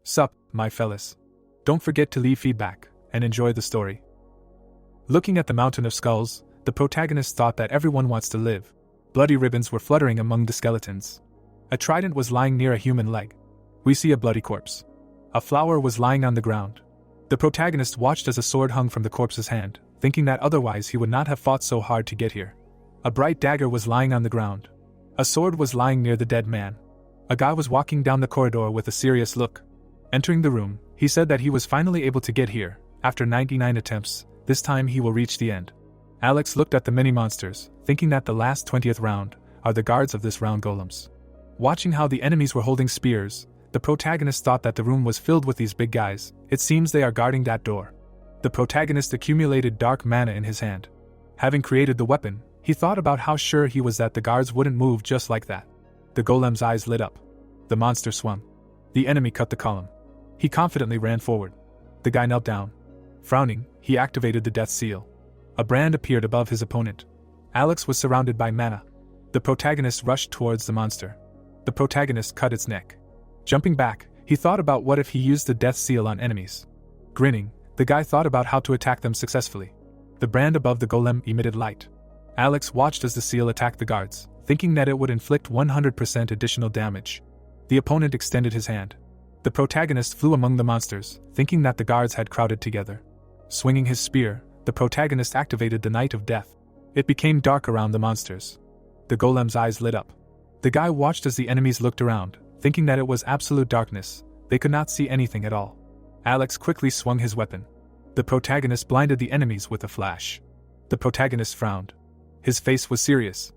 Sup, my fellas. Don't forget to leave feedback, and enjoy the story. Looking at the mountain of skulls, the protagonist thought that everyone wants to live. Bloody ribbons were fluttering among the skeletons. A trident was lying near a human leg. We see a bloody corpse. A flower was lying on the ground. The protagonist watched as a sword hung from the corpse's hand, thinking that otherwise he would not have fought so hard to get here. A bright dagger was lying on the ground. A sword was lying near the dead man. A guy was walking down the corridor with a serious look. Entering the room, he said that he was finally able to get here. After 99 attempts, this time he will reach the end. Alex looked at the many monsters, thinking that the last 20th round are the guards of this round golems. Watching how the enemies were holding spears, the protagonist thought that the room was filled with these big guys. It seems they are guarding that door. The protagonist accumulated dark mana in his hand. Having created the weapon, he thought about how sure he was that the guards wouldn't move just like that. The golem's eyes lit up. The monster swung. The enemy cut the column. He confidently ran forward. The guy knelt down. Frowning, he activated the death seal. A brand appeared above his opponent. Alex was surrounded by mana. The protagonist rushed towards the monster. The protagonist cut its neck. Jumping back, he thought about what if he used the death seal on enemies. Grinning, the guy thought about how to attack them successfully. The brand above the golem emitted light. Alex watched as the seal attacked the guards, thinking that it would inflict 100% additional damage. The opponent extended his hand. The protagonist flew among the monsters, thinking that the guards had crowded together. Swinging his spear, the protagonist activated the Night of Death. It became dark around the monsters. The golem's eyes lit up. The guy watched as the enemies looked around, thinking that it was absolute darkness. They could not see anything at all. Alex quickly swung his weapon. The protagonist blinded the enemies with a flash. The protagonist frowned. His face was serious.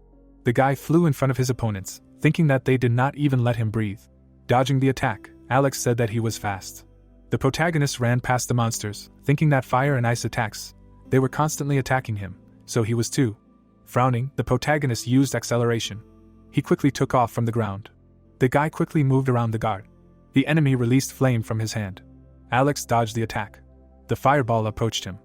The guy flew in front of his opponents, thinking that they did not even let him breathe. Dodging the attack, Alex said that he was fast. The protagonist ran past the monsters, thinking that fire and ice attacks. They were constantly attacking him, so he was too. Frowning, the protagonist used acceleration. He quickly took off from the ground. The guy quickly moved around the guard. The enemy released flame from his hand. Alex dodged the attack. The fireball approached him.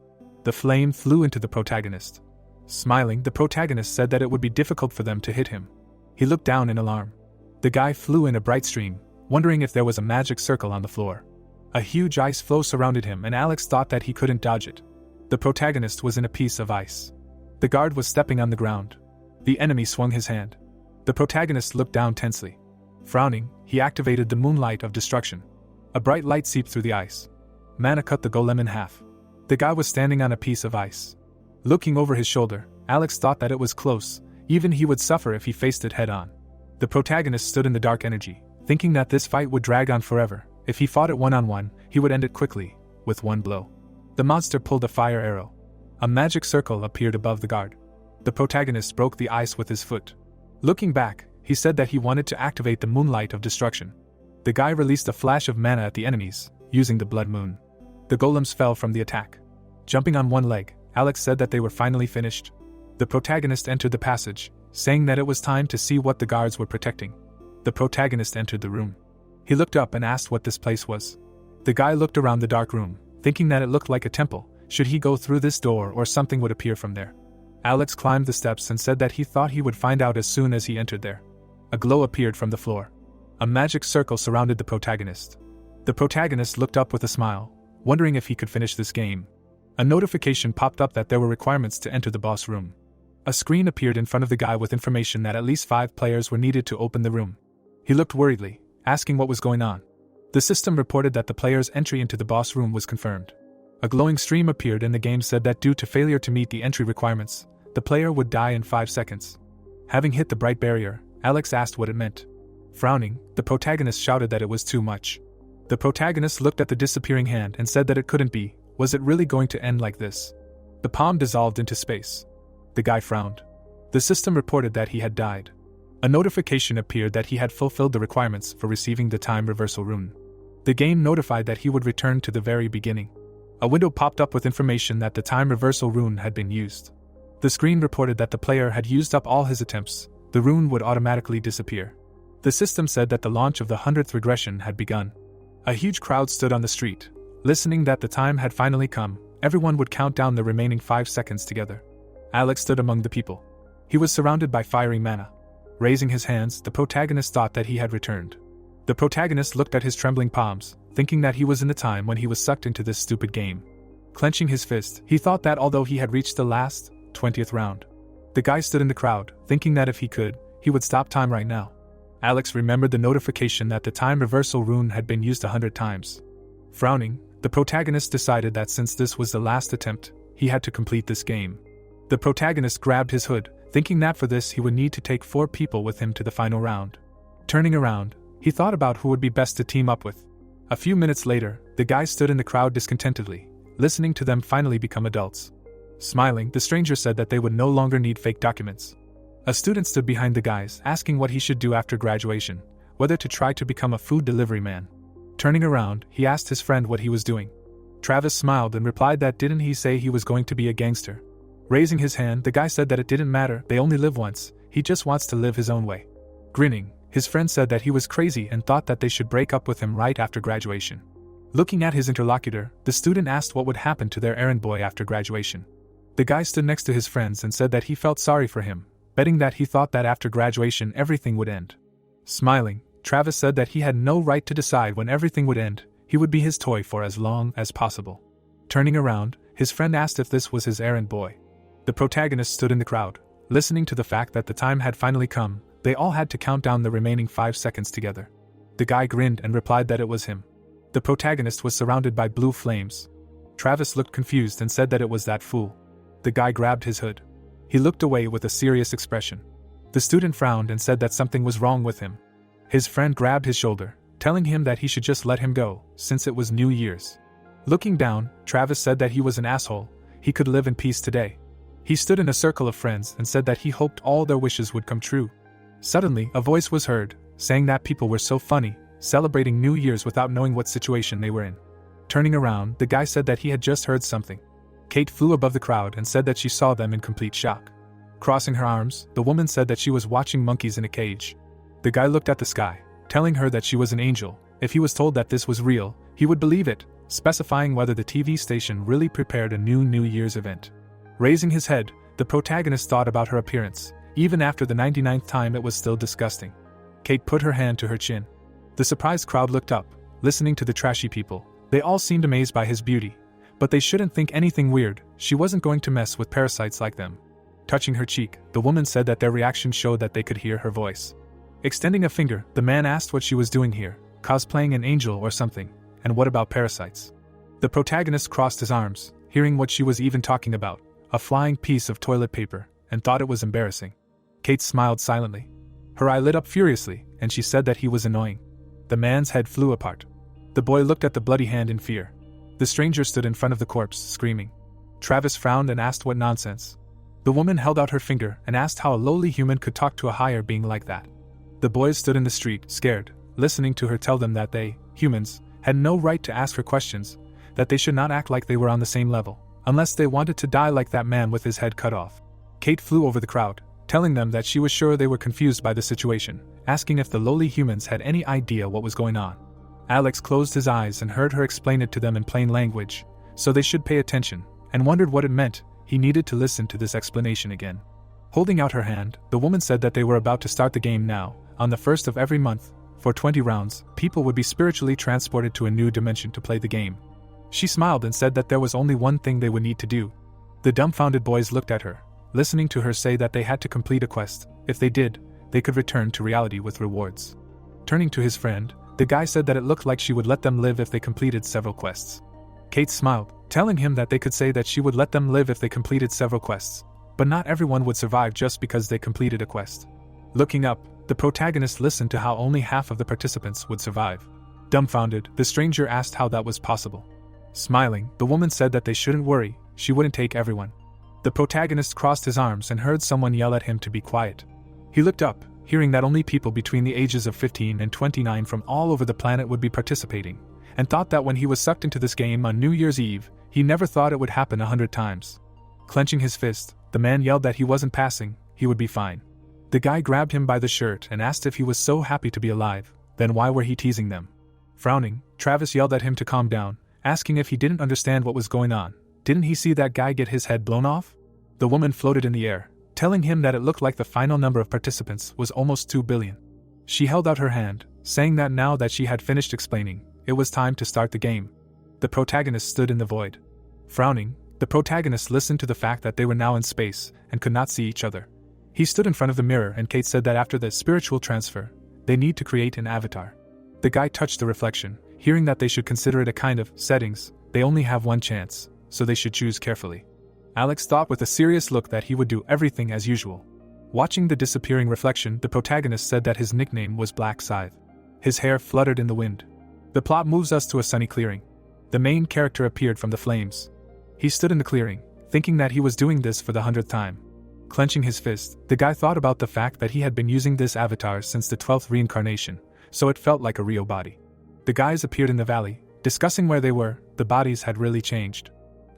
The flame flew into the protagonist. Smiling, the protagonist said that it would be difficult for them to hit him. He looked down in alarm. The guy flew in a bright stream, wondering if there was a magic circle on the floor. A huge ice floe surrounded him and Alex thought that he couldn't dodge it. The protagonist was in a piece of ice. The guard was stepping on the ground. The enemy swung his hand. The protagonist looked down tensely. Frowning, he activated the Moonlight of Destruction. A bright light seeped through the ice. Mana cut the golem in half. The guy was standing on a piece of ice. Looking over his shoulder, Alex thought that it was close, even he would suffer if he faced it head-on. The protagonist stood in the dark energy, thinking that this fight would drag on forever. If he fought it one-on-one, he would end it quickly, with one blow. The monster pulled a fire arrow. A magic circle appeared above the guard. The protagonist broke the ice with his foot. Looking back, he said that he wanted to activate the Moonlight of Destruction. The guy released a flash of mana at the enemies, using the Blood Moon. The golems fell from the attack. Jumping on one leg, Alex said that they were finally finished. The protagonist entered the passage, saying that it was time to see what the guards were protecting. The protagonist entered the room. He looked up and asked what this place was. The guy looked around the dark room, thinking that it looked like a temple. Should he go through this door or something would appear from there? Alex climbed the steps and said that he thought he would find out as soon as he entered there. A glow appeared from the floor. A magic circle surrounded the protagonist. The protagonist looked up with a smile, wondering if he could finish this game. A notification popped up that there were requirements to enter the boss room. A screen appeared in front of the guy with information that at least 5 players were needed to open the room. He looked worriedly, asking what was going on. The system reported that the player's entry into the boss room was confirmed. A glowing stream appeared and the game said that due to failure to meet the entry requirements, the player would die in 5 seconds. Having hit the bright barrier, Alex asked what it meant. Frowning, the protagonist shouted that it was too much. The protagonist looked at the disappearing hand and said that it couldn't be. Was it really going to end like this? The palm dissolved into space. The guy frowned. The system reported that he had died. A notification appeared that he had fulfilled the requirements for receiving the time reversal rune. The game notified that he would return to the very beginning. A window popped up with information that the time reversal rune had been used. The screen reported that the player had used up all his attempts. The rune would automatically disappear. The system said that the launch of the 100th regression had begun. A huge crowd stood on the street, listening that the time had finally come. Everyone would count down the remaining 5 seconds together. Alex stood among the people. He was surrounded by fiery mana. Raising his hands, the protagonist thought that he had returned. The protagonist looked at his trembling palms, thinking that he was in the time when he was sucked into this stupid game. Clenching his fist, he thought that although he had reached the last, 20th round. The guy stood in the crowd, thinking that if he could, he would stop time right now. Alex remembered the notification that the time reversal rune had been used 100 times. Frowning, the protagonist decided that since this was the last attempt, he had to complete this game. The protagonist grabbed his hood, thinking that for this he would need to take 4 people with him to the final round. Turning around, he thought about who would be best to team up with. A few minutes later, the guy stood in the crowd discontentedly, listening to them finally become adults. Smiling, the stranger said that they would no longer need fake documents. A student stood behind the guys, asking what he should do after graduation, whether to try to become a food delivery man. Turning around, he asked his friend what he was doing. Travis smiled and replied that didn't he say he was going to be a gangster. Raising his hand, the guy said that it didn't matter, they only live once, he just wants to live his own way. Grinning, his friend said that he was crazy and thought that they should break up with him right after graduation. Looking at his interlocutor, the student asked what would happen to their errand boy after graduation. The guy stood next to his friends and said that he felt sorry for him, betting that he thought that after graduation everything would end. Smiling, Travis said that he had no right to decide when everything would end, he would be his toy for as long as possible. Turning around, his friend asked if this was his errand boy. The protagonist stood in the crowd, listening to the fact that the time had finally come. They all had to count down the remaining 5 seconds together. The guy grinned and replied that it was him. The protagonist was surrounded by blue flames. Travis looked confused and said that it was that fool. The guy grabbed his hood. He looked away with a serious expression. The student frowned and said that something was wrong with him. His friend grabbed his shoulder, telling him that he should just let him go, since it was New Year's. Looking down, Travis said that he was an asshole, he could live in peace today. He stood in a circle of friends and said that he hoped all their wishes would come true. Suddenly, a voice was heard, saying that people were so funny, celebrating New Year's without knowing what situation they were in. Turning around, the guy said that he had just heard something. Kate flew above the crowd and said that she saw them in complete shock. Crossing her arms, the woman said that she was watching monkeys in a cage. The guy looked at the sky, telling her that she was an angel. If he was told that this was real, he would believe it, specifying whether the TV station really prepared a New Year's event. Raising his head, the protagonist thought about her appearance. Even after the 99th time it was still disgusting. Kate put her hand to her chin. The surprised crowd looked up, listening to the trashy people. They all seemed amazed by his beauty. But they shouldn't think anything weird, she wasn't going to mess with parasites like them. Touching her cheek, the woman said that their reaction showed that they could hear her voice. Extending a finger, the man asked what she was doing here, cosplaying an angel or something, and what about parasites? The protagonist crossed his arms, hearing what she was even talking about, a flying piece of toilet paper, and thought it was embarrassing. Kate smiled silently. Her eye lit up furiously, and she said that he was annoying. The man's head flew apart. The boy looked at the bloody hand in fear. The stranger stood in front of the corpse, screaming. Travis frowned and asked what nonsense. The woman held out her finger and asked how a lowly human could talk to a higher being like that. The boys stood in the street, scared, listening to her tell them that they, humans, had no right to ask her questions, that they should not act like they were on the same level, unless they wanted to die like that man with his head cut off. Kate flew over the crowd, telling them that she was sure they were confused by the situation, asking if the lowly humans had any idea what was going on. Alex closed his eyes and heard her explain it to them in plain language, so they should pay attention, and wondered what it meant. He needed to listen to this explanation again. Holding out her hand, the woman said that they were about to start the game now. On the 1st of every month, for 20 rounds, people would be spiritually transported to a new dimension to play the game. She smiled and said that there was only one thing they would need to do. The dumbfounded boys looked at her, listening to her say that they had to complete a quest. If they did, they could return to reality with rewards. Turning to his friend, the guy said that it looked like she would let them live if they completed several quests. Kate smiled, telling him that they could say that she would let them live if they completed several quests, but not everyone would survive just because they completed a quest. Looking up, the protagonist listened to how only half of the participants would survive. Dumbfounded, the stranger asked how that was possible. Smiling, the woman said that they shouldn't worry, she wouldn't take everyone. The protagonist crossed his arms and heard someone yell at him to be quiet. He looked up, hearing that only people between the ages of 15 and 29 from all over the planet would be participating, and thought that when he was sucked into this game on New Year's Eve, he never thought it would happen 100 times. Clenching his fist, the man yelled that he wasn't passing, he would be fine. The guy grabbed him by the shirt and asked if he was so happy to be alive, then why were he teasing them? Frowning, Travis yelled at him to calm down, asking if he didn't understand what was going on. Didn't he see that guy get his head blown off? The woman floated in the air, telling him that it looked like the final number of participants was almost 2 billion. She held out her hand, saying that now that she had finished explaining, it was time to start the game. The protagonist stood in the void. Frowning, the protagonist listened to the fact that they were now in space and could not see each other. He stood in front of the mirror and Kate said that after the spiritual transfer, they need to create an avatar. The guy touched the reflection, hearing that they should consider it a kind of settings, they only have one chance, so they should choose carefully. Alex thought with a serious look that he would do everything as usual. Watching the disappearing reflection, the protagonist said that his nickname was Black Scythe. His hair fluttered in the wind. The plot moves us to a sunny clearing. The main character appeared from the flames. He stood in the clearing, thinking that he was doing this for the 100th time. Clenching his fist, the guy thought about the fact that he had been using this avatar since the 12th reincarnation, so it felt like a real body. The guys appeared in the valley, discussing where they were. The bodies had really changed.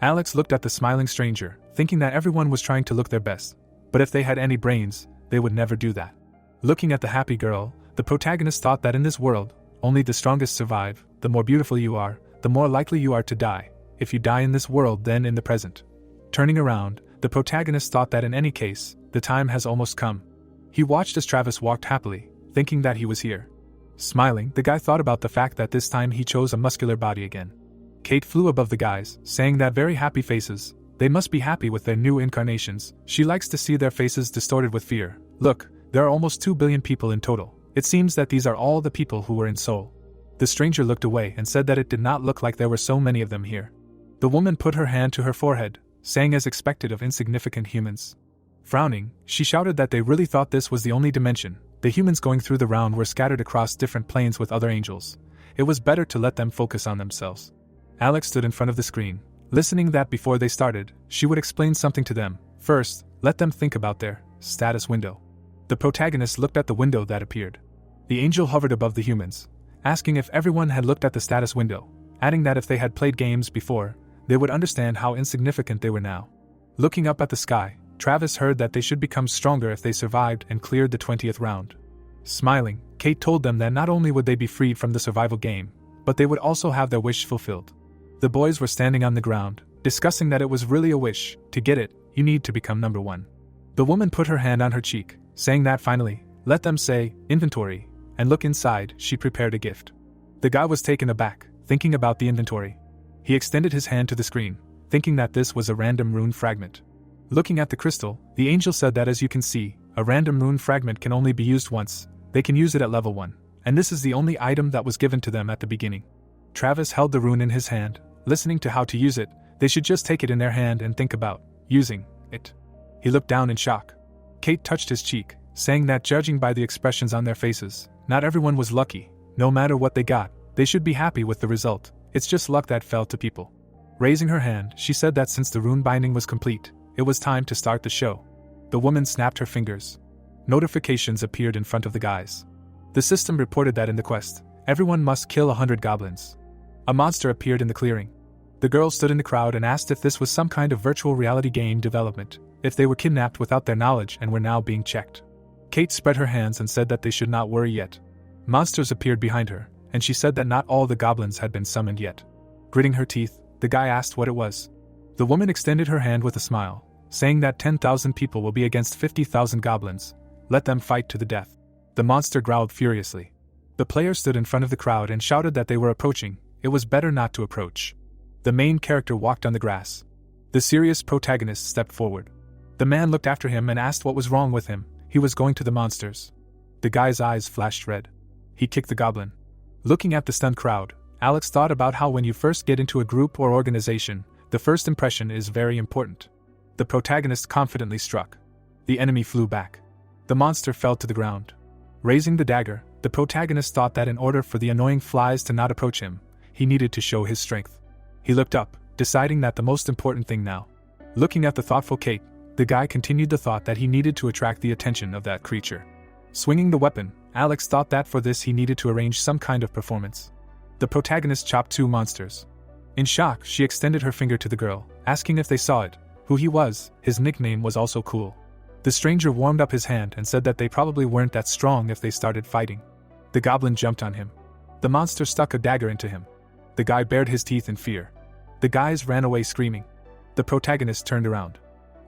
Alex looked at the smiling stranger, thinking that everyone was trying to look their best, but if they had any brains, they would never do that. Looking at the happy girl, the protagonist thought that in this world, only the strongest survive. The more beautiful you are, the more likely you are to die. If you die in this world, then in the present. Turning around, the protagonist thought that in any case, the time has almost come. He watched as Travis walked happily, thinking that he was here. Smiling, the guy thought about the fact that this time he chose a muscular body again. Kate flew above the guys, saying that very happy faces, they must be happy with their new incarnations. She likes to see their faces distorted with fear. Look, there are almost 2 billion people in total. It seems that these are all the people who were in Seoul. The stranger looked away and said that it did not look like there were so many of them here. The woman put her hand to her forehead, saying as expected of insignificant humans. Frowning, she shouted that they really thought this was the only dimension. The humans going through the round were scattered across different planes with other angels. It was better to let them focus on themselves. Alex stood in front of the screen, listening that before they started, she would explain something to them. First, let them think about their status window. The protagonist looked at the window that appeared. The angel hovered above the humans, asking if everyone had looked at the status window, adding that if they had played games before, they would understand how insignificant they were now. Looking up at the sky, Travis heard that they should become stronger if they survived and cleared the 20th round. Smiling, Kate told them that not only would they be freed from the survival game, but they would also have their wish fulfilled. The boys were standing on the ground, discussing that it was really a wish. To get it, you need to become number 1. The woman put her hand on her cheek, saying that finally, let them say, inventory, and look inside. She prepared a gift. The guy was taken aback, thinking about the inventory. He extended his hand to the screen, thinking that this was a random rune fragment. Looking at the crystal, the angel said that as you can see, a random rune fragment can only be used once. They can use it at level 1, and this is the only item that was given to them at the beginning. Travis held the rune in his hand, listening to how to use it. They should just take it in their hand and think about using it. He looked down in shock. Kate touched his cheek, saying that judging by the expressions on their faces, not everyone was lucky. No matter what they got, they should be happy with the result. It's just luck that fell to people. Raising her hand, she said that since the rune binding was complete, it was time to start the show. The woman snapped her fingers. Notifications appeared in front of the guys. The system reported that in the quest, everyone must kill 100 goblins. A monster appeared in the clearing. The girl stood in the crowd and asked if this was some kind of virtual reality game development, if they were kidnapped without their knowledge and were now being checked. Kate spread her hands and said that they should not worry yet. Monsters appeared behind her, and she said that not all the goblins had been summoned yet. Gritting her teeth, the guy asked what it was. The woman extended her hand with a smile, saying that 10,000 people will be against 50,000 goblins. Let them fight to the death. The monster growled furiously. The player stood in front of the crowd and shouted that they were approaching. It was better not to approach. The main character walked on the grass. The serious protagonist stepped forward. The man looked after him and asked what was wrong with him. He was going to the monsters. The guy's eyes flashed red. He kicked the goblin. Looking at the stunned crowd, Alex thought about how when you first get into a group or organization, the first impression is very important. The protagonist confidently struck. The enemy flew back. The monster fell to the ground. Raising the dagger, the protagonist thought that in order for the annoying flies to not approach him, he needed to show his strength. He looked up, deciding that the most important thing now. Looking at the thoughtful Kate, the guy continued the thought that he needed to attract the attention of that creature. Swinging the weapon, Alex thought that for this he needed to arrange some kind of performance. The protagonist chopped 2 monsters. In shock, she extended her finger to the girl, asking if they saw it, who he was. His nickname was also cool. The stranger warmed up his hand and said that they probably weren't that strong if they started fighting. The goblin jumped on him. The monster stuck a dagger into him. The guy bared his teeth in fear. The guys ran away screaming. The protagonist turned around.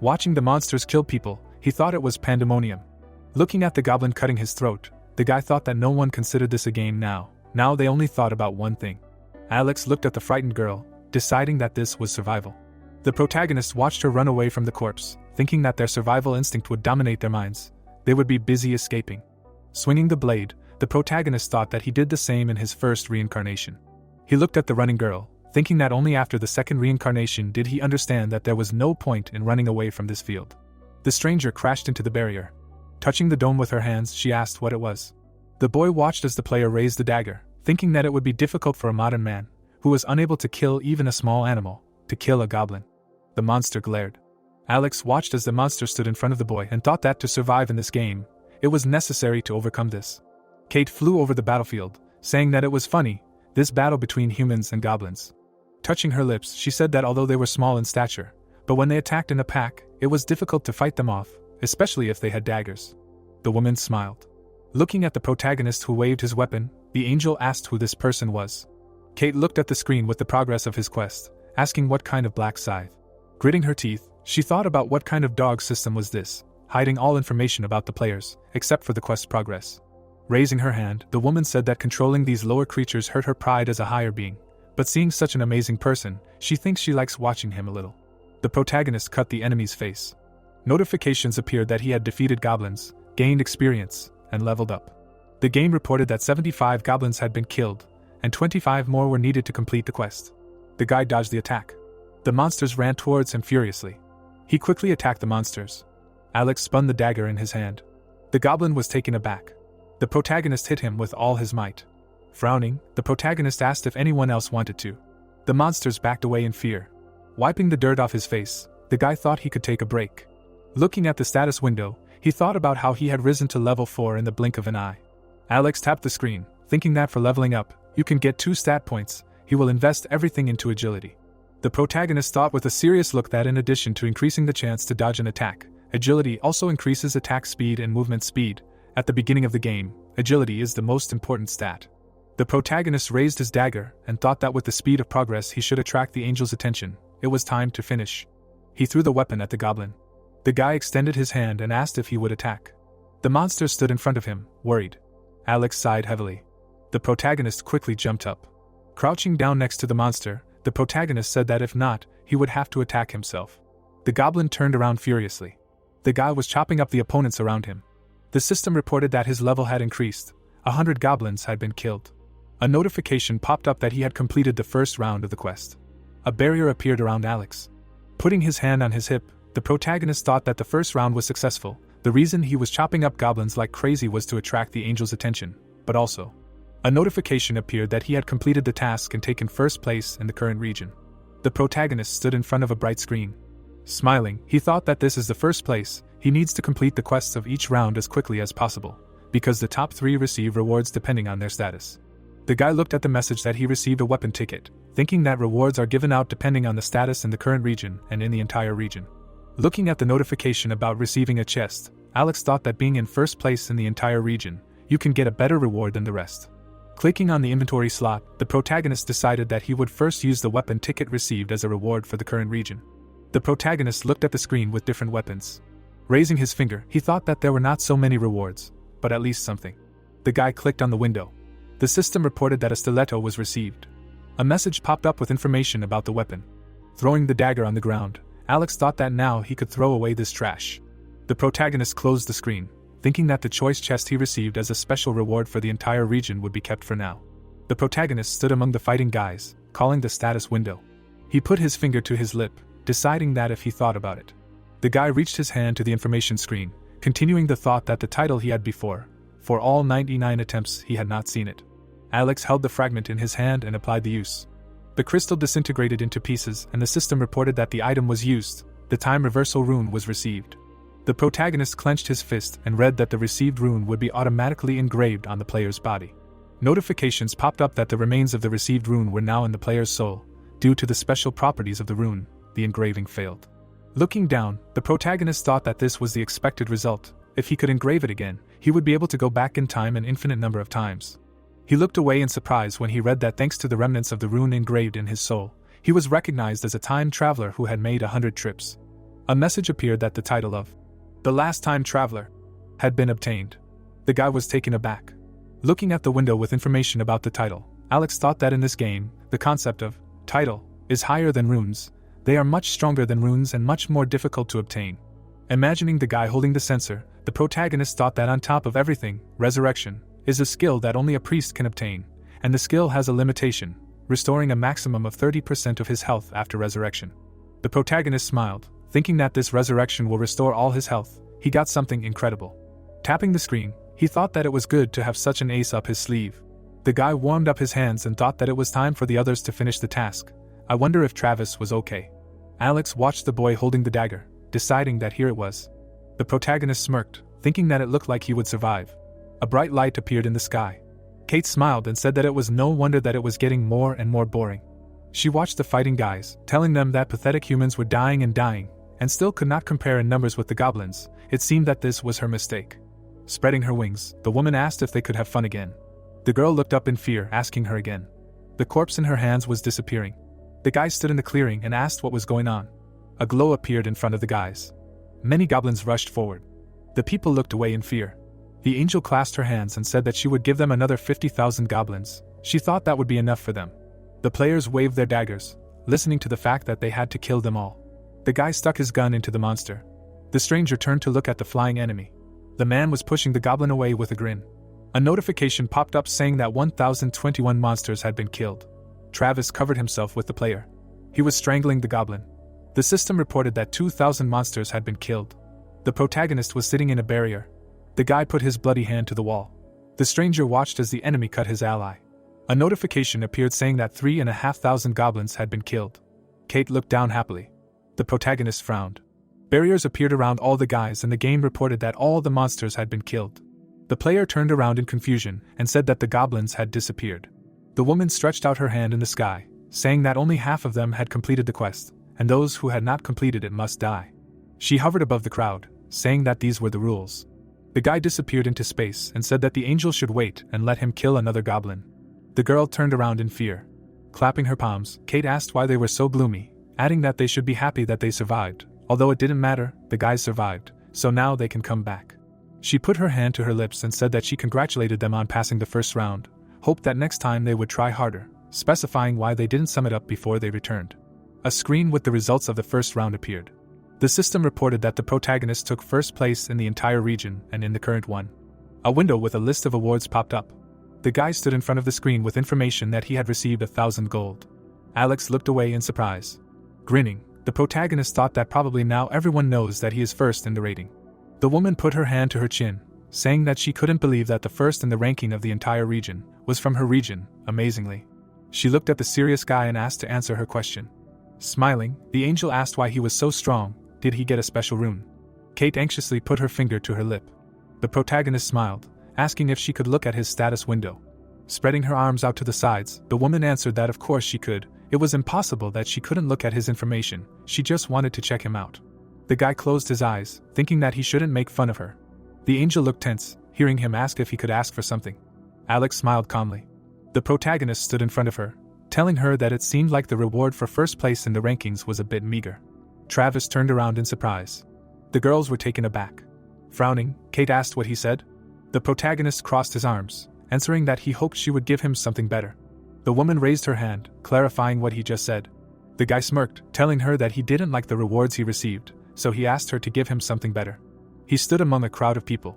Watching the monsters kill people, he thought it was pandemonium. Looking at the goblin cutting his throat, the guy thought that no one considered this a game now. Now they only thought about one thing. Alex looked at the frightened girl, deciding that this was survival. The protagonist watched her run away from the corpse, thinking that their survival instinct would dominate their minds. They would be busy escaping. Swinging the blade, the protagonist thought that he did the same in his first reincarnation. He looked at the running girl, thinking that only after the second reincarnation did he understand that there was no point in running away from this field. The stranger crashed into the barrier. Touching the dome with her hands, she asked what it was. The boy watched as the player raised the dagger, thinking that it would be difficult for a modern man, who was unable to kill even a small animal, to kill a goblin. The monster glared. Alex watched as the monster stood in front of the boy and thought that to survive in this game, it was necessary to overcome this. Kate flew over the battlefield, saying that it was funny, this battle between humans and goblins. Touching her lips, she said that although they were small in stature, but when they attacked in a pack, it was difficult to fight them off, especially if they had daggers. The woman smiled. Looking at the protagonist who waved his weapon, the angel asked who this person was. Kate looked at the screen with the progress of his quest, asking what kind of black scythe. Gritting her teeth, she thought about what kind of dog system was this, hiding all information about the players, except for the quest progress. Raising her hand, the woman said that controlling these lower creatures hurt her pride as a higher being, but seeing such an amazing person, she thinks she likes watching him a little. The protagonist cut the enemy's face. Notifications appeared that he had defeated goblins, gained experience, and leveled up. The game reported that 75 goblins had been killed, and 25 more were needed to complete the quest. The guy dodged the attack. The monsters ran towards him furiously. He quickly attacked the monsters. Alex spun the dagger in his hand. The goblin was taken aback. The protagonist hit him with all his might. Frowning, the protagonist asked if anyone else wanted to. The monsters backed away in fear. Wiping the dirt off his face, the guy thought he could take a break. Looking at the status window, he thought about how he had risen to level 4 in the blink of an eye. Alex tapped the screen, thinking that for leveling up, you can get 2 stat points. He will invest everything into agility. The protagonist thought with a serious look that in addition to increasing the chance to dodge an attack, agility also increases attack speed and movement speed. At the beginning of the game, agility is the most important stat. The protagonist raised his dagger and thought that with the speed of progress he should attract the angel's attention. It was time to finish. He threw the weapon at the goblin. The guy extended his hand and asked if he would attack. The monster stood in front of him, worried. Alex sighed heavily. The protagonist quickly jumped up. Crouching down next to the monster, the protagonist said that if not, he would have to attack himself. The goblin turned around furiously. The guy was chopping up the opponents around him. The system reported that his level had increased. 100 goblins had been killed. A notification popped up that he had completed the first round of the quest. A barrier appeared around Alex. Putting his hand on his hip, the protagonist thought that the first round was successful. The reason he was chopping up goblins like crazy was to attract the angel's attention, but also, a notification appeared that he had completed the task and taken first place in the current region. The protagonist stood in front of a bright screen. Smiling, he thought that this is the first place. He needs to complete the quests of each round as quickly as possible, because the top 3 receive rewards depending on their status. The guy looked at the message that he received a weapon ticket, thinking that rewards are given out depending on the status in the current region and in the entire region. Looking at the notification about receiving a chest, Alex thought that being in first place in the entire region, you can get a better reward than the rest. Clicking on the inventory slot, the protagonist decided that he would first use the weapon ticket received as a reward for the current region. The protagonist looked at the screen with different weapons. Raising his finger, he thought that there were not so many rewards, but at least something. The guy clicked on the window. The system reported that a stiletto was received. A message popped up with information about the weapon. Throwing the dagger on the ground, Alex thought that now he could throw away this trash. The protagonist closed the screen, thinking that the choice chest he received as a special reward for the entire region would be kept for now. The protagonist stood among the fighting guys, calling the status window. He put his finger to his lip, deciding that if he thought about it. The guy reached his hand to the information screen, continuing the thought that the title he had before. For all 99 attempts, he had not seen it. Alex held the fragment in his hand and applied the use. The crystal disintegrated into pieces and the system reported that the item was used. The time reversal rune was received. The protagonist clenched his fist and read that the received rune would be automatically engraved on the player's body. Notifications popped up that the remains of the received rune were now in the player's soul. Due to the special properties of the rune, the engraving failed. Looking down, the protagonist thought that this was the expected result. If he could engrave it again, he would be able to go back in time an infinite number of times. He looked away in surprise when he read that thanks to the remnants of the rune engraved in his soul, he was recognized as a time traveler who had made 100 trips. A message appeared that the title of The Last Time Traveler had been obtained. The guy was taken aback. Looking at the window with information about the title, Alex thought that in this game, the concept of title is higher than runes. They are much stronger than runes and much more difficult to obtain. Imagining the guy holding the censer, the protagonist thought that on top of everything, resurrection is a skill that only a priest can obtain, and the skill has a limitation, restoring a maximum of 30% of his health after resurrection. The protagonist smiled, thinking that this resurrection will restore all his health. He got something incredible. Tapping the screen, he thought that it was good to have such an ace up his sleeve. The guy warmed up his hands and thought that it was time for the others to finish the task. I wonder if Travis was okay. Alex watched the boy holding the dagger, deciding that here it was. The protagonist smirked, thinking that it looked like he would survive. A bright light appeared in the sky. Kate smiled and said that it was no wonder that it was getting more and more boring. She watched the fighting guys, telling them that pathetic humans were dying and still could not compare in numbers with the goblins. It seemed that this was her mistake. Spreading her wings, the woman asked if they could have fun again. The girl looked up in fear, asking her again. The corpse in her hands was disappearing. The guy stood in the clearing and asked what was going on. A glow appeared in front of the guys. Many goblins rushed forward. The people looked away in fear. The angel clasped her hands and said that she would give them another 50,000 goblins. She thought that would be enough for them. The players waved their daggers, listening to the fact that they had to kill them all. The guy stuck his gun into the monster. The stranger turned to look at the flying enemy. The man was pushing the goblin away with a grin. A notification popped up saying that 1,021 monsters had been killed. Travis covered himself with the player. He was strangling the goblin. The system reported that 2,000 monsters had been killed. The protagonist was sitting in a barrier. The guy put his bloody hand to the wall. The stranger watched as the enemy cut his ally. A notification appeared saying that 3,500 goblins had been killed. Kate looked down happily. The protagonist frowned. Barriers appeared around all the guys and the game reported that all the monsters had been killed. The player turned around in confusion and said that the goblins had disappeared. The woman stretched out her hand in the sky, saying that only half of them had completed the quest, and those who had not completed it must die. She hovered above the crowd, saying that these were the rules. The guy disappeared into space and said that the angel should wait and let him kill another goblin. The girl turned around in fear. Clapping her palms, Kate asked why they were so gloomy, adding that they should be happy that they survived. Although it didn't matter, the guys survived, so now they can come back. She put her hand to her lips and said that she congratulated them on passing the first round, hoped that next time they would try harder, specifying why they didn't sum it up before they returned. A screen with the results of the first round appeared. The system reported that the protagonist took first place in the entire region and in the current one. A window with a list of awards popped up. The guy stood in front of the screen with information that he had received 1,000 gold. Alex looked away in surprise. Grinning, the protagonist thought that probably now everyone knows that he is first in the rating. The woman put her hand to her chin, saying that she couldn't believe that the first in the ranking of the entire region was from her region. Amazingly. She looked at the serious guy and asked to answer her question. Smiling, the angel asked why he was so strong. Did he get a special rune? Kate anxiously put her finger to her lip. The protagonist smiled, asking if she could look at his status window. Spreading her arms out to the sides, the woman answered that of course she could. It was impossible that she couldn't look at his information, she just wanted to check him out. The guy closed his eyes, thinking that he shouldn't make fun of her. The angel looked tense, hearing him ask if he could ask for something. Alex smiled calmly. The protagonist stood in front of her, telling her that it seemed like the reward for first place in the rankings was a bit meager. Travis turned around in surprise. The girls were taken aback. Frowning, Kate asked what he said. The protagonist crossed his arms, answering that he hoped she would give him something better. The woman raised her hand, clarifying what he just said. The guy smirked, telling her that he didn't like the rewards he received, so he asked her to give him something better. He stood among a crowd of people.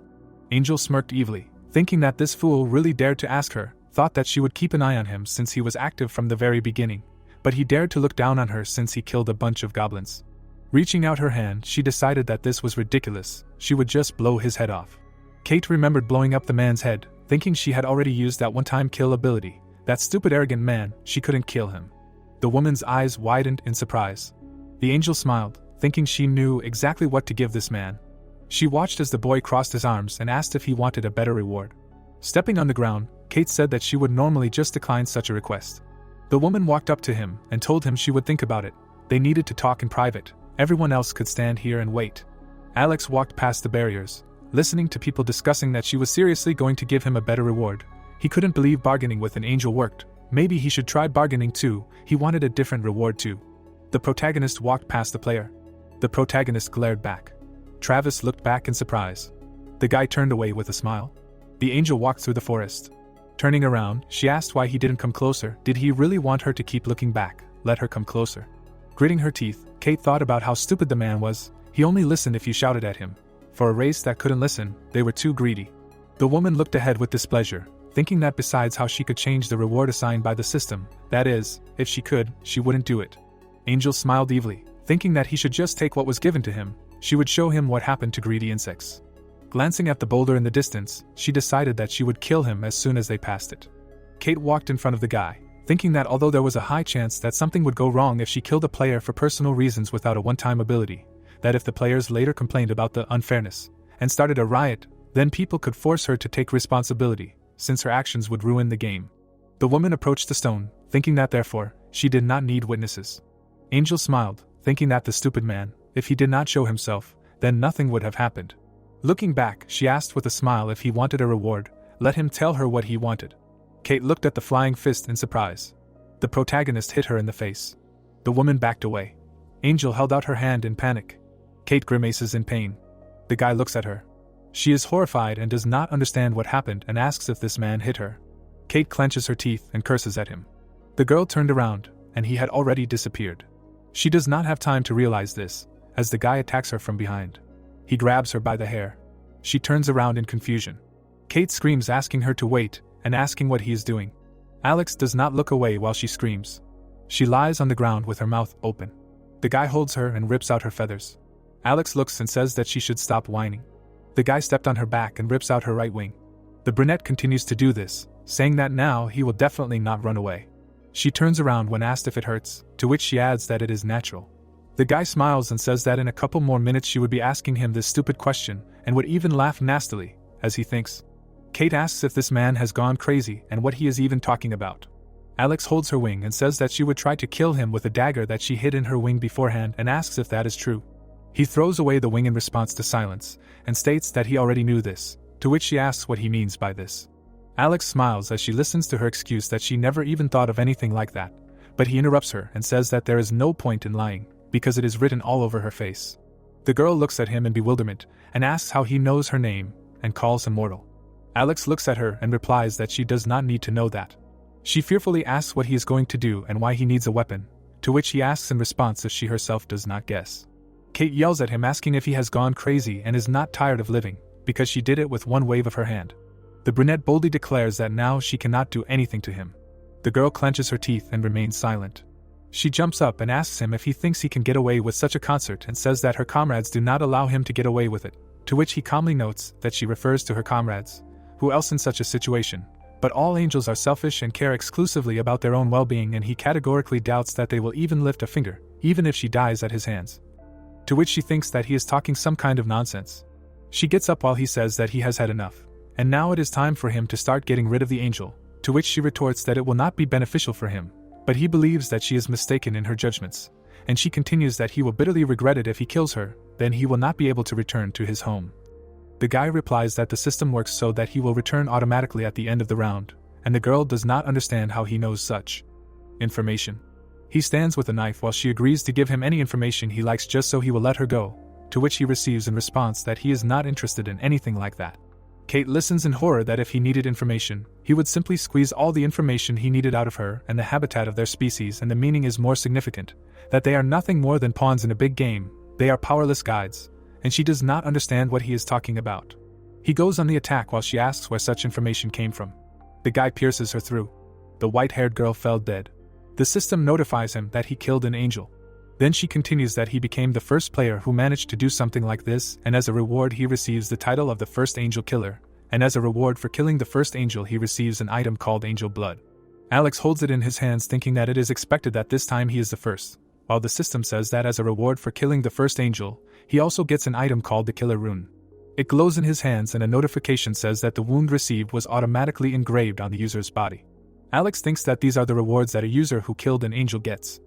Angel smirked evilly, thinking that this fool really dared to ask her, thought that she would keep an eye on him since he was active from the very beginning, but he dared to look down on her since he killed a bunch of goblins. Reaching out her hand, she decided that this was ridiculous, she would just blow his head off. Kate remembered blowing up the man's head, thinking she had already used that one-time kill ability. That stupid arrogant man, she couldn't kill him. The woman's eyes widened in surprise. The angel smiled, thinking she knew exactly what to give this man. She watched as the boy crossed his arms and asked if he wanted a better reward. Stepping on the ground, Kate said that she would normally just decline such a request. The woman walked up to him and told him she would think about it. They needed to talk in private. Everyone else could stand here and wait. Alex walked past the barriers, listening to people discussing that she was seriously going to give him a better reward. He couldn't believe bargaining with an angel worked. Maybe he should try bargaining too. He wanted a different reward too. The protagonist walked past the player. The protagonist glared back. Travis looked back in surprise. The guy turned away with a smile. The angel walked through the forest. Turning around, she asked why he didn't come closer. Did he really want her to keep looking back? Let her come closer. Gritting her teeth, Kate thought about how stupid the man was. He only listened if you shouted at him. For a race that couldn't listen, they were too greedy. The woman looked ahead with displeasure, thinking that besides how she could change the reward assigned by the system, that is, if she could, she wouldn't do it. Angel smiled evilly, thinking that he should just take what was given to him. She would show him what happened to greedy insects. Glancing at the boulder in the distance, she decided that she would kill him as soon as they passed it. Kate walked in front of the guy, thinking that although there was a high chance that something would go wrong if she killed a player for personal reasons without a one-time ability, that if the players later complained about the unfairness and started a riot, then people could force her to take responsibility, since her actions would ruin the game. The woman approached the stone, thinking that therefore, she did not need witnesses. Angel smiled, thinking that the stupid man, if he did not show himself, then nothing would have happened. Looking back, she asked with a smile if he wanted a reward. Let him tell her what he wanted. Kate looked at the flying fist in surprise. The protagonist hit her in the face. The woman backed away. Angel held out her hand in panic. Kate grimaces in pain. The guy looks at her. She is horrified and does not understand what happened and asks if this man hit her. Kate clenches her teeth and curses at him. The girl turned around, and he had already disappeared. She does not have time to realize this, as the guy attacks her from behind. He grabs her by the hair. She turns around in confusion. Kate screams, asking her to wait, and asking what he is doing. Alex does not look away while she screams. She lies on the ground with her mouth open. The guy holds her and rips out her feathers. Alex looks and says that she should stop whining. The guy stepped on her back and rips out her right wing. The brunette continues to do this, saying that now he will definitely not run away. She turns around when asked if it hurts, to which she adds that it is natural. The guy smiles and says that in a couple more minutes she would be asking him this stupid question, and would even laugh nastily, as he thinks. Kate asks if this man has gone crazy and what he is even talking about. Alex holds her wing and says that she would try to kill him with a dagger that she hid in her wing beforehand and asks if that is true. He throws away the wing in response to silence, and states that he already knew this, to which she asks what he means by this. Alex smiles as she listens to her excuse that she never even thought of anything like that, but he interrupts her and says that there is no point in lying, because it is written all over her face. The girl looks at him in bewilderment, and asks how he knows her name, and calls him mortal. Alex looks at her and replies that she does not need to know that. She fearfully asks what he is going to do and why he needs a weapon, to which he asks in response if she herself does not guess. Kate yells at him asking if he has gone crazy and is not tired of living, because she did it with one wave of her hand. The brunette boldly declares that now she cannot do anything to him. The girl clenches her teeth and remains silent. She jumps up and asks him if he thinks he can get away with such a concert and says that her comrades do not allow him to get away with it, to which he calmly notes that she refers to her comrades. Who else in such a situation? But all angels are selfish and care exclusively about their own well-being, and he categorically doubts that they will even lift a finger, even if she dies at his hands. To which she thinks that he is talking some kind of nonsense. She gets up while he says that he has had enough, and now it is time for him to start getting rid of the angel, to which she retorts that it will not be beneficial for him, but he believes that she is mistaken in her judgments, and she continues that he will bitterly regret it if he kills her, then he will not be able to return to his home. The guy replies that the system works so that he will return automatically at the end of the round, and the girl does not understand how he knows such information. He stands with a knife while she agrees to give him any information he likes just so he will let her go, to which he receives in response that he is not interested in anything like that. Kate listens in horror that if he needed information, he would simply squeeze all the information he needed out of her and the habitat of their species, and the meaning is more significant, that they are nothing more than pawns in a big game, they are powerless guides, and she does not understand what he is talking about. He goes on the attack while she asks where such information came from. The guy pierces her through. The white-haired girl fell dead. The system notifies him that he killed an angel. Then she continues that he became the first player who managed to do something like this, and as a reward he receives the title of the first angel killer, and as a reward for killing the first angel he receives an item called angel blood. Alex holds it in his hands thinking that it is expected that this time he is the first, while the system says that as a reward for killing the first angel, he also gets an item called the killer rune. It glows in his hands and a notification says that the wound received was automatically engraved on the user's body. Alex thinks that these are the rewards that a user who killed an angel gets.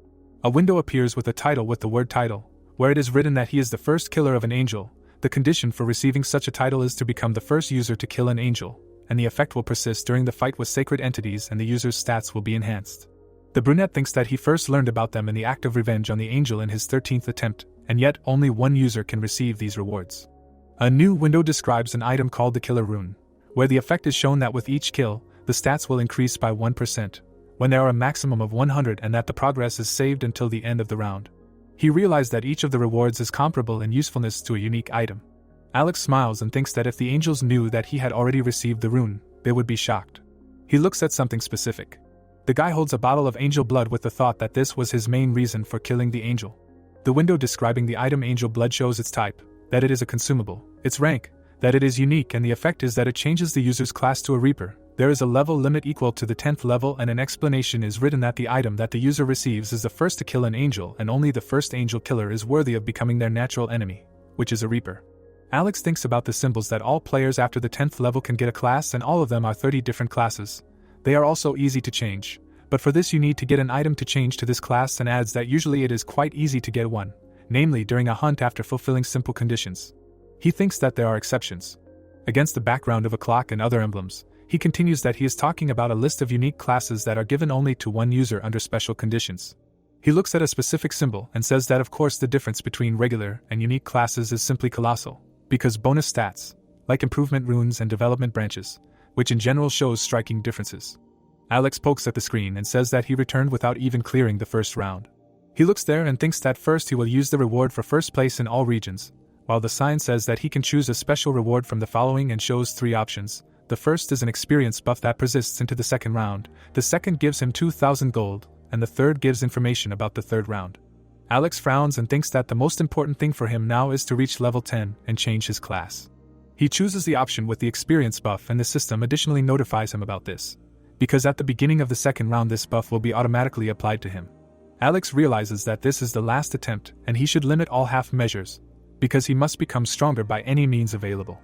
A window appears with a title with the word title, where it is written that he is the first killer of an angel. The condition for receiving such a title is to become the first user to kill an angel, and the effect will persist during the fight with sacred entities and the user's stats will be enhanced. The brunette thinks that he first learned about them in the act of revenge on the angel in his 13th attempt, and yet only one user can receive these rewards. A new window describes an item called the killer rune, where the effect is shown that with each kill, the stats will increase by 1%, when there are a maximum of 100 and that the progress is saved until the end of the round. He realized that each of the rewards is comparable in usefulness to a unique item. Alex smiles and thinks that if the angels knew that he had already received the rune, they would be shocked. He looks at something specific. The guy holds a bottle of angel blood with the thought that this was his main reason for killing the angel. The window describing the item angel blood shows its type, that it is a consumable, its rank, that it is unique, and the effect is that it changes the user's class to a reaper. There is a level limit equal to the 10th level, and an explanation is written that the item that the user receives is the first to kill an angel, and only the first angel killer is worthy of becoming their natural enemy, which is a reaper. Alex thinks about the symbols that all players after the 10th level can get a class, and all of them are 30 different classes. They are also easy to change, but for this you need to get an item to change to this class, and adds that usually it is quite easy to get one, namely during a hunt after fulfilling simple conditions. He thinks that there are exceptions. Against the background of a clock and other emblems, he continues that he is talking about a list of unique classes that are given only to one user under special conditions. He looks at a specific symbol and says that of course the difference between regular and unique classes is simply colossal, because bonus stats, like improvement runes and development branches, which in general shows striking differences. Alex pokes at the screen and says that he returned without even clearing the first round. He looks there and thinks that first he will use the reward for first place in all regions, while the sign says that he can choose a special reward from the following and shows 3 options. The first is an experience buff that persists into the second round, the second gives him 2,000 gold, and the third gives information about the third round. Alex frowns and thinks that the most important thing for him now is to reach level 10 and change his class. He chooses the option with the experience buff, and the system additionally notifies him about this, because at the beginning of the second round this buff will be automatically applied to him. Alex realizes that this is the last attempt and he should limit all half measures, because he must become stronger by any means available.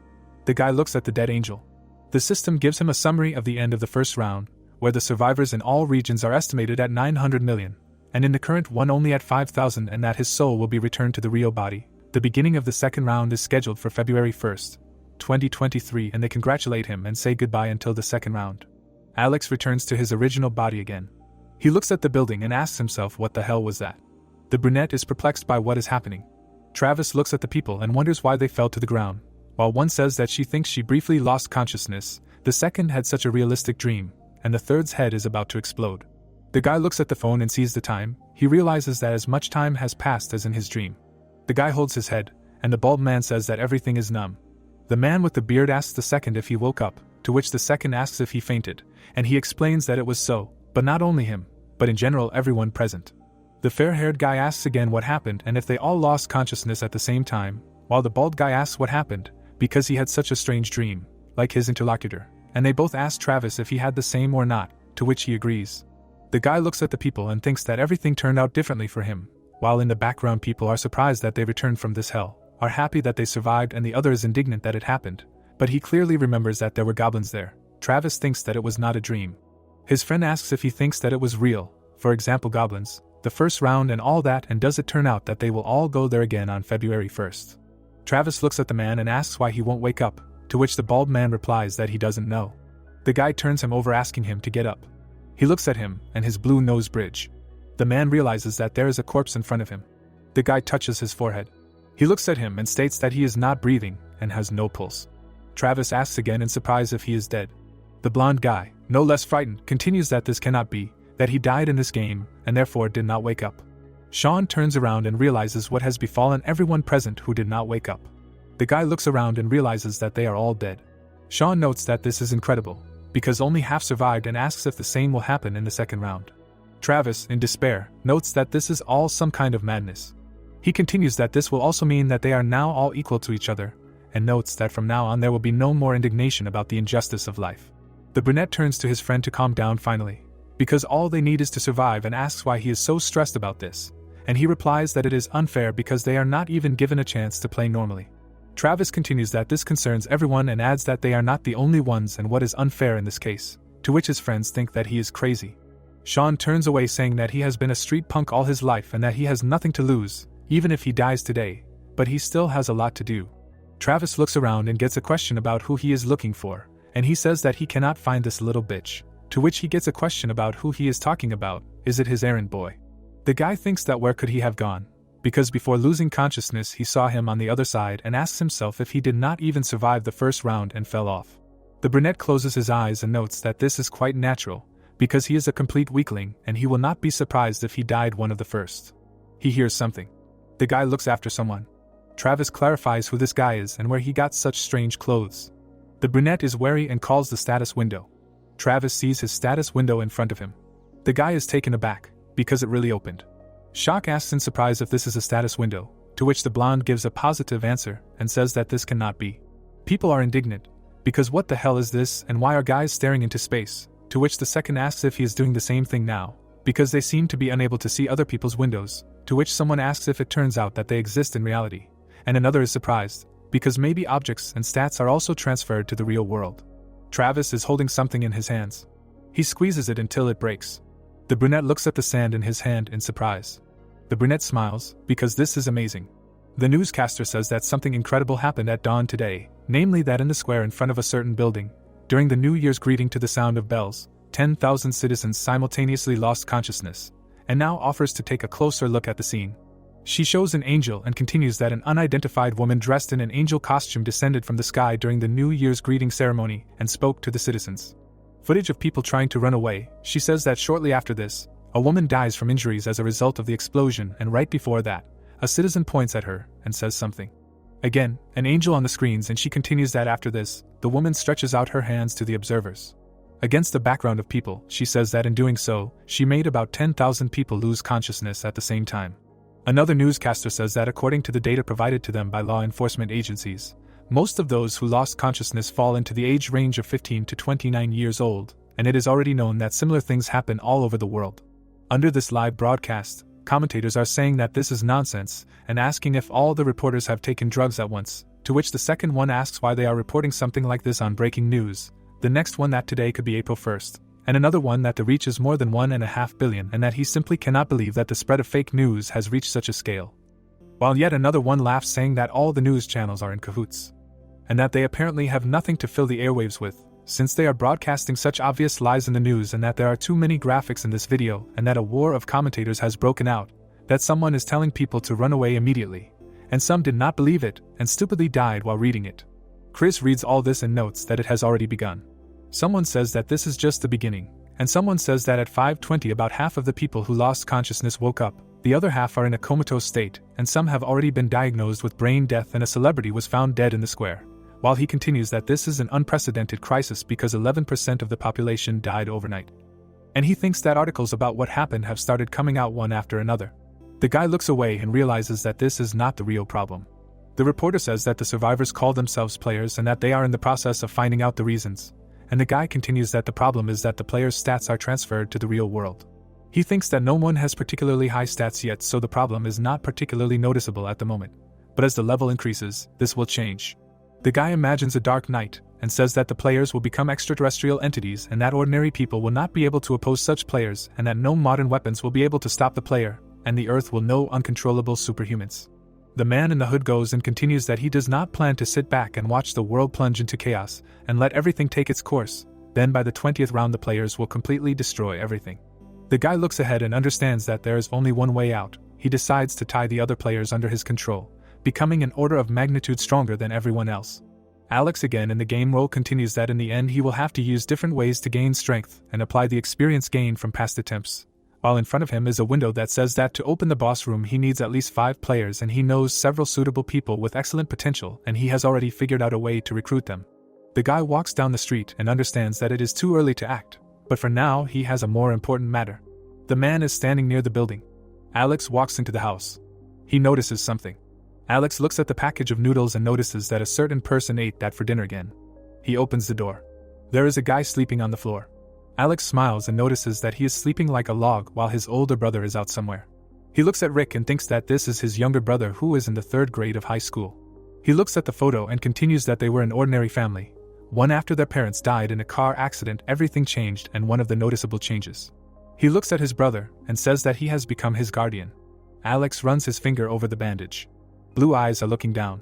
The guy looks at the dead angel. The system gives him a summary of the end of the first round, where the survivors in all regions are estimated at 900 million, and in the current one only at 5,000, and that his soul will be returned to the real body. The beginning of the second round is scheduled for February 1st, 2023, and they congratulate him and say goodbye until the second round. Alex returns to his original body again. He looks at the building and asks himself what the hell was that. The brunette is perplexed by what is happening. Travis looks at the people and wonders why they fell to the ground. While one says that she thinks she briefly lost consciousness, the second had such a realistic dream, and the third's head is about to explode. The guy looks at the phone and sees the time. He realizes that as much time has passed as in his dream. The guy holds his head, and the bald man says that everything is numb. The man with the beard asks the second if he woke up, to which the second asks if he fainted, and he explains that it was so, but not only him, but in general everyone present. The fair-haired guy asks again what happened and if they all lost consciousness at the same time, while the bald guy asks what happened, because he had such a strange dream, like his interlocutor, and they both ask Travis if he had the same or not, to which he agrees. The guy looks at the people and thinks that everything turned out differently for him, while in the background people are surprised that they returned from this hell, are happy that they survived, and the other is indignant that it happened, but he clearly remembers that there were goblins there. Travis thinks that it was not a dream. His friend asks if he thinks that it was real, for example goblins, the first round and all that, and does it turn out that they will all go there again on February 1st. Travis looks at the man and asks why he won't wake up, to which the bald man replies that he doesn't know. The guy turns him over asking him to get up. He looks at him and his blue nose bridge. The man realizes that there is a corpse in front of him. The guy touches his forehead. He looks at him and states that he is not breathing and has no pulse. Travis asks again in surprise if he is dead. The blonde guy, no less frightened, continues that this cannot be, that he died in this game and therefore did not wake up. Sean turns around and realizes what has befallen everyone present who did not wake up. The guy looks around and realizes that they are all dead. Sean notes that this is incredible, because only half survived, and asks if the same will happen in the second round. Travis, in despair, notes that this is all some kind of madness. He continues that this will also mean that they are now all equal to each other, and notes that from now on there will be no more indignation about the injustice of life. The brunette turns to his friend to calm down finally, because all they need is to survive, and asks why he is so stressed about this, and he replies that it is unfair because they are not even given a chance to play normally. Travis continues that this concerns everyone and adds that they are not the only ones and what is unfair in this case, to which his friends think that he is crazy. Sean turns away saying that he has been a street punk all his life and that he has nothing to lose, even if he dies today, but he still has a lot to do. Travis looks around and gets a question about who he is looking for, and he says that he cannot find this little bitch, to which he gets a question about who he is talking about. Is it his errand boy? The guy thinks that where could he have gone, because before losing consciousness he saw him on the other side, and asks himself if he did not even survive the first round and fell off. The brunette closes his eyes and notes that this is quite natural, because he is a complete weakling and he will not be surprised if he died one of the first. He hears something. The guy looks after someone. Travis clarifies who this guy is and where he got such strange clothes. The brunette is wary and calls the status window. Travis sees his status window in front of him. The guy is taken aback, because it really opened. Shock asks in surprise if this is a status window, to which the blonde gives a positive answer and says that this cannot be. People are indignant, because what the hell is this and why are guys staring into space, to which the second asks if he is doing the same thing now, because they seem to be unable to see other people's windows, to which someone asks if it turns out that they exist in reality, and another is surprised, because maybe objects and stats are also transferred to the real world. Travis is holding something in his hands. He squeezes it until it breaks. The brunette looks at the sand in his hand in surprise. The brunette smiles, because this is amazing. The newscaster says that something incredible happened at dawn today, namely that in the square in front of a certain building, during the New Year's greeting to the sound of bells, 10,000 citizens simultaneously lost consciousness, and now offers to take a closer look at the scene. She shows an angel and continues that an unidentified woman dressed in an angel costume descended from the sky during the New Year's greeting ceremony and spoke to the citizens. Footage of people trying to run away. She says that shortly after this, a woman dies from injuries as a result of the explosion, and right before that, a citizen points at her and says something. Again, an angel on the screens, and she continues that after this, the woman stretches out her hands to the observers. Against the background of people, she says that in doing so, she made about 10,000 people lose consciousness at the same time. Another newscaster says that according to the data provided to them by law enforcement agencies, most of those who lost consciousness fall into the age range of 15 to 29 years old, and it is already known that similar things happen all over the world. Under this live broadcast, commentators are saying that this is nonsense and asking if all the reporters have taken drugs at once, to which the second one asks why they are reporting something like this on breaking news, the next one that today could be April 1st, and another one that the reach is more than 1.5 billion and that he simply cannot believe that the spread of fake news has reached such a scale. While yet another one laughs, saying that all the news channels are in cahoots, and that they apparently have nothing to fill the airwaves with, since they are broadcasting such obvious lies in the news, and that there are too many graphics in this video, and that a war of commentators has broken out, that someone is telling people to run away immediately, and some did not believe it and stupidly died while reading it. Chris reads all this and notes that it has already begun. Someone says that this is just the beginning, and someone says that at 5:20 about half of the people who lost consciousness woke up, the other half are in a comatose state, and some have already been diagnosed with brain death, and a celebrity was found dead in the square. While he continues that this is an unprecedented crisis because 11% of the population died overnight. And he thinks that articles about what happened have started coming out one after another. The guy looks away and realizes that this is not the real problem. The reporter says that the survivors call themselves players and that they are in the process of finding out the reasons. And the guy continues that the problem is that the player's stats are transferred to the real world. He thinks that no one has particularly high stats yet, so the problem is not particularly noticeable at the moment. But as the level increases, this will change. The guy imagines a dark night, and says that the players will become extraterrestrial entities and that ordinary people will not be able to oppose such players, and that no modern weapons will be able to stop the player, and the Earth will know uncontrollable superhumans. The man in the hood goes and continues that he does not plan to sit back and watch the world plunge into chaos, and let everything take its course. Then by the 20th round the players will completely destroy everything. The guy looks ahead and understands that there is only one way out. He decides to tie the other players under his control, becoming an order of magnitude stronger than everyone else. Alex again in the game role continues that in the end he will have to use different ways to gain strength and apply the experience gained from past attempts. While in front of him is a window that says that to open the boss room he needs at least 5 players, and he knows several suitable people with excellent potential, and he has already figured out a way to recruit them. The guy walks down the street and understands that it is too early to act, but for now he has a more important matter. The man is standing near the building. Alex walks into the house. He notices something. Alex looks at the package of noodles and notices that a certain person ate that for dinner again. He opens the door. There is a guy sleeping on the floor. Alex smiles and notices that he is sleeping like a log while his older brother is out somewhere. He looks at Rick and thinks that this is his younger brother who is in the 3rd grade of high school. He looks at the photo and continues that they were an ordinary family. One after their parents died in a car accident, everything changed, and one of the noticeable changes. He looks at his brother and says that he has become his guardian. Alex runs his finger over the bandage. Blue eyes are looking down.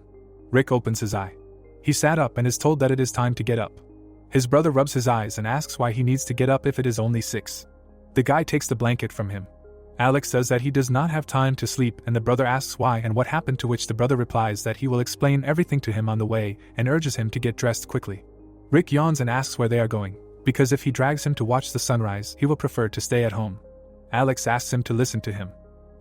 Rick opens his eye. He sat up and is told that it is time to get up. His brother rubs his eyes and asks why he needs to get up if it is only 6. The guy takes the blanket from him. Alex says that he does not have time to sleep, and the brother asks why and what happened, to which the brother replies that he will explain everything to him on the way and urges him to get dressed quickly. Rick yawns and asks where they are going, because if he drags him to watch the sunrise, he will prefer to stay at home. Alex asks him to listen to him.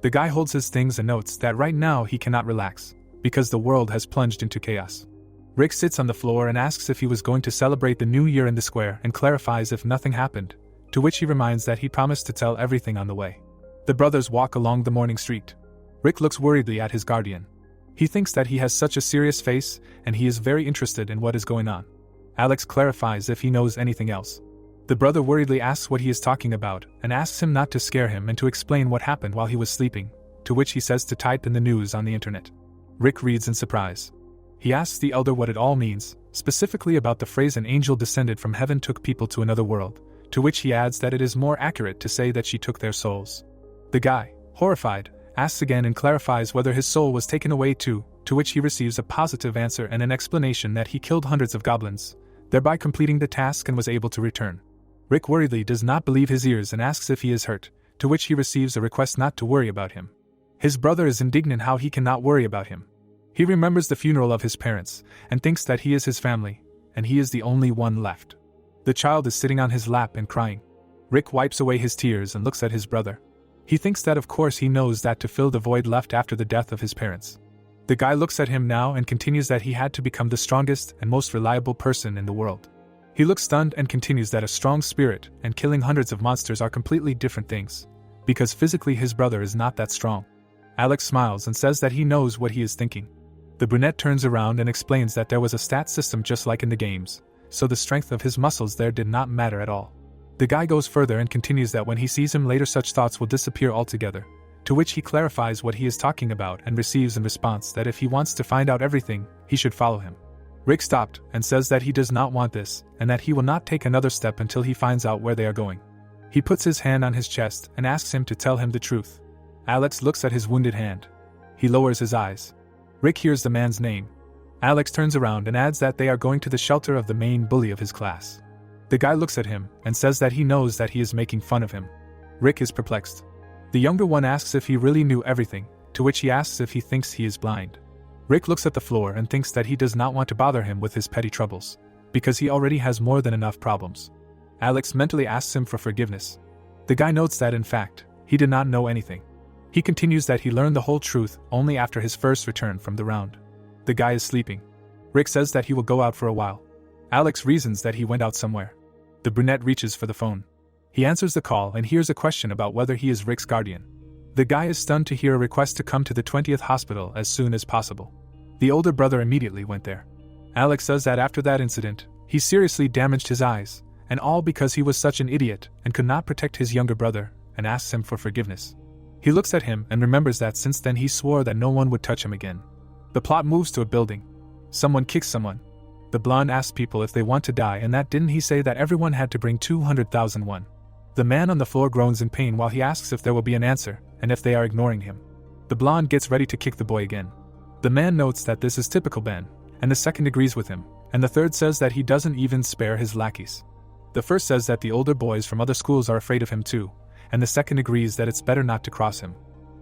The guy holds his things and notes that right now he cannot relax, because the world has plunged into chaos. Rick sits on the floor and asks if he was going to celebrate the new year in the square and clarifies if nothing happened, to which he reminds that he promised to tell everything on the way. The brothers walk along the morning street. Rick looks worriedly at his guardian. He thinks that he has such a serious face, and he is very interested in what is going on. Alex clarifies if he knows anything else. The brother worriedly asks what he is talking about, and asks him not to scare him and to explain what happened while he was sleeping, to which he says to type in the news on the internet. Rick reads in surprise. He asks the elder what it all means, specifically about the phrase an angel descended from heaven took people to another world, to which he adds that it is more accurate to say that she took their souls. The guy, horrified, asks again and clarifies whether his soul was taken away too, to which he receives a positive answer and an explanation that he killed hundreds of goblins, thereby completing the task and was able to return. Rick worriedly does not believe his ears and asks if he is hurt, to which he receives a request not to worry about him. His brother is indignant how he cannot worry about him. He remembers the funeral of his parents, and thinks that he is his family, and he is the only one left. The child is sitting on his lap and crying. Rick wipes away his tears and looks at his brother. He thinks that of course he knows that to fill the void left after the death of his parents. The guy looks at him now and continues that he had to become the strongest and most reliable person in the world. He looks stunned and continues that a strong spirit and killing hundreds of monsters are completely different things, because physically his brother is not that strong. Alex smiles and says that he knows what he is thinking. The brunette turns around and explains that there was a stat system just like in the games, so the strength of his muscles there did not matter at all. The guy goes further and continues that when he sees him later such thoughts will disappear altogether, to which he clarifies what he is talking about and receives in response that if he wants to find out everything, he should follow him. Rick stopped and says that he does not want this and that he will not take another step until he finds out where they are going. He puts his hand on his chest and asks him to tell him the truth. Alex looks at his wounded hand. He lowers his eyes. Rick hears the man's name. Alex turns around and adds that they are going to the shelter of the main bully of his class. The guy looks at him and says that he knows that he is making fun of him. Rick is perplexed. The younger one asks if he really knew everything, to which he asks if he thinks he is blind. Rick looks at the floor and thinks that he does not want to bother him with his petty troubles, because he already has more than enough problems. Alex mentally asks him for forgiveness. The guy notes that in fact, he did not know anything. He continues that he learned the whole truth only after his first return from the round. The guy is sleeping. Rick says that he will go out for a while. Alex reasons that he went out somewhere. The brunette reaches for the phone. He answers the call and hears a question about whether he is Rick's guardian. The guy is stunned to hear a request to come to the 20th hospital as soon as possible. The older brother immediately went there. Alex says that after that incident, he seriously damaged his eyes, and all because he was such an idiot and could not protect his younger brother, and asks him for forgiveness. He looks at him and remembers that since then he swore that no one would touch him again. The plot moves to a building. Someone kicks someone. The blonde asks people if they want to die and that didn't he say that everyone had to bring 200,000 won. The man on the floor groans in pain while he asks if there will be an answer, and if they are ignoring him. The blonde gets ready to kick the boy again. The man notes that this is typical Ben, and the second agrees with him, and the third says that he doesn't even spare his lackeys. The first says that the older boys from other schools are afraid of him too, and the second agrees that it's better not to cross him.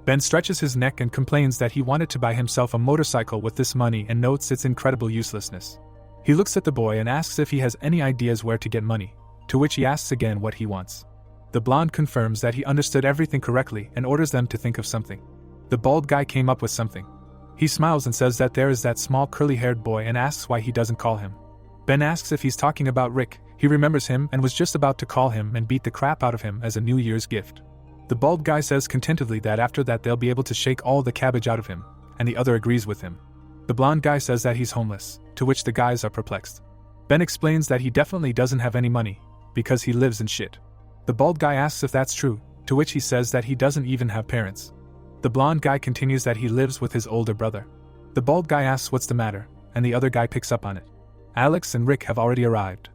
Ben stretches his neck and complains that he wanted to buy himself a motorcycle with this money and notes its incredible uselessness. He looks at the boy and asks if he has any ideas where to get money, to which he asks again what he wants. The blonde confirms that he understood everything correctly and orders them to think of something. The bald guy came up with something. He smiles and says that there is that small curly-haired boy and asks why he doesn't call him. Ben asks if he's talking about Rick. He remembers him and was just about to call him and beat the crap out of him as a New Year's gift. The bald guy says contentedly that after that they'll be able to shake all the cabbage out of him, and the other agrees with him. The blonde guy says that he's homeless, to which the guys are perplexed. Ben explains that he definitely doesn't have any money, because he lives in shit. The bald guy asks if that's true, to which he says that he doesn't even have parents. The blonde guy continues that he lives with his older brother. The bald guy asks what's the matter, and the other guy picks up on it. Alex and Rick have already arrived.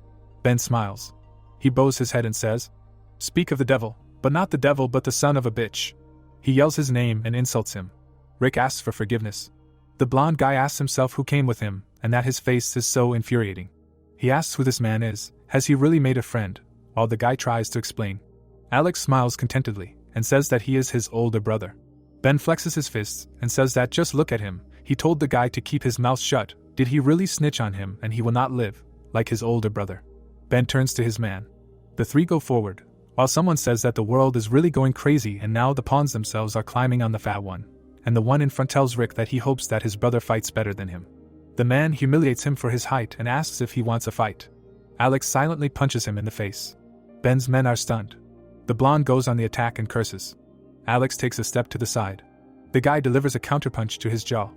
Ben smiles. He bows his head and says, "Speak of the devil, but not the devil but the son of a bitch." He yells his name and insults him. Rick asks for forgiveness. The blonde guy asks himself who came with him, and that his face is so infuriating. He asks who this man is, has he really made a friend, while the guy tries to explain. Alex smiles contentedly, and says that he is his older brother. Ben flexes his fists, and says that just look at him, he told the guy to keep his mouth shut, did he really snitch on him and he will not live, like his older brother. Ben turns to his man. The three go forward, while someone says that the world is really going crazy and now the pawns themselves are climbing on the fat one, and the one in front tells Rick that he hopes that his brother fights better than him. The man humiliates him for his height and asks if he wants a fight. Alex silently punches him in the face. Ben's men are stunned. The blonde goes on the attack and curses. Alex takes a step to the side. The guy delivers a counterpunch to his jaw.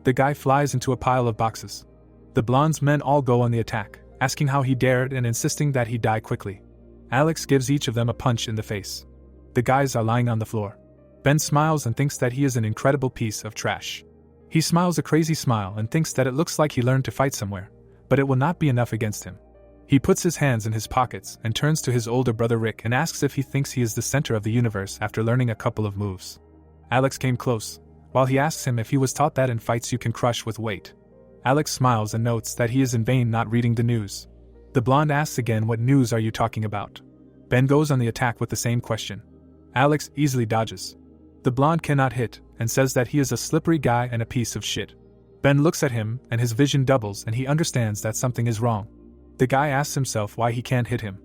The guy flies into a pile of boxes. The blonde's men all go on the attack, asking how he dared and insisting that he die quickly. Alex gives each of them a punch in the face. The guys are lying on the floor. Ben smiles and thinks that he is an incredible piece of trash. He smiles a crazy smile and thinks that it looks like he learned to fight somewhere, but it will not be enough against him. He puts his hands in his pockets and turns to his older brother Rick and asks if he thinks he is the center of the universe after learning a couple of moves. Alex came close, while he asks him if he was taught that in fights you can crush with weight. Alex smiles and notes that he is in vain not reading the news. The blonde asks again, what news are you talking about? Ben goes on the attack with the same question. Alex easily dodges. The blonde cannot hit and says that he is a slippery guy and a piece of shit. Ben looks at him and his vision doubles and he understands that something is wrong. The guy asks himself why he can't hit him.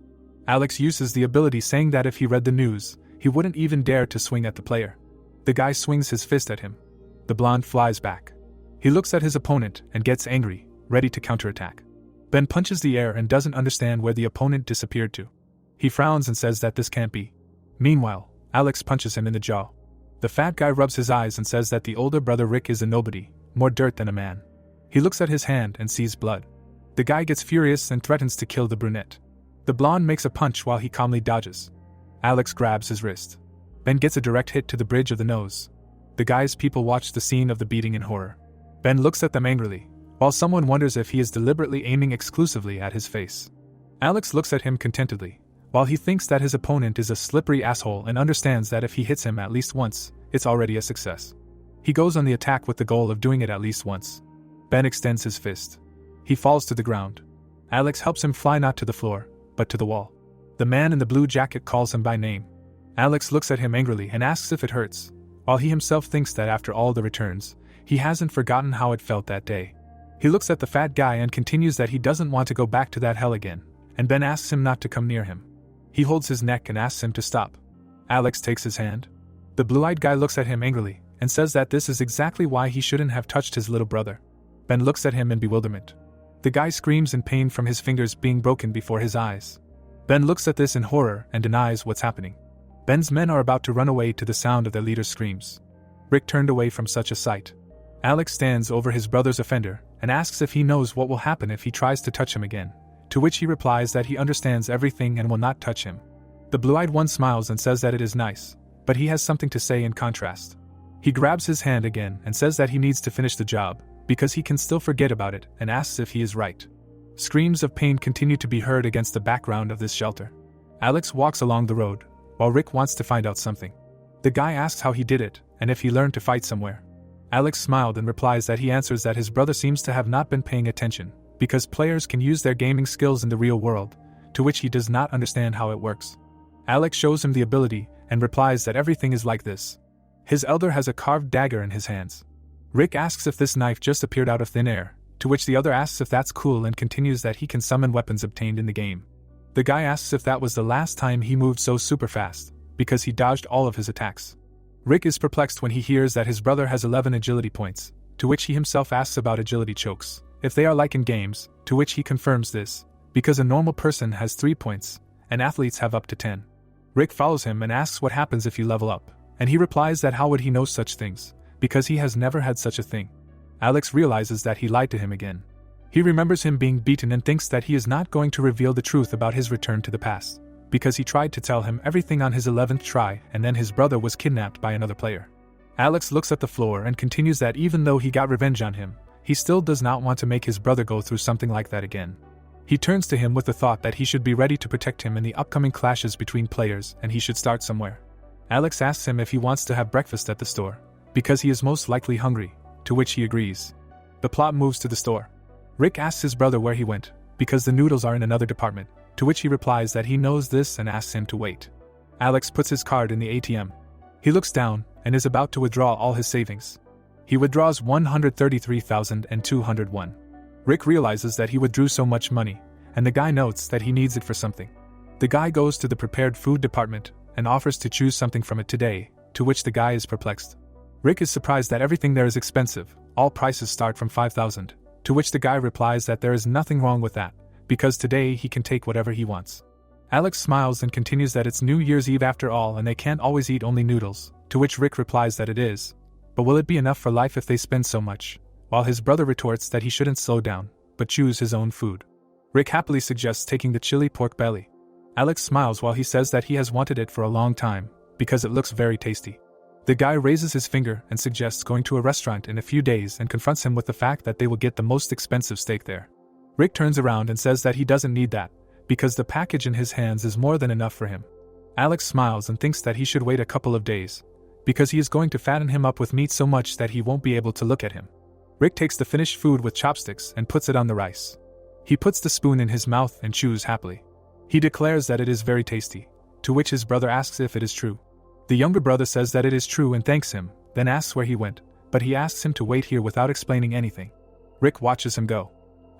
Alex uses the ability saying that if he read the news, he wouldn't even dare to swing at the player. The guy swings his fist at him. The blonde flies back. He looks at his opponent and gets angry, ready to counterattack. Ben punches the air and doesn't understand where the opponent disappeared to. He frowns and says that this can't be. Meanwhile, Alex punches him in the jaw. The fat guy rubs his eyes and says that the older brother Rick is a nobody, more dirt than a man. He looks at his hand and sees blood. The guy gets furious and threatens to kill the brunette. The blonde makes a punch while he calmly dodges. Alex grabs his wrist. Ben gets a direct hit to the bridge of the nose. The guy's people watch the scene of the beating in horror. Ben looks at them angrily, while someone wonders if he is deliberately aiming exclusively at his face. Alex looks at him contentedly, while he thinks that his opponent is a slippery asshole and understands that if he hits him at least once, it's already a success. He goes on the attack with the goal of doing it at least once. Ben extends his fist. He falls to the ground. Alex helps him fly not to the floor, but to the wall. The man in the blue jacket calls him by name. Alex looks at him angrily and asks if it hurts, while he himself thinks that after all the returns, he hasn't forgotten how it felt that day. He looks at the fat guy and continues that he doesn't want to go back to that hell again, and Ben asks him not to come near him. He holds his neck and asks him to stop. Alex takes his hand. The blue-eyed guy looks at him angrily and says that this is exactly why he shouldn't have touched his little brother. Ben looks at him in bewilderment. The guy screams in pain from his fingers being broken before his eyes. Ben looks at this in horror and denies what's happening. Ben's men are about to run away to the sound of their leader's screams. Rick turned away from such a sight. Alex stands over his brother's offender and asks if he knows what will happen if he tries to touch him again, to which he replies that he understands everything and will not touch him. The blue-eyed one smiles and says that it is nice, but he has something to say in contrast. He grabs his hand again and says that he needs to finish the job, because he can still forget about it, and asks if he is right. Screams of pain continue to be heard against the background of this shelter. Alex walks along the road, while Rick wants to find out something. The guy asks how he did it, and if he learned to fight somewhere. Alex smiled and replies that he answers that his brother seems to have not been paying attention, because players can use their gaming skills in the real world, to which he does not understand how it works. Alex shows him the ability, and replies that everything is like this. His elder has a carved dagger in his hands. Rick asks if this knife just appeared out of thin air, to which the other asks if that's cool and continues that he can summon weapons obtained in the game. The guy asks if that was the last time he moved so super fast, because he dodged all of his attacks. Rick is perplexed when he hears that his brother has 11 agility points, to which he himself asks about agility chokes, if they are like in games, to which he confirms this, because a normal person has 3 points, and athletes have up to 10. Rick follows him and asks what happens if you level up, and he replies that how would he know such things, because he has never had such a thing. Alex realizes that he lied to him again. He remembers him being beaten and thinks that he is not going to reveal the truth about his return to the past, because he tried to tell him everything on his 11th try and then his brother was kidnapped by another player. Alex looks at the floor and continues that even though he got revenge on him, he still does not want to make his brother go through something like that again. He turns to him with the thought that he should be ready to protect him in the upcoming clashes between players and he should start somewhere. Alex asks him if he wants to have breakfast at the store, because he is most likely hungry, to which he agrees. The plot moves to the store. Rick asks his brother where he went, because the noodles are in another department, to which he replies that he knows this and asks him to wait. Alex puts his card in the ATM. He looks down and is about to withdraw all his savings. He withdraws 133,201. Rick realizes that he withdrew so much money, and the guy notes that he needs it for something. The guy goes to the prepared food department and offers to choose something from it today, to which the guy is perplexed. Rick is surprised that everything there is expensive, all prices start from 5,000, to which the guy replies that there is nothing wrong with that, because today he can take whatever he wants. Alex smiles and continues that it's New Year's Eve after all and they can't always eat only noodles, to which Rick replies that it is. But will it be enough for life if they spend so much? While his brother retorts that he shouldn't slow down, but choose his own food. Rick happily suggests taking the chili pork belly. Alex smiles while he says that he has wanted it for a long time, because it looks very tasty. The guy raises his finger and suggests going to a restaurant in a few days and confronts him with the fact that they will get the most expensive steak there. Rick turns around and says that he doesn't need that, because the package in his hands is more than enough for him. Alex smiles and thinks that he should wait a couple of days, because he is going to fatten him up with meat so much that he won't be able to look at him. Rick takes the finished food with chopsticks and puts it on the rice. He puts the spoon in his mouth and chews happily. He declares that it is very tasty, to which his brother asks if it is true. The younger brother says that it is true and thanks him, then asks where he went, but he asks him to wait here without explaining anything. Rick watches him go.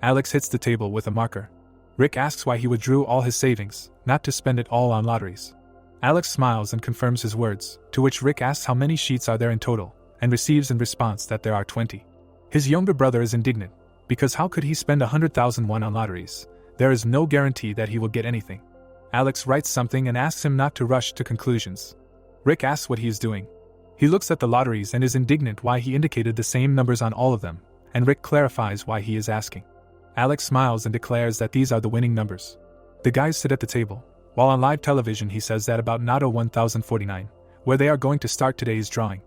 Alex hits the table with a marker. Rick asks why he withdrew all his savings, not to spend it all on lotteries. Alex smiles and confirms his words, to which Rick asks how many sheets are there in total, and receives in response that there are 20. His younger brother is indignant, because how could he spend 100,000 won on lotteries? There is no guarantee that he will get anything. Alex writes something and asks him not to rush to conclusions. Rick asks what he is doing. He looks at the lotteries and is indignant why he indicated the same numbers on all of them, and Rick clarifies why he is asking. Alex smiles and declares that these are the winning numbers. The guys sit at the table, while on live television he says that about Nato 1049, where they are going to start today's drawing.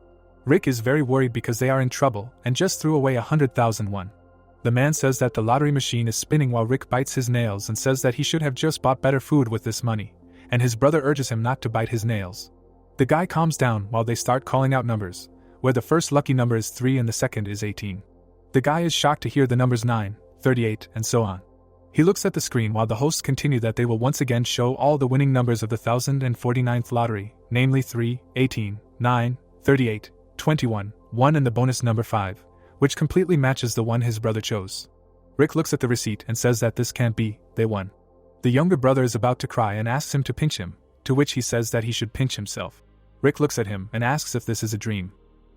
Rick is very worried because they are in trouble and just threw away 100,000 won. The man says that the lottery machine is spinning while Rick bites his nails and says that he should have just bought better food with this money, and his brother urges him not to bite his nails. The guy calms down while they start calling out numbers, where the first lucky number is 3 and the second is 18. The guy is shocked to hear the numbers 9, 38, and so on. He looks at the screen while the hosts continue that they will once again show all the winning numbers of the 1049th lottery, namely 3, 18, 9, 38, 21, 1 and the bonus number 5, which completely matches the one his brother chose. Rick looks at the receipt and says that this can't be, they won. The younger brother is about to cry and asks him to pinch him, to which he says that he should pinch himself. Rick looks at him and asks if this is a dream.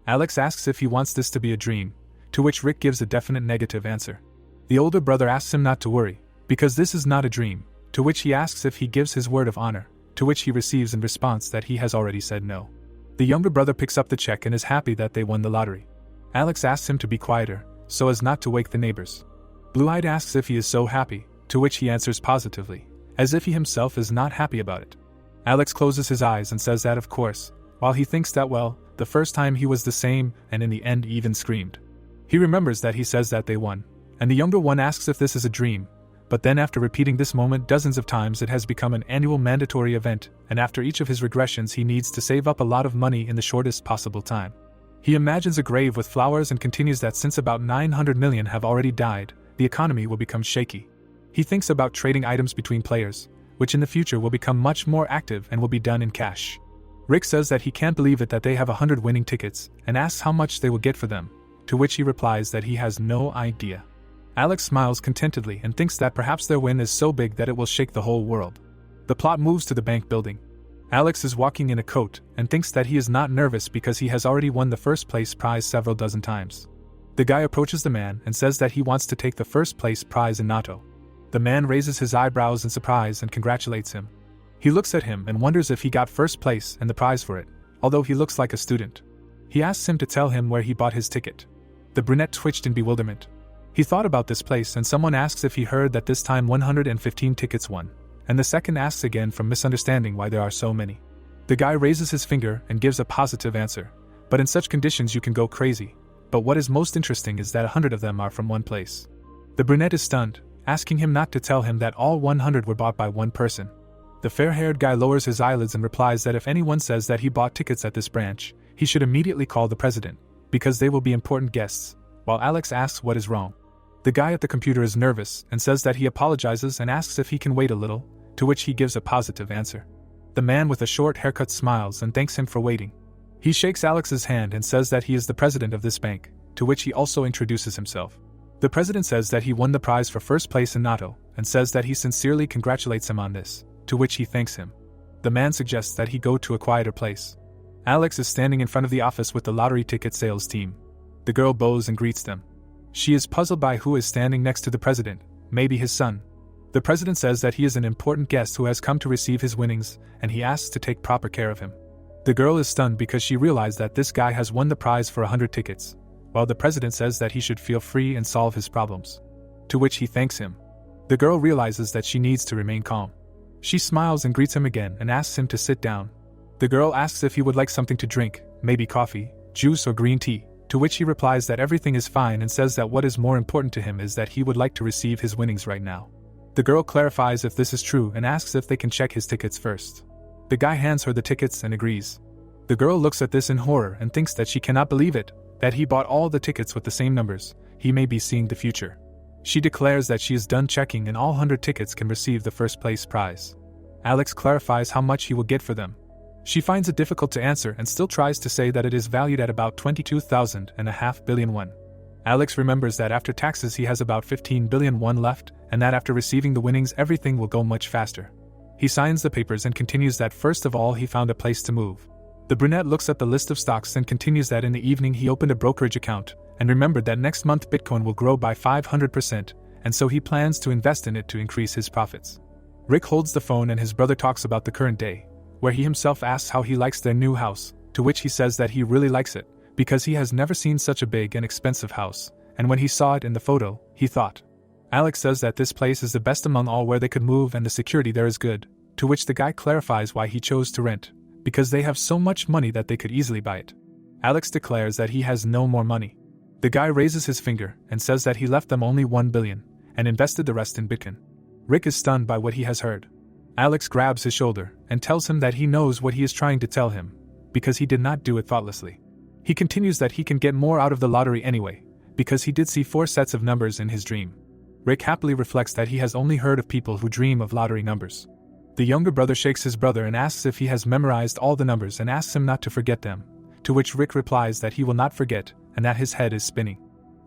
Alex asks if he wants this to be a dream, to which Rick gives a definite negative answer. The older brother asks him not to worry, because this is not a dream, to which he asks if he gives his word of honor, to which he receives in response that he has already said no. The younger brother picks up the check and is happy that they won the lottery. Alex asks him to be quieter, so as not to wake the neighbors. Blue-Eyed asks if he is so happy, to which he answers positively, as if he himself is not happy about it. Alex closes his eyes and says that of course, while he thinks that well, the first time he was the same and in the end even screamed. He remembers that he says that they won, and the younger one asks if this is a dream, but then after repeating this moment dozens of times it has become an annual mandatory event, and after each of his regressions he needs to save up a lot of money in the shortest possible time. He imagines a grave with flowers and continues that since about 900 million have already died, the economy will become shaky. He thinks about trading items between players, which in the future will become much more active and will be done in cash. Rick says that he can't believe it that they have 100 winning tickets, and asks how much they will get for them, to which he replies that he has no idea. Alex smiles contentedly and thinks that perhaps their win is so big that it will shake the whole world. The plot moves to the bank building. Alex is walking in a coat and thinks that he is not nervous because he has already won the first place prize several dozen times. The guy approaches the man and says that he wants to take the first place prize in Nato. The man raises his eyebrows in surprise and congratulates him. He looks at him and wonders if he got first place and the prize for it, although he looks like a student. He asks him to tell him where he bought his ticket. The brunette twitched in bewilderment. He thought about this place and someone asks if he heard that this time 115 tickets won, and the second asks again from misunderstanding why there are so many. The guy raises his finger and gives a positive answer, but in such conditions you can go crazy, but what is most interesting is that 100 of them are from one place. The brunette is stunned, asking him not to tell him that all 100 were bought by one person. The fair-haired guy lowers his eyelids and replies that if anyone says that he bought tickets at this branch, he should immediately call the president, because they will be important guests, while Alex asks what is wrong. The guy at the computer is nervous and says that he apologizes and asks if he can wait a little, to which he gives a positive answer. The man with a short haircut smiles and thanks him for waiting. He shakes Alex's hand and says that he is the president of this bank, to which he also introduces himself. The president says that he won the prize for first place in Nato, and says that he sincerely congratulates him on this, to which he thanks him. The man suggests that he go to a quieter place. Alex is standing in front of the office with the lottery ticket sales team. The girl bows and greets them. She is puzzled by who is standing next to the president, maybe his son. The president says that he is an important guest who has come to receive his winnings, and he asks to take proper care of him. The girl is stunned because she realized that this guy has won the prize for 100 tickets, while the president says that he should feel free and solve his problems. To which he thanks him. The girl realizes that she needs to remain calm. She smiles and greets him again and asks him to sit down. The girl asks if he would like something to drink, maybe coffee, juice or green tea, to which he replies that everything is fine and says that what is more important to him is that he would like to receive his winnings right now. The girl clarifies if this is true and asks if they can check his tickets first. The guy hands her the tickets and agrees. The girl looks at this in horror and thinks that she cannot believe it, that he bought all the tickets with the same numbers, he may be seeing the future. She declares that she is done checking and all 100 tickets can receive the first place prize. Alex clarifies how much he will get for them. She finds it difficult to answer and still tries to say that it is valued at about 22,500 billion won. Alex remembers that after taxes he has about 15 billion won left, and that after receiving the winnings everything will go much faster. He signs the papers and continues that first of all he found a place to move. The brunette looks at the list of stocks and continues that in the evening he opened a brokerage account, and remembered that next month Bitcoin will grow by 500%, and so he plans to invest in it to increase his profits. Rick holds the phone and his brother talks about the current day, where he himself asks how he likes their new house, to which he says that he really likes it, because he has never seen such a big and expensive house, and when he saw it in the photo, he thought. Alex says that this place is the best among all where they could move and the security there is good, to which the guy clarifies why he chose to rent, because they have so much money that they could easily buy it. Alex declares that he has no more money. The guy raises his finger and says that he left them only 1 billion, and invested the rest in Bitcoin. Rick is stunned by what he has heard. Alex grabs his shoulder and tells him that he knows what he is trying to tell him, because he did not do it thoughtlessly. He continues that he can get more out of the lottery anyway, because he did see 4 sets of numbers in his dream. Rick happily reflects that he has only heard of people who dream of lottery numbers. The younger brother shakes his brother and asks if he has memorized all the numbers and asks him not to forget them, to which Rick replies that he will not forget and that his head is spinning.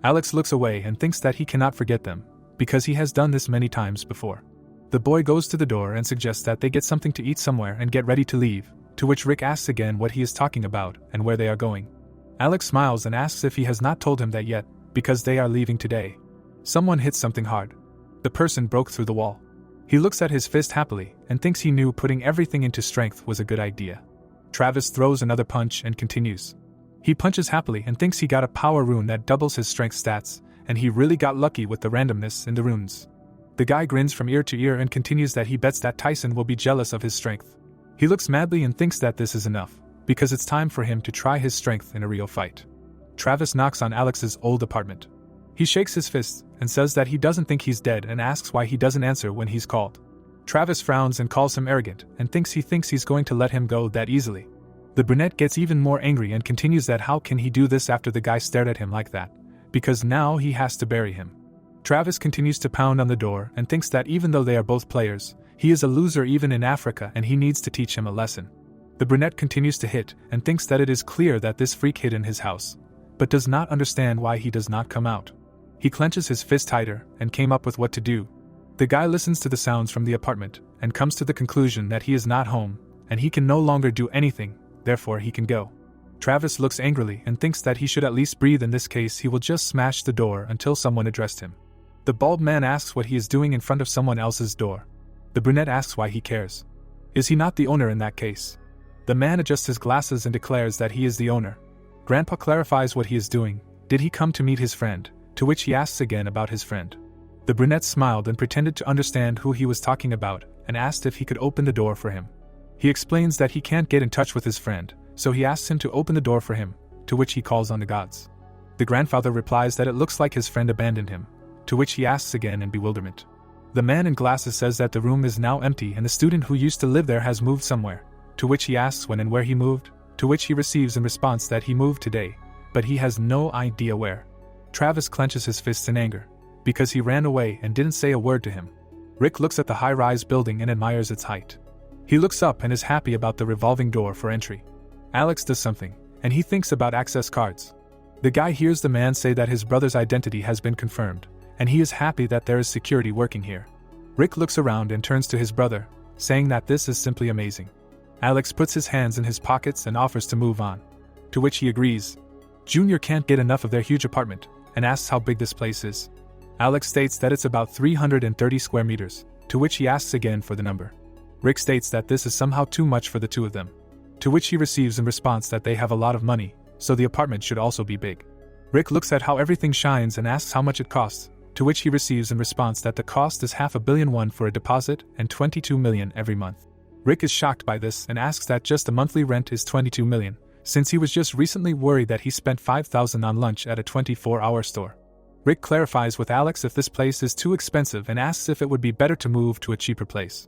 Alex looks away and thinks that he cannot forget them, because he has done this many times before. The boy goes to the door and suggests that they get something to eat somewhere and get ready to leave, to which Rick asks again what he is talking about and where they are going. Alex smiles and asks if he has not told him that yet, because they are leaving today. Someone hits something hard. The person broke through the wall. He looks at his fist happily and thinks he knew putting everything into strength was a good idea. Travis throws another punch and continues. He punches happily and thinks he got a power rune that doubles his strength stats, and he really got lucky with the randomness in the runes. The guy grins from ear to ear and continues that he bets that Tyson will be jealous of his strength. He looks madly and thinks that this is enough, because it's time for him to try his strength in a real fight. Travis knocks on Alex's old apartment. He shakes his fist and says that he doesn't think he's dead and asks why he doesn't answer when he's called. Travis frowns and calls him arrogant and thinks he's going to let him go that easily. The brunette gets even more angry and continues that how can he do this after the guy stared at him like that, because now he has to bury him. Travis continues to pound on the door and thinks that even though they are both players, he is a loser even in Africa and he needs to teach him a lesson. The brunette continues to hit and thinks that it is clear that this freak hid in his house, but does not understand why he does not come out. He clenches his fist tighter and came up with what to do. The guy listens to the sounds from the apartment and comes to the conclusion that he is not home and he can no longer do anything, therefore he can go. Travis looks angrily and thinks that he should at least breathe. In this case he will just smash the door until someone addressed him. The bald man asks what he is doing in front of someone else's door. The brunette asks why he cares. Is he not the owner in that case? The man adjusts his glasses and declares that he is the owner. Grandpa clarifies what he is doing. Did he come to meet his friend? To which he asks again about his friend. The brunette smiled and pretended to understand who he was talking about and asked if he could open the door for him. He explains that he can't get in touch with his friend, so he asks him to open the door for him, to which he calls on the gods. The grandfather replies that it looks like his friend abandoned him, to which he asks again in bewilderment. The man in glasses says that the room is now empty and the student who used to live there has moved somewhere, to which he asks when and where he moved, to which he receives in response that he moved today, but he has no idea where. Travis clenches his fists in anger, because he ran away and didn't say a word to him. Rick looks at the high-rise building and admires its height. He looks up and is happy about the revolving door for entry. Alex does something, and he thinks about access cards. The guy hears the man say that his brother's identity has been confirmed, and he is happy that there is security working here. Rick looks around and turns to his brother, saying that this is simply amazing. Alex puts his hands in his pockets and offers to move on, to which he agrees. Junior can't get enough of their huge apartment, and asks how big this place is. Alex states that it's about 330 square meters, to which he asks again for the number. Rick states that this is somehow too much for the two of them, to which he receives in response that they have a lot of money, so the apartment should also be big. Rick looks at how everything shines and asks how much it costs, to which he receives in response that the cost is $500 million for a deposit and $22 million every month. Rick is shocked by this and asks that just the monthly rent is $22 million, since he was just recently worried that he spent $5,000 on lunch at a 24-hour store. Rick clarifies with Alex if this place is too expensive and asks if it would be better to move to a cheaper place.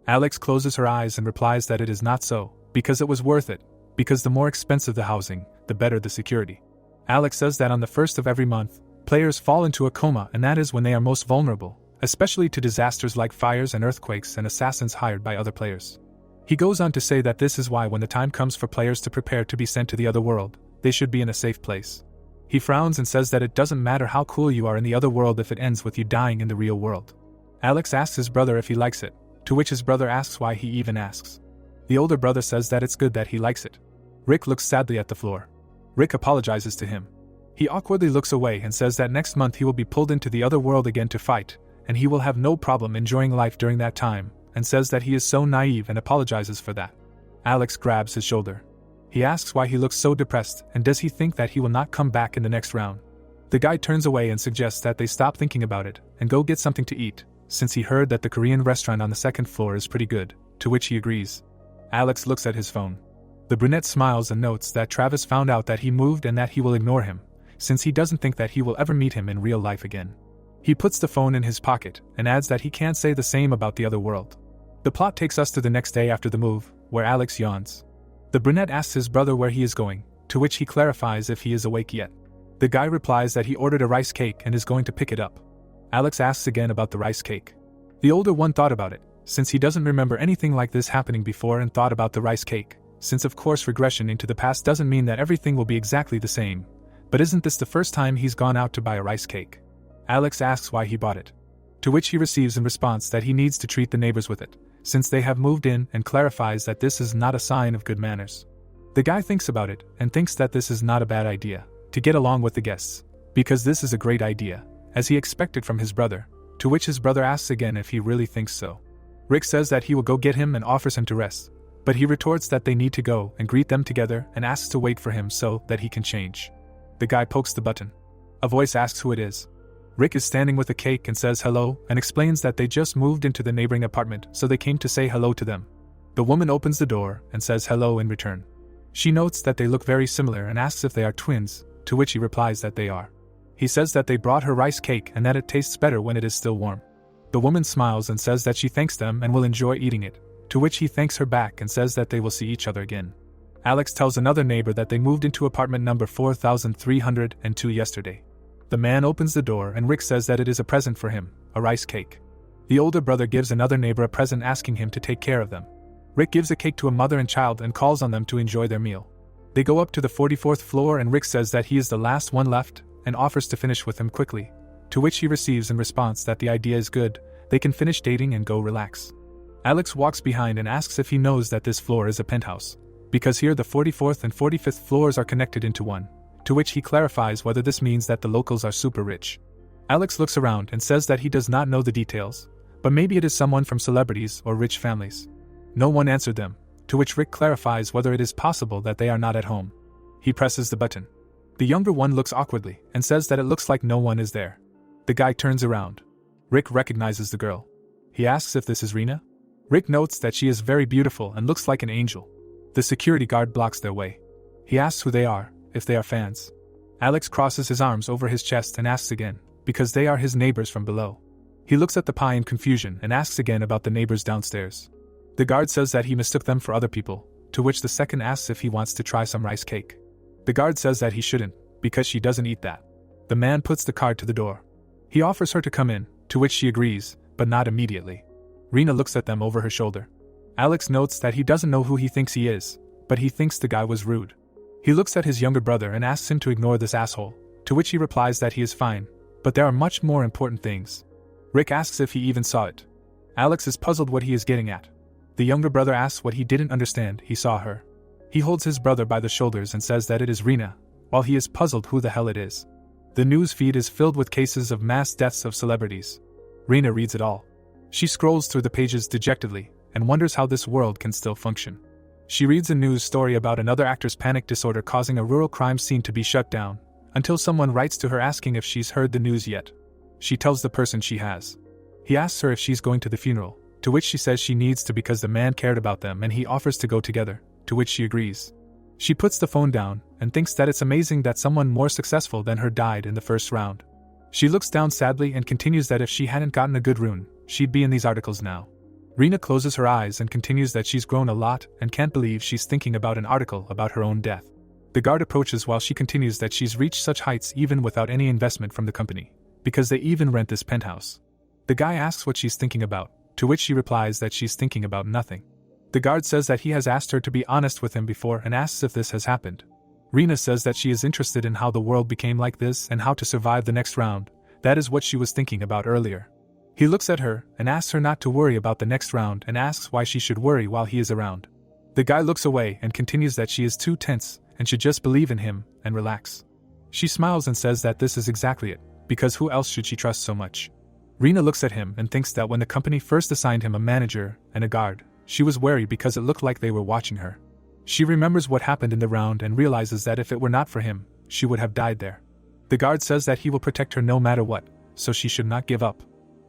Alex closes her eyes and replies that it is not so, because it was worth it, because the more expensive the housing, the better the security. Alex says that on the first of every month, players fall into a coma, and that is when they are most vulnerable, especially to disasters like fires and earthquakes and assassins hired by other players. He goes on to say that this is why when the time comes for players to prepare to be sent to the other world, they should be in a safe place. He frowns and says that it doesn't matter how cool you are in the other world if it ends with you dying in the real world. Alex asks his brother if he likes it, to which his brother asks why he even asks. The older brother says that it's good that he likes it. Rick looks sadly at the floor. Rick apologizes to him. He awkwardly looks away and says that next month he will be pulled into the other world again to fight, and he will have no problem enjoying life during that time, and says that he is so naive and apologizes for that. Alex grabs his shoulder. He asks why he looks so depressed and does he think that he will not come back in the next round. The guy turns away and suggests that they stop thinking about it and go get something to eat, since he heard that the Korean restaurant on the second floor is pretty good, to which he agrees. Alex looks at his phone. The brunette smiles and notes that Travis found out that he moved and that he will ignore him, since he doesn't think that he will ever meet him in real life again. He puts the phone in his pocket and adds that he can't say the same about the other world. The plot takes us to the next day after the move, where Alex yawns. The brunette asks his brother where he is going, to which he clarifies if he is awake yet. The guy replies that he ordered a rice cake and is going to pick it up. Alex asks again about the rice cake. The older one thought about it, since he doesn't remember anything like this happening before, and thought about the rice cake, since of course regression into the past doesn't mean that everything will be exactly the same, but isn't this the first time he's gone out to buy a rice cake? Alex asks why he bought it, to which he receives in response that he needs to treat the neighbors with it, since they have moved in, and clarifies that this is not a sign of good manners. The guy thinks about it and thinks that this is not a bad idea, to get along with the guests, because this is a great idea, as he expected from his brother, to which his brother asks again if he really thinks so. Rick says that he will go get him and offers him to rest, but he retorts that they need to go and greet them together and asks to wait for him so that he can change. The guy pokes the button. A voice asks who it is. Rick is standing with a cake and says hello and explains that they just moved into the neighboring apartment, so they came to say hello to them. The woman opens the door and says hello in return. She notes that they look very similar and asks if they are twins, to which he replies that they are. He says that they brought her rice cake and that it tastes better when it is still warm. The woman smiles and says that she thanks them and will enjoy eating it, to which he thanks her back and says that they will see each other again. Alex tells another neighbor that they moved into apartment number 4302 yesterday. The man opens the door and Rick says that it is a present for him, a rice cake. The older brother gives another neighbor a present asking him to take care of them. Rick gives a cake to a mother and child and calls on them to enjoy their meal. They go up to the 44th floor and Rick says that he is the last one left and offers to finish with him quickly, to which he receives in response that the idea is good, they can finish dating and go relax. Alex walks behind and asks if he knows that this floor is a penthouse, because here the 44th and 45th floors are connected into one, to which he clarifies whether this means that the locals are super rich. Alex looks around and says that he does not know the details, but maybe it is someone from celebrities or rich families. No one answered them, to which Rick clarifies whether it is possible that they are not at home. He presses the button. The younger one looks awkwardly and says that it looks like no one is there. The guy turns around. Rick recognizes the girl. He asks if this is Reena. Rick notes that she is very beautiful and looks like an angel. The security guard blocks their way. He asks who they are, if they are fans. Alex crosses his arms over his chest and asks again, because they are his neighbors from below. He looks at the pie in confusion and asks again about the neighbors downstairs. The guard says that he mistook them for other people, to which the second asks if he wants to try some rice cake. The guard says that he shouldn't, because she doesn't eat that. The man puts the card to the door. He offers her to come in, to which she agrees, but not immediately. Reena looks at them over her shoulder. Alex notes that he doesn't know who he thinks he is, but he thinks the guy was rude. He looks at his younger brother and asks him to ignore this asshole, to which he replies that he is fine, but there are much more important things. Rick asks if he even saw it. Alex is puzzled what he is getting at. The younger brother asks what he didn't understand. He saw her. He holds his brother by the shoulders and says that it is Reena, while he is puzzled who the hell it is. The news feed is filled with cases of mass deaths of celebrities. Reena reads it all. She scrolls through the pages dejectedly and wonders how this world can still function. She reads a news story about another actor's panic disorder causing a rural crime scene to be shut down, until someone writes to her asking if she's heard the news yet. She tells the person she has. He asks her if she's going to the funeral, to which she says she needs to because the man cared about them and he offers to go together, to which she agrees. She puts the phone down and thinks that it's amazing that someone more successful than her died in the first round. She looks down sadly and continues that if she hadn't gotten a good rune, she'd be in these articles now. Reena closes her eyes and continues that she's grown a lot and can't believe she's thinking about an article about her own death. The guard approaches while she continues that she's reached such heights even without any investment from the company, because they even rent this penthouse. The guy asks what she's thinking about, to which she replies that she's thinking about nothing. The guard says that he has asked her to be honest with him before and asks if this has happened. Reena says that she is interested in how the world became like this and how to survive the next round. That is what she was thinking about earlier. He looks at her and asks her not to worry about the next round and asks why she should worry while he is around. The guy looks away and continues that she is too tense and should just believe in him and relax. She smiles and says that this is exactly it, because who else should she trust so much? Reena looks at him and thinks that when the company first assigned him a manager and a guard, she was wary because it looked like they were watching her. She remembers what happened in the round and realizes that if it were not for him, she would have died there. The guard says that he will protect her no matter what, so she should not give up.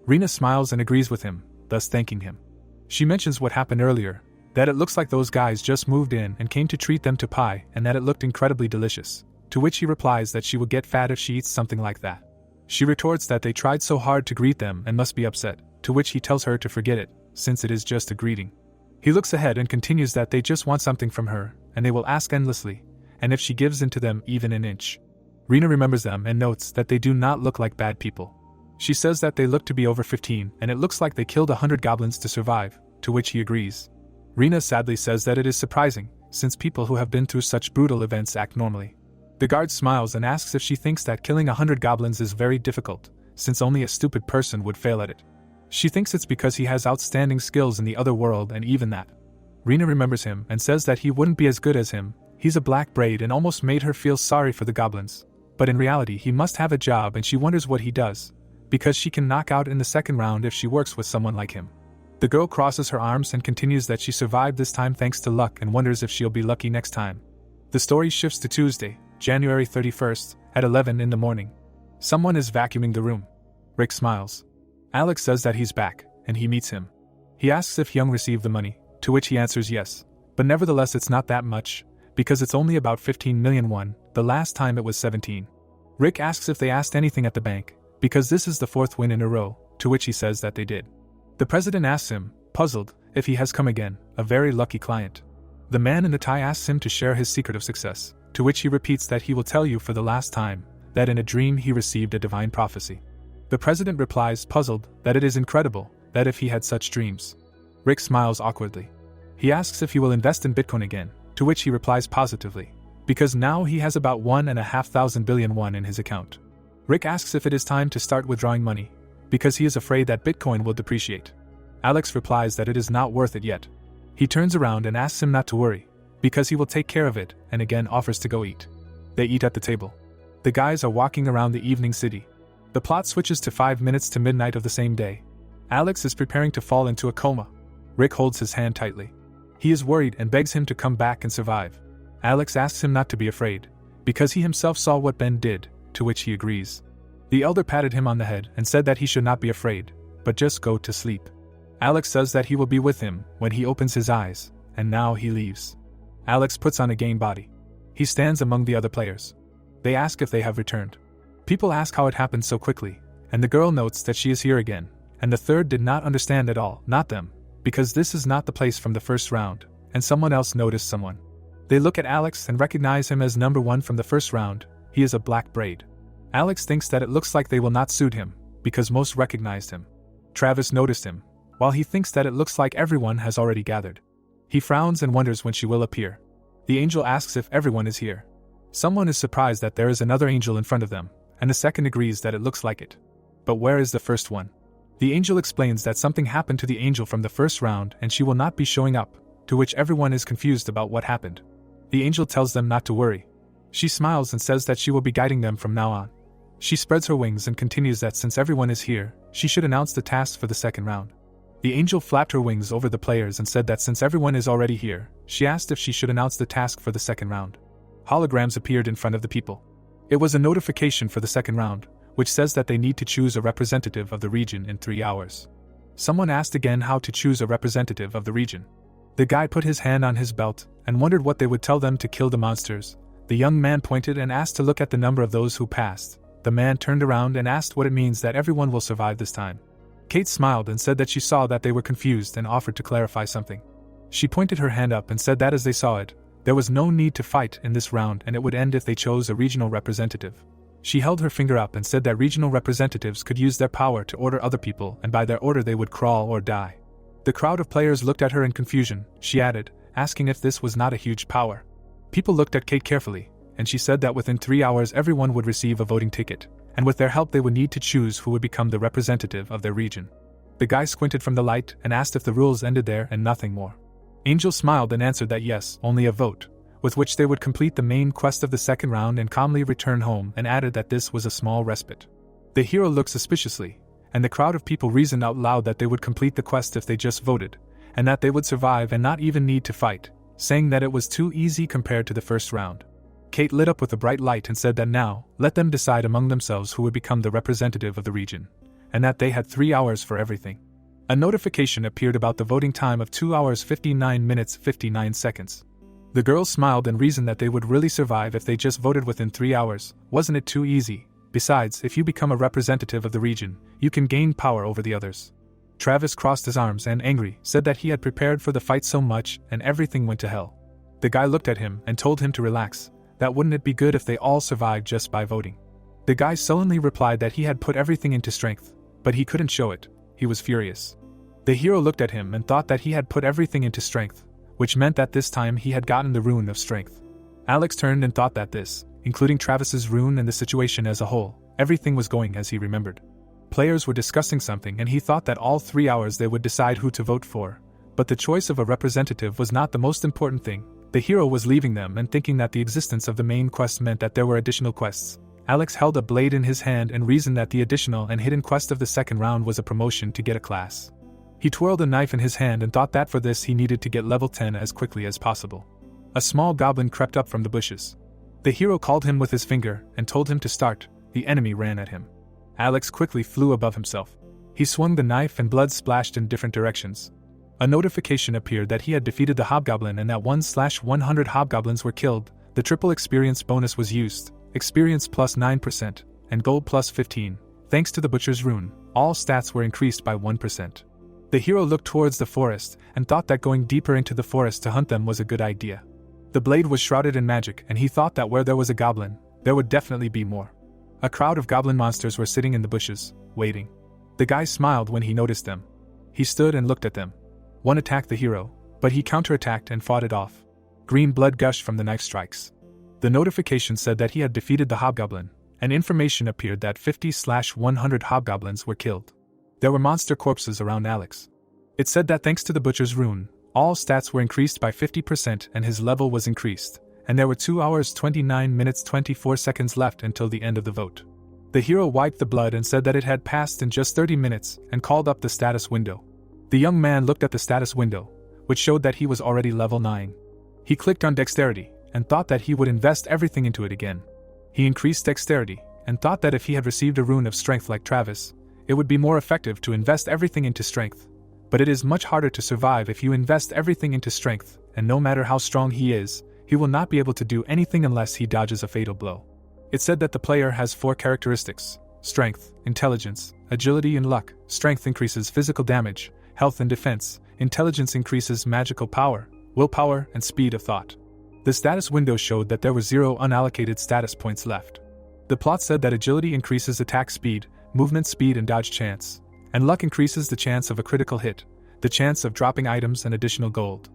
Reena smiles and agrees with him, thus thanking him. She mentions what happened earlier, that it looks like those guys just moved in and came to treat them to pie and that it looked incredibly delicious, to which he replies that she will get fat if she eats something like that. She retorts that they tried so hard to greet them and must be upset, to which he tells her to forget it, since it is just a greeting. He looks ahead and continues that they just want something from her, and they will ask endlessly, and if she gives in to them even an inch. Reena remembers them and notes that they do not look like bad people. She says that they look to be over 15 and it looks like they killed 100 goblins to survive, to which he agrees. Reena sadly says that it is surprising, since people who have been through such brutal events act normally. The guard smiles and asks if she thinks that killing 100 goblins is very difficult, since only a stupid person would fail at it. She thinks it's because he has outstanding skills in the other world and even that. Reena remembers him and says that he wouldn't be as good as him. He's a black braid and almost made her feel sorry for the goblins. But in reality he must have a job and she wonders what he does, because she can knock out in the second round if she works with someone like him. The girl crosses her arms and continues that she survived this time thanks to luck and wonders if she'll be lucky next time. The story shifts to Tuesday, January 31st, at 11 in the morning. Someone is vacuuming the room. Rick smiles. Alex says that he's back, and he meets him. He asks if Young received the money, to which he answers yes, but nevertheless it's not that much, because it's only about 15 million won, the last time it was 17. Rick asks if they asked anything at the bank, because this is the fourth win in a row, to which he says that they did. The president asks him, puzzled, if he has come again, a very lucky client. The man in the tie asks him to share his secret of success, to which he repeats that he will tell you for the last time, that in a dream he received a divine prophecy. The president replies, puzzled, that it is incredible, that if he had such dreams. Rick smiles awkwardly. He asks if he will invest in Bitcoin again, to which he replies positively, because now he has about 1,500 billion won in his account. Rick asks if it is time to start withdrawing money, because he is afraid that Bitcoin will depreciate. Alex replies that it is not worth it yet. He turns around and asks him not to worry, because he will take care of it, and again offers to go eat. They eat at the table. The guys are walking around the evening city. The plot switches to 5 minutes to midnight of the same day. Alex is preparing to fall into a coma. Rick holds his hand tightly. He is worried and begs him to come back and survive. Alex asks him not to be afraid, because he himself saw what Ben did, to which he agrees. The elder patted him on the head and said that he should not be afraid, but just go to sleep. Alex says that he will be with him when he opens his eyes, and now he leaves. Alex puts on a game body. He stands among the other players. They ask if they have returned. People ask how it happened so quickly, and the girl notes that she is here again, and the third did not understand at all, not them, because this is not the place from the first round, and someone else noticed someone. They look at Alex and recognize him as number 1 from the first round. He is a black braid. Alex thinks that it looks like they will not suit him, because most recognized him. Travis noticed him, while he thinks that it looks like everyone has already gathered. He frowns and wonders when she will appear. The angel asks if everyone is here, Someone is surprised that there is another angel in front of them, and the second agrees that it looks like it. But where is the first one? The angel explains that something happened to the angel from the first round and she will not be showing up, to which everyone is confused about what happened. The angel tells them not to worry. She smiles and says that she will be guiding them from now on. She spreads her wings and continues that since everyone is here, she should announce the tasks for the second round. The angel flapped her wings over the players and said that since everyone is already here, she asked if she should announce the task for the second round. Holograms appeared in front of the people. It was a notification for the second round, which says that they need to choose a representative of the region in 3 hours. Someone asked again how to choose a representative of the region. The guy put his hand on his belt and wondered what they would tell them to kill the monsters. The young man pointed and asked to look at the number of those who passed. The man turned around and asked what it means that everyone will survive this time. Kate smiled and said that she saw that they were confused and offered to clarify something. She pointed her hand up and said that as they saw it, there was no need to fight in this round and it would end if they chose a regional representative. She held her finger up and said that regional representatives could use their power to order other people and by their order they would crawl or die. The crowd of players looked at her in confusion, she added, asking if this was not a huge power. People looked at Kate carefully, and she said that within 3 hours everyone would receive a voting ticket, and with their help they would need to choose who would become the representative of their region. The guy squinted from the light and asked if the rules ended there and nothing more. Angel smiled and answered that yes, only a vote, with which they would complete the main quest of the second round and calmly return home, and added that this was a small respite. The hero looked suspiciously, and the crowd of people reasoned out loud that they would complete the quest if they just voted, and that they would survive and not even need to fight, saying that it was too easy compared to the first round. Kate lit up with a bright light and said that now, let them decide among themselves who would become the representative of the region, and that they had 3 hours for everything. A notification appeared about the voting time of 2 hours 59 minutes 59 seconds. The girls smiled and reasoned that they would really survive if they just voted within 3 hours. Wasn't it too easy? Besides, if you become a representative of the region, you can gain power over the others. Travis crossed his arms and, angry, said that he had prepared for the fight so much and everything went to hell. The guy looked at him and told him to relax, that wouldn't it be good if they all survived just by voting. The guy sullenly replied that he had put everything into strength, but he couldn't show it. He was furious. The hero looked at him and thought that he had put everything into strength, which meant that this time he had gotten the rune of strength. Alex turned and thought that this, including Travis's rune and the situation as a whole, everything was going as he remembered. Players were discussing something and he thought that all 3 hours they would decide who to vote for, but the choice of a representative was not the most important thing. The hero was leaving them and thinking that the existence of the main quest meant that there were additional quests. Alex held a blade in his hand and reasoned that the additional and hidden quest of the second round was a promotion to get a class. He twirled a knife in his hand and thought that for this he needed to get level 10 as quickly as possible. A small goblin crept up from the bushes. The hero called him with his finger and told him to start. The enemy ran at him. Alex quickly flew above himself. He swung the knife and blood splashed in different directions. A notification appeared that he had defeated the hobgoblin and that 1/100 hobgoblins were killed. The triple experience bonus was used, experience plus 9%, and gold plus 15. Thanks to the butcher's rune, all stats were increased by 1%. The hero looked towards the forest and thought that going deeper into the forest to hunt them was a good idea. The blade was shrouded in magic and he thought that where there was a goblin, there would definitely be more. A crowd of goblin monsters were sitting in the bushes, waiting. The guy smiled when he noticed them. He stood and looked at them. One attacked the hero, but he counterattacked and fought it off. Green blood gushed from the knife strikes. The notification said that he had defeated the hobgoblin, and information appeared that 50/100 hobgoblins were killed. There were monster corpses around Alex. It said that thanks to the butcher's rune, all stats were increased by 50% and his level was increased, and there were 2 hours 29 minutes 24 seconds left until the end of the vote. The hero wiped the blood and said that it had passed in just 30 minutes and called up the status window. The young man looked at the status window, which showed that he was already level 9. He clicked on dexterity and thought that he would invest everything into it again. He increased dexterity and thought that if he had received a rune of strength like Travis, it would be more effective to invest everything into strength. But it is much harder to survive if you invest everything into strength, and no matter how strong he is, he will not be able to do anything unless he dodges a fatal blow. It said that the player has 4 characteristics: strength, intelligence, agility and luck. Strength increases physical damage, health and defense. Intelligence increases magical power, willpower and speed of thought. The status window showed that there were 0 unallocated status points left. The plot said that agility increases attack speed, movement speed and dodge chance, and luck increases the chance of a critical hit, the chance of dropping items and additional gold.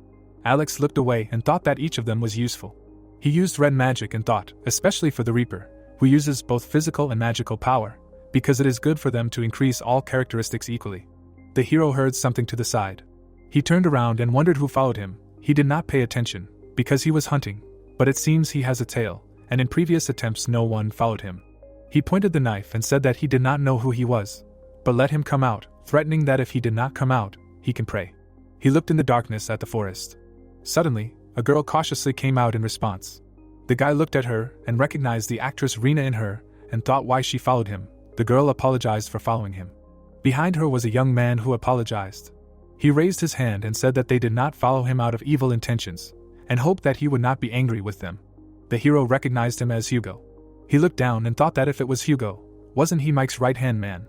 Alex looked away and thought that each of them was useful. He used red magic and thought, especially for the Reaper, who uses both physical and magical power, because it is good for them to increase all characteristics equally. The hero heard something to the side. He turned around and wondered who followed him. He did not pay attention, because he was hunting, but it seems he has a tail, and in previous attempts no one followed him. He pointed the knife and said that he did not know who he was, but let him come out, threatening that if he did not come out, he can pray. He looked in the darkness at the forest. Suddenly, a girl cautiously came out in response. The guy looked at her and recognized the actress Reena in her, and thought why she followed him. The girl apologized for following him. Behind her was a young man who apologized. He raised his hand and said that they did not follow him out of evil intentions, and hoped that he would not be angry with them. The hero recognized him as Hugo. He looked down and thought that if it was Hugo, wasn't he Mike's right-hand man?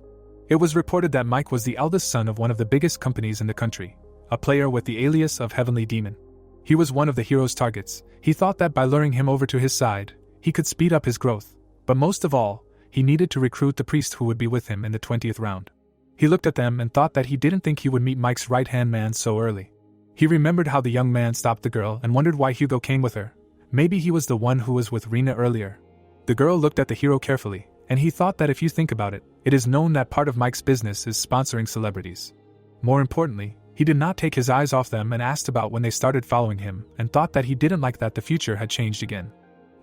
It was reported that Mike was the eldest son of one of the biggest companies in the country, a player with the alias of Heavenly Demon. He was one of the hero's targets. He thought that by luring him over to his side, he could speed up his growth, but most of all, he needed to recruit the priest who would be with him in the 20th round. He looked at them and thought that he didn't think he would meet Mike's right-hand man so early. He remembered how the young man stopped the girl and wondered why Hugo came with her. Maybe he was the one who was with Reena earlier. The girl looked at the hero carefully, and he thought that if you think about it, it is known that part of Mike's business is sponsoring celebrities. More importantly, he did not take his eyes off them and asked about when they started following him, and thought that he didn't like that the future had changed again.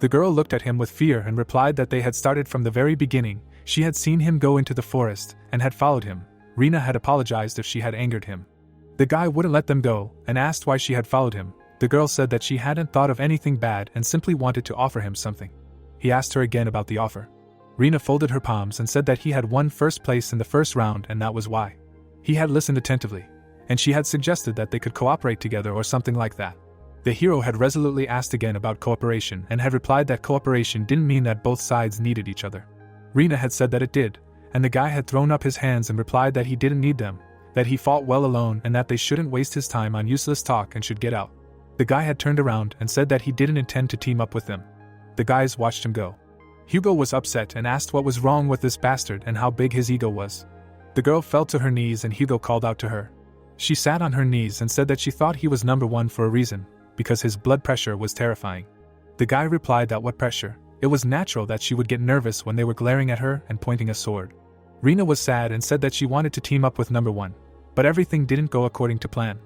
The girl looked at him with fear and replied that they had started from the very beginning. She had seen him go into the forest, and had followed him. Reena had apologized if she had angered him. The guy wouldn't let them go, and asked why she had followed him. The girl said that she hadn't thought of anything bad and simply wanted to offer him something. He asked her again about the offer. Reena folded her palms and said that he had won first place in the first round and that was why. He had listened attentively, and she had suggested that they could cooperate together or something like that. The hero had resolutely asked again about cooperation and had replied that cooperation didn't mean that both sides needed each other. Reena had said that it did, and the guy had thrown up his hands and replied that he didn't need them, that he fought well alone and that they shouldn't waste his time on useless talk and should get out. The guy had turned around and said that he didn't intend to team up with them. The guys watched him go. Hugo was upset and asked what was wrong with this bastard and how big his ego was. The girl fell to her knees and Hugo called out to her. She sat on her knees and said that she thought he was number one for a reason, because his blood pressure was terrifying. The guy replied that what pressure? It was natural that she would get nervous when they were glaring at her and pointing a sword. Reena was sad and said that she wanted to team up with number one, but everything didn't go according to plan.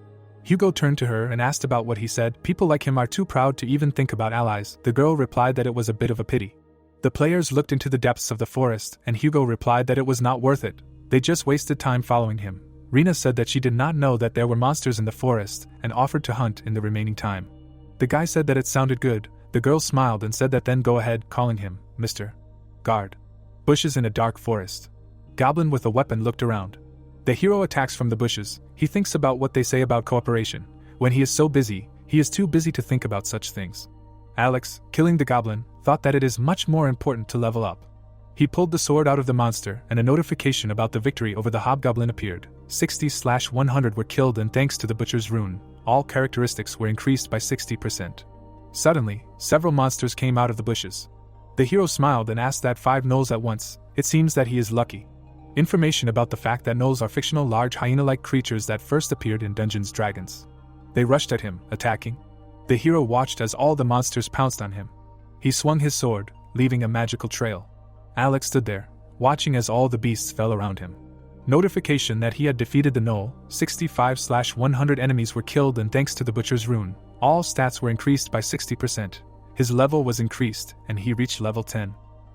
Hugo turned to her and asked about what he said. People like him are too proud to even think about allies. The girl replied that it was a bit of a pity. The players looked into the depths of the forest and Hugo replied that it was not worth it. They just wasted time following him. Reena said that she did not know that there were monsters in the forest and offered to hunt in the remaining time. The guy said that it sounded good. The girl smiled and said that then go ahead, calling him Mr. Guard. Bushes in a dark forest. Goblin with a weapon looked around. The hero attacks from the bushes. He thinks about what they say about cooperation. When he is so busy, he is too busy to think about such things. Alex, killing the goblin, thought that it is much more important to level up. He pulled the sword out of the monster and a notification about the victory over the hobgoblin appeared. 60/100 were killed and thanks to the butcher's rune, all characteristics were increased by 60%. Suddenly, several monsters came out of the bushes. The hero smiled and asked that 5 gnolls at once. It seems that he is lucky. Information about the fact that gnolls are fictional large hyena-like creatures that first appeared in Dungeons & Dragons. They rushed at him, attacking. The hero watched as all the monsters pounced on him. He swung his sword, leaving a magical trail. Alex stood there, watching as all the beasts fell around him. Notification that he had defeated the gnoll. 65/100 enemies were killed and thanks to the butcher's rune, all stats were increased by 60%. His level was increased and he reached level 10.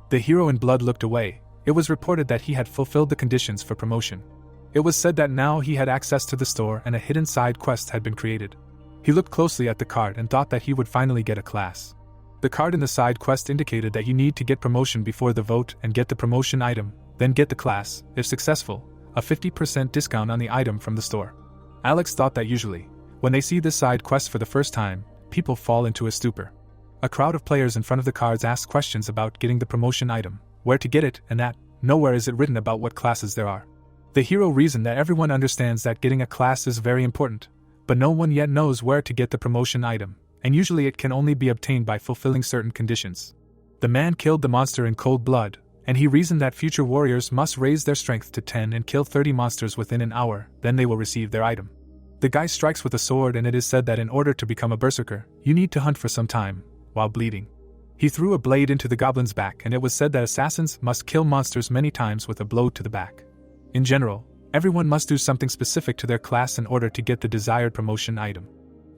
The hero in blood looked away. It was reported that he had fulfilled the conditions for promotion. It was said that now he had access to the store and a hidden side quest had been created. He looked closely at the card and thought that he would finally get a class. The card in the side quest indicated that you need to get promotion before the vote and get the promotion item, then get the class, if successful, a 50% discount on the item from the store. Alex thought that usually, when they see this side quest for the first time, people fall into a stupor. A crowd of players in front of the cards asked questions about getting the promotion item, where to get it, and that. Nowhere is it written about what classes there are. The hero reasoned that everyone understands that getting a class is very important, but no one yet knows where to get the promotion item, and usually it can only be obtained by fulfilling certain conditions. The man killed the monster in cold blood, and he reasoned that future warriors must raise their strength to 10 and kill 30 monsters within an hour, then they will receive their item. The guy strikes with a sword and it is said that in order to become a berserker, you need to hunt for some time. while bleeding. He threw a blade into the goblin's back, and it was said that assassins must kill monsters many times with a blow to the back. In general, everyone must do something specific to their class in order to get the desired promotion item.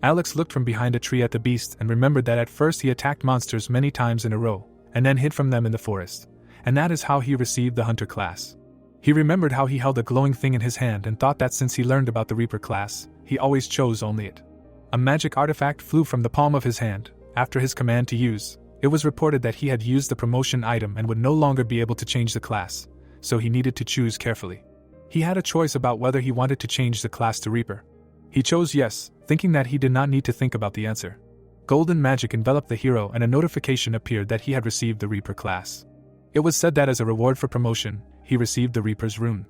Alex looked from behind a tree at the beast and remembered that at first he attacked monsters many times in a row, and then hid from them in the forest, and that is how he received the hunter class. He remembered how he held a glowing thing in his hand and thought that since he learned about the Reaper class, he always chose only it. A magic artifact flew from the palm of his hand. After his command to use, it was reported that he had used the promotion item and would no longer be able to change the class, so he needed to choose carefully. He had a choice about whether he wanted to change the class to Reaper. He chose yes, thinking that he did not need to think about the answer. Golden magic enveloped the hero and a notification appeared that he had received the Reaper class. It was said that as a reward for promotion, he received the Reaper's rune.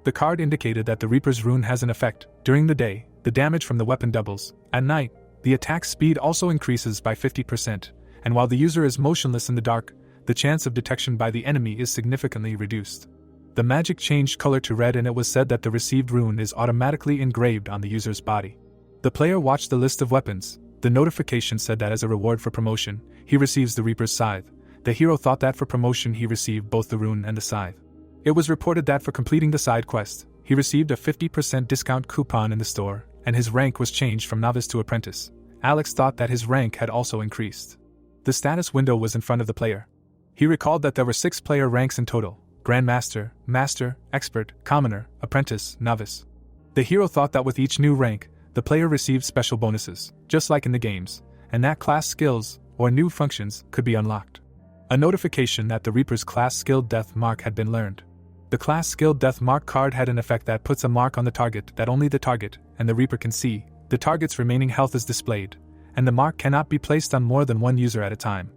The card indicated that the Reaper's rune has an effect. During the day, the damage from the weapon doubles. At night, the attack speed also increases by 50%, and while the user is motionless in the dark, the chance of detection by the enemy is significantly reduced. The magic changed color to red, and it was said that the received rune is automatically engraved on the user's body. The player watched the list of weapons. The notification said that as a reward for promotion, he receives the Reaper's Scythe. The hero thought that for promotion he received both the rune and the scythe. It was reported that for completing the side quest, he received a 50% discount coupon in the store, and his rank was changed from novice to apprentice. Alex thought that his rank had also increased. The status window was in front of the player. He recalled that there were 6 player ranks in total: Grandmaster, Master, Expert, Commoner, Apprentice, Novice. The hero thought that with each new rank, the player received special bonuses, just like in the games, and that class skills, or new functions, could be unlocked. A notification that the Reaper's class skill death mark had been learned. The class skill death mark card had an effect that puts a mark on the target that only the target and the Reaper can see. The target's remaining health is displayed, and the mark cannot be placed on more than one user at a time.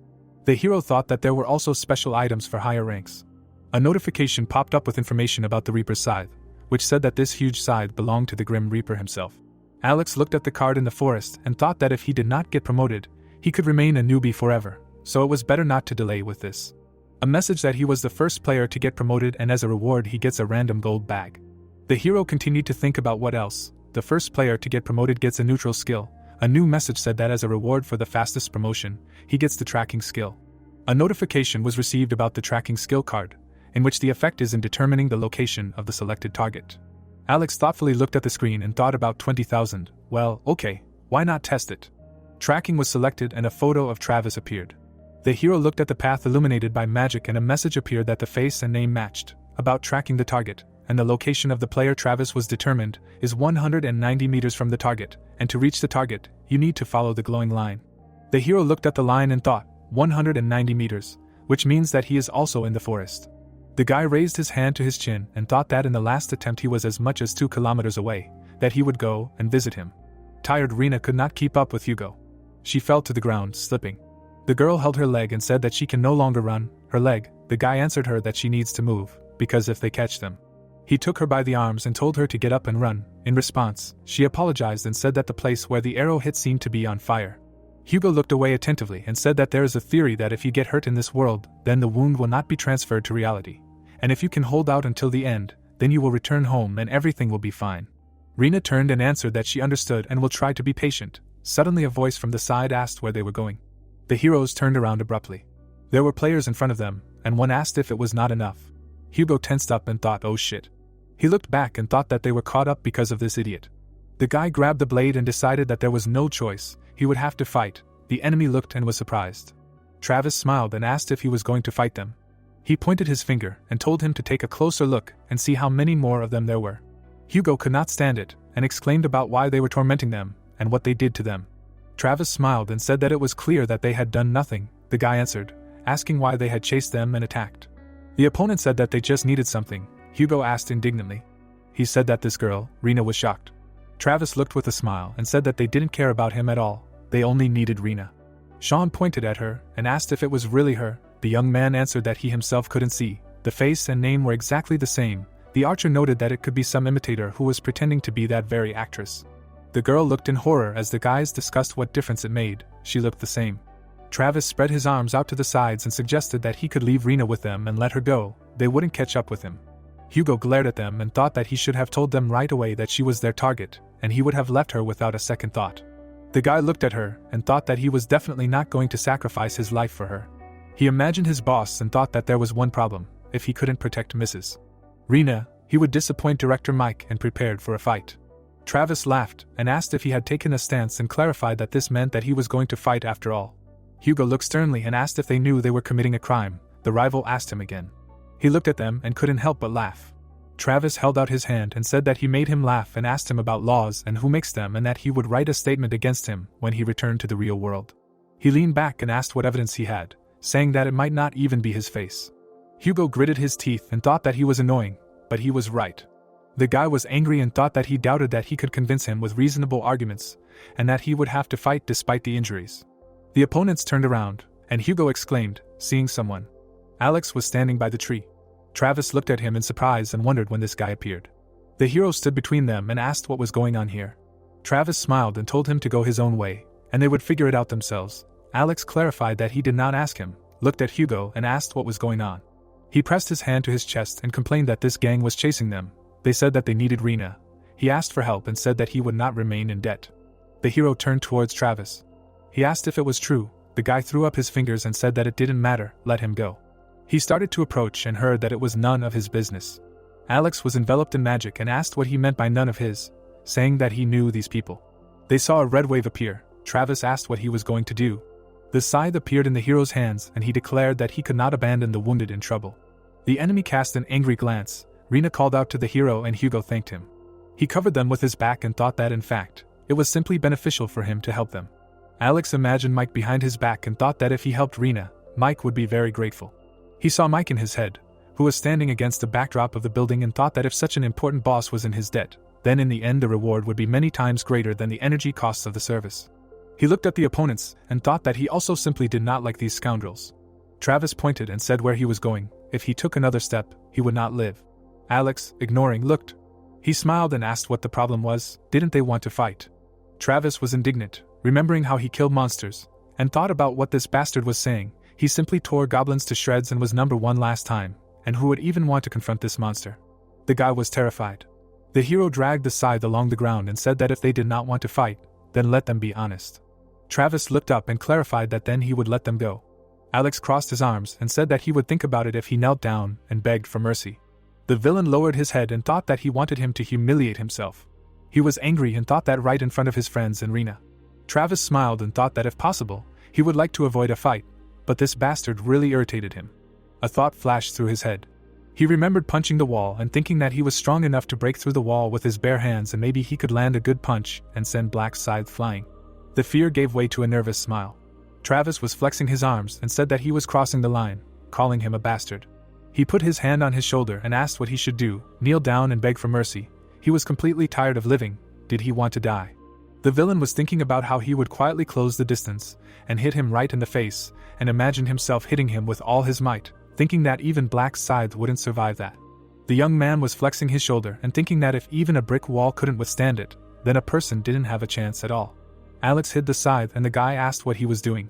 The hero thought that there were also special items for higher ranks. A notification popped up with information about the Reaper's Scythe, which said that this huge scythe belonged to the Grim Reaper himself. Alex looked at the card in the forest and thought that if he did not get promoted, he could remain a newbie forever, so it was better not to delay with this. A message that he was the first player to get promoted, and as a reward he gets a random gold bag. The hero continued to think about what else. The first player to get promoted gets a neutral skill. A new message said that as a reward for the fastest promotion, he gets the tracking skill. A notification was received about the tracking skill card, in which the effect is in determining the location of the selected target. Alex thoughtfully looked at the screen and thought about 20,000. Well, okay, why not test it? Tracking was selected and a photo of Travis appeared. The hero looked at the path illuminated by magic and a message appeared that the face and name matched. About tracking the target, and the location of the player Travis was determined, is 190 meters from the target, and to reach the target, you need to follow the glowing line. The hero looked at the line and thought, 190 meters, which means that he is also in the forest. The guy raised his hand to his chin and thought that in the last attempt he was as much as 2 kilometers away, that he would go and visit him. Tired Reena could not keep up with Hugo. She fell to the ground, slipping. The girl held her leg and said that she can no longer run her leg. The guy answered her that she needs to move, because if they catch them. He took her by the arms and told her to get up and run. In response, she apologized and said that the place where the arrow hit seemed to be on fire. Hugo looked away attentively and said that there is a theory that if you get hurt in this world, then the wound will not be transferred to reality. And if you can hold out until the end, then you will return home and everything will be fine. Reena turned and answered that she understood and will try to be patient. Suddenly a voice from the side asked where they were going. The heroes turned around abruptly. There were players in front of them, and one asked if it was not enough. Hugo tensed up and thought, oh shit. He looked back and thought that they were caught up because of this idiot. The guy grabbed the blade and decided that there was no choice, he would have to fight. The enemy looked and was surprised. Travis smiled and asked if he was going to fight them. He pointed his finger and told him to take a closer look and see how many more of them there were. Hugo could not stand it, and exclaimed about why they were tormenting them, and what they did to them. Travis smiled and said that it was clear that they had done nothing. The guy answered, asking why they had chased them and attacked. The opponent said that they just needed something. Hugo asked indignantly. He said that this girl, Reena, was shocked. Travis looked with a smile and said that they didn't care about him at all, they only needed Reena. Sean pointed at her and asked if it was really her. The young man answered that he himself couldn't see. The face and name were exactly the same. The archer noted that it could be some imitator who was pretending to be that very actress. The girl looked in horror as the guys discussed what difference it made. She looked the same. Travis spread his arms out to the sides and suggested that he could leave Reena with them and let her go. They wouldn't catch up with him. Hugo glared at them and thought that he should have told them right away that she was their target, and he would have left her without a second thought. The guy looked at her and thought that he was definitely not going to sacrifice his life for her. He imagined his boss and thought that there was one problem: if he couldn't protect Mrs. Reena, he would disappoint Director Mike, and prepared for a fight. Travis laughed and asked if he had taken a stance and clarified that this meant that he was going to fight after all. Hugo looked sternly and asked if they knew they were committing a crime. The rival asked him again. He looked at them and couldn't help but laugh. Travis held out his hand and said that he made him laugh and asked him about laws and who makes them, and that he would write a statement against him when he returned to the real world. He leaned back and asked what evidence he had, saying that it might not even be his face. Hugo gritted his teeth and thought that he was annoying, but he was right. The guy was angry and thought that he doubted that he could convince him with reasonable arguments, and that he would have to fight despite the injuries. The opponents turned around, and Hugo exclaimed, seeing someone. Alex was standing by the tree. Travis looked at him in surprise and wondered when this guy appeared. The hero stood between them and asked what was going on here. Travis smiled and told him to go his own way, and they would figure it out themselves. Alex clarified that he did not ask him, looked at Hugo and asked what was going on. He pressed his hand to his chest and complained that this gang was chasing them. They said that they needed Reena. He asked for help and said that he would not remain in debt. The hero turned towards Travis. He asked if it was true. The guy threw up his fingers and said that it didn't matter, let him go. He started to approach and heard that it was none of his business. Alex was enveloped in magic and asked what he meant by none of his, saying that he knew these people. They saw a red wave appear. Travis asked what he was going to do. The scythe appeared in the hero's hands and he declared that he could not abandon the wounded in trouble. The enemy cast an angry glance. Reena called out to the hero and Hugo thanked him. He covered them with his back and thought that in fact, it was simply beneficial for him to help them. Alex imagined Mike behind his back and thought that if he helped Reena, Mike would be very grateful. He saw Mike in his head, who was standing against the backdrop of the building, and thought that if such an important boss was in his debt, then in the end the reward would be many times greater than the energy costs of the service. He looked at the opponents and thought that he also simply did not like these scoundrels. Travis pointed and said where he was going. If he took another step, he would not live. Alex, ignoring, looked. He smiled and asked what the problem was. Didn't they want to fight? Travis was indignant, remembering how he killed monsters, and thought about what this bastard was saying. He simply tore goblins to shreds and was number one last time, and who would even want to confront this monster? The guy was terrified. The hero dragged the scythe along the ground and said that if they did not want to fight, then let them be honest. Travis looked up and clarified that then he would let them go. Alex crossed his arms and said that he would think about it if he knelt down and begged for mercy. The villain lowered his head and thought that he wanted him to humiliate himself. He was angry and thought that right in front of his friends and Reena. Travis smiled and thought that if possible, he would like to avoid a fight, but this bastard really irritated him. A thought flashed through his head. He remembered punching the wall and thinking that he was strong enough to break through the wall with his bare hands, and maybe he could land a good punch and send Black's scythe flying. The fear gave way to a nervous smile. Travis was flexing his arms and said that he was crossing the line, calling him a bastard. He put his hand on his shoulder and asked what he should do, kneel down and beg for mercy. He was completely tired of living. Did he want to die? The villain was thinking about how he would quietly close the distance and hit him right in the face, and imagined himself hitting him with all his might, thinking that even Black's scythe wouldn't survive that. The young man was flexing his shoulder and thinking that if even a brick wall couldn't withstand it, then a person didn't have a chance at all. Alex hid the scythe and the guy asked what he was doing.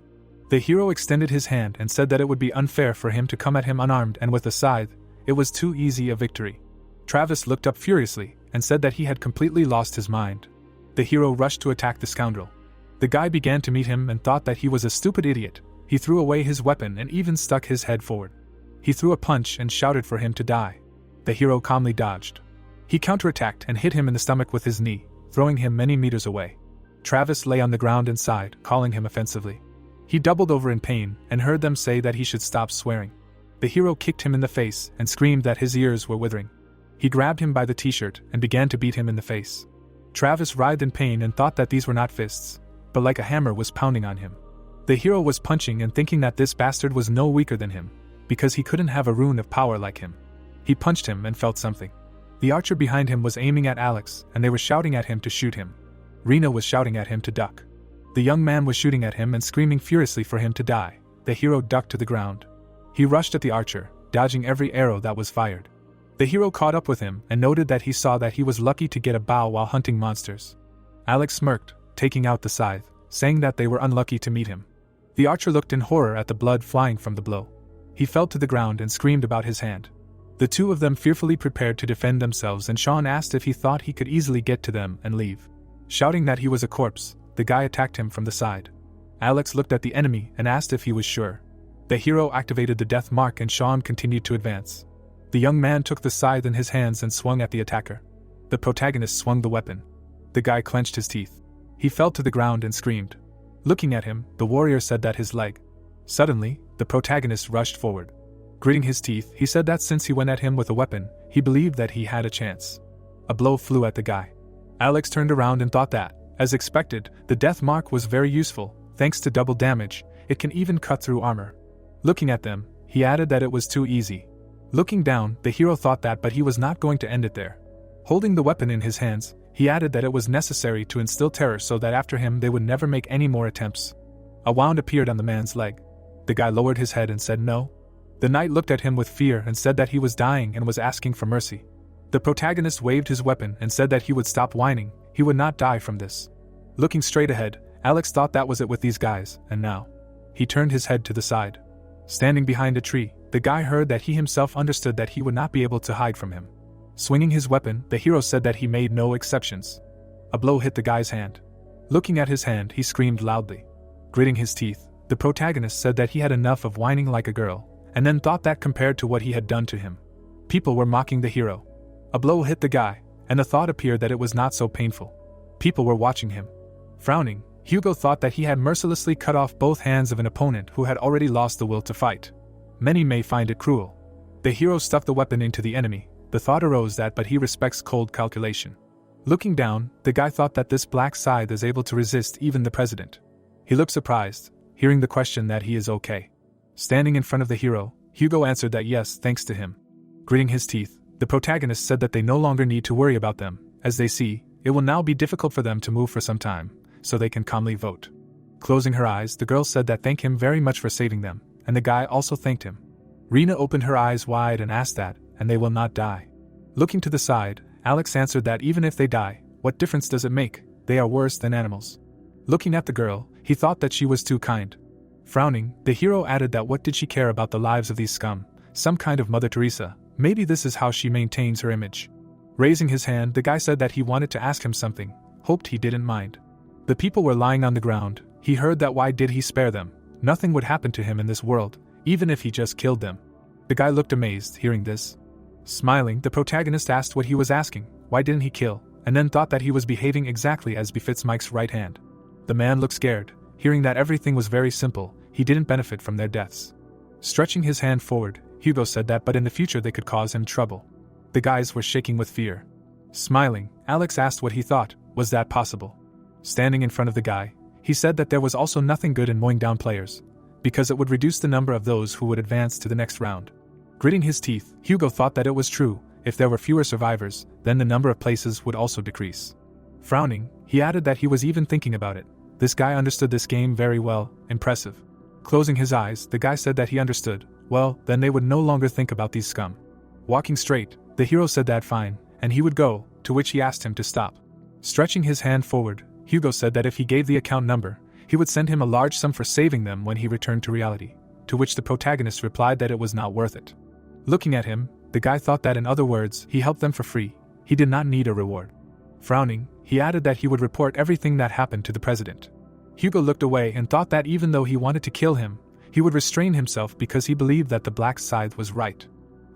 The hero extended his hand and said that it would be unfair for him to come at him unarmed and with a scythe. It was too easy a victory. Travis looked up furiously and said that he had completely lost his mind. The hero rushed to attack the scoundrel. The guy began to meet him and thought that he was a stupid idiot. He threw away his weapon and even stuck his head forward. He threw a punch and shouted for him to die. The hero calmly dodged. He counterattacked and hit him in the stomach with his knee, throwing him many meters away. Travis lay on the ground and sighed, calling him offensively. He doubled over in pain and heard them say that he should stop swearing. The hero kicked him in the face and screamed that his ears were withering. He grabbed him by the t-shirt and began to beat him in the face. Travis writhed in pain and thought that these were not fists, but like a hammer was pounding on him. The hero was punching and thinking that this bastard was no weaker than him, because he couldn't have a rune of power like him. He punched him and felt something. The archer behind him was aiming at Alex, and they were shouting at him to shoot him. Reena was shouting at him to duck. The young man was shooting at him and screaming furiously for him to die. The hero ducked to the ground. He rushed at the archer, dodging every arrow that was fired. The hero caught up with him and noted that he saw that he was lucky to get a bow while hunting monsters. Alex smirked, taking out the scythe, saying that they were unlucky to meet him. The archer looked in horror at the blood flying from the blow. He fell to the ground and screamed about his hand. The two of them fearfully prepared to defend themselves, and Sean asked if he thought he could easily get to them and leave. Shouting that he was a corpse, the guy attacked him from the side. Alex looked at the enemy and asked if he was sure. The hero activated the death mark and Sean continued to advance. The young man took the scythe in his hands and swung at the attacker. The protagonist swung the weapon. The guy clenched his teeth. He fell to the ground and screamed. Looking at him, the warrior said that his leg. Suddenly, the protagonist rushed forward. Gritting his teeth, he said that since he went at him with a weapon, he believed that he had a chance. A blow flew at the guy. Alex turned around and thought that, as expected, the death mark was very useful. Thanks to double damage, it can even cut through armor. Looking at them, he added that it was too easy. Looking down, the hero thought that, but he was not going to end it there. Holding the weapon in his hands, he added that it was necessary to instill terror so that after him they would never make any more attempts. A wound appeared on the man's leg. The guy lowered his head and said no. The knight looked at him with fear and said that he was dying and was asking for mercy. The protagonist waved his weapon and said that he would stop whining, he would not die from this. Looking straight ahead, Alex thought that was it with these guys, and now. He turned his head to the side. Standing behind a tree, the guy heard that he himself understood that he would not be able to hide from him. Swinging his weapon, the hero said that he made no exceptions. A blow hit the guy's hand. Looking at his hand, he screamed loudly. Gritting his teeth, the protagonist said that he had enough of whining like a girl, and then thought that compared to what he had done to him. People were mocking the hero. A blow hit the guy, and the thought appeared that it was not so painful. People were watching him. Frowning, Hugo thought that he had mercilessly cut off both hands of an opponent who had already lost the will to fight. Many may find it cruel. The hero stuck the weapon into the enemy. The thought arose that but he respects cold calculation. Looking down, the guy thought that this black scythe is able to resist even the president. He looked surprised, hearing the question that he is okay. Standing in front of the hero, Hugo answered that yes, thanks to him. Gritting his teeth, the protagonist said that they no longer need to worry about them, as they see, it will now be difficult for them to move for some time, so they can calmly vote. Closing her eyes, the girl said that thank him very much for saving them, and the guy also thanked him. Reena opened her eyes wide and asked that, and they will not die. Looking to the side, Alex answered that even if they die, what difference does it make? They are worse than animals. Looking at the girl, he thought that she was too kind. Frowning, the hero added that what did she care about the lives of these scum, some kind of Mother Teresa, maybe this is how she maintains her image. Raising his hand, the guy said that he wanted to ask him something, hoped he didn't mind. The people were lying on the ground, he heard that why did he spare them, nothing would happen to him in this world, even if he just killed them. The guy looked amazed, hearing this. Smiling, the protagonist asked what he was asking, why didn't he kill, and then thought that he was behaving exactly as befits Mike's right hand. The man looked scared, hearing that everything was very simple, he didn't benefit from their deaths. Stretching his hand forward, Hugo said that but in the future they could cause him trouble. The guys were shaking with fear. Smiling, Alex asked what he thought, was that possible? Standing in front of the guy, he said that there was also nothing good in mowing down players, because it would reduce the number of those who would advance to the next round. Gritting his teeth, Hugo thought that it was true, if there were fewer survivors, then the number of places would also decrease. Frowning, he added that he was even thinking about it. This guy understood this game very well, impressive. Closing his eyes, the guy said that he understood, well, then they would no longer think about these scum. Walking straight, the hero said that fine, and he would go, to which he asked him to stop. Stretching his hand forward, Hugo said that if he gave the account number, he would send him a large sum for saving them when he returned to reality, to which the protagonist replied that it was not worth it. Looking at him, the guy thought that in other words, he helped them for free, he did not need a reward. Frowning, he added that he would report everything that happened to the president. Hugo looked away and thought that even though he wanted to kill him, he would restrain himself because he believed that the black scythe was right.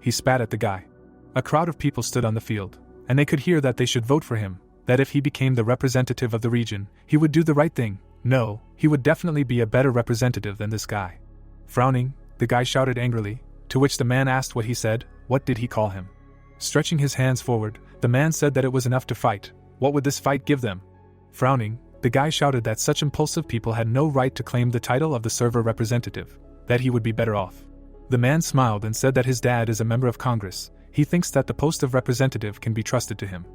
He spat at the guy. A crowd of people stood on the field, and they could hear that they should vote for him, that if he became the representative of the region, he would do the right thing. No, he would definitely be a better representative than this guy. Frowning, the guy shouted angrily, to which the man asked what he said, what did he call him? Stretching his hands forward, the man said that it was enough to fight. What would this fight give them? Frowning, the guy shouted that such impulsive people had no right to claim the title of the server representative, that he would be better off. The man smiled and said that his dad is a member of Congress, he thinks that the post of representative can be trusted to him.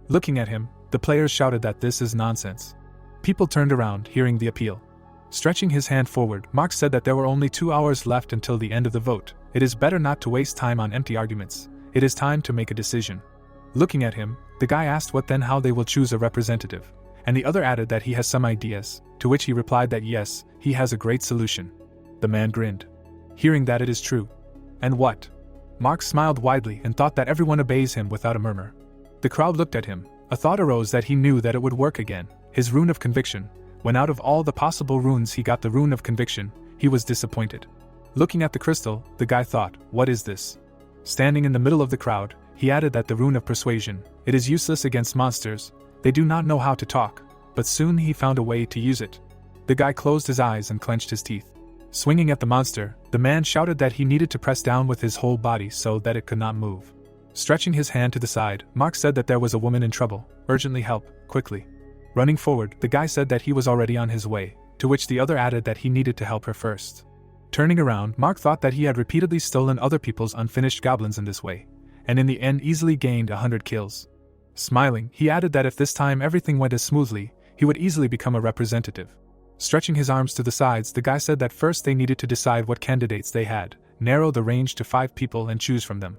Looking at him, the players shouted that this is nonsense. People turned around, hearing the appeal. Stretching his hand forward, Mark said that there were only 2 hours left until the end of the vote. It is better not to waste time on empty arguments. It is time to make a decision. Looking at him, the guy asked what then how they will choose a representative, and the other added that he has some ideas, to which he replied that yes, he has a great solution. The man grinned. Hearing that it is true. And what? Mark smiled widely and thought that everyone obeys him without a murmur. The crowd looked at him. A thought arose that he knew that it would work again, his rune of conviction, When out of all the possible runes he got the rune of conviction, he was disappointed. Looking at the crystal, the guy thought, what is this? Standing in the middle of the crowd, he added that the rune of persuasion, it is useless against monsters, they do not know how to talk, but soon he found a way to use it. The guy closed his eyes and clenched his teeth. Swinging at the monster, the man shouted that he needed to press down with his whole body so that it could not move. Stretching his hand to the side, Mark said that there was a woman in trouble, urgently help, quickly. Running forward, the guy said that he was already on his way, to which the other added that he needed to help her first. Turning around, Mark thought that he had repeatedly stolen other people's unfinished goblins in this way, and in the end easily gained 100 kills. Smiling, he added that if this time everything went as smoothly, he would easily become a representative. Stretching his arms to the sides, the guy said that first they needed to decide what candidates they had, narrow the range to 5 people and choose from them.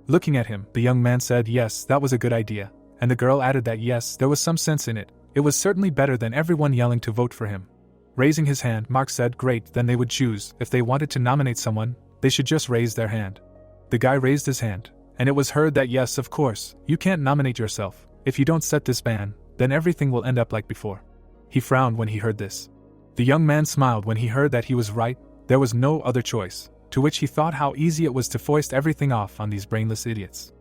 Looking at him, the young man said yes, that was a good idea, and the girl added that yes, there was some sense in it. It was certainly better than everyone yelling to vote for him. Raising his hand, Mark said great, then they would choose. If they wanted to nominate someone, they should just raise their hand. The guy raised his hand, and it was heard that yes, of course, you can't nominate yourself. If you don't set this ban, then everything will end up like before. He frowned when he heard this. The young man smiled when he heard that he was right, there was no other choice, to which he thought how easy it was to foist everything off on these brainless idiots.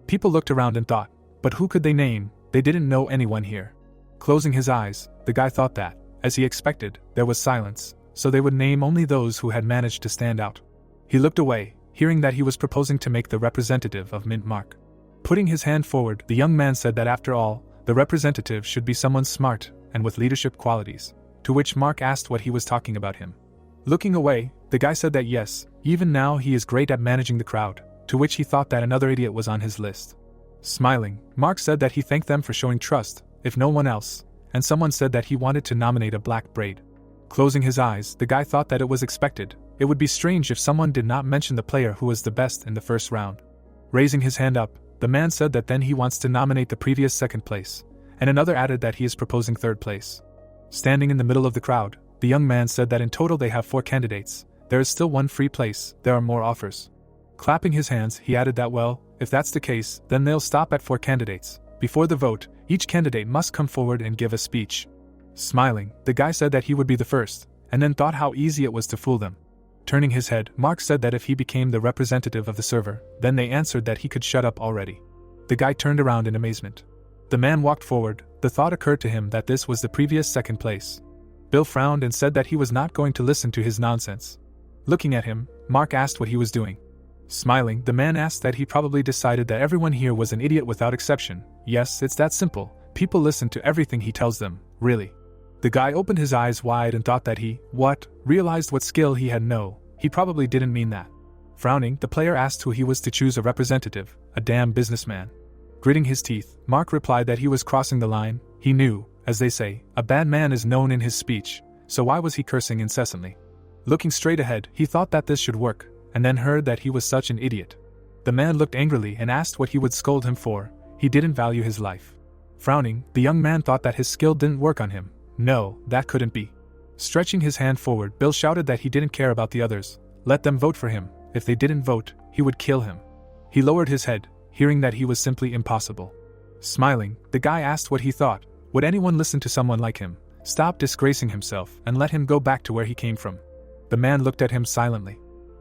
People looked around and thought, but who could they name? They didn't know anyone here. Closing his eyes, the guy thought that, as he expected, there was silence, so they would name only those who had managed to stand out. He looked away, hearing that he was proposing to make the representative of Mint Mark. Putting his hand forward, the young man said that after all, the representative should be someone smart and with leadership qualities, to which Mark asked what he was talking about him. Looking away, the guy said that yes, even now he is great at managing the crowd, to which he thought that another idiot was on his list. Smiling, Mark said that he thanked them for showing trust, if no one else, and someone said that he wanted to nominate a black braid. Closing his eyes, the guy thought that it was expected. It would be strange if someone did not mention the player who was the best in the first round. Raising his hand up, the man said that then he wants to nominate the previous second place, and another added that he is proposing third place. Standing in the middle of the crowd, the young man said that in total they have 4 candidates, there is still one free place, there are more offers. Clapping his hands, he added that well, if that's the case, then they'll stop at 4 candidates. Before the vote, each candidate must come forward and give a speech. Smiling, the guy said that he would be the first, and then thought how easy it was to fool them. Turning his head, Mark said that if he became the representative of the server, then they answered that he could shut up already. The guy turned around in amazement. The man walked forward, the thought occurred to him that this was the previous second place. Bill frowned and said that he was not going to listen to his nonsense. Looking at him, Mark asked what he was doing. Smiling, the man asked that he probably decided that everyone here was an idiot without exception. Yes, it's that simple. People listen to everything he tells them, really. The guy opened his eyes wide and thought that he, realized what skill he had. No, he probably didn't mean that. Frowning, the player asked who he was to choose a representative, a damn businessman. Gritting his teeth, Mark replied that he was crossing the line. He knew, as they say, a bad man is known in his speech, so why was he cursing incessantly? Looking straight ahead, he thought that this should work, and then heard that he was such an idiot. The man looked angrily and asked what he would scold him for. He didn't value his life. Frowning, the young man thought that his skill didn't work on him. No, that couldn't be. Stretching his hand forward, Bill shouted that he didn't care about the others. Let them vote for him. If they didn't vote, he would kill him. He lowered his head, hearing that he was simply impossible. Smiling, the guy asked what he thought. Would anyone listen to someone like him? Stop disgracing himself and let him go back to where he came from. The man looked at him silently.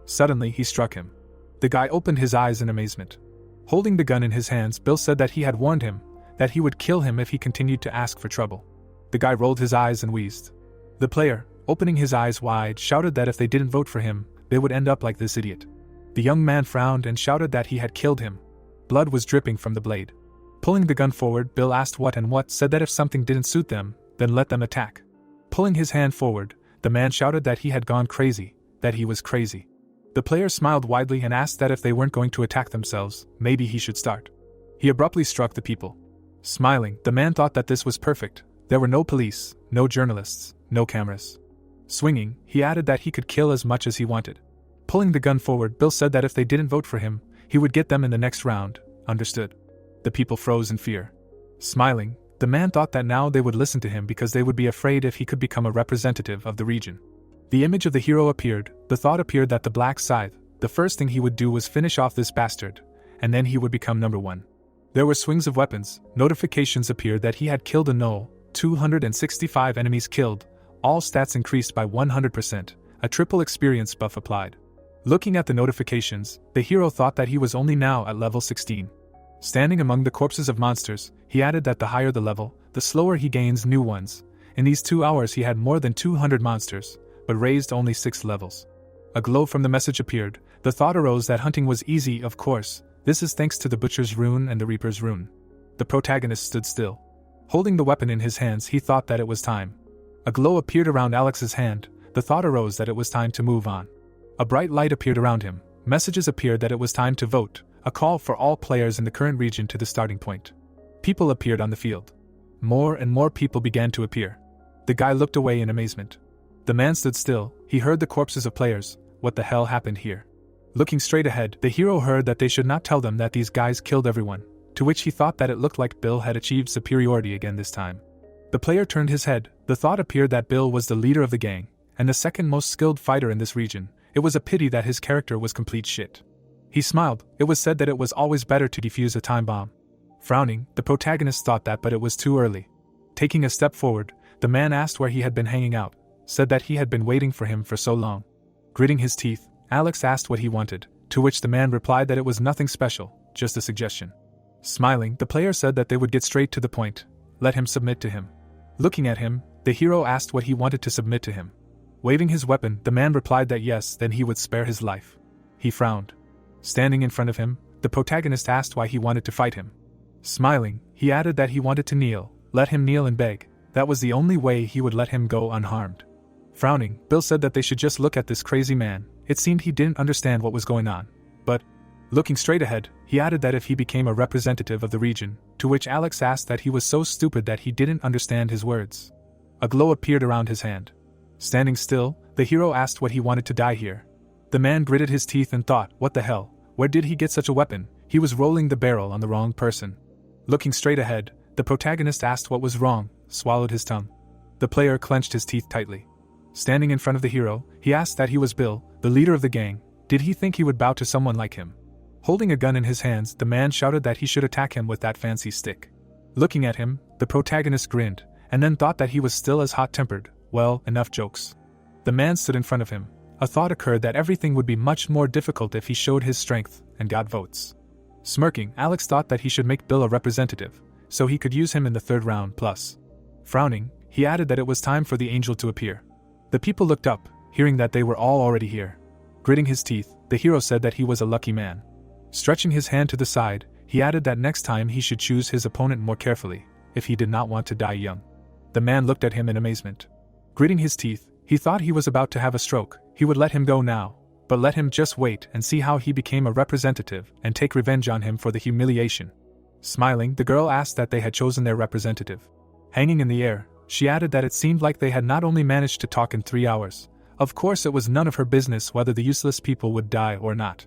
Suddenly, he struck him. The guy opened his eyes in amazement. Holding the gun in his hands, Bill said that he had warned him, that he would kill him if he continued to ask for trouble. The guy rolled his eyes and wheezed. The player, opening his eyes wide, shouted that if they didn't vote for him, they would end up like this idiot. The young man frowned and shouted that he had killed him. Blood was dripping from the blade. Pulling the gun forward, Bill asked what and what, said that if something didn't suit them, then let them attack. Pulling his hand forward, the man shouted that he had gone crazy, that he was crazy. The player smiled widely and asked that if they weren't going to attack themselves, maybe he should start. He abruptly struck the people. Smiling, the man thought that this was perfect. There were no police, no journalists, no cameras. Swinging, he added that he could kill as much as he wanted. Pulling the gun forward, Bill said that if they didn't vote for him, he would get them in the next round. Understood. The people froze in fear. Smiling, the man thought that now they would listen to him because they would be afraid if he could become a representative of the region. The image of the hero appeared. The thought appeared that the black Scythe, the first thing he would do was finish off this bastard, and then he would become number 1. There were swings of weapons. Notifications appeared that he had killed a null, 265 enemies killed, All stats increased by 100%, a triple experience buff applied. Looking at the notifications, the hero thought that he was only now at level 16. Standing among the corpses of monsters, he added that the higher the level, the slower he gains new ones. In these 2 hours he had more than 200 monsters, but raised only 6 levels. A glow from the message appeared. The thought arose that hunting was easy, of course. This is thanks to the Butcher's rune and the Reaper's rune. The protagonist stood still. Holding the weapon in his hands, he thought that it was time. A glow appeared around Alex's hand. The thought arose that it was time to move on. A bright light appeared around him. Messages appeared that it was time to vote, a call for all players in the current region to the starting point. People appeared on the field. More and more people began to appear. The guy looked away in amazement. The man stood still. He heard the corpses of players. What the hell happened here? Looking straight ahead, the hero heard that they should not tell them that these guys killed everyone, to which he thought that it looked like Bill had achieved superiority again this time. The player turned his head. The thought appeared that Bill was the leader of the gang, and the second most skilled fighter in this region. It was a pity that his character was complete shit. He smiled. It was said that it was always better to defuse a time bomb. Frowning, the protagonist thought that, but it was too early. Taking a step forward, the man asked where he had been hanging out, said that he had been waiting for him for so long. Gritting his teeth, Alex asked what he wanted, to which the man replied that it was nothing special, just a suggestion. Smiling, the player said that they would get straight to the point. Let him submit to him. Looking at him, the hero asked what he wanted to submit to him. Waving his weapon, the man replied that yes, then he would spare his life. He frowned. Standing in front of him, the protagonist asked why he wanted to fight him. Smiling, he added that he wanted to kneel, let him kneel and beg. That was the only way he would let him go unharmed. Frowning, Bill said that they should just look at this crazy man. It seemed he didn't understand what was going on. But, looking straight ahead, he added that if he became a representative of the region, to which Alex asked that he was so stupid that he didn't understand his words. A glow appeared around his hand. Standing still, the hero asked what he wanted to die here. The man gritted his teeth and thought, what the hell, where did he get such a weapon? He was rolling the barrel on the wrong person. Looking straight ahead, the protagonist asked what was wrong, swallowed his tongue. The player clenched his teeth tightly. Standing in front of the hero, he asked that he was Bill, the leader of the gang. Did he think he would bow to someone like him? Holding a gun in his hands, the man shouted that he should attack him with that fancy stick. Looking at him, the protagonist grinned, and then thought that he was still as hot-tempered. Well, enough jokes. The man stood in front of him. A thought occurred that everything would be much more difficult if he showed his strength and got votes. Smirking, Alex thought that he should make Bill a representative, so he could use him in the 3rd round plus. Frowning, he added that it was time for the angel to appear. The people looked up, hearing that they were all already here. Gritting his teeth, the hero said that he was a lucky man. Stretching his hand to the side, he added that next time he should choose his opponent more carefully, if he did not want to die young. The man looked at him in amazement. Gritting his teeth, he thought he was about to have a stroke. He would let him go now, but let him just wait and see how he became a representative and take revenge on him for the humiliation. Smiling, the girl asked that they had chosen their representative. Hanging in the air, she added that it seemed like they had not only managed to talk in 3 hours. Of course it was none of her business whether the useless people would die or not.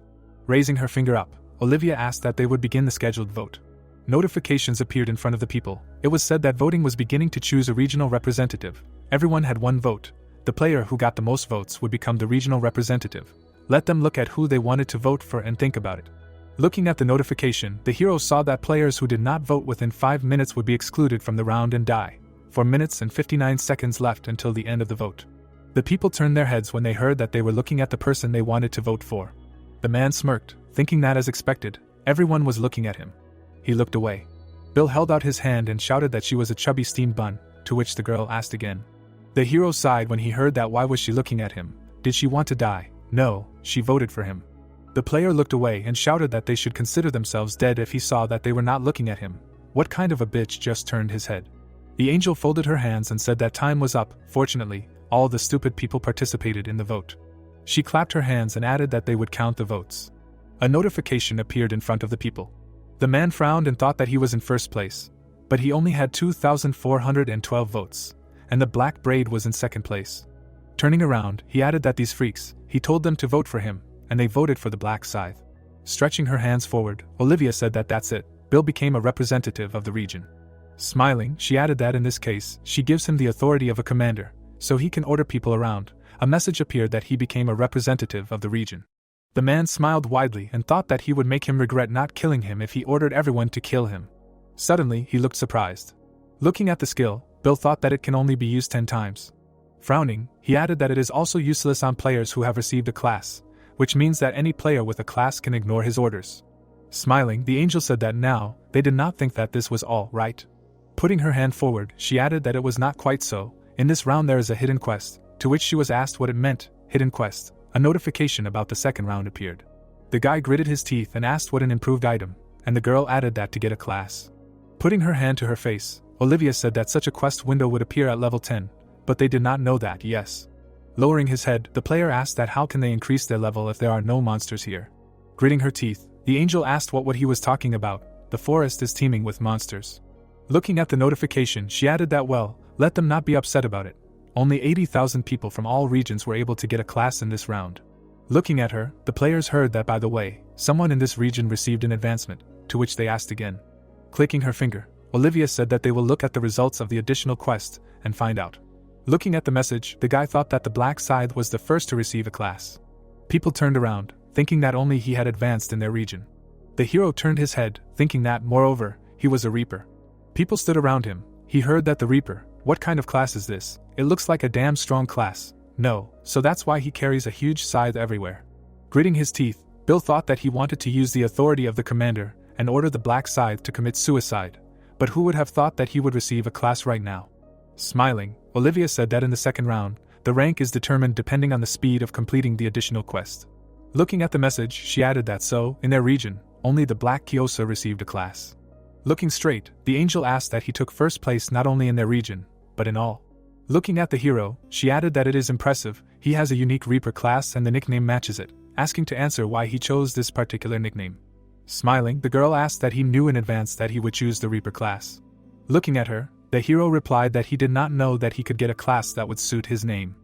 Raising her finger up, Olivia asked that they would begin the scheduled vote. Notifications appeared in front of the people. It was said that voting was beginning to choose a regional representative. Everyone had 1 vote. The player who got the most votes would become the regional representative. Let them look at who they wanted to vote for and think about it. Looking at the notification, the hero saw that players who did not vote within 5 minutes would be excluded from the round and die. 4 minutes and 59 seconds left until the end of the vote. The people turned their heads when they heard that they were looking at the person they wanted to vote for. The man smirked, thinking that as expected, everyone was looking at him. He looked away. Bill held out his hand and shouted that she was a chubby steamed bun, to which the girl asked again. The hero sighed when he heard that. Why was she looking at him? Did she want to die? No, she voted for him. The player looked away and shouted that they should consider themselves dead if he saw that they were not looking at him. What kind of a bitch just turned his head? The angel folded her hands and said that time was up. Fortunately, all the stupid people participated in the vote. She clapped her hands and added that they would count the votes. A notification appeared in front of the people. The man frowned and thought that he was in first place, but he only had 2,412 votes, and the black braid was in second place. Turning around, he added that these freaks, he told them to vote for him, and they voted for the black Scythe. Stretching her hands forward, Olivia said that that's it. Bill became a representative of the region. Smiling, she added that in this case, she gives him the authority of a commander, so he can order people around. A message appeared that he became a representative of the region. The man smiled widely and thought that he would make him regret not killing him if he ordered everyone to kill him. Suddenly, he looked surprised. Looking at the skill, Bill thought that it can only be used 10 times. Frowning, he added that it is also useless on players who have received a class, which means that any player with a class can ignore his orders. Smiling, the angel said that now, they did not think that this was all right. Putting her hand forward, she added that it was not quite so. In this round there is a hidden quest, to which she was asked what it meant. Hidden quest. A notification about the second round appeared. The guy gritted his teeth and asked what an improved item, and the girl added that to get a class. Putting her hand to her face, Olivia said that such a quest window would appear at level 10, but they did not know that. Yes. Lowering his head, the player asked that how can they increase their level if there are no monsters here. Gritting her teeth, the angel asked what he was talking about. The forest is teeming with monsters. Looking at the notification, she added that well, let them not be upset about it. Only 80,000 people from all regions were able to get a class in this round. Looking at her, the players heard that by the way, someone in this region received an advancement, to which they asked again. Clicking her finger, Olivia said that they will look at the results of the additional quest and find out. Looking at the message, the guy thought that the black Scythe was the first to receive a class. People turned around, thinking that only he had advanced in their region. The hero turned his head, thinking that, moreover, he was a Reaper. People stood around him. He heard that the Reaper, what kind of class is this? It looks like a damn strong class. No, so that's why he carries a huge scythe everywhere. Gritting his teeth, Bill thought that he wanted to use the authority of the commander and order the black Scythe to commit suicide, but who would have thought that he would receive a class right now? Smiling, Olivia said that in the second round, the rank is determined depending on the speed of completing the additional quest. Looking at the message, she added that so, in their region, only the black Kyosa received a class. Looking straight, the angel asked that he took first place not only in their region, but in all. Looking at the hero, she added that it is impressive, he has a unique Reaper class and the nickname matches it, asking to answer why he chose this particular nickname. Smiling, the girl asked that he knew in advance that he would choose the Reaper class. Looking at her, the hero replied that he did not know that he could get a class that would suit his name.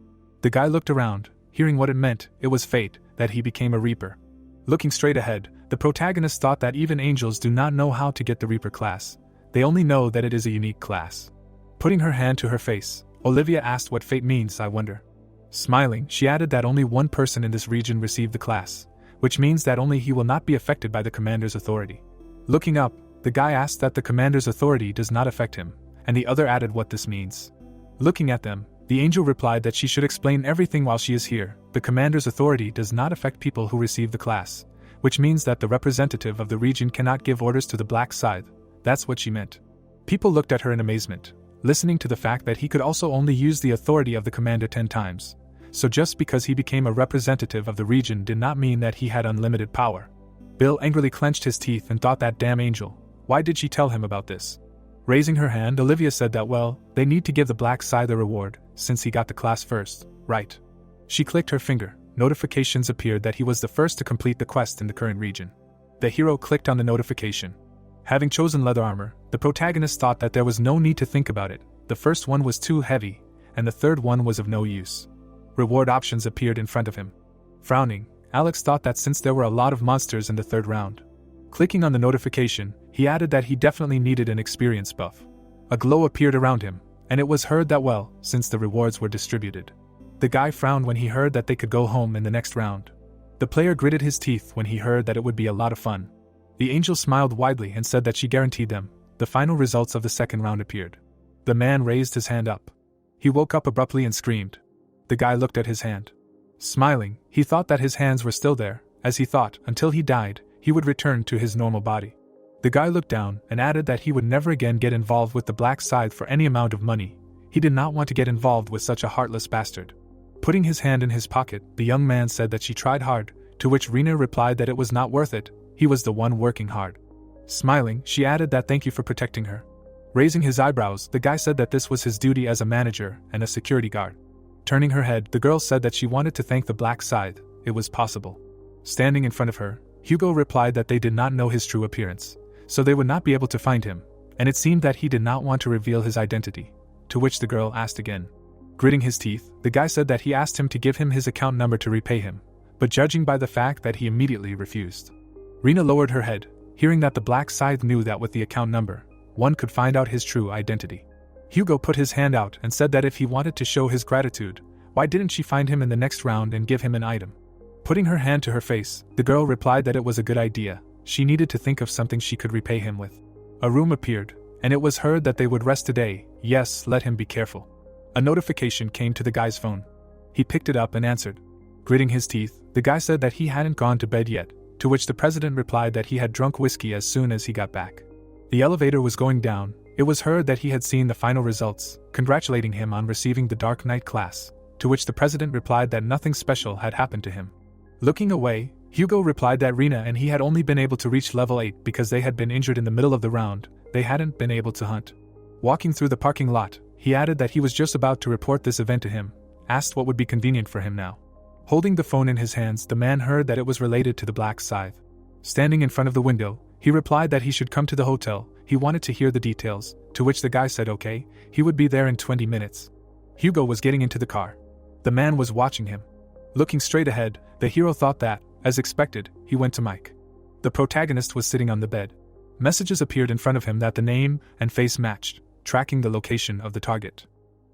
The guy looked around, hearing what it meant, it was fate, that he became a Reaper. Looking straight ahead, the protagonist thought that even angels do not know how to get the Reaper class, they only know that it is a unique class. Putting her hand to her face, Olivia asked what fate means, I wonder. Smiling, she added that only one person in this region received the class, which means that only he will not be affected by the commander's authority. Looking up, the guy asked that the commander's authority does not affect him, and the other added what this means. Looking at them, the angel replied that she should explain everything while she is here. The commander's authority does not affect people who receive the class, which means that the representative of the region cannot give orders to the black Scythe. That's what she meant. People looked at her in amazement, listening to the fact that he could also only use the authority of the commander 10 times. So just because he became a representative of the region did not mean that he had unlimited power. Bill angrily clenched his teeth and thought that damn angel, why did she tell him about this? Raising her hand, Olivia said that well, they need to give the black Scythe a reward, since he got the class first, right? She clicked her finger. Notifications appeared that he was the first to complete the quest in the current region. The hero clicked on the notification. Having chosen leather armor, the protagonist thought that there was no need to think about it. The first one was too heavy, and the third one was of no use. Reward options appeared in front of him. Frowning, Alex thought that since there were a lot of monsters in the third round. Clicking on the notification, he added that he definitely needed an experience buff. A glow appeared around him, and it was heard that well, since the rewards were distributed. The guy frowned when he heard that they could go home in the next round. The player gritted his teeth when he heard that it would be a lot of fun. The angel smiled widely and said that she guaranteed them. The final results of the second round appeared. The man raised his hand up. He woke up abruptly and screamed. The guy looked at his hand. Smiling, he thought that his hands were still there, as he thought, until he died, he would return to his normal body. The guy looked down and added that he would never again get involved with the black Scythe for any amount of money. He did not want to get involved with such a heartless bastard. Putting his hand in his pocket, the young man said that she tried hard, to which Reena replied that it was not worth it, he was the one working hard. Smiling, she added that thank you for protecting her. Raising his eyebrows, the guy said that this was his duty as a manager and a security guard. Turning her head, the girl said that she wanted to thank the black Scythe, it was possible. Standing in front of her, Hugo replied that they did not know his true appearance, so they would not be able to find him, and it seemed that he did not want to reveal his identity, to which the girl asked again. Gritting his teeth, the guy said that he asked him to give him his account number to repay him, but judging by the fact that he immediately refused. Reena lowered her head, hearing that the black Scythe knew that with the account number, one could find out his true identity. Hugo put his hand out and said that if he wanted to show his gratitude, why didn't she find him in the next round and give him an item? Putting her hand to her face, the girl replied that it was a good idea, she needed to think of something she could repay him with. A room appeared, and it was heard that they would rest today, yes, let him be careful. A notification came to the guy's phone. He picked it up and answered. Gritting his teeth, the guy said that he hadn't gone to bed yet, to which the president replied that he had drunk whiskey as soon as he got back. The elevator was going down. It was heard that he had seen the final results, congratulating him on receiving the Dark Knight class, to which the president replied that nothing special had happened to him. Looking away, Hugo replied that Reena and he had only been able to reach level 8 because they had been injured in the middle of the round. They hadn't been able to hunt. Walking through the parking lot, he added that he was just about to report this event to him, asked what would be convenient for him now. Holding the phone in his hands, the man heard that it was related to the Black Scythe. Standing in front of the window, he replied that he should come to the hotel. He wanted to hear the details, to which the guy said okay, he would be there in 20 minutes. Hugo was getting into the car. The man was watching him. Looking straight ahead, the hero thought that, as expected, he went to Mike. The protagonist was sitting on the bed. Messages appeared in front of him that the name and face matched, tracking the location of the target.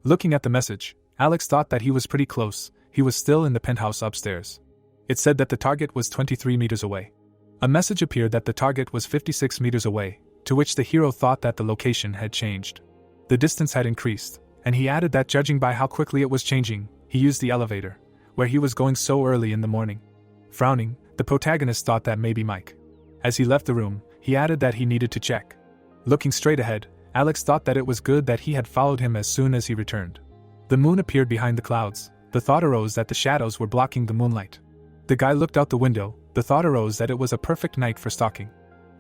Looking at the message, Alex thought that he was pretty close. He was still in the penthouse upstairs. It said that the target was 23 meters away. A message appeared that the target was 56 meters away, to which the hero thought that the location had changed. The distance had increased, and he added that judging by how quickly it was changing, he used the elevator, where he was going so early in the morning. Frowning, the protagonist thought that maybe Mike. As he left the room, he added that he needed to check. Looking straight ahead, Alex thought that it was good that he had followed him as soon as he returned. The moon appeared behind the clouds. The thought arose that the shadows were blocking the moonlight. The guy looked out the window. The thought arose that it was a perfect night for stalking.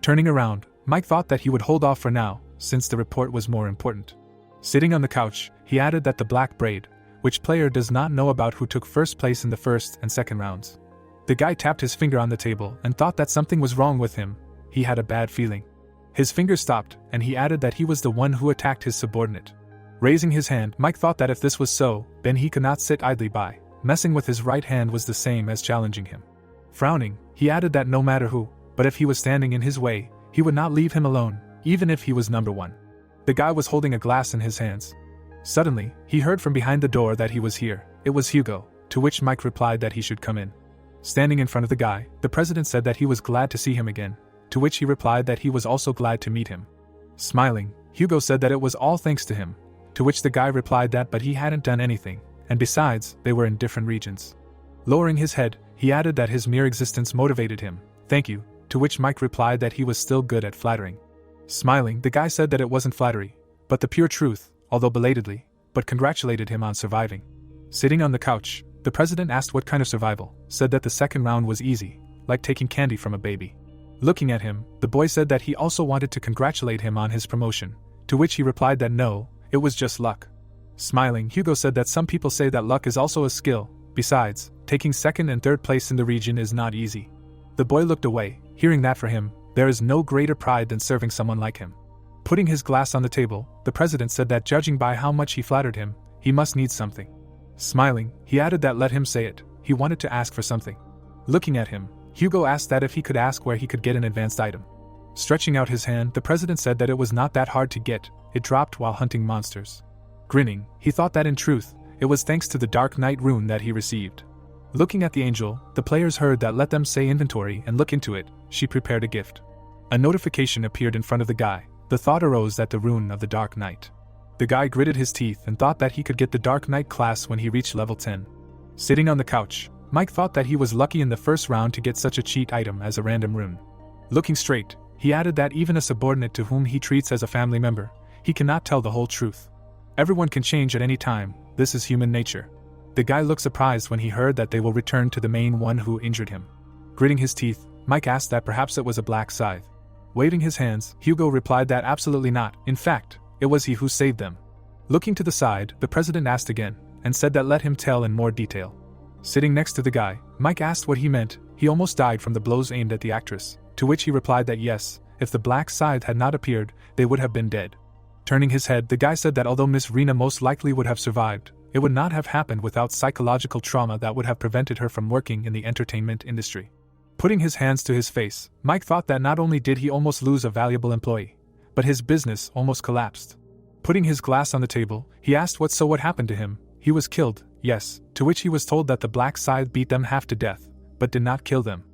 Turning around, Mike thought that he would hold off for now, since the report was more important. Sitting on the couch, he added that the black braid, which player does not know about who took first place in the first and second rounds. The guy tapped his finger on the table and thought that something was wrong with him. He had a bad feeling. His finger stopped, and he added that he was the one who attacked his subordinate. Raising his hand, Mike thought that if this was so, then he could not sit idly by. Messing with his right hand was the same as challenging him. Frowning, he added that no matter who, but if he was standing in his way, he would not leave him alone, even if he was number one. The guy was holding a glass in his hands. Suddenly, he heard from behind the door that he was here. It was Hugo, to which Mike replied that he should come in. Standing in front of the guy, the president said that he was glad to see him again, to which he replied that he was also glad to meet him. Smiling, Hugo said that it was all thanks to him, to which the guy replied that but he hadn't done anything, and besides, they were in different regions. Lowering his head, he added that his mere existence motivated him. Thank you, to which Mike replied that he was still good at flattering. Smiling, the guy said that it wasn't flattery, but the pure truth, although belatedly, but congratulated him on surviving. Sitting on the couch, the president asked what kind of survival, said that the second round was easy, like taking candy from a baby. Looking at him, the boy said that he also wanted to congratulate him on his promotion, to which he replied that no, it was just luck. Smiling, Hugo said that some people say that luck is also a skill. Besides, taking second and third place in the region is not easy. The boy looked away, hearing that for him, there is no greater pride than serving someone like him. Putting his glass on the table, the president said that judging by how much he flattered him, he must need something. Smiling, he added that let him say it, he wanted to ask for something. Looking at him, Hugo asked that if he could ask where he could get an advanced item. Stretching out his hand, the president said that it was not that hard to get, it dropped while hunting monsters. Grinning, he thought that in truth, it was thanks to the Dark Knight rune that he received. Looking at the angel, the players heard that let them say inventory and look into it. She prepared a gift. A notification appeared in front of the guy. The thought arose that the rune of the Dark Knight. The guy gritted his teeth and thought that he could get the Dark Knight class when he reached level 10. Sitting on the couch, Mike thought that he was lucky in the first round to get such a cheat item as a random rune. Looking straight, he added that even a subordinate to whom he treats as a family member, he cannot tell the whole truth. Everyone can change at any time, this is human nature. The guy looked surprised when he heard that they will return to the main one who injured him. Gritting his teeth, Mike asked that perhaps it was a black scythe. Waving his hands, Hugo replied that absolutely not, in fact, it was he who saved them. Looking to the side, the president asked again, and said that let him tell in more detail. Sitting next to the guy, Mike asked what he meant. He almost died from the blows aimed at the actress, to which he replied that yes, if the black scythe had not appeared, they would have been dead. Turning his head, the guy said that although Miss Reena most likely would have survived, it would not have happened without psychological trauma that would have prevented her from working in the entertainment industry. Putting his hands to his face, Mike thought that not only did he almost lose a valuable employee, but his business almost collapsed. Putting his glass on the table, he asked what happened to him. He was killed, yes, to which he was told that the black scythe beat them half to death, but did not kill them.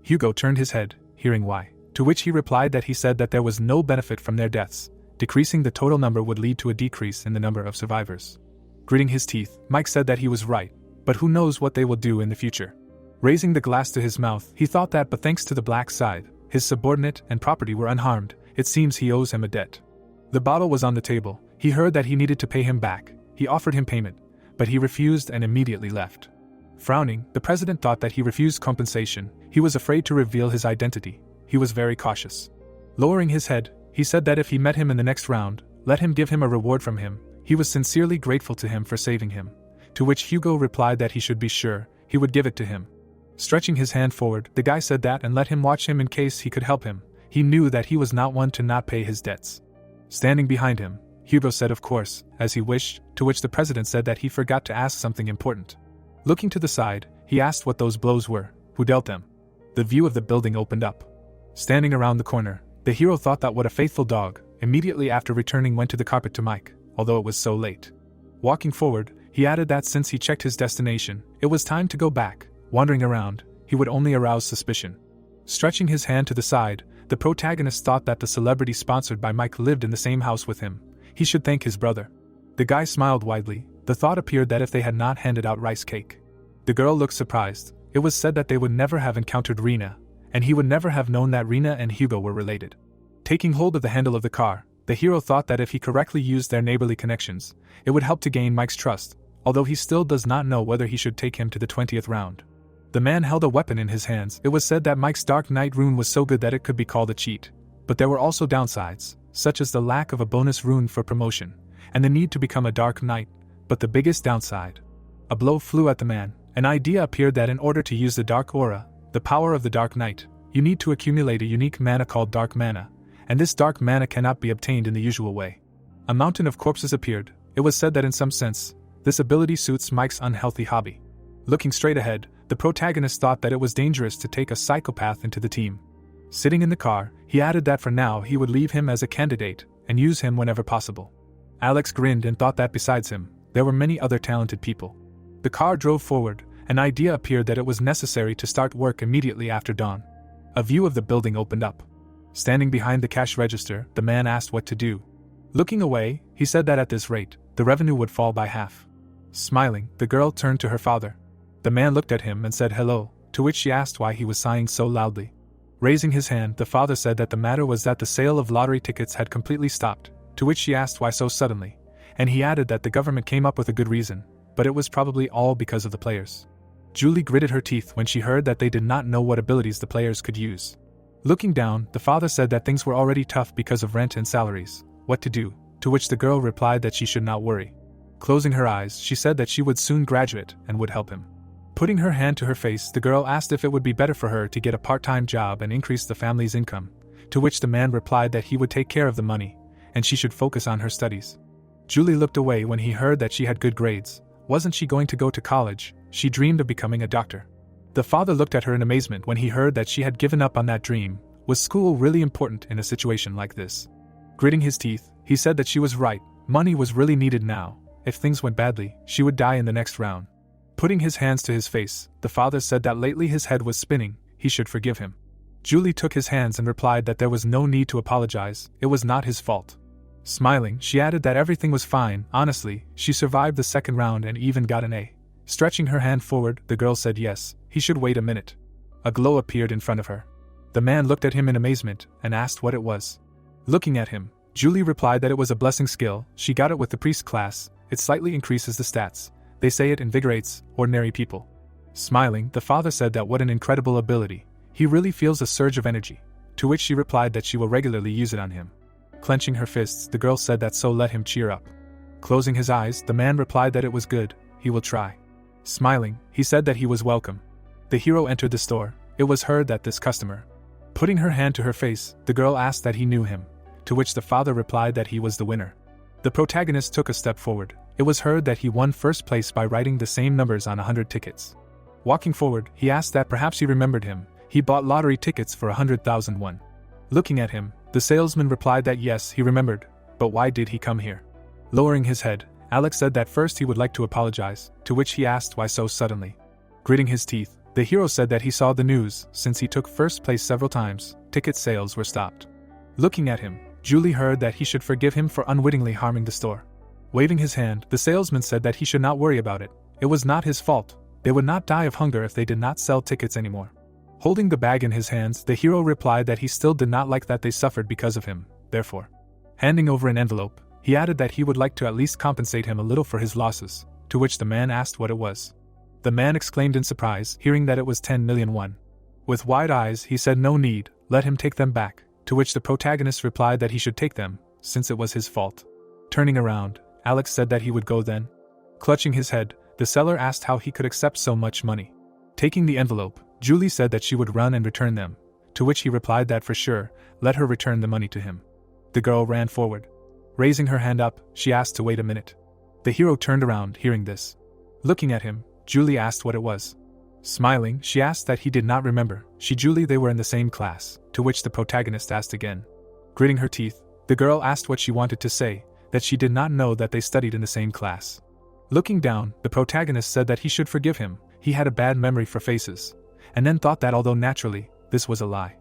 Hugo turned his head, hearing why, to which he replied that he said that there was no benefit from their deaths. Decreasing the total number would lead to a decrease in the number of survivors. Gritting his teeth, Mike said that he was right, but who knows what they will do in the future. Raising the glass to his mouth, he thought that but thanks to the black Scythe, his subordinate and property were unharmed. It seems he owes him a debt. The bottle was on the table. He heard that he needed to pay him back. He offered him payment, but he refused and immediately left. Frowning, the president thought that he refused compensation. He was afraid to reveal his identity. He was very cautious. Lowering his head, he said that if he met him in the next round, let him give him a reward from him. He was sincerely grateful to him for saving him. To which Hugo replied that he should be sure he would give it to him. Stretching his hand forward, the guy said that and let him watch him in case he could help him. He knew that he was not one to not pay his debts. Standing behind him, Hugo said of course, as he wished, to which the president said that he forgot to ask something important. Looking to the side, he asked what those blows were, who dealt them. The view of the building opened up. Standing around the corner, the hero thought that what a faithful dog, immediately after returning went to the carpet to Mike, although it was so late. Walking forward, he added that since he checked his destination, it was time to go back. Wandering around, he would only arouse suspicion. Stretching his hand to the side, the protagonist thought that the celebrity sponsored by Mike lived in the same house with him. He should thank his brother. The guy smiled widely. The thought appeared that if they had not handed out rice cake. The girl looked surprised. It was said that they would never have encountered Reena, and he would never have known that Reena and Hugo were related. Taking hold of the handle of the car, the hero thought that if he correctly used their neighborly connections, it would help to gain Mike's trust, although he still does not know whether he should take him to the 20th round. The man held a weapon in his hands. It was said that Mike's Dark Knight rune was so good that it could be called a cheat. But there were also downsides, such as the lack of a bonus rune for promotion, and the need to become a Dark Knight. But the biggest downside. A blow flew at the man. An idea appeared that in order to use the Dark Aura, the power of the Dark Knight, you need to accumulate a unique mana called Dark Mana, and this Dark Mana cannot be obtained in the usual way. A mountain of corpses appeared. It was said that in some sense, this ability suits Mike's unhealthy hobby. Looking straight ahead, the protagonist thought that it was dangerous to take a psychopath into the team. Sitting in the car, he added that for now he would leave him as a candidate and use him whenever possible. Alex grinned and thought that besides him, there were many other talented people. The car drove forward. An idea appeared that it was necessary to start work immediately after dawn. A view of the building opened up. Standing behind the cash register, the man asked what to do. Looking away, he said that at this rate, the revenue would fall by half. Smiling, the girl turned to her father. The man looked at him and said hello, to which she asked why he was sighing so loudly. Raising his hand, the father said that the matter was that the sale of lottery tickets had completely stopped, to which she asked why so suddenly, and he added that the government came up with a good reason, but it was probably all because of the players. Julie gritted her teeth when she heard that they did not know what abilities the players could use. Looking down, the father said that things were already tough because of rent and salaries. What to do? To which the girl replied that she should not worry. Closing her eyes, she said that she would soon graduate and would help him. Putting her hand to her face, the girl asked if it would be better for her to get a part-time job and increase the family's income, to which the man replied that he would take care of the money, and she should focus on her studies. Julie looked away when he heard that she had good grades. Wasn't she going to go to college? She dreamed of becoming a doctor. The father looked at her in amazement when he heard that she had given up on that dream. Was school really important in a situation like this? Gritting his teeth, he said that she was right. Money was really needed now. If things went badly, she would die in the next round. Putting his hands to his face, the father said that lately his head was spinning. He should forgive him. Julie took his hands and replied that there was no need to apologize. It was not his fault. Smiling, she added that everything was fine. Honestly, she survived the second round and even got an A. Stretching her hand forward, the girl said yes, he should wait a minute. A glow appeared in front of her. The man looked at him in amazement and asked what it was. Looking at him, Julie replied that it was a blessing skill. She got it with the priest class. It slightly increases the stats. They say it invigorates ordinary people. Smiling, the father said that what an incredible ability. He really feels a surge of energy. To which she replied that she will regularly use it on him. Clenching her fists, the girl said that so let him cheer up. Closing his eyes, the man replied that it was good. He will try. Smiling, he said that he was welcome. The hero entered the store. It was heard that this customer. Putting her hand to her face, the girl asked that he knew him. To which the father replied that he was the winner. The protagonist took a step forward. It was heard that he won first place by writing the same numbers on 100 tickets. Walking forward, he asked that perhaps he remembered him. He bought lottery tickets for 100,000 won. Looking at him, the salesman replied that yes, he remembered, but why did he come here? Lowering his head, Alex said that first he would like to apologize, to which he asked why so suddenly. Gritting his teeth, the hero said that he saw the news. Since he took first place several times, ticket sales were stopped. Looking at him, Julie heard that he should forgive him for unwittingly harming the store. Waving his hand, the salesman said that he should not worry about it. It was not his fault. They would not die of hunger if they did not sell tickets anymore. Holding the bag in his hands, the hero replied that he still did not like that they suffered because of him, therefore. Handing over an envelope, he added that he would like to at least compensate him a little for his losses, to which the man asked what it was. The man exclaimed in surprise, hearing that it was 10 million won. With wide eyes, he said no need, let him take them back, to which the protagonist replied that he should take them, since it was his fault. Turning around, Alex said that he would go then. Clutching his head, the seller asked how he could accept so much money. Taking the envelope, Julie said that she would run and return them, to which he replied that for sure, let her return the money to him. The girl ran forward. Raising her hand up, she asked to wait a minute. The hero turned around, hearing this. Looking at him, Julie asked what it was. Smiling, she asked that he did not remember. Julie they were in the same class, to which the protagonist asked again. Gritting her teeth, the girl asked what she wanted to say, that she did not know that they studied in the same class. Looking down, the protagonist said that he should forgive him, he had a bad memory for faces, and then thought that although naturally, this was a lie.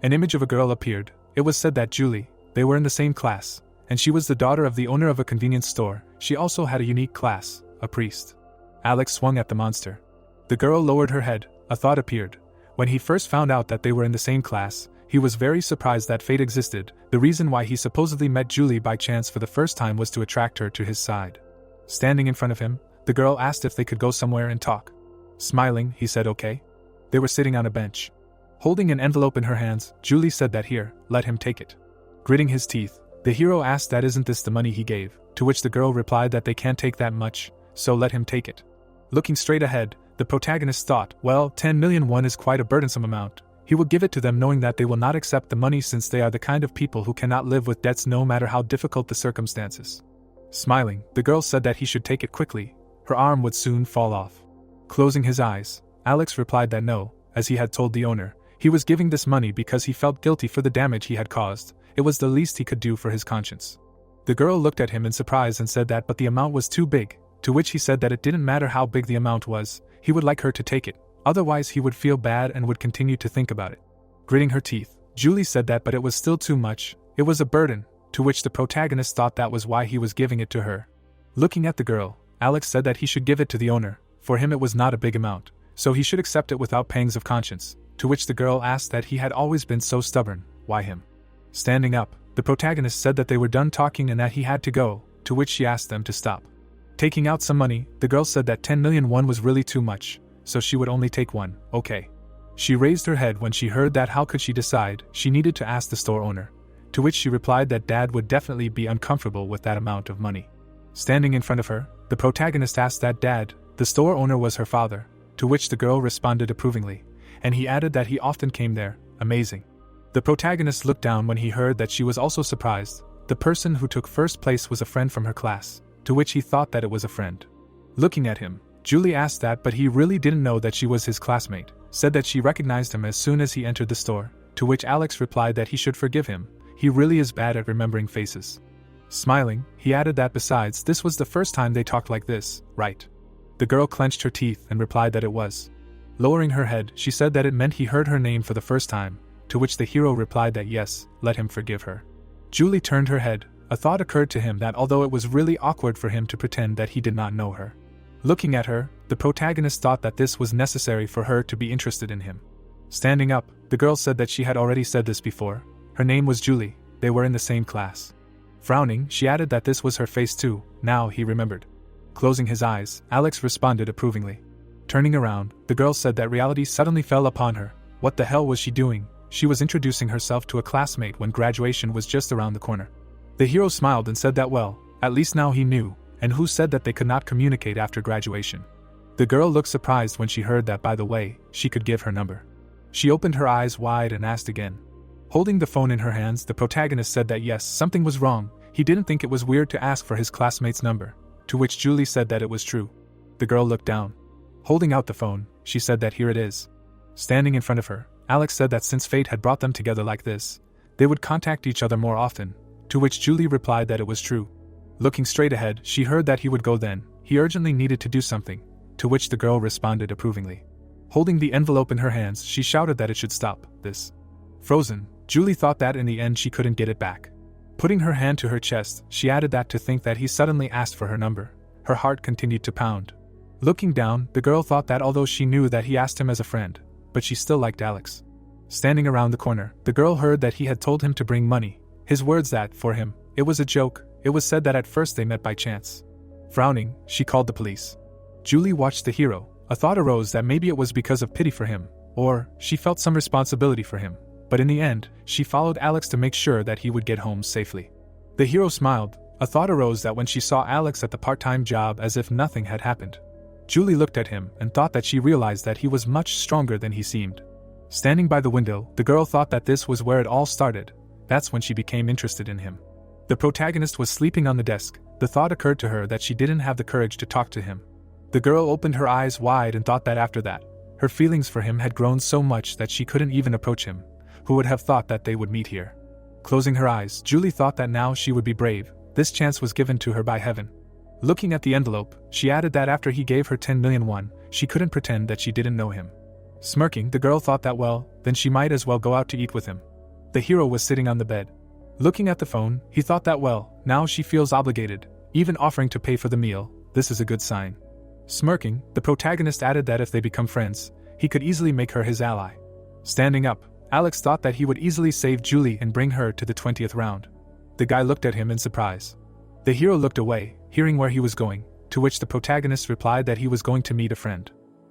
An image of a girl appeared. It was said that Julie, they were in the same class, and she was the daughter of the owner of a convenience store. She also had a unique class, a priest. Alex swung at the monster. The girl lowered her head. A thought appeared. When he first found out that they were in the same class, he was very surprised that fate existed. The reason why he supposedly met Julie by chance for the first time was to attract her to his side. Standing in front of him, the girl asked if they could go somewhere and talk. Smiling, he said okay. They were sitting on a bench. Holding an envelope in her hands, Julie said that here, let him take it. Gritting his teeth, the hero asked that isn't this the money he gave, to which the girl replied that they can't take that much, so let him take it. Looking straight ahead, the protagonist thought, well, 10 million won is quite a burdensome amount. He will give it to them knowing that they will not accept the money since they are the kind of people who cannot live with debts no matter how difficult the circumstances. Smiling, the girl said that he should take it quickly. Her arm would soon fall off. Closing his eyes, Alex replied that no, as he had told the owner, he was giving this money because he felt guilty for the damage he had caused. It was the least he could do for his conscience. The girl looked at him in surprise and said that but the amount was too big, to which he said that it didn't matter how big the amount was, he would like her to take it, otherwise he would feel bad and would continue to think about it. Gritting her teeth, Julie said that but it was still too much, it was a burden, to which the protagonist thought that was why he was giving it to her. Looking at the girl, Alex said that he should give it to the owner, for him it was not a big amount, so he should accept it without pangs of conscience, to which the girl asked that he had always been so stubborn, why him? Standing up, the protagonist said that they were done talking and that he had to go, to which she asked them to stop. Taking out some money, the girl said that 10 million won was really too much, so she would only take one, okay. She raised her head when she heard that how could she decide, she needed to ask the store owner, to which she replied that dad would definitely be uncomfortable with that amount of money. Standing in front of her, the protagonist asked that dad, the store owner was her father, to which the girl responded approvingly, and he added that he often came there, amazing. The protagonist looked down when he heard that she was also surprised. The person who took first place was a friend from her class, to which he thought that it was a friend. Looking at him, Julie asked that but he really didn't know that she was his classmate, said that she recognized him as soon as he entered the store, to which Alex replied that he should forgive him, he really is bad at remembering faces. Smiling, he added that besides this was the first time they talked like this, right? The girl clenched her teeth and replied that it was. Lowering her head, she said that it meant he heard her name for the first time, to which the hero replied that yes, let him forgive her. Julie turned her head. A thought occurred to him that although it was really awkward for him to pretend that he did not know her. Looking at her, the protagonist thought that this was necessary for her to be interested in him. Standing up, the girl said that she had already said this before. Her name was Julie, they were in the same class. Frowning, she added that this was her face too, now he remembered. Closing his eyes, Alex responded approvingly. Turning around, the girl said that reality suddenly fell upon her. What the hell was she doing? She was introducing herself to a classmate when graduation was just around the corner. The hero smiled and said that well, at least now he knew, and who said that they could not communicate after graduation. The girl looked surprised when she heard that by the way, she could give her number. She opened her eyes wide and asked again. Holding the phone in her hands, the protagonist said that yes, something was wrong, he didn't think it was weird to ask for his classmate's number, to which Julie said that it was true. The girl looked down. Holding out the phone, she said that here it is. Standing in front of her, Alex said that since fate had brought them together like this, they would contact each other more often, to which Julie replied that it was true. Looking straight ahead, she heard that he would go then, he urgently needed to do something, to which the girl responded approvingly. Holding the envelope in her hands, she shouted that it should stop, this. Frozen, Julie thought that in the end she couldn't get it back. Putting her hand to her chest, she added that to think that he suddenly asked for her number. Her heart continued to pound. Looking down, the girl thought that although she knew that he asked him as a friend, but she still liked Alex. Standing around the corner, the girl heard that he had told him to bring money. His words that, for him, it was a joke. It was said that at first they met by chance. Frowning, she called the police. Julie watched the hero. A thought arose that maybe it was because of pity for him, or she felt some responsibility for him. But in the end, she followed Alex to make sure that he would get home safely. The hero smiled. A thought arose that when she saw Alex at the part-time job as if nothing had happened. Julie looked at him and thought that she realized that he was much stronger than he seemed. Standing by the window, the girl thought that this was where it all started. That's when she became interested in him. The protagonist was sleeping on the desk. The thought occurred to her that she didn't have the courage to talk to him. The girl opened her eyes wide and thought that after that, her feelings for him had grown so much that she couldn't even approach him. Who would have thought that they would meet here? Closing her eyes, Julie thought that now she would be brave. This chance was given to her by heaven. Looking at the envelope, she added that after he gave her 10 million won, she couldn't pretend that she didn't know him. Smirking, the girl thought that well, then she might as well go out to eat with him. The hero was sitting on the bed. Looking at the phone, he thought that well, now she feels obligated, even offering to pay for the meal. This is a good sign. Smirking, the protagonist added that if they become friends, he could easily make her his ally. Standing up, Alex thought that he would easily save Julie and bring her to the 20th round. The guy looked at him in surprise. The hero looked away, hearing where he was going, to which the protagonist replied that he was going to meet a friend.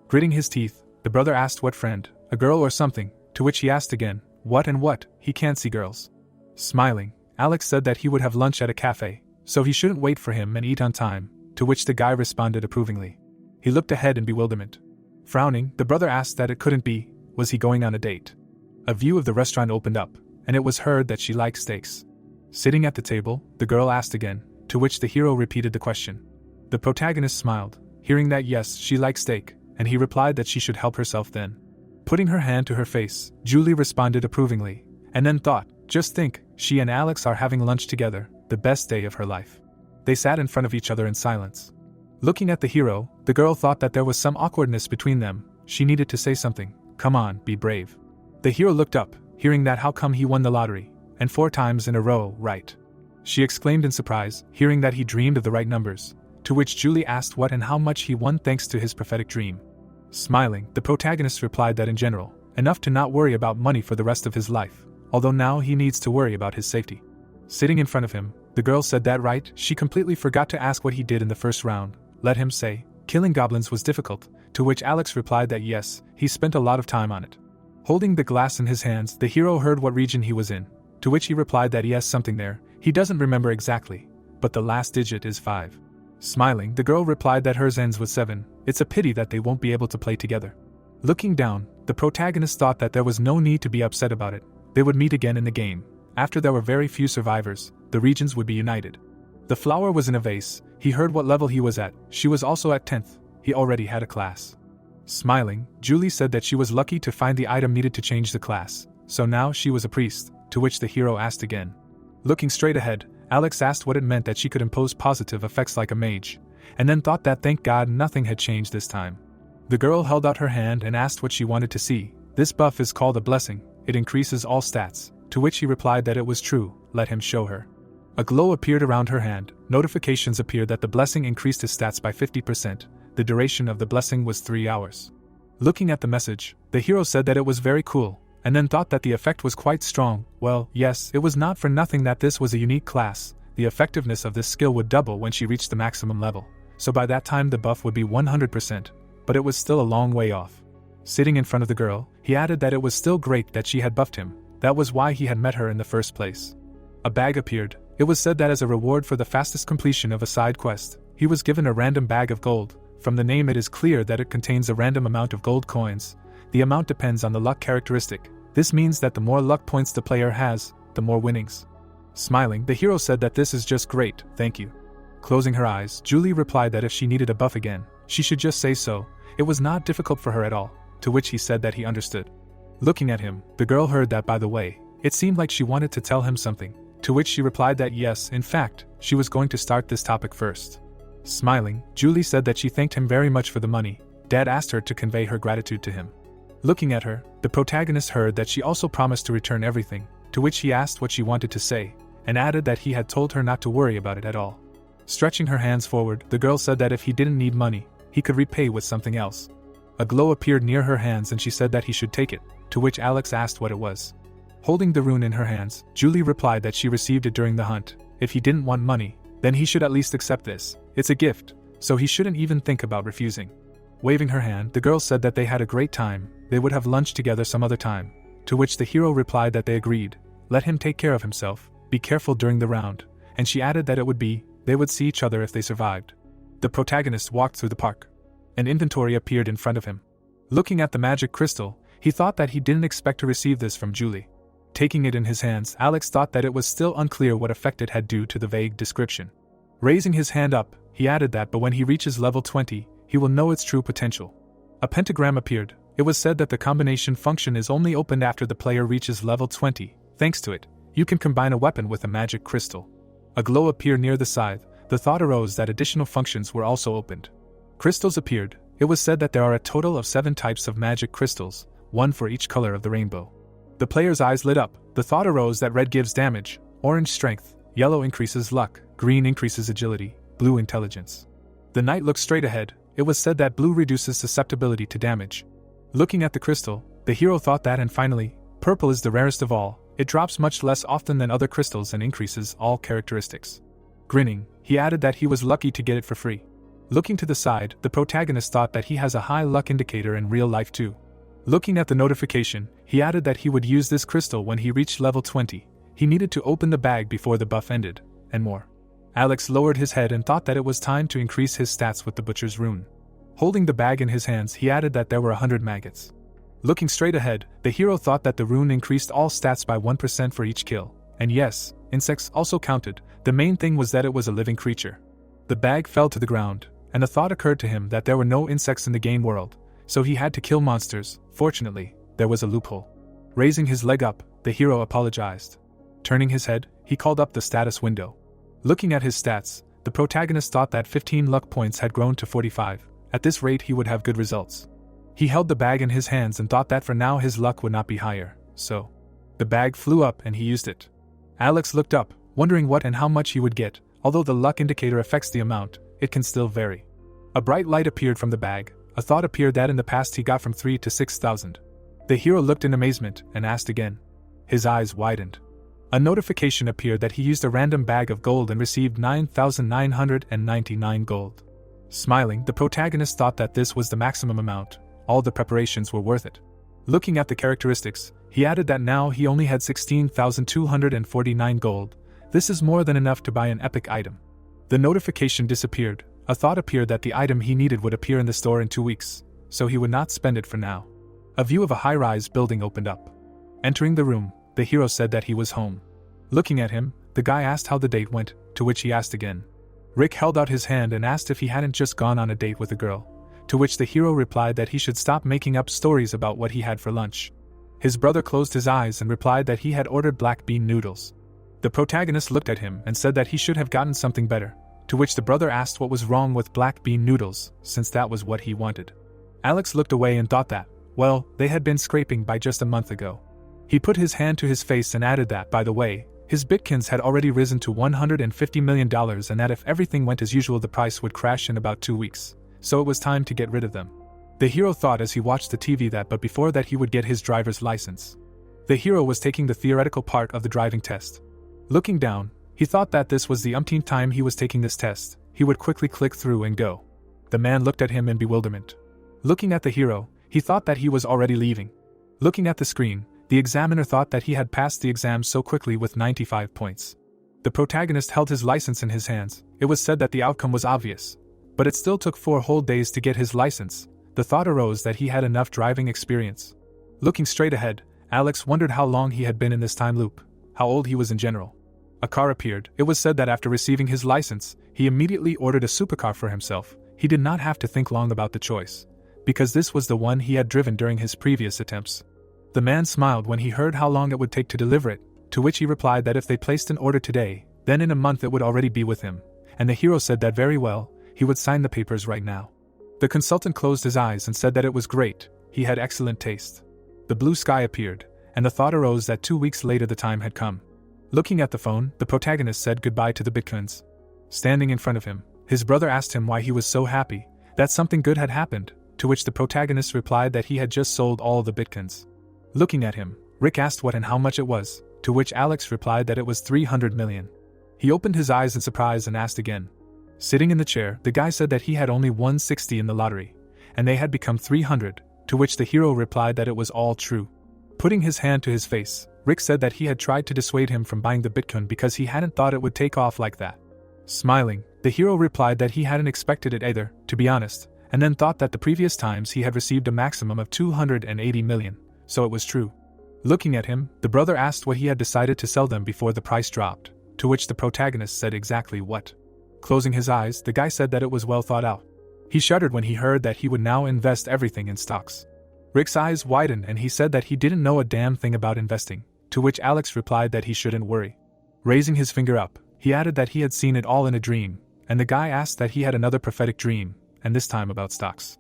Gritting his teeth, the brother asked what friend, a girl or something, to which he asked again, what and what, he can't see girls. Smiling, Alex said that he would have lunch at a cafe, so he shouldn't wait for him and eat on time, to which the guy responded approvingly. He looked ahead in bewilderment. Frowning, the brother asked that it couldn't be, was he going on a date? A view of the restaurant opened up, and it was heard that she liked steaks. Sitting at the table, the girl asked again, to which the hero repeated the question. The protagonist smiled, hearing that yes, she liked steak, and he replied that she should help herself then. Putting her hand to her face, Julie responded approvingly, and then thought, just think, she and Alex are having lunch together, the best day of her life. They sat in front of each other in silence. Looking at the hero, the girl thought that there was some awkwardness between them. She needed to say something. Come on, be brave. The hero looked up, hearing that how come he won the lottery, and 4 times in a row, right? She exclaimed in surprise, hearing that he dreamed of the right numbers, to which Julie asked what and how much he won thanks to his prophetic dream. Smiling, the protagonist replied that in general, enough to not worry about money for the rest of his life, although now he needs to worry about his safety. Sitting in front of him, the girl said that right, she completely forgot to ask what he did in the first round. Let him say, killing goblins was difficult, to which Alex replied that yes, he spent a lot of time on it. Holding the glass in his hands, the hero heard what region he was in, to which he replied that he has something there, he doesn't remember exactly, but the last digit is 5. Smiling, the girl replied that hers ends with 7, it's a pity that they won't be able to play together. Looking down, the protagonist thought that there was no need to be upset about it, they would meet again in the game. After there were very few survivors, the regions would be united. The flower was in a vase, he heard what level he was at, she was also at 10th, he already had a class. Smiling, Julie said that she was lucky to find the item needed to change the class, so now she was a priest, to which the hero asked again. Looking straight ahead, Alex asked what it meant that she could impose positive effects like a mage, and then thought that thank God nothing had changed this time. The girl held out her hand and asked what she wanted to see. This buff is called a blessing, it increases all stats, to which he replied that it was true, let him show her. A glow appeared around her hand, notifications appeared that the blessing increased his stats by 50%, the duration of the blessing was 3 hours. Looking at the message, the hero said that it was very cool, and then thought that the effect was quite strong. Well, yes, it was not for nothing that this was a unique class, the effectiveness of this skill would double when she reached the maximum level, so by that time the buff would be 100%, but it was still a long way off. Sitting in front of the girl, he added that it was still great that she had buffed him, that was why he had met her in the first place. A bag appeared, it was said that as a reward for the fastest completion of a side quest, he was given a random bag of gold. From the name it is clear that it contains a random amount of gold coins. The amount depends on the luck characteristic. This means that the more luck points the player has, the more winnings. Smiling, the hero said that this is just great, thank you. Closing her eyes, Julie replied that if she needed a buff again, she should just say so. It was not difficult for her at all, to which he said that he understood. Looking at him, the girl heard that by the way, it seemed like she wanted to tell him something, to which she replied that yes, in fact, she was going to start this topic first. Smiling, Julie said that she thanked him very much for the money. Dad asked her to convey her gratitude to him. Looking at her, the protagonist heard that she also promised to return everything, to which he asked what she wanted to say, and added that he had told her not to worry about it at all. Stretching her hands forward, the girl said that if he didn't need money, he could repay with something else. A glow appeared near her hands and she said that he should take it, to which Alex asked what it was. Holding the rune in her hands, Julie replied that she received it during the hunt. If he didn't want money, then he should at least accept this. It's a gift, so he shouldn't even think about refusing. Waving her hand, the girl said that they had a great time, they would have lunch together some other time, to which the hero replied that they agreed. Let him take care of himself, be careful during the round, and she added that they would see each other if they survived. The protagonist walked through the park. An inventory appeared in front of him. Looking at the magic crystal, he thought that he didn't expect to receive this from Julie. Taking it in his hands, Alex thought that it was still unclear what effect it had due to the vague description. Raising his hand up, he added that but when he reaches level 20, he will know its true potential. A pentagram appeared. It was said that the combination function is only opened after the player reaches level 20. Thanks to it, you can combine a weapon with a magic crystal. A glow appeared near the scythe. The thought arose that additional functions were also opened. Crystals appeared. It was said that there are a total of 7 types of magic crystals, 1 for each color of the rainbow. The player's eyes lit up. The thought arose that red gives damage, orange strength, yellow increases luck, green increases agility, blue intelligence. The knight looked straight ahead. It was said that blue reduces susceptibility to damage. Looking at the crystal, the hero thought that, and finally, purple is the rarest of all. It drops much less often than other crystals and increases all characteristics. Grinning, he added that he was lucky to get it for free. Looking to the side, the protagonist thought that he has a high luck indicator in real life too. Looking at the notification, he added that he would use this crystal when he reached level 20. He needed to open the bag before the buff ended, and more. Alex lowered his head and thought that it was time to increase his stats with the butcher's rune. Holding the bag in his hands, he added that there were 100 maggots. Looking straight ahead, the hero thought that the rune increased all stats by 1% for each kill. And yes, insects also counted. The main thing was that it was a living creature. The bag fell to the ground, and the thought occurred to him that there were no insects in the game world, so he had to kill monsters. Fortunately, there was a loophole. Raising his leg up, the hero apologized. Turning his head, he called up the status window. Looking at his stats, the protagonist thought that 15 luck points had grown to 45. At this rate he would have good results. He held the bag in his hands and thought that for now his luck would not be higher, so the bag flew up and he used it. Alex looked up, wondering what and how much he would get. Although the luck indicator affects the amount, it can still vary. A bright light appeared from the bag. A thought appeared that in the past he got from 3 to 6,000. The hero looked in amazement and asked again. His eyes widened. A notification appeared that he used a random bag of gold and received 9,999 gold. Smiling, the protagonist thought that this was the maximum amount. All the preparations were worth it. Looking at the characteristics, he added that now he only had 16,249 gold. This is more than enough to buy an epic item. The notification disappeared. A thought appeared that the item he needed would appear in the store in 2 weeks, so he would not spend it for now. A view of a high-rise building opened up. Entering the room, the hero said that he was home. Looking at him, the guy asked how the date went, to which he asked again. Rick held out his hand and asked if he hadn't just gone on a date with a girl, to which the hero replied that he should stop making up stories about what he had for lunch. His brother closed his eyes and replied that he had ordered black bean noodles. The protagonist looked at him and said that he should have gotten something better, to which the brother asked what was wrong with black bean noodles, since that was what he wanted. Alex looked away and thought that, well, they had been scraping by just a month ago. He put his hand to his face and added that, by the way, his bitcoins had already risen to $150 million and that if everything went as usual the price would crash in about 2 weeks, so it was time to get rid of them. The hero thought as he watched the TV that but before that he would get his driver's license. The hero was taking the theoretical part of the driving test. Looking down, he thought that this was the umpteenth time he was taking this test. He would quickly click through and go. The man looked at him in bewilderment. Looking at the hero, he thought that he was already leaving. Looking at the screen, the examiner thought that he had passed the exam so quickly with 95 points. The protagonist held his license in his hands. It was said that the outcome was obvious, but it still took 4 whole days to get his license. The thought arose that he had enough driving experience. Looking straight ahead, Alex wondered how long he had been in this time loop, how old he was in general. A car appeared. It was said that after receiving his license, he immediately ordered a supercar for himself. He did not have to think long about the choice, because this was the one he had driven during his previous attempts. The man smiled when he heard how long it would take to deliver it, to which he replied that if they placed an order today, then in a month it would already be with him, and the hero said that very well, he would sign the papers right now. The consultant closed his eyes and said that it was great, he had excellent taste. The blue sky appeared, and the thought arose that 2 weeks later the time had come. Looking at the phone, the protagonist said goodbye to the bitcoins. Standing in front of him, his brother asked him why he was so happy, that something good had happened, to which the protagonist replied that he had just sold all the bitcoins. Looking at him, Rick asked what and how much it was, to which Alex replied that it was 300 million. He opened his eyes in surprise and asked again. Sitting in the chair, the guy said that he had only won 60 in the lottery, and they had become 300, to which the hero replied that it was all true. Putting his hand to his face, Rick said that he had tried to dissuade him from buying the bitcoin because he hadn't thought it would take off like that. Smiling, the hero replied that he hadn't expected it either, to be honest, and then thought that the previous times he had received a maximum of 280 million, so it was true. Looking at him, the brother asked what he had decided to sell them before the price dropped, to which the protagonist said exactly what. Closing his eyes, the guy said that it was well thought out. He shuddered when he heard that he would now invest everything in stocks. Rick's eyes widened and he said that he didn't know a damn thing about investing, to which Alex replied that he shouldn't worry. Raising his finger up, he added that he had seen it all in a dream, and the guy asked that he had another prophetic dream, and this time about stocks.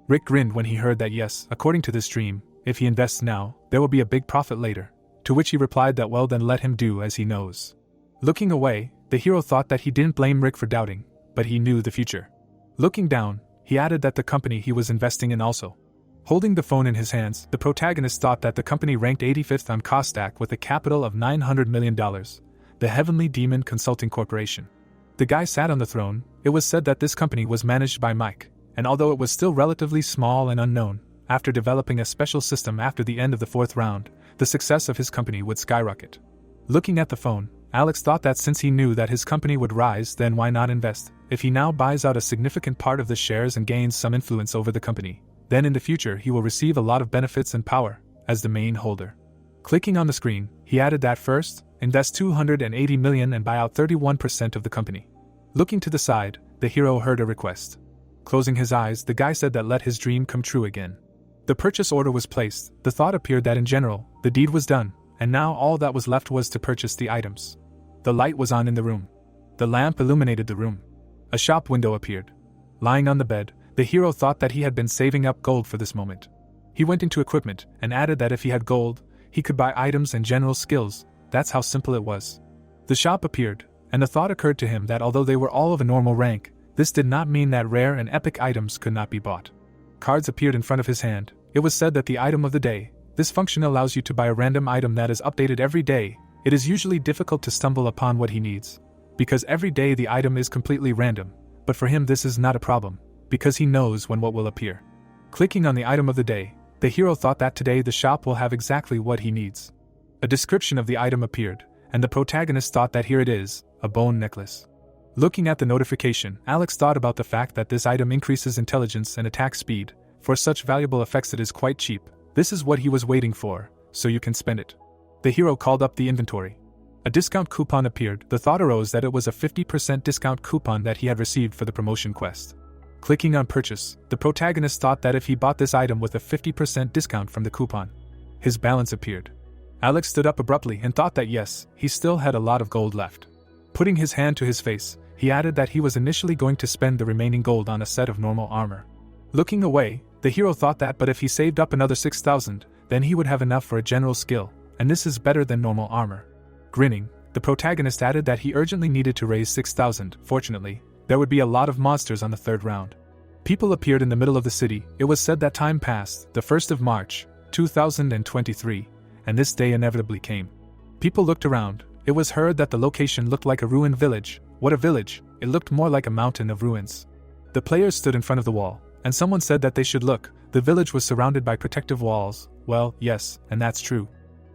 Rick grinned when he heard that yes, according to this dream, if he invests now, there will be a big profit later, to which he replied that well then let him do as he knows. Looking away, the hero thought that he didn't blame Rick for doubting, but he knew the future. Looking down, he added that the company he was investing in also. Holding the phone in his hands, the protagonist thought that the company ranked 85th on Kostak with a capital of $900 million, the Heavenly Demon Consulting Corporation. The guy sat on the throne. It was said that this company was managed by Mike, and although it was still relatively small and unknown, after developing a special system after the end of the 4th round, the success of his company would skyrocket. Looking at the phone, Alex thought that since he knew that his company would rise, then why not invest? If he now buys out a significant part of the shares and gains some influence over the company, then in the future he will receive a lot of benefits and power, as the main holder. Clicking on the screen, he added that first, invest 280 million and buy out 31% of the company. Looking to the side, the hero heard a request. Closing his eyes, the guy said that let his dream come true again. The purchase order was placed. The thought appeared that in general, the deed was done, and now all that was left was to purchase the items. The light was on in the room. The lamp illuminated the room. A shop window appeared. Lying on the bed, the hero thought that he had been saving up gold for this moment. He went into equipment and added that if he had gold, he could buy items and general skills. That's how simple it was. The shop appeared, and the thought occurred to him that although they were all of a normal rank, this did not mean that rare and epic items could not be bought. Cards appeared in front of his hand. It was said that the item of the day, this function allows you to buy a random item that is updated every day. It is usually difficult to stumble upon what he needs, because every day the item is completely random, but for him this is not a problem, because he knows when what will appear. Clicking on the item of the day, the hero thought that today the shop will have exactly what he needs. A description of the item appeared, and the protagonist thought that here it is, a bone necklace. Looking at the notification, Alex thought about the fact that this item increases intelligence and attack speed. For such valuable effects it is quite cheap. This is what he was waiting for, so you can spend it. The hero called up the inventory. A discount coupon appeared. The thought arose that it was a 50% discount coupon that he had received for the promotion quest. Clicking on purchase, the protagonist thought that if he bought this item with a 50% discount from the coupon, his balance appeared. Alex stood up abruptly and thought that yes, he still had a lot of gold left. Putting his hand to his face, he added that he was initially going to spend the remaining gold on a set of normal armor. Looking away, the hero thought that but if he saved up another 6,000, then he would have enough for a general skill, and this is better than normal armor. Grinning, the protagonist added that he urgently needed to raise 6,000. Fortunately, there would be a lot of monsters on the 3rd round. People appeared in the middle of the city. It was said that time passed, the 1st of March, 2023, and this day inevitably came. People looked around. It was heard that the location looked like a ruined village. What a village! It looked more like a mountain of ruins. The players stood in front of the wall, and someone said that they should look. The village was surrounded by protective walls. Well, yes, and that's true.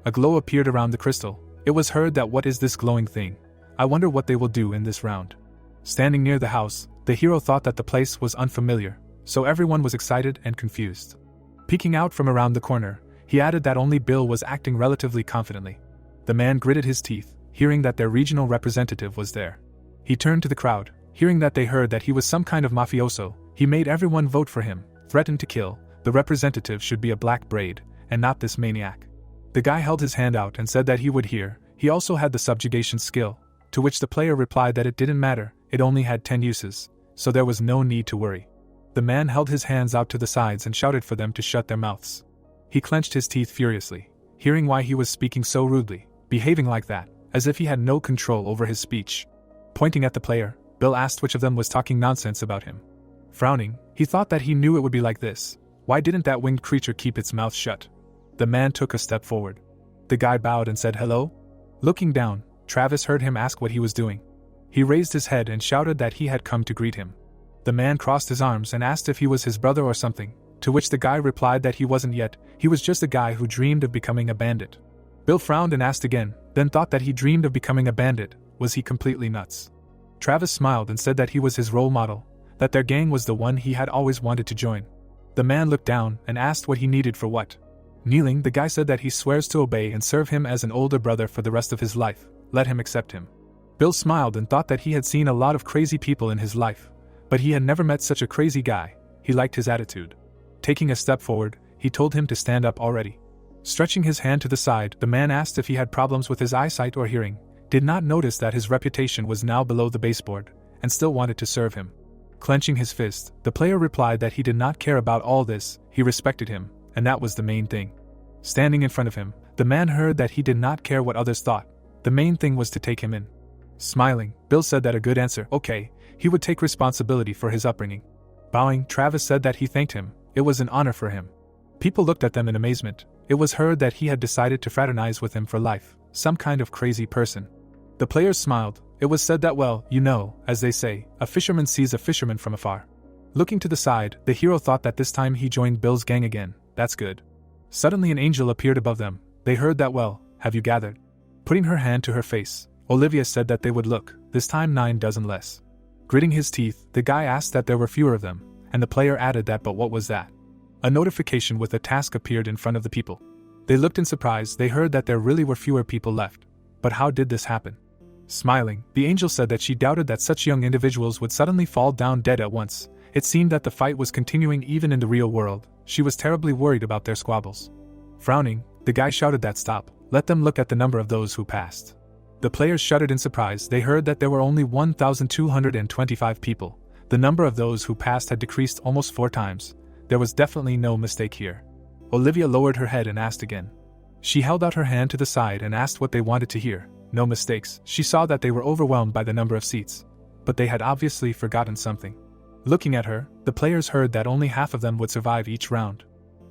A glow appeared around the crystal. It was heard that what is this glowing thing? I wonder what they will do in this round. Standing near the house, the hero thought that the place was unfamiliar, so everyone was excited and confused. Peeking out from around the corner, he added that only Bill was acting relatively confidently. The man gritted his teeth, hearing that their regional representative was there. He turned to the crowd, hearing that they heard that he was some kind of mafioso. He made everyone vote for him, threatened to kill. The representative should be a black braid, and not this maniac. The guy held his hand out and said that he would hear. He also had the subjugation skill, to which the player replied that it didn't matter, it only had 10 uses, so there was no need to worry. The man held his hands out to the sides and shouted for them to shut their mouths. He clenched his teeth furiously, hearing why he was speaking so rudely, behaving like that, as if he had no control over his speech. Pointing at the player, Bill asked which of them was talking nonsense about him. Frowning, he thought that he knew it would be like this. Why didn't that winged creature keep its mouth shut? The man took a step forward. The guy bowed and said hello. Looking down, Travis heard him ask what he was doing. He raised his head and shouted that he had come to greet him. The man crossed his arms and asked if he was his brother or something, to which the guy replied that he wasn't yet, he was just a guy who dreamed of becoming a bandit. Bill frowned and asked again, then thought that he dreamed of becoming a bandit. Was he completely nuts? Travis smiled and said that he was his role model, that their gang was the one he had always wanted to join. The man looked down and asked what he needed for what. Kneeling, the guy said that he swears to obey and serve him as an older brother for the rest of his life. Let him accept him. Bill smiled and thought that he had seen a lot of crazy people in his life, but he had never met such a crazy guy. He liked his attitude. Taking a step forward, he told him to stand up already. Stretching his hand to the side, the man asked if he had problems with his eyesight or hearing, did not notice that his reputation was now below the baseboard, and still wanted to serve him. Clenching his fist, the player replied that he did not care about all this, he respected him, and that was the main thing. Standing in front of him, the man heard that he did not care what others thought. The main thing was to take him in. Smiling, Bill said that a good answer, okay, he would take responsibility for his upbringing. Bowing, Travis said that he thanked him, it was an honor for him. People looked at them in amazement. It was heard that he had decided to fraternize with him for life, some kind of crazy person. The players smiled. It was said that, well, you know, as they say, a fisherman sees a fisherman from afar. Looking to the side, the hero thought that this time he joined Bill's gang again. That's good. Suddenly an angel appeared above them. They heard that, well, have you gathered? Putting her hand to her face, Olivia said that they would look, this time 9 dozen less. Gritting his teeth, the guy asked that there were fewer of them, and the player added that, but what was that? A notification with a task appeared in front of the people. They looked in surprise. They heard that there really were fewer people left. But how did this happen? Smiling, the angel said that she doubted that such young individuals would suddenly fall down dead at once. It seemed that the fight was continuing even in the real world. She was terribly worried about their squabbles. Frowning, the guy shouted that stop, let them look at the number of those who passed. The players shuddered in surprise. They heard that there were only 1,225 people. The number of those who passed had decreased almost 4 times. There was definitely no mistake here. Olivia lowered her head and asked again. She held out her hand to the side and asked what they wanted to hear. No mistakes. She saw that they were overwhelmed by the number of seats. But they had obviously forgotten something. Looking at her, the players heard that only half of them would survive each round.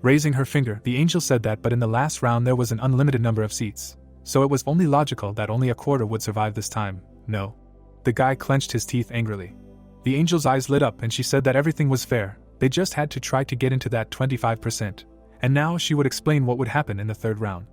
Raising her finger, the angel said that, but in the last round there was an unlimited number of seats. So it was only logical that only a quarter would survive this time. No. The guy clenched his teeth angrily. The angel's eyes lit up and she said that everything was fair. They just had to try to get into that 25%. And now she would explain what would happen in the 3rd round.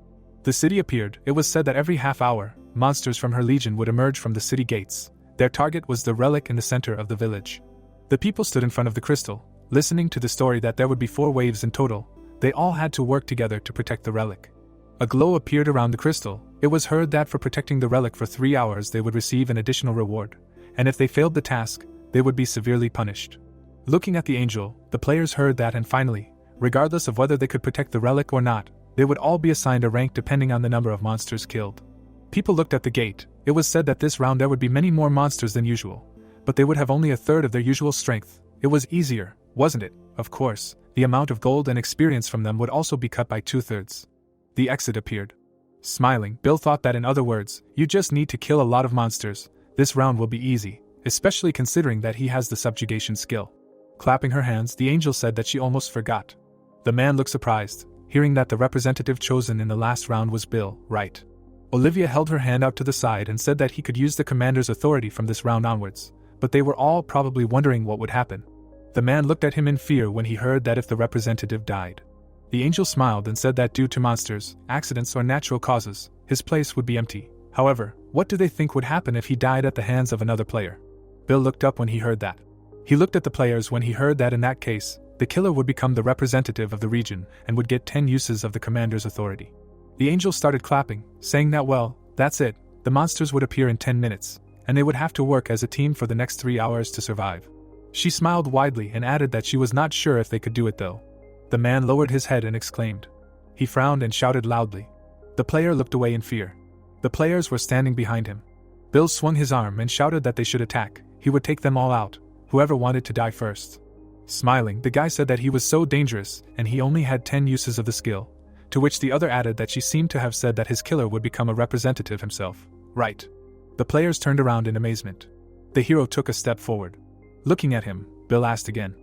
The city appeared. It was said that every half hour, monsters from her legion would emerge from the city gates. Their target was the relic in the center of the village. The people stood in front of the crystal, listening to the story that there would be 4 waves in total. They all had to work together to protect the relic. A glow appeared around the crystal. It was heard that for protecting the relic for 3 hours they would receive an additional reward, and if they failed the task, they would be severely punished. Looking at the angel, the players heard that, and finally, regardless of whether they could protect the relic or not, they would all be assigned a rank depending on the number of monsters killed. People looked at the gate. It was said that this round there would be many more monsters than usual, but they would have only a third of their usual strength. It was easier, wasn't it? Of course, the amount of gold and experience from them would also be cut by 2/3. The exit appeared. Smiling, Bill thought that, in other words, you just need to kill a lot of monsters. This round will be easy, especially considering that he has the subjugation skill. Clapping her hands, the angel said that she almost forgot. The man looked surprised, hearing that the representative chosen in the last round was Bill, right? Olivia held her hand out to the side and said that he could use the commander's authority from this round onwards, but they were all probably wondering what would happen. The man looked at him in fear when he heard that if the representative died. The angel smiled and said that due to monsters, accidents or natural causes, his place would be empty. However, what do they think would happen if he died at the hands of another player? Bill looked up when he heard that. He looked at the players when he heard that in that case, the killer would become the representative of the region and would get 10 uses of the commander's authority. The angel started clapping, saying that, well, that's it, the monsters would appear in 10 minutes, and they would have to work as a team for the next 3 hours to survive. She smiled widely and added that she was not sure if they could do it though. The man lowered his head and exclaimed. He frowned and shouted loudly. The player looked away in fear. The players were standing behind him. Bill swung his arm and shouted that they should attack. He would take them all out, whoever wanted to die first. Smiling, the guy said that he was so dangerous and he only had 10 uses of the skill, to which the other added that she seemed to have said that his killer would become a representative himself. Right. The players turned around in amazement. The hero took a step forward. Looking at him, Bill asked again.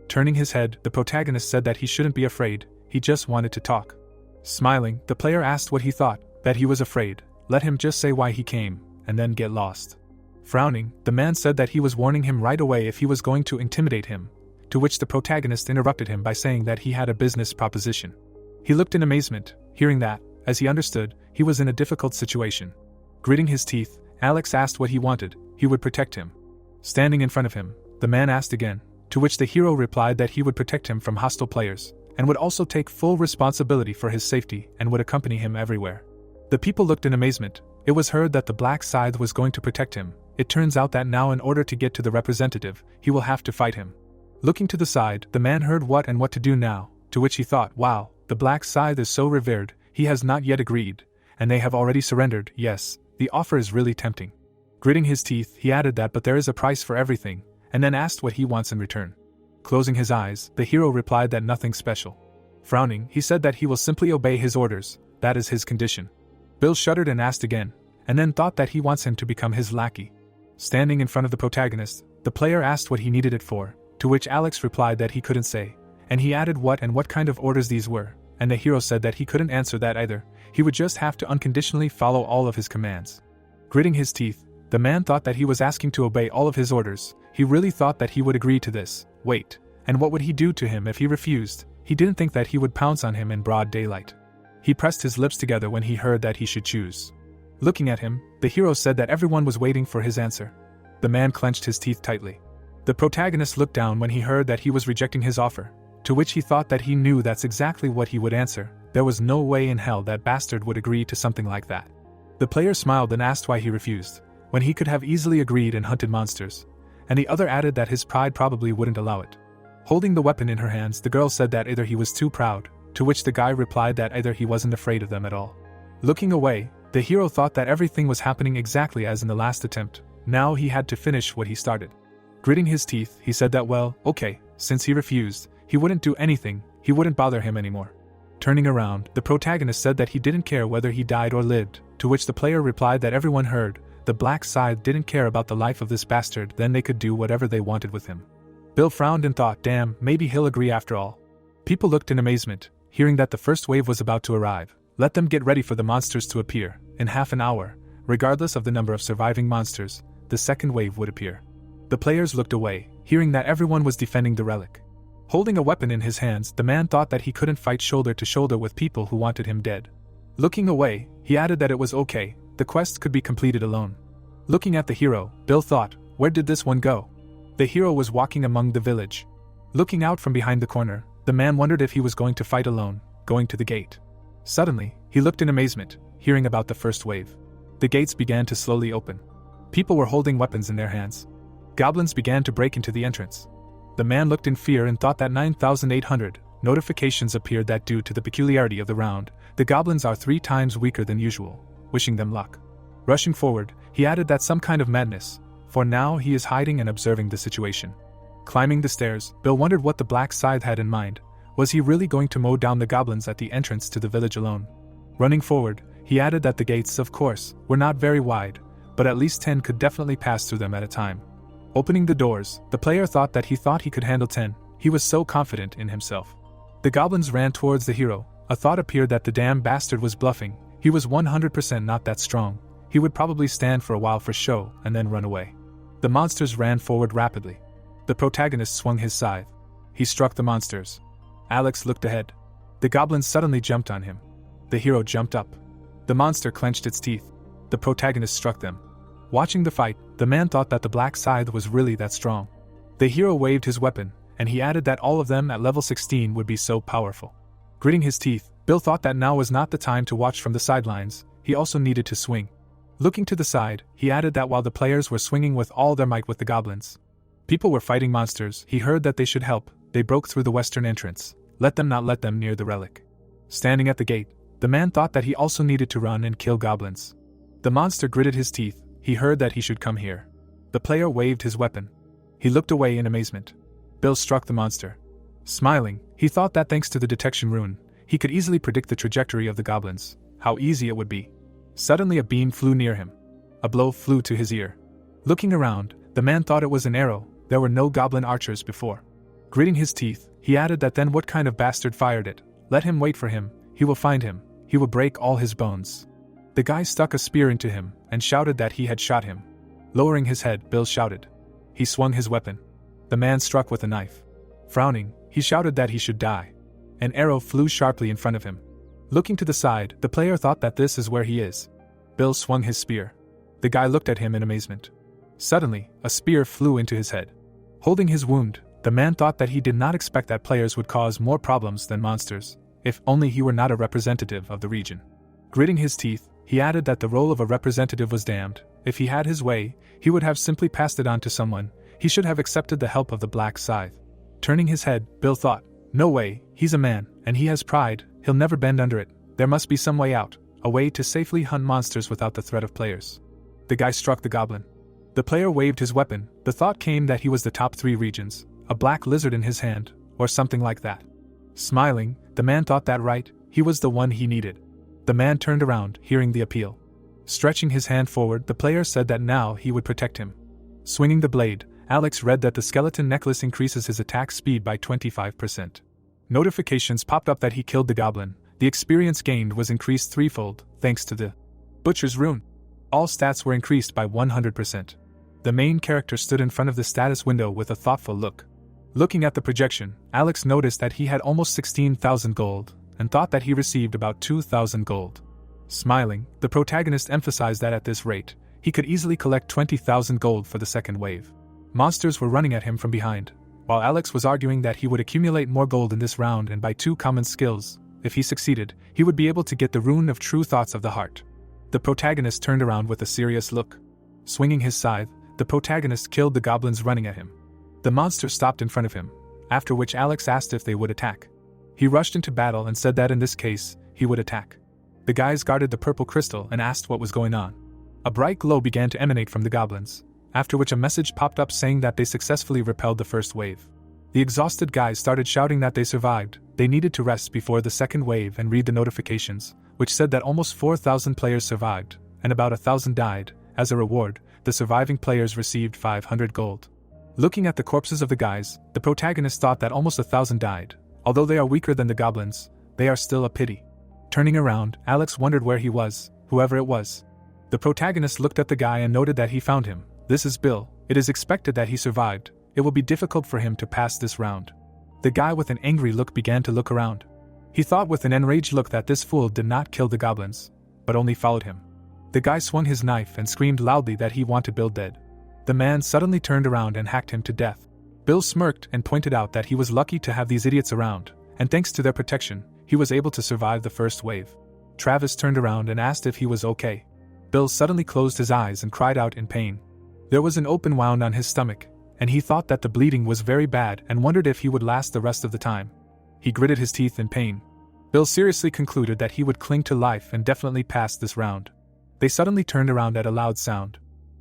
Turning his head, the protagonist said that he shouldn't be afraid, he just wanted to talk. Smiling, the player asked what he thought, that he was afraid, let him just say why he came, and then get lost. Frowning, the man said that he was warning him right away if he was going to intimidate him, to which the protagonist interrupted him by saying that he had a business proposition. He looked in amazement, hearing that, as he understood, he was in a difficult situation. Gritting his teeth, Alex asked what he wanted, he would protect him. Standing in front of him, the man asked again, to which the hero replied that he would protect him from hostile players, and would also take full responsibility for his safety and would accompany him everywhere. The people looked in amazement. It was heard that the Black Scythe was going to protect him. It turns out that now in order to get to the representative, he will have to fight him. Looking to the side, the man heard what to do now, to which he thought, wow, the Black Scythe is so revered, he has not yet agreed, and they have already surrendered, yes, the offer is really tempting. Gritting his teeth, he added that but there is a price for everything, and then asked what he wants in return. Closing his eyes, the hero replied that nothing special. Frowning, he said that he will simply obey his orders, that is his condition. Bill shuddered and asked again, and then thought that he wants him to become his lackey. Standing in front of the protagonist, the player asked what he needed it for, to which Alex replied that he couldn't say, and he added what kind of orders these were, and the hero said that he couldn't answer that either, he would just have to unconditionally follow all of his commands. Gritting his teeth, the man thought that he was asking to obey all of his orders, he really thought that he would agree to this, wait, and what would he do to him if he refused? He didn't think that he would pounce on him in broad daylight. He pressed his lips together when he heard that he should choose. Looking at him, the hero said that everyone was waiting for his answer. The man clenched his teeth tightly. The protagonist looked down when he heard that he was rejecting his offer, to which he thought that he knew that's exactly what he would answer. There was no way in hell that bastard would agree to something like that. The player smiled and asked why he refused, when he could have easily agreed and hunted monsters, and the other added that his pride probably wouldn't allow it. Holding the weapon in her hands, the girl said that either he was too proud, to which the guy replied that either he wasn't afraid of them at all. Looking away, the hero thought that everything was happening exactly as in the last attempt. Now he had to finish what he started. Gritting his teeth, he said that well, okay, since he refused, he wouldn't do anything, he wouldn't bother him anymore. Turning around, the protagonist said that he didn't care whether he died or lived, to which the player replied that everyone heard, the Black Scythe didn't care about the life of this bastard, then they could do whatever they wanted with him. Bill frowned and thought, damn, maybe he'll agree after all. People looked in amazement, hearing that the first wave was about to arrive. Let them get ready for the monsters to appear. In half an hour, regardless of the number of surviving monsters, the second wave would appear. The players looked away, hearing that everyone was defending the relic. Holding a weapon in his hands, the man thought that he couldn't fight shoulder to shoulder with people who wanted him dead. Looking away, he added that it was okay, the quest could be completed alone. Looking at the hero, Bill thought, where did this one go? The hero was walking among the village. Looking out from behind the corner, the man wondered if he was going to fight alone, going to the gate. Suddenly, he looked in amazement, hearing about the first wave. The gates began to slowly open. People were holding weapons in their hands. Goblins began to break into the entrance. The man looked in fear and thought that 9,800 notifications appeared that due to the peculiarity of the round, the goblins are 3 times weaker than usual, wishing them luck. Rushing forward, he added that some kind of madness, for now he is hiding and observing the situation. Climbing the stairs, Bill wondered what the Black Scythe had in mind. Was he really going to mow down the goblins at the entrance to the village alone? Running forward, he added that the gates, of course, were not very wide, but at least 10 could definitely pass through them at a time. Opening the doors, the player thought he could handle 10, he was so confident in himself. The goblins ran towards the hero. A thought appeared that the damn bastard was bluffing, he was 100% not that strong, he would probably stand for a while for show and then run away. The monsters ran forward rapidly. The protagonist swung his scythe. He struck the monsters. Alex looked ahead. The goblins suddenly jumped on him. The hero jumped up. The monster clenched its teeth. The protagonist struck them. Watching the fight, the man thought that the Black Scythe was really that strong. The hero waved his weapon, and he added that all of them at level 16 would be so powerful. Gritting his teeth, Bill thought that now was not the time to watch from the sidelines, he also needed to swing. Looking to the side, he added that while the players were swinging with all their might with the goblins, people were fighting monsters, he heard that they should help. They broke through the western entrance. Let them not let them near the relic. Standing at the gate, the man thought that he also needed to run and kill goblins. The monster gritted his teeth, he heard that he should come here. The player waved his weapon. He looked away in amazement. Bill struck the monster. Smiling, he thought that thanks to the detection rune, he could easily predict the trajectory of the goblins, how easy it would be. Suddenly a beam flew near him. A blow flew to his ear. Looking around, the man thought it was an arrow. There were no goblin archers before. Gritting his teeth, he added that then what kind of bastard fired it? Let him wait for him, he will find him, he will break all his bones. The guy stuck a spear into him and shouted that he had shot him. Lowering his head, Bill shouted. He swung his weapon. The man struck with a knife. Frowning, he shouted that he should die. An arrow flew sharply in front of him. Looking to the side, the player thought that this is where he is. Bill swung his spear. The guy looked at him in amazement. Suddenly, a spear flew into his head. Holding his wound, the man thought that he did not expect that players would cause more problems than monsters, if only he were not a representative of the region. Gritting his teeth, he added that the role of a representative was damned. If he had his way, he would have simply passed it on to someone. He should have accepted the help of the black Scythe. Turning his head, Bill thought, no way, he's a man, and he has pride, he'll never bend under it. There must be some way out, a way to safely hunt monsters without the threat of players. The guy struck the goblin. The player waved his weapon. The thought came that he was the top 3 regions, a black lizard in his hand, or something like that. Smiling, the man thought that right, he was the one he needed. The man turned around, hearing the appeal. Stretching his hand forward, the player said that now he would protect him. Swinging the blade, Alex read that the skeleton necklace increases his attack speed by 25%. Notifications popped up that he killed the goblin. The experience gained was increased threefold, thanks to the Butcher's Rune. All stats were increased by 100%. The main character stood in front of the status window with a thoughtful look. Looking at the projection, Alex noticed that he had almost 16,000 gold, and thought that he received about 2,000 gold. Smiling, the protagonist emphasized that at this rate, he could easily collect 20,000 gold for the second wave. Monsters were running at him from behind, while Alex was arguing that he would accumulate more gold in this round and by 2 common skills. If he succeeded, he would be able to get the Rune of True Thoughts of the Heart. The protagonist turned around with a serious look. Swinging his scythe, the protagonist killed the goblins running at him. The monster stopped in front of him, after which Alex asked if they would attack. He rushed into battle and said that in this case, he would attack. The guys guarded the purple crystal and asked what was going on. A bright glow began to emanate from the goblins, after which a message popped up saying that they successfully repelled the first wave. The exhausted guys started shouting that they survived. They needed to rest before the second wave and read the notifications, which said that almost 4,000 players survived, and about 1,000 died. As a reward, the surviving players received 500 gold. Looking at the corpses of the guys, the protagonist thought that almost 1,000 died. Although they are weaker than the goblins, they are still a pity. Turning around, Alex wondered where he was, whoever it was. The protagonist looked at the guy and noted that he found him. This is Bill. It is expected that he survived. It will be difficult for him to pass this round. The guy with an angry look began to look around. He thought with an enraged look that this fool did not kill the goblins, but only followed him. The guy swung his knife and screamed loudly that he wanted Bill dead. The man suddenly turned around and hacked him to death. Bill smirked and pointed out that he was lucky to have these idiots around, and thanks to their protection, he was able to survive the first wave. Travis turned around and asked if he was okay. Bill suddenly closed his eyes and cried out in pain. There was an open wound on his stomach, and he thought that the bleeding was very bad and wondered if he would last the rest of the time. He gritted his teeth in pain. Bill seriously concluded that he would cling to life and definitely pass this round. They suddenly turned around at a loud sound.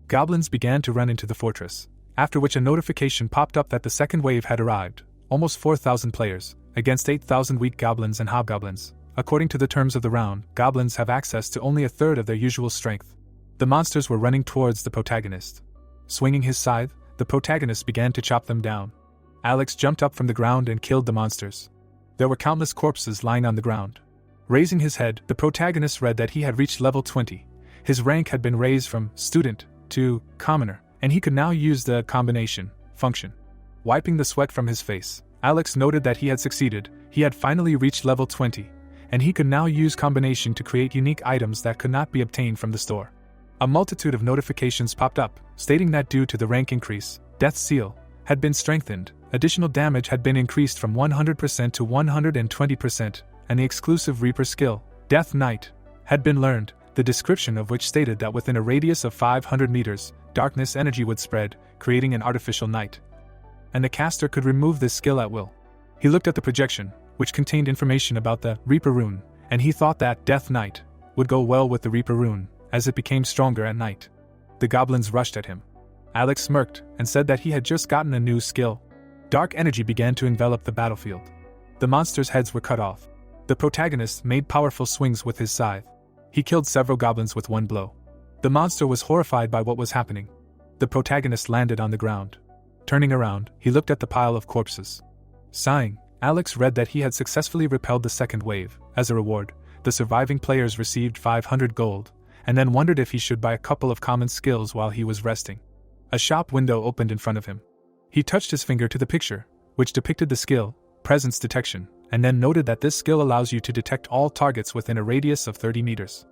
Goblins began to run into the fortress, after which a notification popped up that the second wave had arrived, almost 4,000 players, against 8,000 weak goblins and hobgoblins. According to the terms of the round, goblins have access to only a third of their usual strength. The monsters were running towards the protagonist. Swinging his scythe, the protagonist began to chop them down. Alex jumped up from the ground and killed the monsters. There were countless corpses lying on the ground. Raising his head, the protagonist read that he had reached level 20. His rank had been raised from student to commoner, and he could now use the combination function. Wiping the sweat from his face, Alex noted that he had succeeded. He had finally reached level 20, and he could now use combination to create unique items that could not be obtained from the store. A multitude of notifications popped up, stating that due to the rank increase, Death Seal had been strengthened, additional damage had been increased from 100% to 120%, and the exclusive Reaper skill, Death Knight, had been learned, the description of which stated that within a radius of 500 meters, darkness energy would spread, creating an artificial night. And the caster could remove this skill at will. He looked at the projection, which contained information about the Reaper rune, and he thought that Death Knight would go well with the Reaper rune, as it became stronger at night. The goblins rushed at him. Alex smirked and said that he had just gotten a new skill. Dark energy began to envelop the battlefield. The monsters' heads were cut off. The protagonist made powerful swings with his scythe. He killed several goblins with one blow. The monster was horrified by what was happening. The protagonist landed on the ground. Turning around, he looked at the pile of corpses. Sighing, Alex read that he had successfully repelled the second wave. As a reward, the surviving players received 500 gold, and then wondered if he should buy a couple of common skills while he was resting. A shop window opened in front of him. He touched his finger to the picture, which depicted the skill, presence detection, and then noted that this skill allows you to detect all targets within a radius of 30 meters.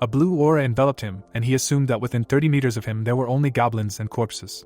A blue aura enveloped him, and he assumed that within 30 meters of him there were only goblins and corpses.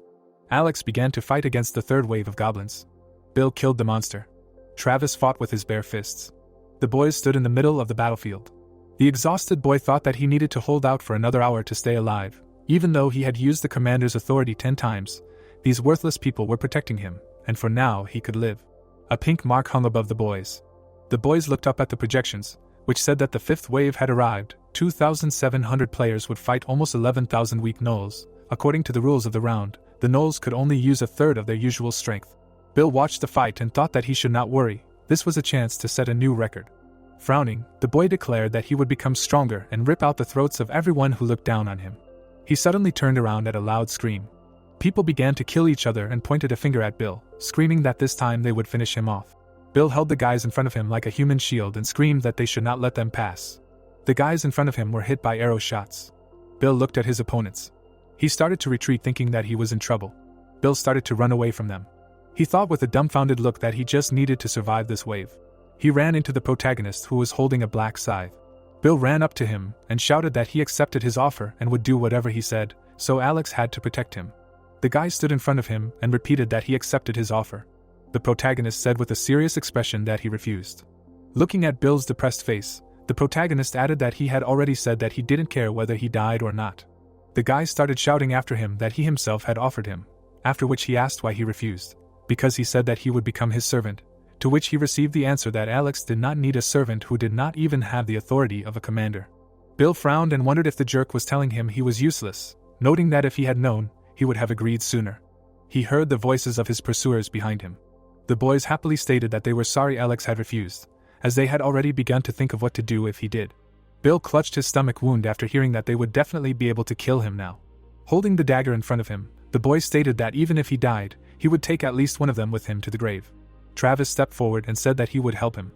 Alex began to fight against the third wave of goblins. Bill killed the monster. Travis fought with his bare fists. The boys stood in the middle of the battlefield. The exhausted boy thought that he needed to hold out for another hour to stay alive. Even though he had used the commander's authority 10 times, these worthless people were protecting him, and for now he could live. A pink mark hung above the boys. The boys looked up at the projections, which said that the fifth wave had arrived. 2,700 players would fight almost 11,000 weak gnolls. According to the rules of the round, the gnolls could only use a third of their usual strength. Bill watched the fight and thought that he should not worry. This was a chance to set a new record. Frowning, the boy declared that he would become stronger and rip out the throats of everyone who looked down on him. He suddenly turned around at a loud scream. People began to kill each other and pointed a finger at Bill, screaming that this time they would finish him off. Bill held the guys in front of him like a human shield and screamed that they should not let them pass. The guys in front of him were hit by arrow shots. Bill looked at his opponents. He started to retreat thinking that he was in trouble. Bill started to run away from them. He thought with a dumbfounded look that he just needed to survive this wave. He ran into the protagonist who was holding a black scythe. Bill ran up to him and shouted that he accepted his offer and would do whatever he said, so Alex had to protect him. The guy stood in front of him and repeated that he accepted his offer. The protagonist said with a serious expression that he refused. Looking at Bill's depressed face, the protagonist added that he had already said that he didn't care whether he died or not. The guy started shouting after him that he himself had offered him, after which he asked why he refused. Because he said that he would become his servant, to which he received the answer that Alex did not need a servant who did not even have the authority of a commander. Bill frowned and wondered if the jerk was telling him he was useless, noting that if he had known, he would have agreed sooner. He heard the voices of his pursuers behind him. The boys happily stated that they were sorry Alex had refused, as they had already begun to think of what to do if he did. Bill clutched his stomach wound after hearing that they would definitely be able to kill him now. Holding the dagger in front of him, the boy stated that even if he died, he would take at least one of them with him to the grave. Travis stepped forward and said that he would help him.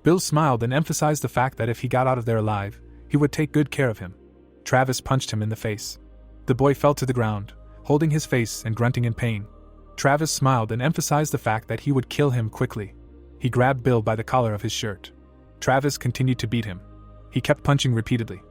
Bill smiled and emphasized the fact that if he got out of there alive, he would take good care of him. Travis punched him in the face. The boy fell to the ground, holding his face and grunting in pain. Travis smiled and emphasized the fact that he would kill him quickly. He grabbed Bill by the collar of his shirt. Travis continued to beat him. He kept punching repeatedly.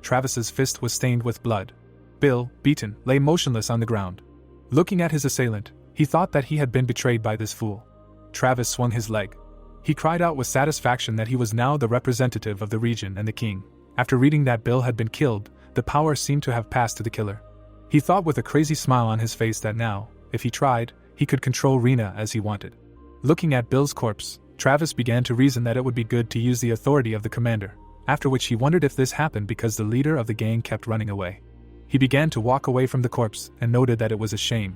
Travis's fist was stained with blood. Bill, beaten, lay motionless on the ground. Looking at his assailant, he thought that he had been betrayed by this fool. Travis swung his leg. He cried out with satisfaction that he was now the representative of the region and the king. After reading that Bill had been killed, the power seemed to have passed to the killer. He thought with a crazy smile on his face that now, if he tried, he could control Reena as he wanted. Looking at Bill's corpse, Travis began to reason that it would be good to use the authority of the commander, after which he wondered if this happened because the leader of the gang kept running away. He began to walk away from the corpse and noted that it was a shame.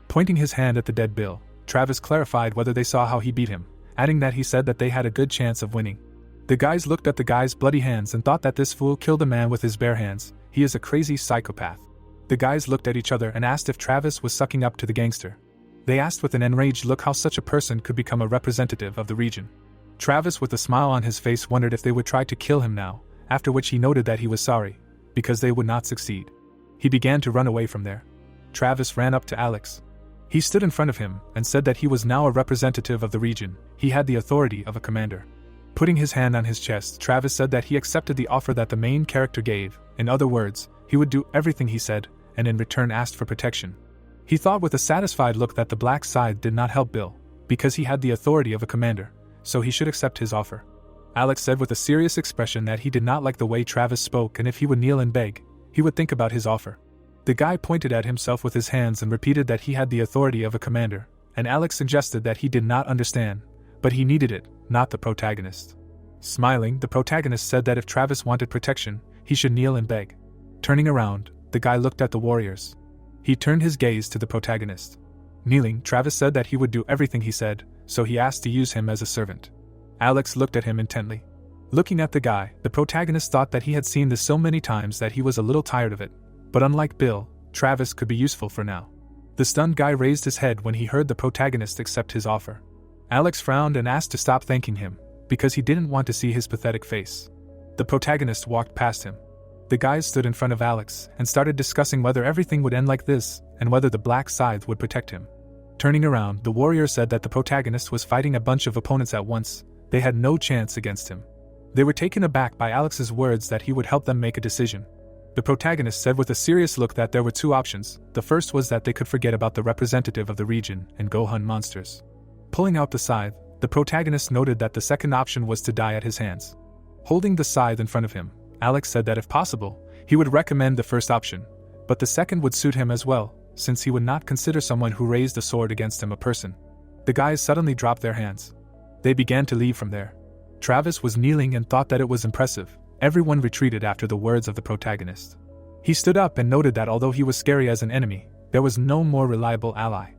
Pointing his hand at the dead Bill, Travis clarified whether they saw how he beat him, adding that he said that they had a good chance of winning. The guys looked at the guy's bloody hands and thought that this fool killed a man with his bare hands. He is a crazy psychopath. The guys looked at each other and asked if Travis was sucking up to the gangster. They asked with an enraged look how such a person could become a representative of the region. Travis, with a smile on his face, wondered if they would try to kill him now, after which he noted that he was sorry, because they would not succeed. He began to run away from there. Travis ran up to Alex. He stood in front of him and said that he was now a representative of the region. He had the authority of a commander. Putting his hand on his chest, Travis said that he accepted the offer that the main character gave. In other words, he would do everything he said, and in return asked for protection. He thought with a satisfied look that the black scythe did not help Bill, because he had the authority of a commander, so he should accept his offer. Alex said with a serious expression that he did not like the way Travis spoke and if he would kneel and beg, he would think about his offer. The guy pointed at himself with his hands and repeated that he had the authority of a commander, and Alex suggested that he did not understand, but he needed it, not the protagonist. Smiling, the protagonist said that if Travis wanted protection, he should kneel and beg. Turning around, the guy looked at the warriors. He turned his gaze to the protagonist. Kneeling, Travis said that he would do everything he said, so he asked to use him as a servant. Alex looked at him intently. Looking at the guy, the protagonist thought that he had seen this so many times that he was a little tired of it, But unlike Bill, Travis could be useful for now. The stunned guy raised his head when he heard the protagonist accept his offer. Alex frowned and asked to stop thanking him, because he didn't want to see his pathetic face. The protagonist walked past him. The guys stood in front of Alex and started discussing whether everything would end like this and whether the black scythe would protect him. Turning around, the warrior said that the protagonist was fighting a bunch of opponents at once. They had no chance against him. They were taken aback by Alex's words that he would help them make a decision. The protagonist said with a serious look that there were two options. The first was that they could forget about the representative of the region and go hunt monsters. Pulling out the scythe, the protagonist noted that the second option was to die at his hands. Holding the scythe in front of him, Alex said that if possible, he would recommend the first option, but the second would suit him as well, since he would not consider someone who raised a sword against him a person. The guys suddenly dropped their hands. They began to leave from there. Travis was kneeling and thought that it was impressive. Everyone retreated after the words of the protagonist. He stood up and noted that although he was scary as an enemy, there was no more reliable ally.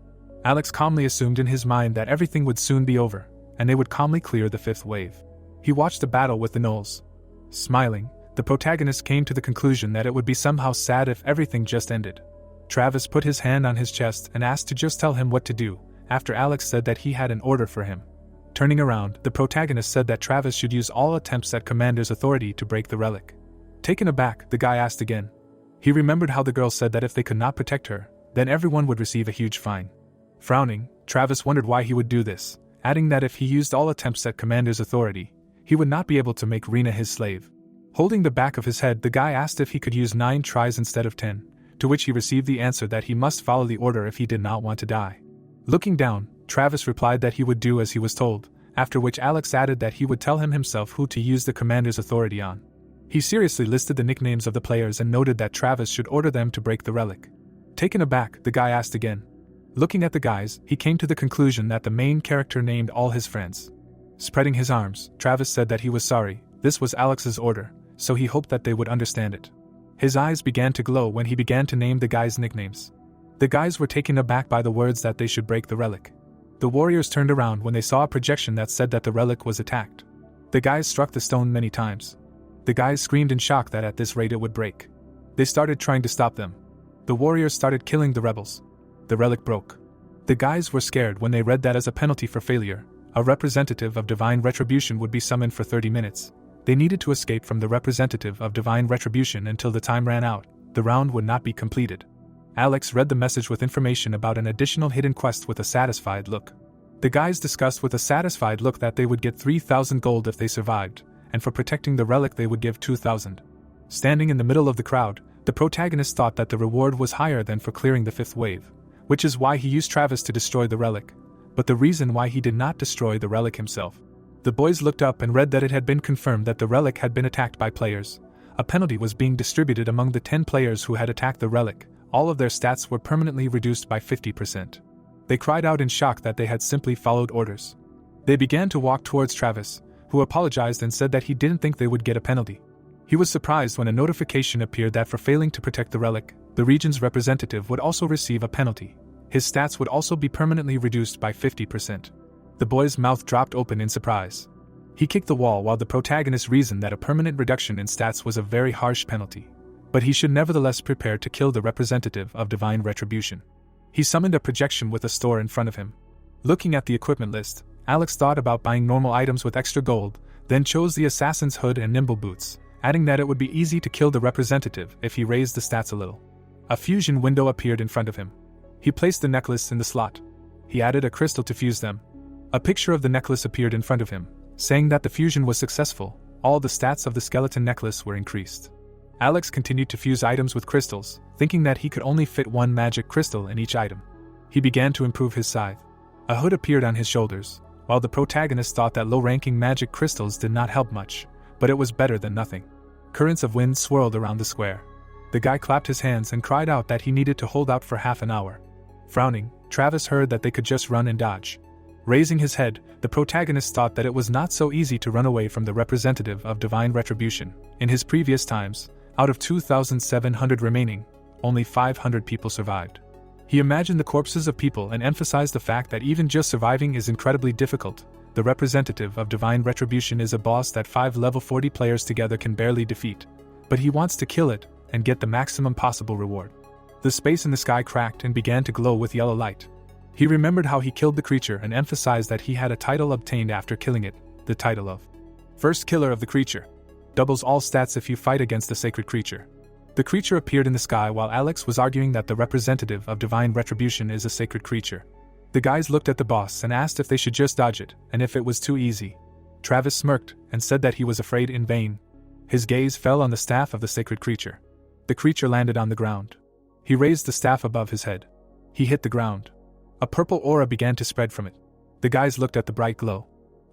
Alex calmly assumed in his mind that everything would soon be over, and they would calmly clear the fifth wave. He watched the battle with the gnolls. Smiling, the protagonist came to the conclusion that it would be somehow sad if everything just ended. Travis put his hand on his chest and asked to just tell him what to do, after Alex said that he had an order for him. Turning around, the protagonist said that Travis should use all attempts at Commander's authority to break the relic. Taken aback, the guy asked again. He remembered how the girl said that if they could not protect her, then everyone would receive a huge fine. Frowning, Travis wondered why he would do this, adding that if he used all attempts at Commander's authority, he would not be able to make Reena his slave. Holding the back of his head, the guy asked if he could use 9 tries instead of 10, to which he received the answer that he must follow the order if he did not want to die. Looking down, Travis replied that he would do as he was told, after which Alex added that he would tell him himself who to use the Commander's authority on. He seriously listed the nicknames of the players and noted that Travis should order them to break the relic. Taken aback, the guy asked again. Looking at the guys, he came to the conclusion that the main character named all his friends. Spreading his arms, Travis said that he was sorry. This was Alex's order, so he hoped that they would understand it. His eyes began to glow when he began to name the guys' nicknames. The guys were taken aback by the words that they should break the relic. The warriors turned around when they saw a projection that said that the relic was attacked. The guys struck the stone many times. The guys screamed in shock that at this rate it would break. They started trying to stop them. The warriors started killing the rebels. The relic broke. The guys were scared when they read that as a penalty for failure, a representative of divine retribution would be summoned for 30 minutes. They needed to escape from the representative of divine retribution until the time ran out. The round would not be completed. Alex read the message with information about an additional hidden quest with a satisfied look. The guys discussed with a satisfied look that they would get 3,000 gold if they survived, and for protecting the relic they would give 2,000. Standing in the middle of the crowd, the protagonist thought that the reward was higher than for clearing the fifth wave, which is why he used Travis to destroy the relic, but the reason why he did not destroy the relic himself. The boys looked up and read that it had been confirmed that the relic had been attacked by players. A penalty was being distributed among the 10 players who had attacked the relic. All of their stats were permanently reduced by 50%. They cried out in shock that they had simply followed orders. They began to walk towards Travis, who apologized and said that he didn't think they would get a penalty. He was surprised when a notification appeared that for failing to protect the relic, the region's representative would also receive a penalty. His stats would also be permanently reduced by 50%. The boy's mouth dropped open in surprise. He kicked the wall while the protagonist reasoned that a permanent reduction in stats was a very harsh penalty. But he should nevertheless prepare to kill the representative of divine retribution. He summoned a projection with a store in front of him. Looking at the equipment list, Alex thought about buying normal items with extra gold, then chose the assassin's hood and nimble boots, adding that it would be easy to kill the representative if he raised the stats a little. A fusion window appeared in front of him. He placed the necklace in the slot. He added a crystal to fuse them. A picture of the necklace appeared in front of him, saying that the fusion was successful. All the stats of the skeleton necklace were increased. Alex continued to fuse items with crystals, thinking that he could only fit one magic crystal in each item. He began to improve his scythe. A hood appeared on his shoulders, while the protagonist thought that low-ranking magic crystals did not help much, but it was better than nothing. Currents of wind swirled around the square. The guy clapped his hands and cried out that he needed to hold out for half an hour. Frowning, Travis heard that they could just run and dodge. Raising his head, the protagonist thought that it was not so easy to run away from the representative of divine retribution. In his previous times, out of 2,700 remaining, only 500 people survived. He imagined the corpses of people and emphasized the fact that even just surviving is incredibly difficult. The representative of divine retribution is a boss that 5 level 40 players together can barely defeat. But he wants to kill it, and get the maximum possible reward. The space in the sky cracked and began to glow with yellow light. He remembered how he killed the creature and emphasized that he had a title obtained after killing it, the title of First Killer of the Creature. Doubles all stats if you fight against the sacred creature. The creature appeared in the sky while Alex was arguing that the representative of divine retribution is a sacred creature. The guys looked at the boss and asked if they should just dodge it, and if it was too easy. Travis smirked and said that he was afraid in vain. His gaze fell on the staff of the sacred creature. The creature landed on the ground. He raised the staff above his head. He hit the ground. A purple aura began to spread from it. The guys looked at the bright glow.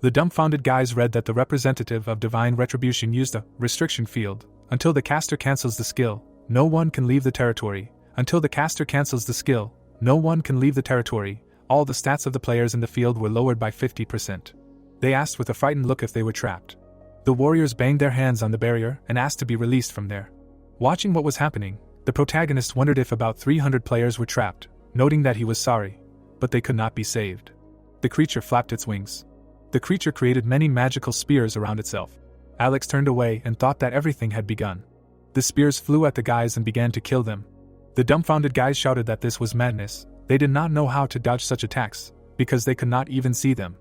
The dumbfounded guys read that the representative of divine retribution used a restriction field. Until the caster cancels the skill, no one can leave the territory. Until the caster cancels the skill, no one can leave the territory. All the stats of the players in the field were lowered by 50%. They asked with a frightened look if they were trapped. The warriors banged their hands on the barrier and asked to be released from there. Watching what was happening, the protagonist wondered if about 300 players were trapped, noting that he was sorry, but they could not be saved. The creature flapped its wings. The creature created many magical spears around itself. Alex turned away and thought that everything had begun. The spears flew at the guys and began to kill them. The dumbfounded guys shouted that this was madness. They did not know how to dodge such attacks, because they could not even see them.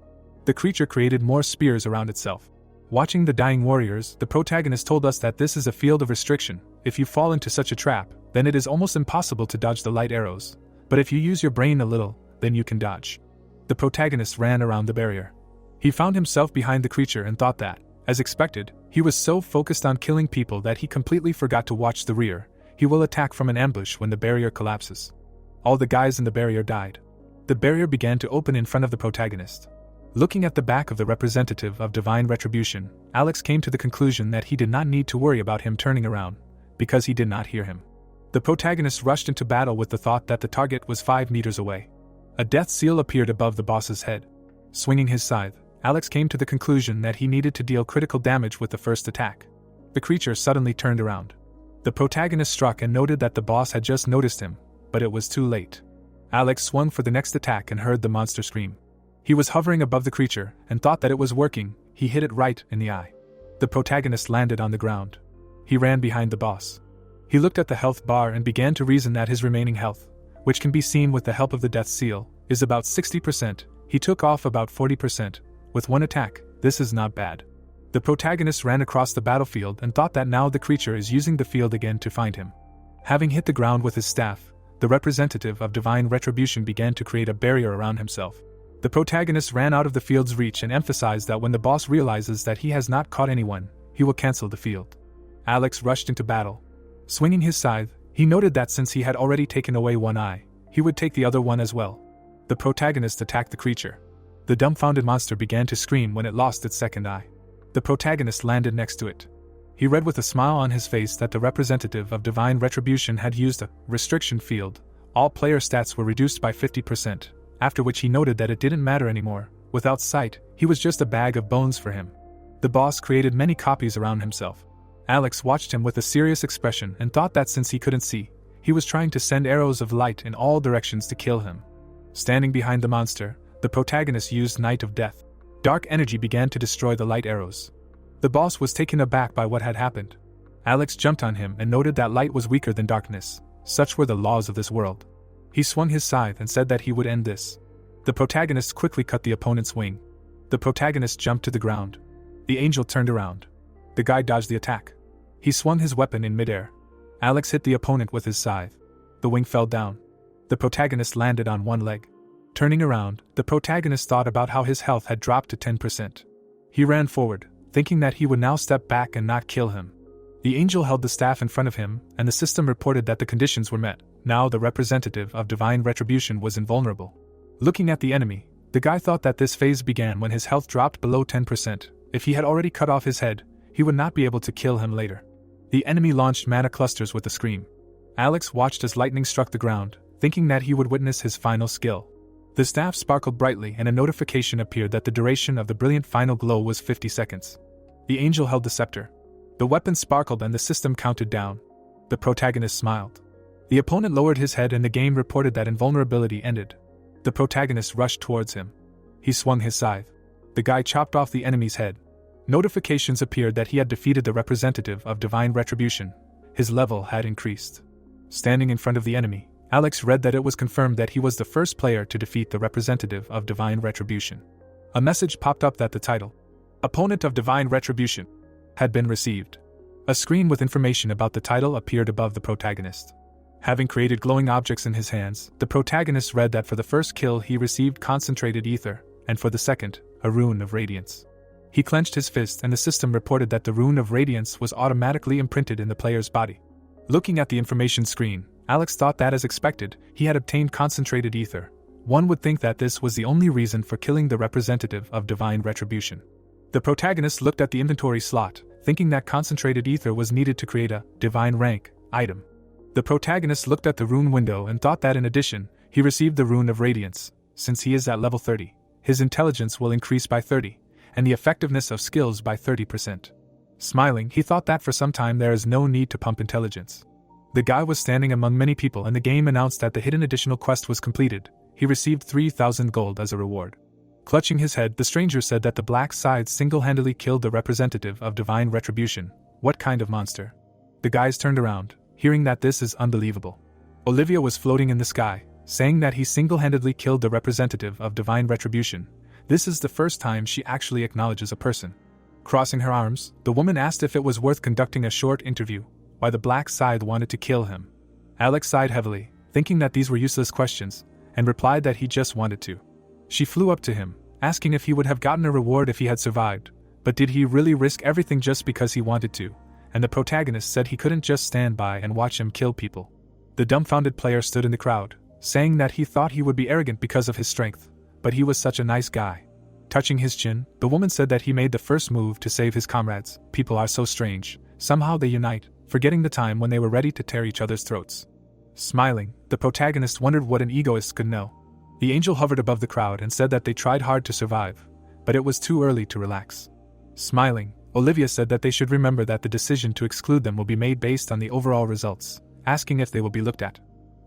The creature created more spears around itself. Watching the dying warriors, the protagonist told us that this is a field of restriction. If you fall into such a trap, then it is almost impossible to dodge the light arrows. But if you use your brain a little, then you can dodge. The protagonist ran around the barrier. He found himself behind the creature and thought that, as expected, he was so focused on killing people that he completely forgot to watch the rear. He will attack from an ambush when the barrier collapses. All the guys in the barrier died. The barrier began to open in front of the protagonist. Looking at the back of the representative of divine retribution, Alex came to the conclusion that he did not need to worry about him turning around, because he did not hear him. The protagonist rushed into battle with the thought that the target was 5 meters away. A death seal appeared above the boss's head. Swinging his scythe, Alex came to the conclusion that he needed to deal critical damage with the first attack. The creature suddenly turned around. The protagonist struck and noted that the boss had just noticed him, but it was too late. Alex swung for the next attack and heard the monster scream. He was hovering above the creature and thought that it was working. He hit it right in the eye. The protagonist landed on the ground. He ran behind the boss. He looked at the health bar and began to reason that his remaining health, which can be seen with the help of the death seal, is about 60%. He took off about 40%. With one attack, this is not bad. The protagonist ran across the battlefield and thought that now the creature is using the field again to find him. Having hit the ground with his staff, the representative of divine retribution began to create a barrier around himself. The protagonist ran out of the field's reach and emphasized that when the boss realizes that he has not caught anyone, he will cancel the field. Alex rushed into battle. Swinging his scythe, he noted that since he had already taken away one eye, he would take the other one as well. The protagonist attacked the creature. The dumbfounded monster began to scream when it lost its second eye. The protagonist landed next to it. He read with a smile on his face that the representative of divine retribution had used a restriction field. All player stats were reduced by 50%, after which he noted that it didn't matter anymore. Without sight, he was just a bag of bones for him. The boss created many copies around himself. Alex watched him with a serious expression and thought that since he couldn't see, he was trying to send arrows of light in all directions to kill him. Standing behind the monster, the protagonist used Night of Death. Dark energy began to destroy the light arrows. The boss was taken aback by what had happened. Alex jumped on him and noted that light was weaker than darkness. Such were the laws of this world. He swung his scythe and said that he would end this. The protagonist quickly cut the opponent's wing. The protagonist jumped to the ground. The angel turned around. The guy dodged the attack. He swung his weapon in midair. Alex hit the opponent with his scythe. The wing fell down. The protagonist landed on one leg. Turning around, the protagonist thought about how his health had dropped to 10%. He ran forward, thinking that he would now step back and not kill him. The angel held the staff in front of him, and the system reported that the conditions were met. Now the representative of divine retribution was invulnerable. Looking at the enemy, the guy thought that this phase began when his health dropped below 10%. If he had already cut off his head, he would not be able to kill him later. The enemy launched mana clusters with a scream. Alex watched as lightning struck the ground, thinking that he would witness his final skill. The staff sparkled brightly and a notification appeared that the duration of the brilliant final glow was 50 seconds. The angel held the scepter. The weapon sparkled and the system counted down. The protagonist smiled. The opponent lowered his head and the game reported that invulnerability ended. The protagonist rushed towards him. He swung his scythe. The guy chopped off the enemy's head. Notifications appeared that he had defeated the representative of divine retribution. his level had increased. Standing in front of the enemy, Alex read that it was confirmed that he was the first player to defeat the representative of Divine Retribution. A message popped up that the title, Opponent of Divine Retribution, had been received. A screen with information about the title appeared above the protagonist. Having created glowing objects in his hands, the protagonist read that for the first kill he received concentrated ether, and for the second, a rune of radiance. He clenched his fist and the system reported that the rune of radiance was automatically imprinted in the player's body. Looking at the information screen, Alex thought that as expected, he had obtained concentrated ether. One would think that this was the only reason for killing the representative of Divine Retribution. The protagonist looked at the inventory slot, thinking that concentrated ether was needed to create a divine rank item. The protagonist looked at the rune window and thought that in addition, he received the rune of radiance. Since he is at level 30, his intelligence will increase by 30, and the effectiveness of skills by 30%. Smiling, he thought that for some time there is no need to pump intelligence. The guy was standing among many people and the game announced that the hidden additional quest was completed. He received 3,000 gold as a reward. Clutching his head, the stranger said that the Black Scythe single-handedly killed the representative of Divine Retribution. What kind of monster? The guys turned around, hearing that this is unbelievable. Olivia was floating in the sky, saying that he single-handedly killed the representative of Divine Retribution. This is the first time she actually acknowledges a person. Crossing her arms, the woman asked if it was worth conducting a short interview, why the Black Scythe wanted to kill him. Alex sighed heavily, thinking that these were useless questions, and replied that he just wanted to. She flew up to him, asking if he would have gotten a reward if he had survived, but did he really risk everything just because he wanted to? And the protagonist said he couldn't just stand by and watch him kill people. The dumbfounded player stood in the crowd, saying that he thought he would be arrogant because of his strength, but he was such a nice guy. Touching his chin, the woman said that he made the first move to save his comrades. People are so strange, somehow they unite, forgetting the time when they were ready to tear each other's throats. Smiling, the protagonist wondered what an egoist could know. The angel hovered above the crowd and said that they tried hard to survive, but it was too early to relax. Smiling, Olivia said that they should remember that the decision to exclude them will be made based on the overall results, asking if they will be looked at.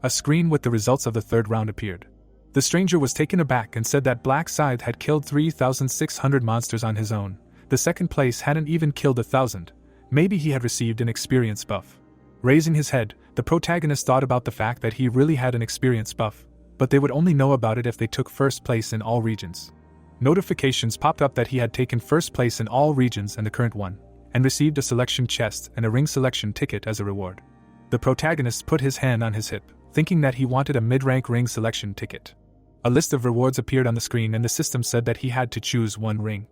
A screen with the results of the third round appeared. The stranger was taken aback and said that Black Scythe had killed 3,600 monsters on his own. The second place hadn't even killed 1,000. Maybe he had received an experience buff. Raising his head, the protagonist thought about the fact that he really had an experience buff, but they would only know about it if they took first place in all regions. Notifications popped up that he had taken first place in all regions and the current one, and received a selection chest and a ring selection ticket as a reward. The protagonist put his hand on his hip, thinking that he wanted a mid-rank ring selection ticket. A list of rewards appeared on the screen and the system said that he had to choose one ring.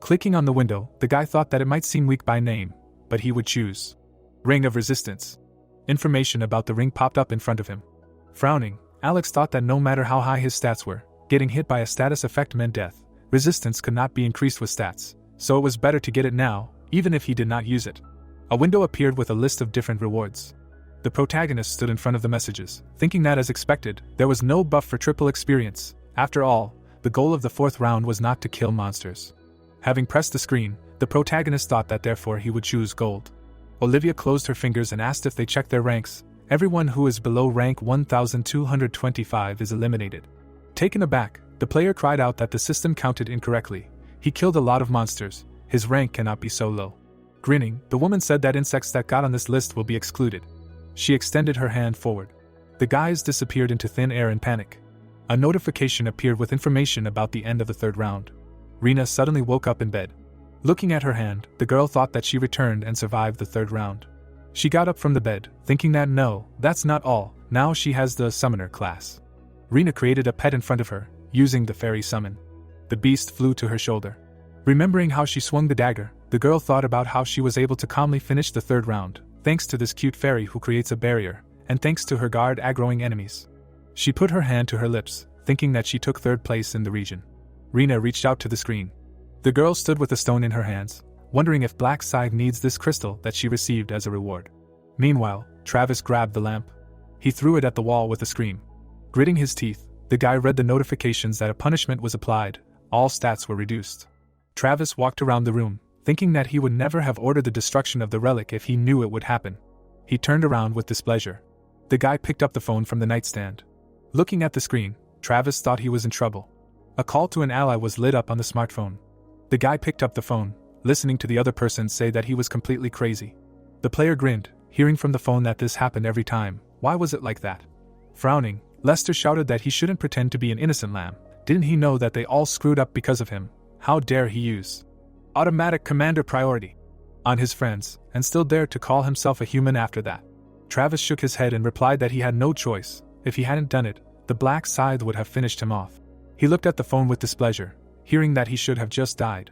Clicking on the window, the guy thought that it might seem weak by name, but he would choose Ring of Resistance. Information about the ring popped up in front of him. Frowning, Alex thought that no matter how high his stats were, getting hit by a status effect meant death. Resistance could not be increased with stats, so it was better to get it now, even if he did not use it. A window appeared with a list of different rewards. The protagonist stood in front of the messages, thinking that as expected, there was no buff for triple experience. After all, the goal of the fourth round was not to kill monsters. Having pressed the screen, the protagonist thought that therefore he would choose gold. Olivia closed her fingers and asked if they checked their ranks. Everyone who is below rank 1225 is eliminated. Taken aback, the player cried out that the system counted incorrectly. He killed a lot of monsters. His rank cannot be so low. Grinning, the woman said that insects that got on this list will be excluded. She extended her hand forward. The guys disappeared into thin air in panic. A notification appeared with information about the end of the third round. Reena suddenly woke up in bed. Looking at her hand, the girl thought that she returned and survived the third round. She got up from the bed, thinking that no, that's not all, now she has the summoner class. Reena created a pet in front of her, using the fairy summon. The beast flew to her shoulder. Remembering how she swung the dagger, the girl thought about how she was able to calmly finish the third round, thanks to this cute fairy who creates a barrier, and thanks to her guard aggroing enemies. She put her hand to her lips, thinking that she took third place in the region. Reena reached out to the screen. The girl stood with a stone in her hands, wondering if Black Scythe needs this crystal that she received as a reward. Meanwhile, Travis grabbed the lamp. He threw it at the wall with a scream. Gritting his teeth, the guy read the notifications that a punishment was applied. All stats were reduced. Travis walked around the room, thinking that he would never have ordered the destruction of the relic if he knew it would happen. He turned around with displeasure. The guy picked up the phone from the nightstand. Looking at the screen, Travis thought he was in trouble. A call to an ally was lit up on the smartphone. The guy picked up the phone, listening to the other person say that he was completely crazy. The player grinned, hearing from the phone that this happened every time. Why was it like that? Frowning, Lester shouted that he shouldn't pretend to be an innocent lamb. Didn't he know that they all screwed up because of him? How dare he use automatic commander priority on his friends, and still dared to call himself a human after that? Travis shook his head and replied that he had no choice. If he hadn't done it, the black Scythe would have finished him off. He looked at the phone with displeasure, hearing that he should have just died.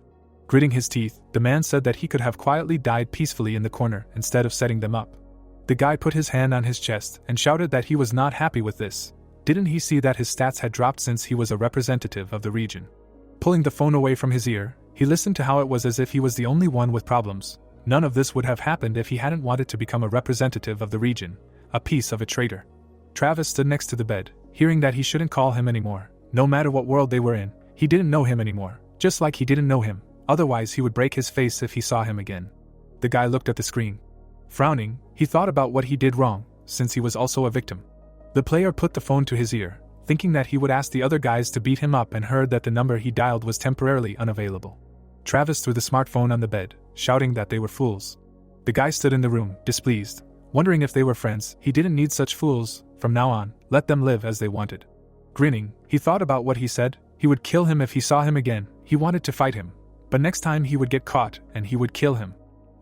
Gritting his teeth, the man said that he could have quietly died peacefully in the corner instead of setting them up. The guy put his hand on his chest and shouted that he was not happy with this. Didn't he see that his stats had dropped since he was a representative of the region? Pulling the phone away from his ear, he listened to how it was as if he was the only one with problems. None of this would have happened if he hadn't wanted to become a representative of the region, a piece of a traitor. Travis stood next to the bed, hearing that he shouldn't call him anymore. No matter what world they were in, he didn't know him anymore, just like he didn't know him, otherwise he would break his face if he saw him again. The guy looked at the screen. Frowning, he thought about what he did wrong, since he was also a victim. The player put the phone to his ear, thinking that he would ask the other guys to beat him up, and heard that the number he dialed was temporarily unavailable. Travis threw the smartphone on the bed, shouting that they were fools. The guy stood in the room, displeased, wondering if they were friends. He didn't need such fools. From now on, let them live as they wanted. Grinning, he thought about what he said. He would kill him if he saw him again. He wanted to fight him, but next time he would get caught and he would kill him.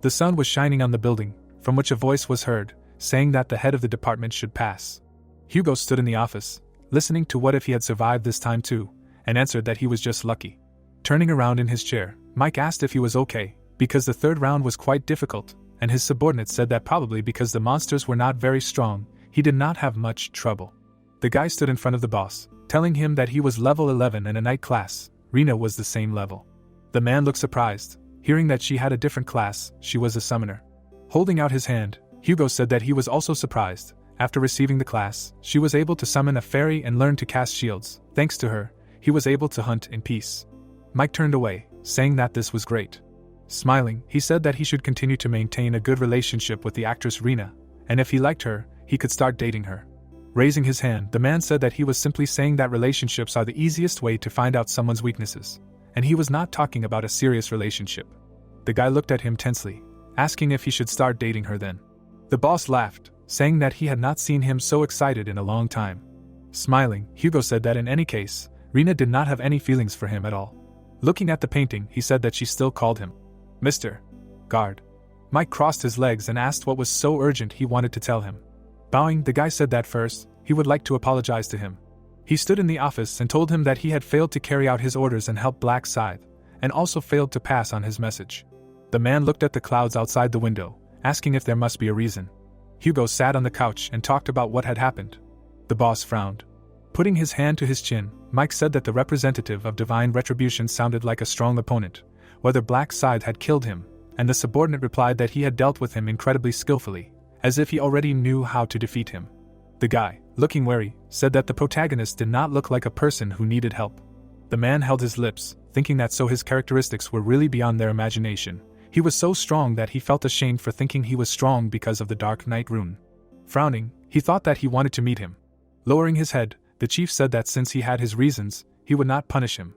The sun was shining on the building, from which a voice was heard, saying that the head of the department should pass. Hugo stood in the office, listening to what if he had survived this time too, and answered that he was just lucky. Turning around in his chair, Mike asked if he was okay, because the third round was quite difficult, and his subordinate said that probably because the monsters were not very strong, he did not have much trouble. The guy stood in front of the boss, telling him that he was level 11 in a night class. Reena was the same level. The man looked surprised, hearing that she had a different class. She was a summoner. Holding out his hand, Hugo said that he was also surprised. After receiving the class, she was able to summon a fairy and learn to cast shields. Thanks to her, he was able to hunt in peace. Mike turned away, saying that this was great. Smiling, he said that he should continue to maintain a good relationship with the actress Reena, and if he liked her, he could start dating her. Raising his hand, the man said that he was simply saying that relationships are the easiest way to find out someone's weaknesses, and he was not talking about a serious relationship. The guy looked at him tensely, asking if he should start dating her then. The boss laughed, saying that he had not seen him so excited in a long time. Smiling, Hugo said that in any case, Reena did not have any feelings for him at all. Looking at the painting, he said that she still called him Mr. Guard. Mike crossed his legs and asked what was so urgent he wanted to tell him. Bowing, the guy said that first, he would like to apologize to him. He stood in the office and told him that he had failed to carry out his orders and help Black Scythe, and also failed to pass on his message. The man looked at the clouds outside the window, asking if there must be a reason. Hugo sat on the couch and talked about what had happened. The boss frowned. Putting his hand to his chin, Mike said that the representative of divine retribution sounded like a strong opponent, whether Black Scythe had killed him, and the subordinate replied that he had dealt with him incredibly skillfully, as if he already knew how to defeat him. The guy, looking wary, said that the protagonist did not look like a person who needed help. The man held his lips, thinking that so his characteristics were really beyond their imagination. He was so strong that he felt ashamed for thinking he was strong because of the Dark Knight rune. Frowning, he thought that he wanted to meet him. Lowering his head, the chief said that since he had his reasons, he would not punish him.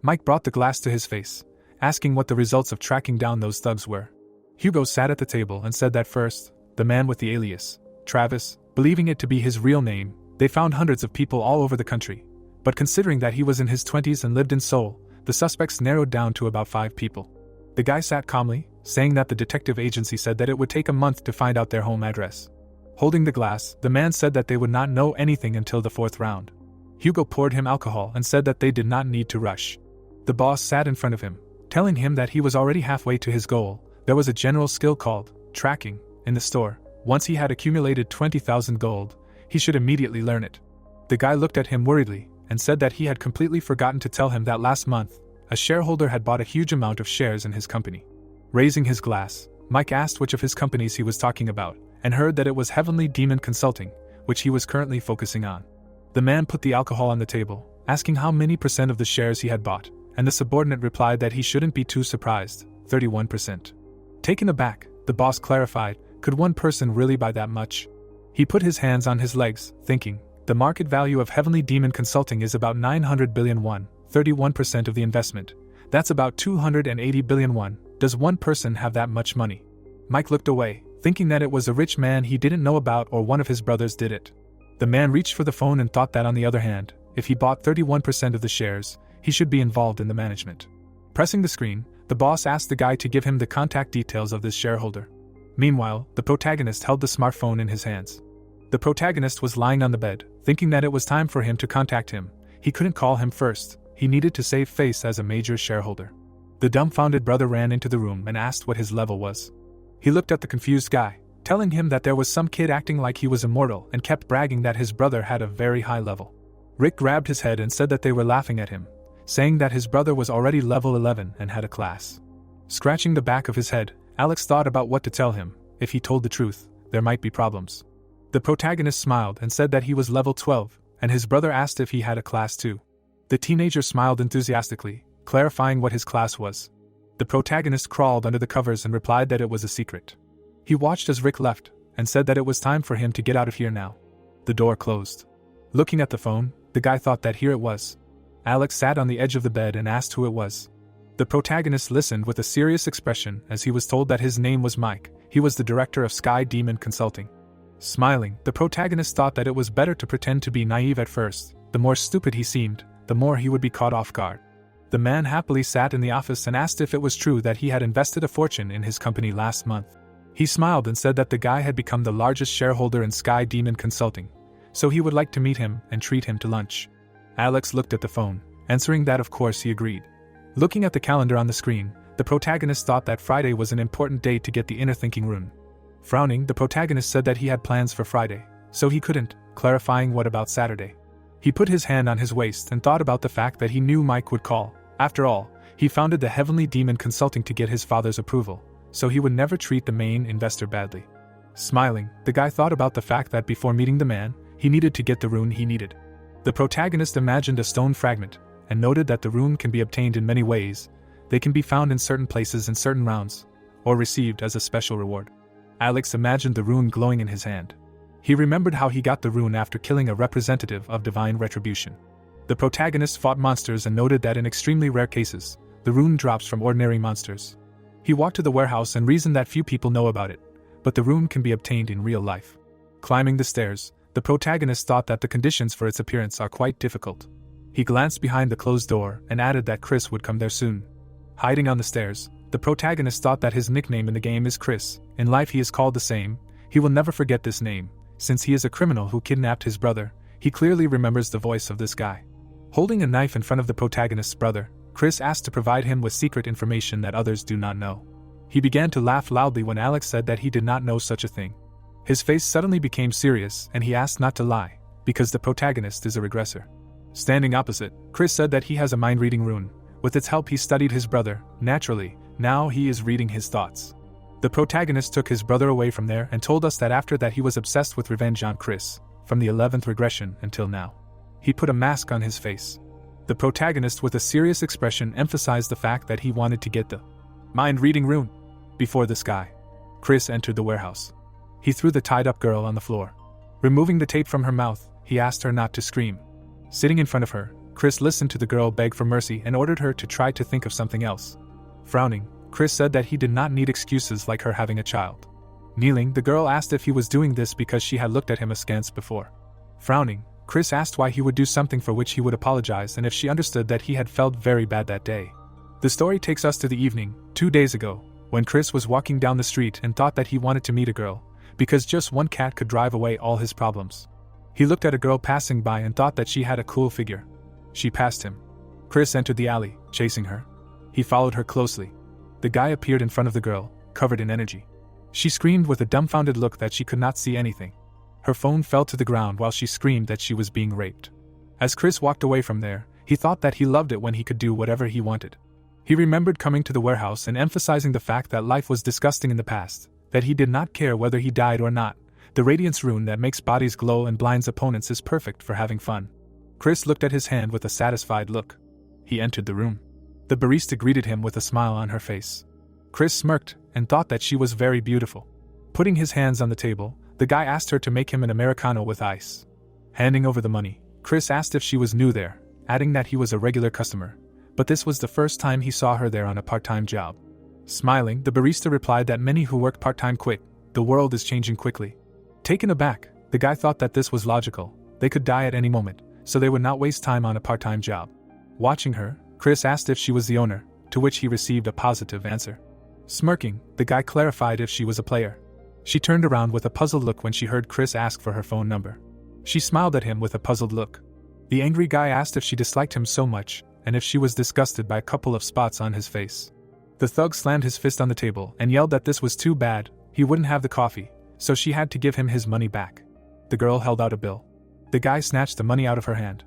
Mike brought the glass to his face, asking what the results of tracking down those thugs were. Hugo sat at the table and said that first, the man with the alias, Travis, believing it to be his real name, they found hundreds of people all over the country. But considering that he was in his 20s and lived in Seoul, the suspects narrowed down to about 5 people. The guy sat calmly, saying that the detective agency said that it would take a month to find out their home address. Holding the glass, the man said that they would not know anything until the 4th round. Hugo poured him alcohol and said that they did not need to rush. The boss sat in front of him, telling him that he was already halfway to his goal. There was a general skill called tracking in the store. Once he had accumulated 20,000 gold, he should immediately learn it. The guy looked at him worriedly and said that he had completely forgotten to tell him that last month, a shareholder had bought a huge amount of shares in his company. Raising his glass, Mike asked which of his companies he was talking about, and heard that it was Heavenly Demon Consulting, which he was currently focusing on. The man put the alcohol on the table, asking how many % of the shares he had bought, and the subordinate replied that he shouldn't be too surprised, 31%. Taken aback, the boss clarified, could one person really buy that much? He put his hands on his legs, thinking, the market value of Heavenly Demon Consulting is about 900 billion won, 31% of the investment. That's about 280 billion won. Does one person have that much money? Mike looked away, thinking that it was a rich man he didn't know about or one of his brothers did it. The man reached for the phone and thought that on the other hand, if he bought 31% of the shares, he should be involved in the management. Pressing the screen, the boss asked the guy to give him the contact details of this shareholder. Meanwhile, the protagonist held the smartphone in his hands. The protagonist was lying on the bed, thinking that it was time for him to contact him. He couldn't call him first, he needed to save face as a major shareholder. The dumbfounded brother ran into the room and asked what his level was. He looked at the confused guy, telling him that there was some kid acting like he was immortal and kept bragging that his brother had a very high level. Rick grabbed his head and said that they were laughing at him, saying that his brother was already level 11 and had a class. Scratching the back of his head, Alex thought about what to tell him. If he told the truth, there might be problems. The protagonist smiled and said that he was level 12, and his brother asked if he had a class too. The teenager smiled enthusiastically, clarifying what his class was. The protagonist crawled under the covers and replied that it was a secret. He watched as Rick left, and said that it was time for him to get out of here now. The door closed. Looking at the phone, the guy thought that here it was. Alex sat on the edge of the bed and asked who it was. The protagonist listened with a serious expression as he was told that his name was Mike. He was the director of Sky Demon Consulting. Smiling, the protagonist thought that it was better to pretend to be naive at first. The more stupid he seemed, the more he would be caught off guard. The man happily sat in the office and asked if it was true that he had invested a fortune in his company last month. He smiled and said that the guy had become the largest shareholder in Sky Demon Consulting, so he would like to meet him and treat him to lunch. Alex looked at the phone, answering that of course he agreed. Looking at the calendar on the screen, the protagonist thought that Friday was an important day to get the inner thinking rune. Frowning, the protagonist said that he had plans for Friday, so he couldn't, clarifying what about Saturday. He put his hand on his waist and thought about the fact that he knew Mike would call. After all, he founded the Heavenly Demon Consulting to get his father's approval, so he would never treat the main investor badly. Smiling, the guy thought about the fact that before meeting the man, he needed to get the rune he needed. The protagonist imagined a stone fragment, and noted that the rune can be obtained in many ways. They can be found in certain places in certain rounds, or received as a special reward. Alex imagined the rune glowing in his hand. He remembered how he got the rune after killing a representative of divine retribution. The protagonist fought monsters and noted that in extremely rare cases, the rune drops from ordinary monsters. He walked to the warehouse and reasoned that few people know about it, but the rune can be obtained in real life. Climbing the stairs, the protagonist thought that the conditions for its appearance are quite difficult. He glanced behind the closed door and added that Chris would come there soon. Hiding on the stairs, the protagonist thought that his nickname in the game is Chris. In life he is called the same. He will never forget this name. Since he is a criminal who kidnapped his brother, he clearly remembers the voice of this guy. Holding a knife in front of the protagonist's brother, Chris asked to provide him with secret information that others do not know. He began to laugh loudly when Alex said that he did not know such a thing. His face suddenly became serious and he asked not to lie, because the protagonist is a regressor. Standing opposite, Chris said that he has a mind-reading rune. With its help he studied his brother, naturally, now he is reading his thoughts. The protagonist took his brother away from there and told us that after that he was obsessed with revenge on Chris, from the 11th regression until now. He put a mask on his face. The protagonist with a serious expression emphasized the fact that he wanted to get the mind-reading rune. Before this guy, Chris entered the warehouse. He threw the tied-up girl on the floor. Removing the tape from her mouth, he asked her not to scream. Sitting in front of her, Chris listened to the girl beg for mercy and ordered her to try to think of something else. Frowning, Chris said that he did not need excuses like her having a child. Kneeling, the girl asked if he was doing this because she had looked at him askance before. Frowning, Chris asked why he would do something for which he would apologize and if she understood that he had felt very bad that day. The story takes us to the evening, 2 days ago, when Chris was walking down the street and thought that he wanted to meet a girl, because just one cat could drive away all his problems. He looked at a girl passing by and thought that she had a cool figure. She passed him. Chris entered the alley, chasing her. He followed her closely. The guy appeared in front of the girl, covered in energy. She screamed with a dumbfounded look that she could not see anything. Her phone fell to the ground while she screamed that she was being raped. As Chris walked away from there, he thought that he loved it when he could do whatever he wanted. He remembered coming to the warehouse and emphasizing the fact that life was disgusting in the past, that he did not care whether he died or not. The radiance rune that makes bodies glow and blinds opponents is perfect for having fun. Chris looked at his hand with a satisfied look. He entered the room. The barista greeted him with a smile on her face. Chris smirked and thought that she was very beautiful. Putting his hands on the table, the guy asked her to make him an Americano with ice. Handing over the money, Chris asked if she was new there, adding that he was a regular customer, but this was the first time he saw her there on a part-time job. Smiling, the barista replied that many who work part-time quit, The world is changing quickly. Taken aback, the guy thought that this was logical. They could die at any moment, so they would not waste time on a part-time job. Watching her, Chris asked if she was the owner, to which he received a positive answer. Smirking, the guy clarified if she was a player. She turned around with a puzzled look when she heard Chris ask for her phone number. She smiled at him with a puzzled look. The angry guy asked if she disliked him so much, and if she was disgusted by a couple of spots on his face. The thug slammed his fist on the table and yelled that this was too bad, he wouldn't have the coffee, so she had to give him his money back. The girl held out a bill. The guy snatched the money out of her hand.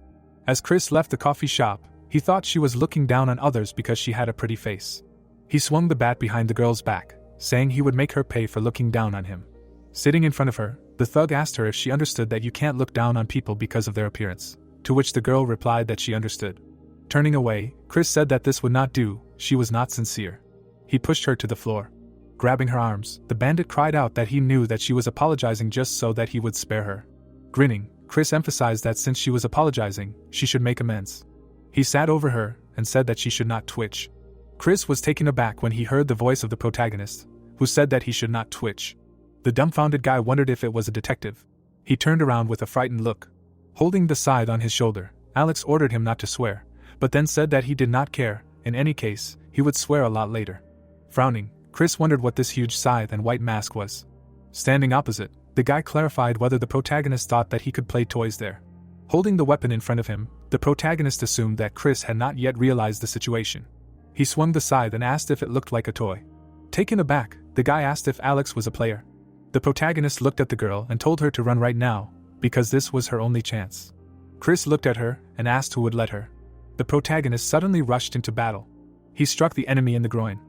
As Chris left the coffee shop, he thought she was looking down on others because she had a pretty face. He swung the bat behind the girl's back, saying he would make her pay for looking down on him. Sitting in front of her, the thug asked her if she understood that you can't look down on people because of their appearance, to which the girl replied that she understood. Turning away, Chris said that this would not do, she was not sincere. He pushed her to the floor. Grabbing her arms, the bandit cried out that he knew that she was apologizing just so that he would spare her. Grinning, Chris emphasized that since she was apologizing, she should make amends. He sat over her and said that she should not twitch. Chris was taken aback when he heard the voice of the protagonist, who said that he should not twitch. The dumbfounded guy wondered if it was a detective. He turned around with a frightened look. Holding the scythe on his shoulder, Alex ordered him not to swear, but then said that he did not care. In any case, he would swear a lot later. Frowning, Chris wondered what this huge scythe and white mask was. Standing opposite, the guy clarified whether the protagonist thought that he could play toys there. Holding the weapon in front of him, the protagonist assumed that Chris had not yet realized the situation. He swung the scythe and asked if it looked like a toy. Taken aback, the guy asked if Alex was a player. The protagonist looked at the girl and told her to run right now, because this was her only chance. Chris looked at her and asked who would let her. The protagonist suddenly rushed into battle. He struck the enemy in the groin.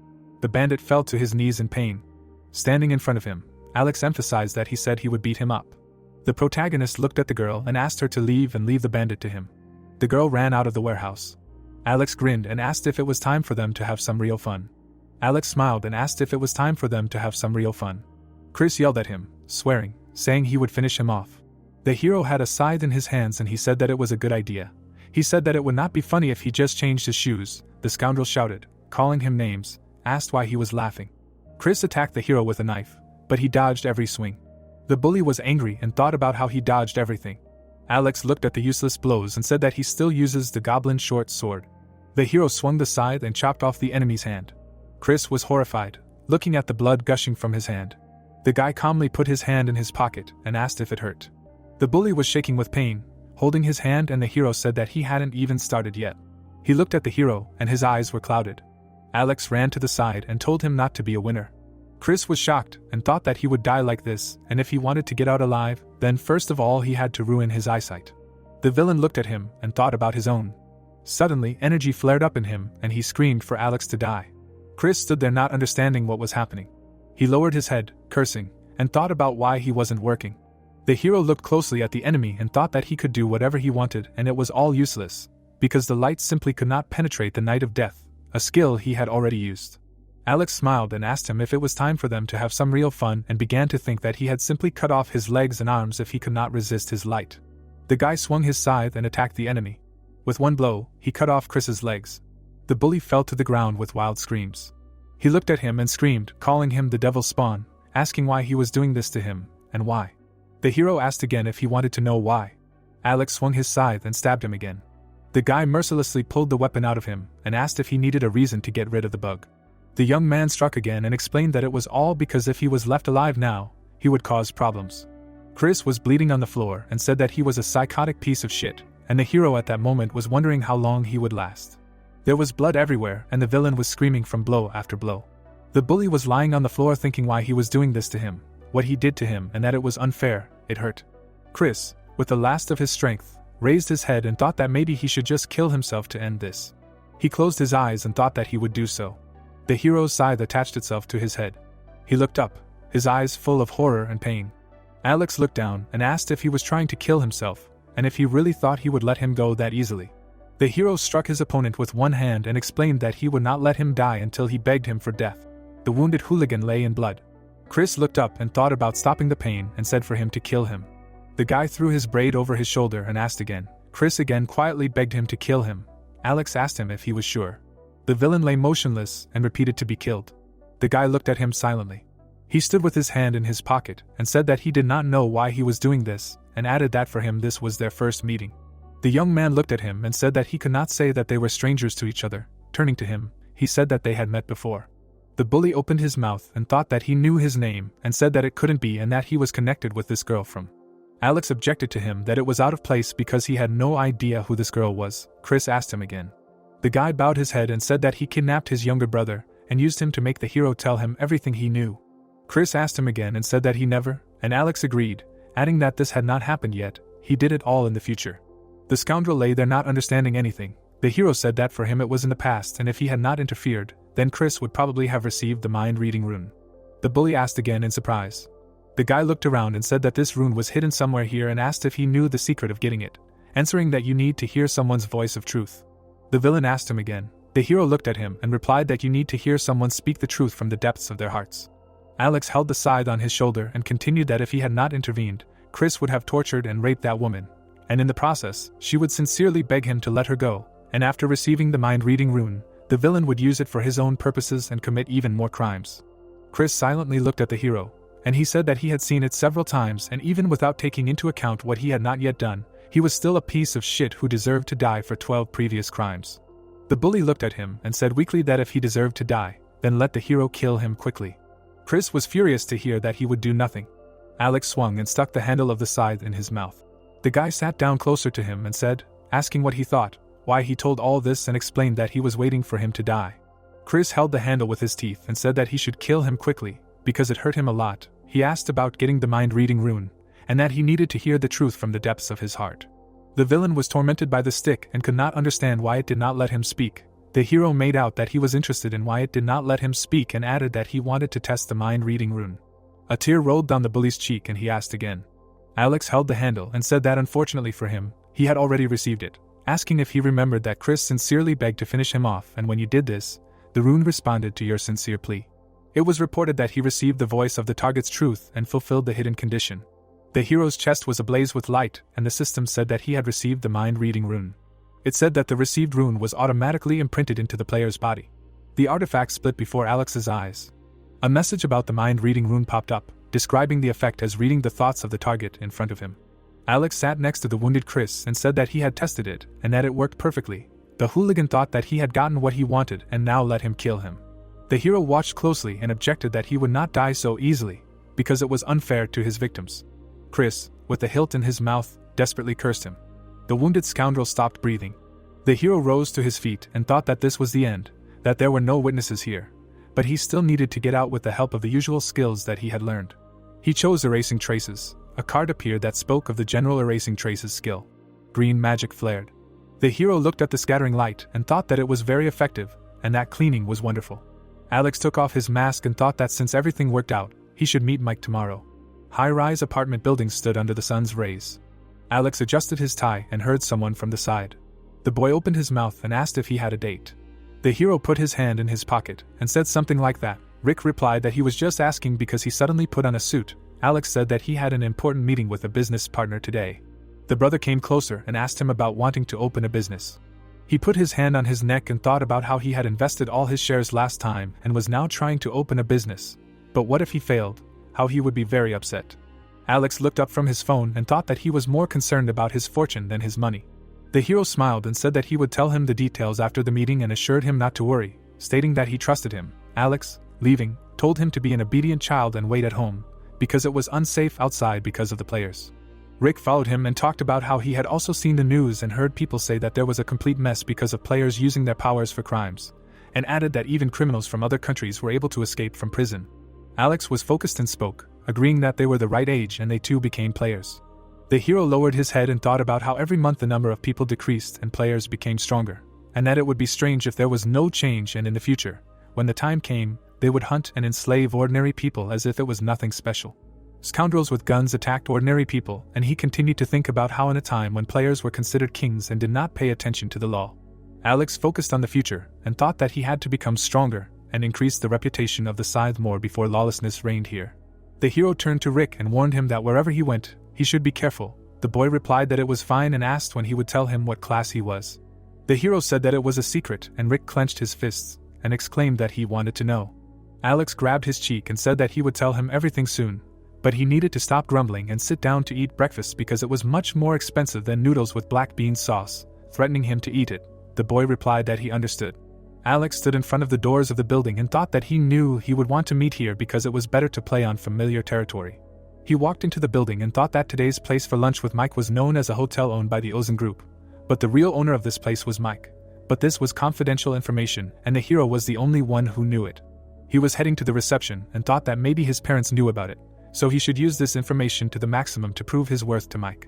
The bandit fell to his knees in pain. Standing in front of him, Alex emphasized that he said he would beat him up. The protagonist looked at the girl and asked her to leave and leave the bandit to him. The girl ran out of the warehouse. Alex grinned and asked if it was time for them to have some real fun. Alex smiled and asked if it was time for them to have some real fun. Chris yelled at him, swearing, saying he would finish him off. The hero had a scythe in his hands and he said that it was a good idea. He said that it would not be funny if he just changed his shoes. The scoundrel shouted, calling him names, asked why he was laughing. Chris attacked the hero with a knife, but he dodged every swing. The bully was angry and thought about how he dodged everything. Alex looked at the useless blows and said that he still uses the goblin short sword. The hero swung the scythe and chopped off the enemy's hand. Chris was horrified, looking at the blood gushing from his hand. The guy calmly put his hand in his pocket and asked if it hurt. The bully was shaking with pain, holding his hand, and the hero said that he hadn't even started yet. He looked at the hero and his eyes were clouded. Alex ran to the side and told him not to be a winner. Chris was shocked and thought that he would die like this, and if he wanted to get out alive, then first of all he had to ruin his eyesight. The villain looked at him and thought about his own. Suddenly, energy flared up in him and he screamed for Alex to die. Chris stood there not understanding what was happening. He lowered his head, cursing, and thought about why he wasn't working. The hero looked closely at the enemy and thought that he could do whatever he wanted and it was all useless, because the light simply could not penetrate the Knight of Death, a skill he had already used. Alex smiled and asked him if it was time for them to have some real fun and began to think that he had simply cut off his legs and arms if he could not resist his light. The guy swung his scythe and attacked the enemy. With one blow, he cut off Chris's legs. The bully fell to the ground with wild screams. He looked at him and screamed, calling him the devil's spawn, asking why he was doing this to him, and why. The hero asked again if he wanted to know why. Alex swung his scythe and stabbed him again. The guy mercilessly pulled the weapon out of him and asked if he needed a reason to get rid of the bug. The young man struck again and explained that it was all because if he was left alive now, he would cause problems. Chris was bleeding on the floor and said that he was a psychotic piece of shit, and the hero at that moment was wondering how long he would last. There was blood everywhere and the villain was screaming from blow after blow. The bully was lying on the floor thinking why he was doing this to him, what he did to him, and that it was unfair, it hurt. Chris, with the last of his strength, raised his head and thought that maybe he should just kill himself to end this. He closed his eyes and thought that he would do so. The hero's scythe attached itself to his head. He looked up, his eyes full of horror and pain. Alex looked down and asked if he was trying to kill himself, and if he really thought he would let him go that easily. The hero struck his opponent with one hand and explained that he would not let him die until he begged him for death. The wounded hooligan lay in blood. Chris looked up and thought about stopping the pain and said for him to kill him. The guy threw his braid over his shoulder and asked again. Chris again quietly begged him to kill him. Alex asked him if he was sure. The villain lay motionless and repeated to be killed. The guy looked at him silently. He stood with his hand in his pocket and said that he did not know why he was doing this, and added that for him this was their first meeting. The young man looked at him and said that he could not say that they were strangers to each other. Turning to him, he said that they had met before. The bully opened his mouth and thought that he knew his name and said that it couldn't be and that he was connected with this girl from. Alex objected to him that it was out of place because he had no idea who this girl was. Chris asked him again. The guy bowed his head and said that he kidnapped his younger brother and used him to make the hero tell him everything he knew. Chris asked him again and said that he never, and Alex agreed, adding that this had not happened yet, he did it all in the future. The scoundrel lay there not understanding anything. The hero said that for him it was in the past and if he had not interfered, then Chris would probably have received the mind-reading rune. The bully asked again in surprise. The guy looked around and said that this rune was hidden somewhere here and asked if he knew the secret of getting it, answering that you need to hear someone's voice of truth. The villain asked him again. The hero looked at him and replied that you need to hear someone speak the truth from the depths of their hearts. Alex held the scythe on his shoulder and continued that if he had not intervened, Chris would have tortured and raped that woman, and in the process, she would sincerely beg him to let her go, and after receiving the mind-reading rune, the villain would use it for his own purposes and commit even more crimes. Chris silently looked at the hero, and he said that he had seen it several times and even without taking into account what he had not yet done, he was still a piece of shit who deserved to die for 12 previous crimes. The bully looked at him and said weakly that if he deserved to die, then let the hero kill him quickly. Chris was furious to hear that he would do nothing. Alex swung and stuck the handle of the scythe in his mouth. The guy sat down closer to him and said, asking what he thought, why he told all this and explained that he was waiting for him to die. Chris held the handle with his teeth and said that he should kill him quickly, because it hurt him a lot. He asked about getting the mind-reading rune, and that he needed to hear the truth from the depths of his heart. The villain was tormented by the stick and could not understand why it did not let him speak. The hero made out that he was interested in why it did not let him speak and added that he wanted to test the mind-reading rune. A tear rolled down the bully's cheek and he asked again. Alex held the handle and said that unfortunately for him, he had already received it, asking if he remembered that Chris sincerely begged to finish him off, and when you did this, the rune responded to your sincere plea. It was reported that he received the voice of the target's truth and fulfilled the hidden condition. The hero's chest was ablaze with light, and the system said that he had received the mind-reading rune. It said that the received rune was automatically imprinted into the player's body. The artifact split before Alex's eyes. A message about the mind-reading rune popped up, describing the effect as reading the thoughts of the target in front of him. Alex sat next to the wounded Chris and said that he had tested it, and that it worked perfectly. The hooligan thought that he had gotten what he wanted and now let him kill him. The hero watched closely and objected that he would not die so easily, because it was unfair to his victims. Chris, with the hilt in his mouth, desperately cursed him. The wounded scoundrel stopped breathing. The hero rose to his feet and thought that this was the end, that there were no witnesses here, but he still needed to get out with the help of the usual skills that he had learned. He chose erasing traces. A card appeared that spoke of the general erasing traces skill. Green magic flared. The hero looked at the scattering light and thought that it was very effective, and that cleaning was wonderful. Alex took off his mask and thought that since everything worked out, he should meet Mike tomorrow. High-rise apartment buildings stood under the sun's rays. Alex adjusted his tie and heard someone from the side. The boy opened his mouth and asked if he had a date. The hero put his hand in his pocket and said something like that. Rick replied that he was just asking because he suddenly put on a suit. Alex said that he had an important meeting with a business partner today. The brother came closer and asked him about wanting to open a business. He put his hand on his neck and thought about how he had invested all his shares last time and was now trying to open a business. But what if he failed? How he would be very upset. Alex looked up from his phone and thought that he was more concerned about his fortune than his money. The hero smiled and said that he would tell him the details after the meeting and assured him not to worry, stating that he trusted him. Alex, leaving, told him to be an obedient child and wait at home, because it was unsafe outside because of the players. Rick followed him and talked about how he had also seen the news and heard people say that there was a complete mess because of players using their powers for crimes, and added that even criminals from other countries were able to escape from prison. Alex was focused and spoke, agreeing that they were the right age and they too became players. The hero lowered his head and thought about how every month the number of people decreased and players became stronger, and that it would be strange if there was no change, and in the future, when the time came, they would hunt and enslave ordinary people as if it was nothing special. Scoundrels with guns attacked ordinary people, and he continued to think about how in a time when players were considered kings and did not pay attention to the law. Alex focused on the future and thought that he had to become stronger and increase the reputation of the Scythe more before lawlessness reigned here. The hero turned to Rick and warned him that wherever he went, he should be careful. The boy replied that it was fine and asked when he would tell him what class he was. The hero said that it was a secret, and Rick clenched his fists and exclaimed that he wanted to know. Alex grabbed his cheek and said that he would tell him everything soon, but he needed to stop grumbling and sit down to eat breakfast because it was much more expensive than noodles with black bean sauce, threatening him to eat it. The boy replied that he understood. Alex stood in front of the doors of the building and thought that he knew he would want to meet here because it was better to play on familiar territory. He walked into the building and thought that today's place for lunch with Mike was known as a hotel owned by the Ozen Group, but the real owner of this place was Mike. But this was confidential information, and the hero was the only one who knew it. He was heading to the reception and thought that maybe his parents knew about it, so he should use this information to the maximum to prove his worth to Mike.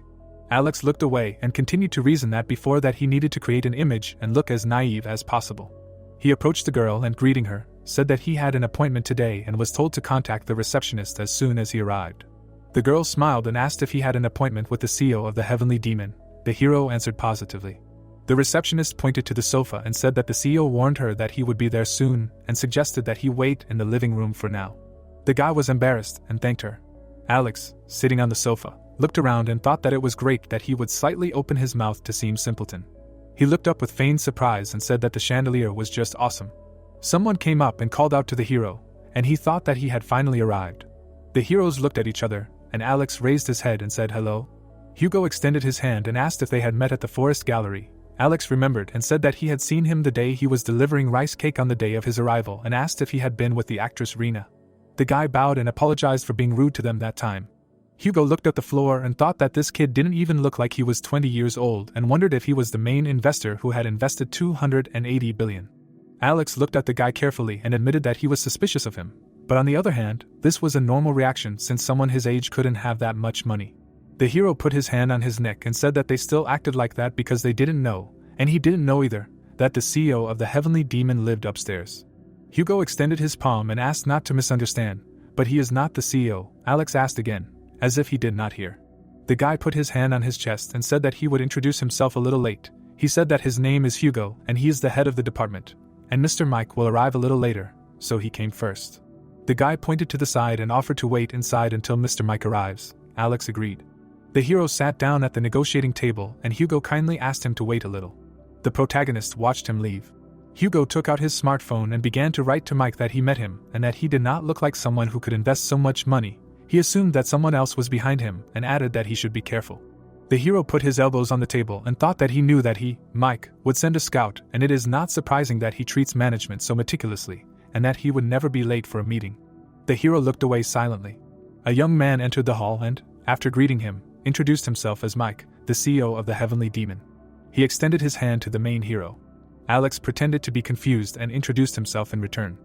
Alex looked away and continued to reason that before that he needed to create an image and look as naive as possible. He approached the girl and, greeting her, said that he had an appointment today and was told to contact the receptionist as soon as he arrived. The girl smiled and asked if he had an appointment with the CEO of the Heavenly Demon. The hero answered positively. The receptionist pointed to the sofa and said that the CEO warned her that he would be there soon and suggested that he wait in the living room for now. The guy was embarrassed and thanked her. Alex, sitting on the sofa, looked around and thought that it was great that he would slightly open his mouth to seem simpleton. He looked up with feigned surprise and said that the chandelier was just awesome. Someone came up and called out to the hero, and he thought that he had finally arrived. The heroes looked at each other, and Alex raised his head and said hello. Hugo extended his hand and asked if they had met at the Forest Gallery. Alex remembered and said that he had seen him the day he was delivering rice cake on the day of his arrival and asked if he had been with the actress Reena. The guy bowed and apologized for being rude to them that time. Hugo looked at the floor and thought that this kid didn't even look like he was 20 years old and wondered if he was the main investor who had invested 280 billion. Alex looked at the guy carefully and admitted that he was suspicious of him, but on the other hand, this was a normal reaction since someone his age couldn't have that much money. The hero put his hand on his neck and said that they still acted like that because they didn't know, and he didn't know either, that the CEO of the Heavenly Demon lived upstairs. Hugo extended his palm and asked not to misunderstand, but he is not the CEO, Alex asked again, as if he did not hear. The guy put his hand on his chest and said that he would introduce himself a little late. He said that his name is Hugo and he is the head of the department, and Mr. Mike will arrive a little later, so he came first. The guy pointed to the side and offered to wait inside until Mr. Mike arrives. Alex agreed. The hero sat down at the negotiating table and Hugo kindly asked him to wait a little. The protagonist watched him leave. Hugo took out his smartphone and began to write to Mike that he met him and that he did not look like someone who could invest so much money. He assumed that someone else was behind him and added that he should be careful. The hero put his elbows on the table and thought that he knew that he, Mike, would send a scout, and it is not surprising that he treats management so meticulously, and that he would never be late for a meeting. The hero looked away silently. A young man entered the hall and, after greeting him, introduced himself as Mike, the CEO of the Heavenly Demon. He extended his hand to the main hero. Alex pretended to be confused and introduced himself in return.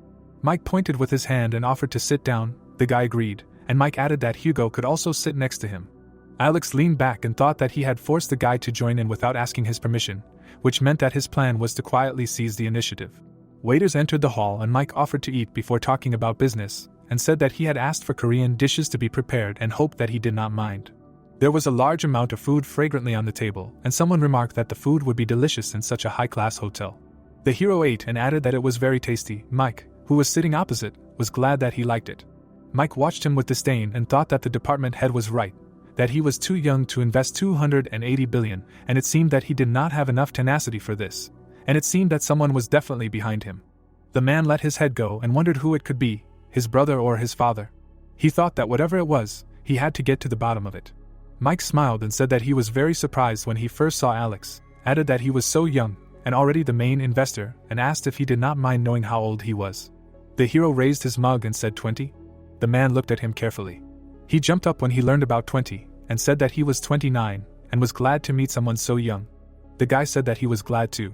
Mike pointed with his hand and offered to sit down. The guy agreed, and Mike added that Hugo could also sit next to him. Alex leaned back and thought that he had forced the guy to join in without asking his permission, which meant that his plan was to quietly seize the initiative. Waiters entered the hall and Mike offered to eat before talking about business, and said that he had asked for Korean dishes to be prepared and hoped that he did not mind. There was a large amount of food fragrantly on the table, and someone remarked that the food would be delicious in such a high-class hotel. The hero ate and added that it was very tasty. Mike, who was sitting opposite, was glad that he liked it. Mike watched him with disdain and thought that the department head was right, that he was too young to invest 280 billion, and it seemed that he did not have enough tenacity for this, and it seemed that someone was definitely behind him. The man let his head go and wondered who it could be, his brother or his father. He thought that whatever it was, he had to get to the bottom of it. Mike smiled and said that he was very surprised when he first saw Alex, added that he was so young, and already the main investor, and asked if he did not mind knowing how old he was. The hero raised his mug and said 20. The man looked at him carefully. He jumped up when he learned about 20, and said that he was 29, and was glad to meet someone so young. The guy said that he was glad too.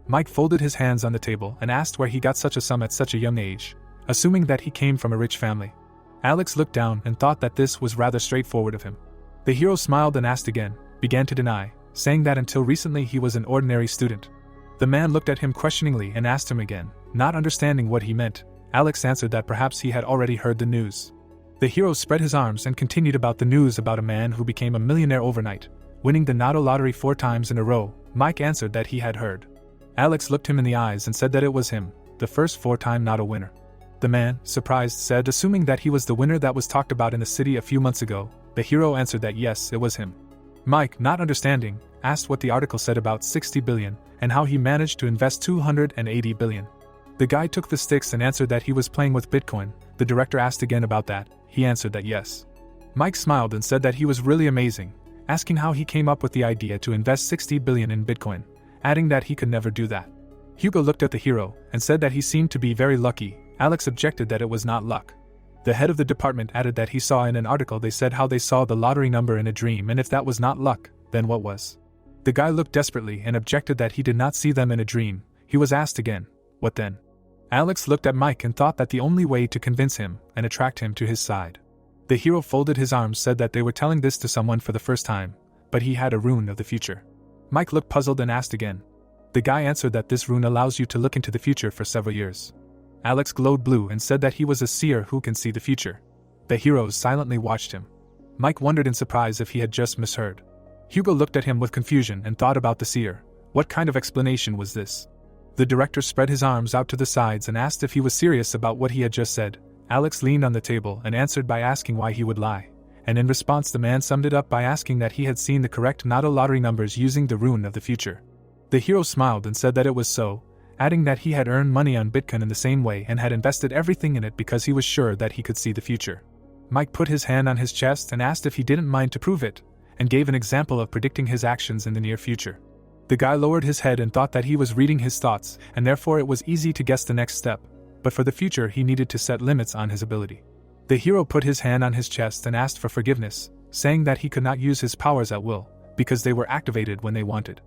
Mike folded his hands on the table and asked where he got such a sum at such a young age, assuming that he came from a rich family. Alex looked down and thought that this was rather straightforward of him. The hero smiled and asked again, began to deny, saying that until recently he was an ordinary student. The man looked at him questioningly and asked him again, not understanding what he meant. Alex answered that perhaps he had already heard the news. The hero spread his arms and continued about the news about a man who became a millionaire overnight, winning the Nato lottery 4 times in a row. Mike answered that he had heard. Alex looked him in the eyes and said that it was him, the first 4-time Nato winner. The man, surprised, said, assuming that he was the winner that was talked about in the city a few months ago. The hero answered that yes, it was him. Mike, not understanding, asked what the article said about 60 billion, and how he managed to invest 280 billion. The guy took the sticks and answered that he was playing with Bitcoin. The director asked again about that. He answered that yes. Mike smiled and said that he was really amazing, asking how he came up with the idea to invest 60 billion in Bitcoin, adding that he could never do that. Hugo looked at the hero and said that he seemed to be very lucky. Alex objected that it was not luck. The head of the department added that he saw in an article they said how they saw the lottery number in a dream, and if that was not luck, then what was? The guy looked desperately and objected that he did not see them in a dream. He was asked again, what then? Alex looked at Mike and thought that the only way to convince him and attract him to his side. The hero folded his arms, said that they were telling this to someone for the first time, but he had a rune of the future. Mike looked puzzled and asked again. The guy answered that this rune allows you to look into the future for several years. Alex glowed blue and said that he was a seer who can see the future. The heroes silently watched him. Mike wondered in surprise if he had just misheard. Hugo looked at him with confusion and thought about the seer. What kind of explanation was this? The director spread his arms out to the sides and asked if he was serious about what he had just said. Alex leaned on the table and answered by asking why he would lie. And in response the man summed it up by asking that he had seen the correct Nado lottery numbers using the rune of the future. The hero smiled and said that it was so, adding that he had earned money on Bitcoin in the same way and had invested everything in it because he was sure that he could see the future. Mike put his hand on his chest and asked if he didn't mind to prove it, and gave an example of predicting his actions in the near future. The guy lowered his head and thought that he was reading his thoughts, and therefore it was easy to guess the next step, but for the future he needed to set limits on his ability. The hero put his hand on his chest and asked for forgiveness, saying that he could not use his powers at will, because they were activated when they wanted.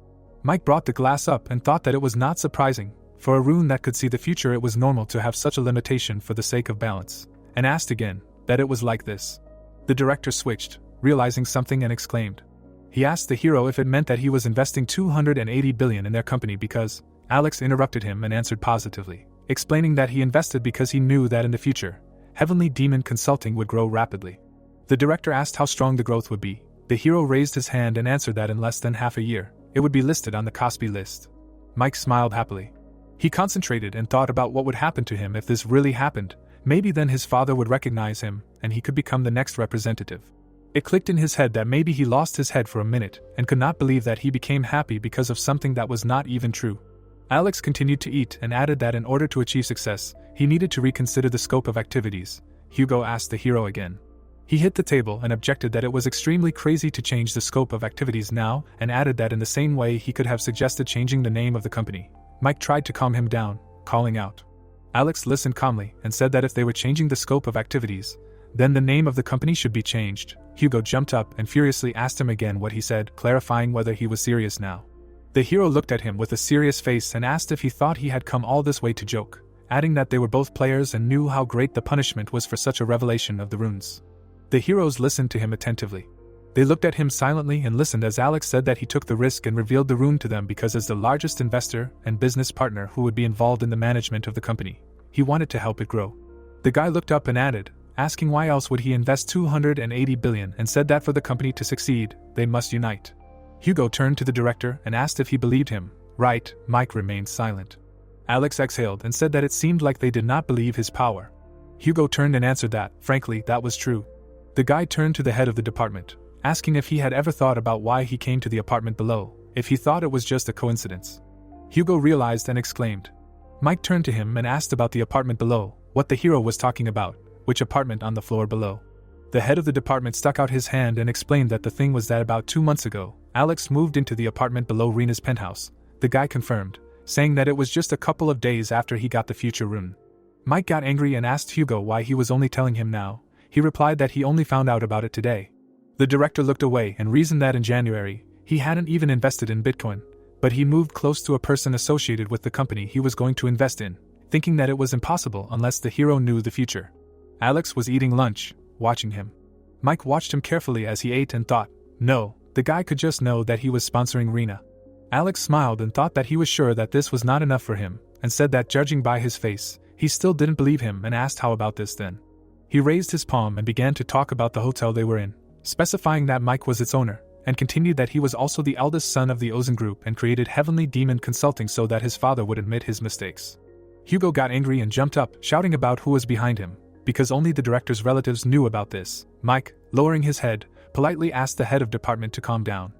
Mike brought the glass up and thought that it was not surprising. For a rune that could see the future, it was normal to have such a limitation for the sake of balance, and asked again that it was like this. The director switched, realizing something, and exclaimed. He asked the hero if it meant that he was investing 280 billion in their company because. Alex interrupted him and answered positively, explaining that he invested because he knew that in the future, Heavenly Demon Consulting would grow rapidly. The director asked how strong the growth would be. The hero raised his hand and answered that in less than half a year, it would be listed on the Kospi list. Mike smiled happily. He concentrated and thought about what would happen to him if this really happened. Maybe then his father would recognize him, and he could become the next representative. It clicked in his head that maybe he lost his head for a minute, and could not believe that he became happy because of something that was not even true. Alex continued to eat and added that in order to achieve success, he needed to reconsider the scope of activities. Hugo asked the hero again. He hit the table and objected that it was extremely crazy to change the scope of activities now, and added that in the same way he could have suggested changing the name of the company. Mike tried to calm him down, calling out. Alex listened calmly and said that if they were changing the scope of activities, then the name of the company should be changed. Hugo jumped up and furiously asked him again what he said, clarifying whether he was serious now. The hero looked at him with a serious face and asked if he thought he had come all this way to joke, adding that they were both players and knew how great the punishment was for such a revelation of the runes. The heroes listened to him attentively. They looked at him silently and listened as Alex said that he took the risk and revealed the rune to them because as the largest investor and business partner who would be involved in the management of the company, he wanted to help it grow. The guy looked up and added, asking why else would he invest 280 billion, and said that for the company to succeed, they must unite. Hugo turned to the director and asked if he believed him. Right. Mike remained silent. Alex exhaled and said that it seemed like they did not believe his power. Hugo turned and answered that, frankly, that was true. The guy turned to the head of the department, asking if he had ever thought about why he came to the apartment below, if he thought it was just a coincidence. Hugo realized and exclaimed. Mike turned to him and asked about the apartment below, what the hero was talking about, which apartment on the floor below. The head of the department stuck out his hand and explained that the thing was that about 2 months ago, Alex moved into the apartment below Reena's penthouse. The guy confirmed, saying that it was just a couple of days after he got the future rune. Mike got angry and asked Hugo why he was only telling him now. He replied that he only found out about it today. The director looked away and reasoned that in January, he hadn't even invested in Bitcoin, but he moved close to a person associated with the company he was going to invest in, thinking that it was impossible unless the hero knew the future. Alex was eating lunch, watching him. Mike watched him carefully as he ate and thought, no, the guy could just know that he was sponsoring Reena. Alex smiled and thought that he was sure that this was not enough for him, and said that judging by his face, he still didn't believe him and asked how about this then. He raised his palm and began to talk about the hotel they were in, specifying that Mike was its owner, and continued that he was also the eldest son of the Ozen Group and created Heavenly Demon Consulting so that his father would admit his mistakes. Hugo got angry and jumped up, shouting about who was behind him, because only the director's relatives knew about this. Mike, lowering his head, politely asked the head of department to calm down.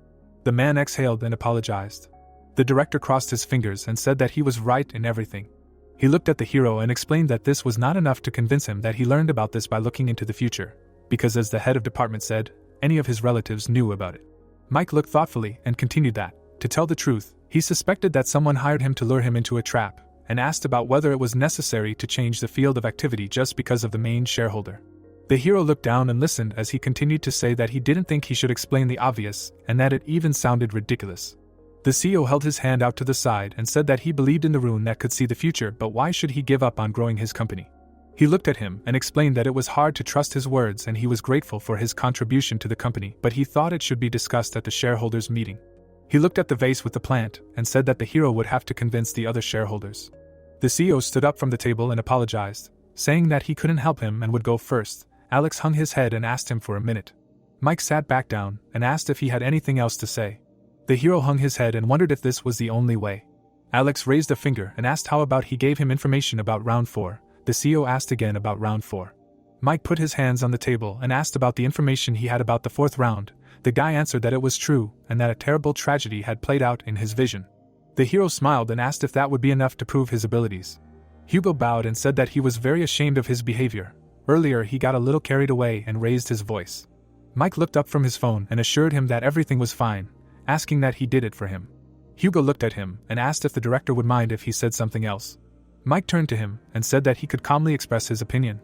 The man exhaled and apologized. The director crossed his fingers and said that he was right in everything. He looked at the hero and explained that this was not enough to convince him that he learned about this by looking into the future, because as the head of department said, any of his relatives knew about it. Mike looked thoughtfully and continued that, to tell the truth, he suspected that someone hired him to lure him into a trap, and asked about whether it was necessary to change the field of activity just because of the main shareholder. The hero looked down and listened as he continued to say that he didn't think he should explain the obvious, and that it even sounded ridiculous. The CEO held his hand out to the side and said that he believed in the rune that could see the future, but why should he give up on growing his company? He looked at him and explained that it was hard to trust his words and he was grateful for his contribution to the company, but he thought it should be discussed at the shareholders' meeting. He looked at the vase with the plant and said that the hero would have to convince the other shareholders. The CEO stood up from the table and apologized, saying that he couldn't help him and would go first. Alex hung his head and asked him for a minute. Mike sat back down and asked if he had anything else to say. The hero hung his head and wondered if this was the only way. Alex raised a finger and asked how about he gave him information about round 4. The CEO asked again about round 4. Mike put his hands on the table and asked about the information he had about the 4th round. The guy answered that it was true and that a terrible tragedy had played out in his vision. The hero smiled and asked if that would be enough to prove his abilities. Hugo bowed and said that he was very ashamed of his behavior. Earlier he got a little carried away and raised his voice. Mike looked up from his phone and assured him that everything was fine, asking that he did it for him. Hugo looked at him and asked if the director would mind if he said something else. Mike turned to him and said that he could calmly express his opinion.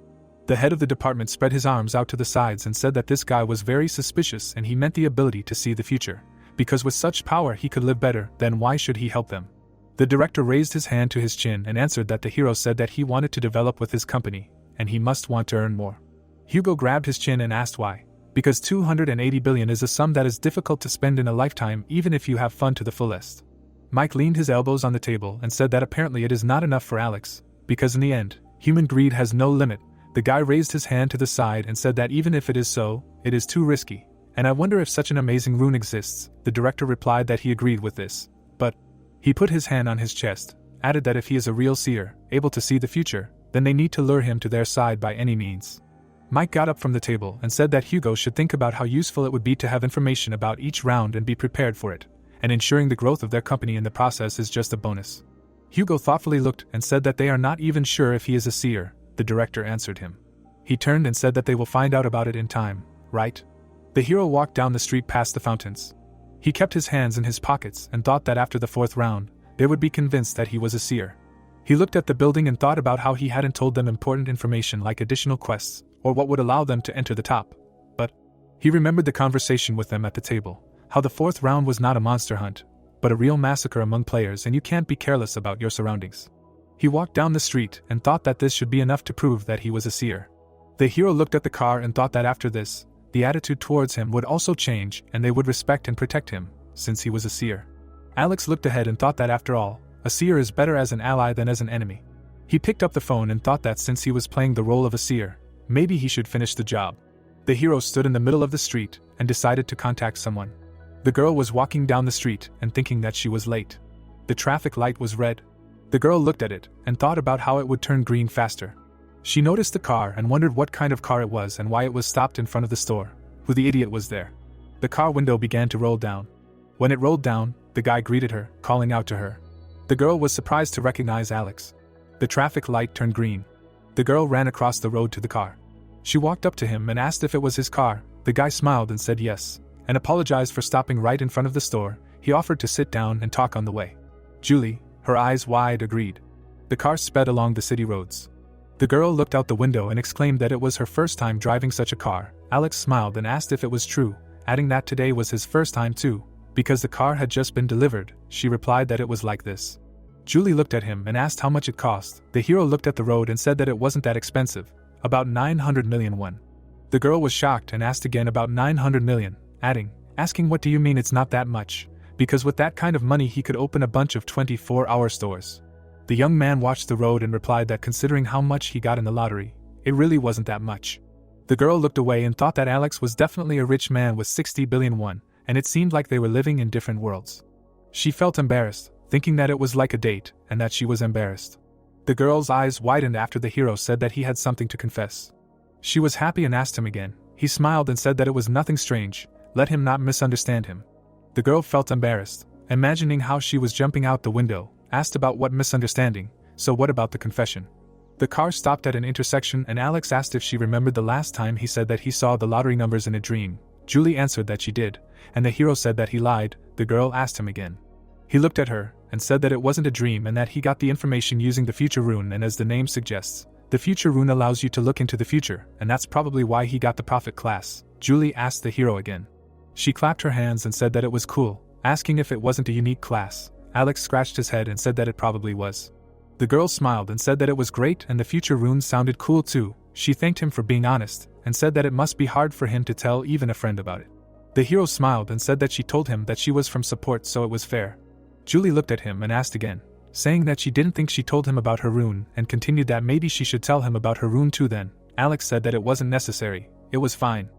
The head of the department spread his arms out to the sides and said that this guy was very suspicious and he meant the ability to see the future. Because with such power he could live better, then why should he help them? The director raised his hand to his chin and answered that the hero said that he wanted to develop with his company, and he must want to earn more. Hugo grabbed his chin and asked why. Because 280 billion is a sum that is difficult to spend in a lifetime even if you have fun to the fullest. Mike leaned his elbows on the table and said that apparently it is not enough for Alex, because in the end, human greed has no limit. The guy raised his hand to the side and said that even if it is so, it is too risky. And I wonder if such an amazing rune exists. The director replied that he agreed with this. But he put his hand on his chest, added that if he is a real seer, able to see the future, then they need to lure him to their side by any means. Mike got up from the table and said that Hugo should think about how useful it would be to have information about each round and be prepared for it, and ensuring the growth of their company in the process is just a bonus. Hugo thoughtfully looked and said that they are not even sure if he is a seer. The director answered him. He turned and said that they will find out about it in time, right? The hero walked down the street past the fountains. He kept his hands in his pockets and thought that after the 4th round, they would be convinced that he was a seer. He looked at the building and thought about how he hadn't told them important information like additional quests, or what would allow them to enter the top. But he remembered the conversation with them at the table, how the 4th round was not a monster hunt, but a real massacre among players, and you can't be careless about your surroundings. He walked down the street and thought that this should be enough to prove that he was a seer. The hero looked at the car and thought that after this, the attitude towards him would also change and they would respect and protect him, since he was a seer. Alex looked ahead and thought that after all, a seer is better as an ally than as an enemy. He picked up the phone and thought that since he was playing the role of a seer, maybe he should finish the job. The hero stood in the middle of the street and decided to contact someone. The girl was walking down the street and thinking that she was late. The traffic light was red. The girl looked at it and thought about how it would turn green faster. She noticed the car and wondered what kind of car it was and why it was stopped in front of the store. Who the idiot was there? The car window began to roll down. When it rolled down, the guy greeted her, calling out to her. The girl was surprised to recognize Alex. The traffic light turned green. The girl ran across the road to the car. She walked up to him and asked if it was his car. The guy smiled and said yes, and apologized for stopping right in front of the store. He offered to sit down and talk on the way. Julie, her eyes wide, agreed. The car sped along the city roads. The girl looked out the window and exclaimed that it was her first time driving such a car. Alex smiled and asked if it was true, adding that today was his first time too. Because the car had just been delivered, she replied that it was like this. Julie looked at him and asked how much it cost. The hero looked at the road and said that it wasn't that expensive, about 900 million won. The girl was shocked and asked again about 900 million, asking what do you mean it's not that much? Because with that kind of money he could open a bunch of 24-hour stores. The young man watched the road and replied that considering how much he got in the lottery, it really wasn't that much. The girl looked away and thought that Alex was definitely a rich man with 60 billion won, and it seemed like they were living in different worlds. She felt embarrassed, thinking that it was like a date, and that she was embarrassed. The girl's eyes widened after the hero said that he had something to confess. She was happy and asked him again. He smiled and said that it was nothing strange, let him not misunderstand him. The girl felt embarrassed, imagining how she was jumping out the window, asked about what misunderstanding. So what about the confession? The car stopped at an intersection and Alex asked if she remembered the last time he said that he saw the lottery numbers in a dream. Julie answered that she did, and the hero said that he lied. The girl asked him again. He looked at her and said that it wasn't a dream and that he got the information using the future rune, and as the name suggests, the future rune allows you to look into the future, and that's probably why he got the prophet class. Julie asked the hero again. She clapped her hands and said that it was cool, asking if it wasn't a unique class. Alex scratched his head and said that it probably was. The girl smiled and said that it was great and the future rune sounded cool too. She thanked him for being honest, and said that it must be hard for him to tell even a friend about it. The hero smiled and said that she told him that she was from support, so it was fair. Julie looked at him and asked again, saying that she didn't think she told him about her rune, and continued that maybe she should tell him about her rune too then. Alex said that it wasn't necessary, it was fine.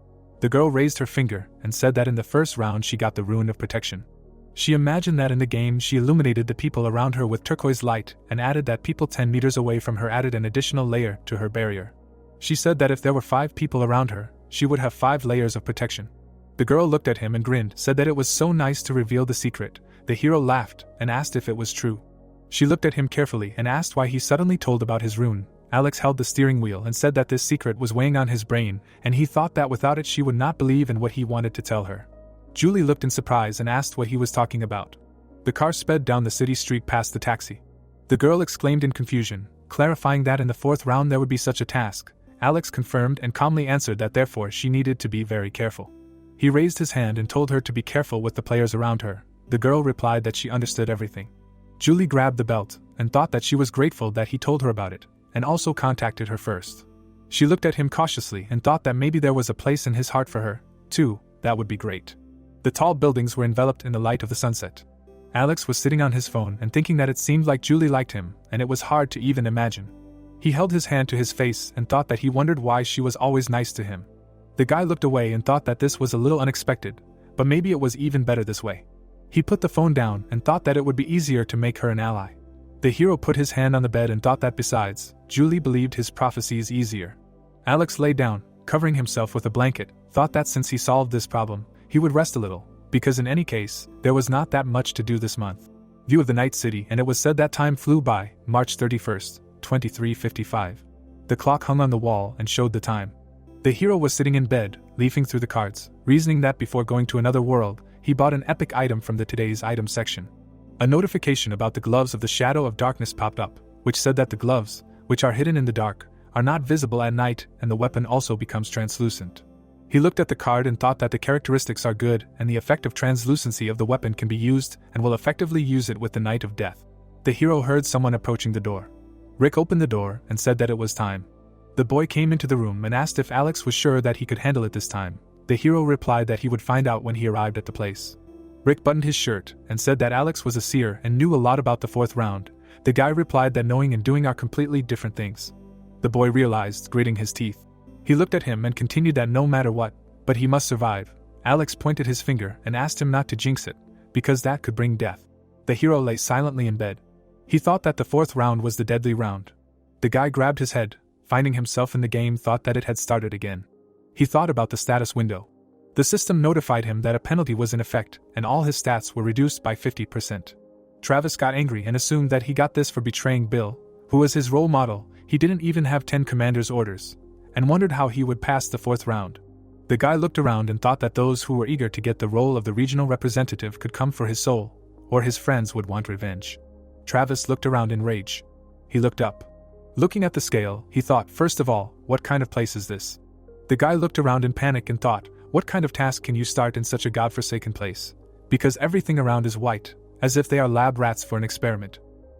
The girl raised her finger and said that in the first round she got the rune of protection. She imagined that in the game she illuminated the people around her with turquoise light, and added that people 10 meters away from her added an additional layer to her barrier. She said that if there were 5 people around her, she would have 5 layers of protection. The girl looked at him and grinned, said that it was so nice to reveal the secret. The hero laughed and asked if it was true. She looked at him carefully and asked why he suddenly told about his rune. Alex held the steering wheel and said that this secret was weighing on his brain, and he thought that without it she would not believe in what he wanted to tell her. Julie looked in surprise and asked what he was talking about. The car sped down the city street past the taxi. The girl exclaimed in confusion, clarifying that in the 4th round there would be such a task. Alex confirmed and calmly answered that therefore she needed to be very careful. He raised his hand and told her to be careful with the players around her. The girl replied that she understood everything. Julie grabbed the belt and thought that she was grateful that he told her about it, and also contacted her first. She looked at him cautiously and thought that maybe there was a place in his heart for her, too. That would be great. The tall buildings were enveloped in the light of the sunset. Alex was sitting on his phone and thinking that it seemed like Julie liked him, and it was hard to even imagine. He held his hand to his face and thought that he wondered why she was always nice to him. The guy looked away and thought that this was a little unexpected, but maybe it was even better this way. He put the phone down and thought that it would be easier to make her an ally. The hero put his hand on the bed and thought that besides, Julie believed his prophecies easier. Alex lay down, covering himself with a blanket, thought that since he solved this problem, he would rest a little, because in any case, there was not that much to do this month. View of the night city, and it was said that time flew by, March 31st, 23:55. The clock hung on the wall and showed the time. The hero was sitting in bed, leafing through the cards, reasoning that before going to another world, he bought an epic item from the today's item section. A notification about the gloves of the Shadow of Darkness popped up, which said that the gloves, which are hidden in the dark, are not visible at night, and the weapon also becomes translucent. He looked at the card and thought that the characteristics are good, and the effect of translucency of the weapon can be used, and will effectively use it with the Night of Death. The hero heard someone approaching the door. Rick opened the door and said that it was time. The boy came into the room and asked if Alex was sure that he could handle it this time. The hero replied that he would find out when he arrived at the place. Rick buttoned his shirt and said that Alex was a seer and knew a lot about the 4th round. The guy replied that knowing and doing are completely different things. The boy realized, gritting his teeth. He looked at him and continued that no matter what, but he must survive. Alex pointed his finger and asked him not to jinx it, because that could bring death. The hero lay silently in bed. He thought that the 4th round was the deadly round. The guy grabbed his head, finding himself in the game, thought that it had started again. He thought about the status window. The system notified him that a penalty was in effect, and all his stats were reduced by 50%. Travis got angry and assumed that he got this for betraying Bill, who was his role model. He didn't even have 10 commander's orders, and wondered how he would pass the 4th round. The guy looked around and thought that those who were eager to get the role of the regional representative could come for his soul, or his friends would want revenge. Travis looked around in rage. He looked up. Looking at the scale, he thought, first of all, what kind of place is this? The guy looked around in panic and thought, what kind of task can you start in such a godforsaken place? Because everything around is white, as if they are lab rats for an experiment.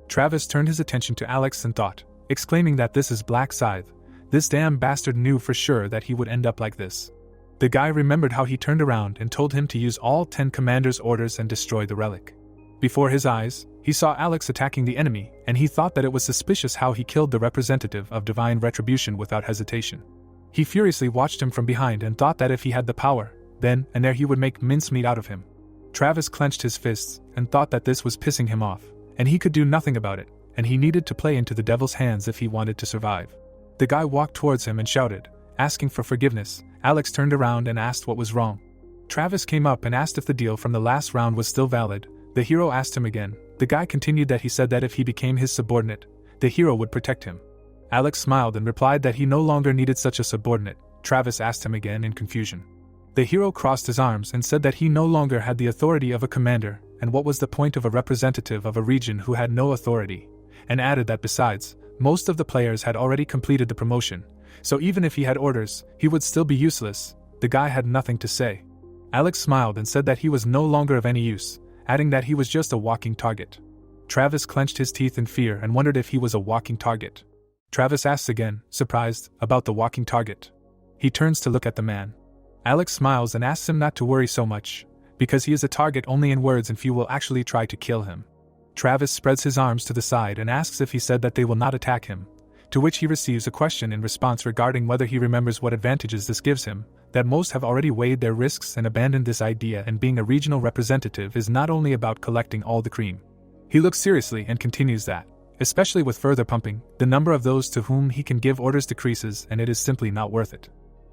Travis turned his attention to Alex and thought, exclaiming that this is Black Scythe. This damn bastard knew for sure that he would end up like this. The guy remembered how he turned around and told him to use all 10 commander's orders and destroy the relic. Before his eyes, he saw Alex attacking the enemy, and he thought that it was suspicious how he killed the representative of divine retribution without hesitation. He furiously watched him from behind and thought that if he had the power, then and there he would make mincemeat out of him. Travis clenched his fists and thought that this was pissing him off, and he could do nothing about it, and he needed to play into the devil's hands if he wanted to survive. The guy walked towards him and shouted, asking for forgiveness. Alex turned around and asked what was wrong. Travis came up and asked if the deal from the last round was still valid. The hero asked him again. The guy continued that he said that if he became his subordinate, the hero would protect him. Alex smiled and replied that he no longer needed such a subordinate. Travis asked him again in confusion. The hero crossed his arms and said that he no longer had the authority of a commander, and what was the point of a representative of a region who had no authority, and added that besides, most of the players had already completed the promotion, so even if he had orders, he would still be useless. The guy had nothing to say. Alex smiled and said that he was no longer of any use, adding that he was just a walking target. Travis clenched his teeth in fear and wondered if he was a walking target. Travis asks again, surprised, about the walking target. He turns to look at the man. Alex smiles and asks him not to worry so much, because he is a target only in words and few will actually try to kill him. Travis spreads his arms to the side and asks if he said that they will not attack him, to which he receives a question in response regarding whether he remembers what advantages this gives him, that most have already weighed their risks and abandoned this idea, and being a regional representative is not only about collecting all the cream. He looks seriously and continues that, especially with further pumping, the number of those to whom he can give orders decreases and it is simply not worth it.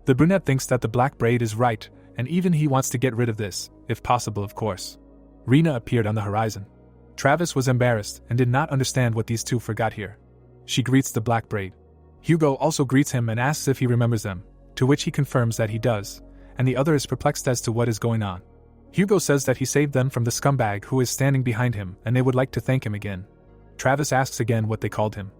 The brunette thinks that the black braid is right, and even he wants to get rid of this, if possible of course. Reena appeared on the horizon. Travis was embarrassed and did not understand what these two forgot here. She greets the black braid. Hugo also greets him and asks if he remembers them, to which he confirms that he does, and the other is perplexed as to what is going on. Hugo says that he saved them from the scumbag who is standing behind him and they would like to thank him again. Travis asks again what they called him.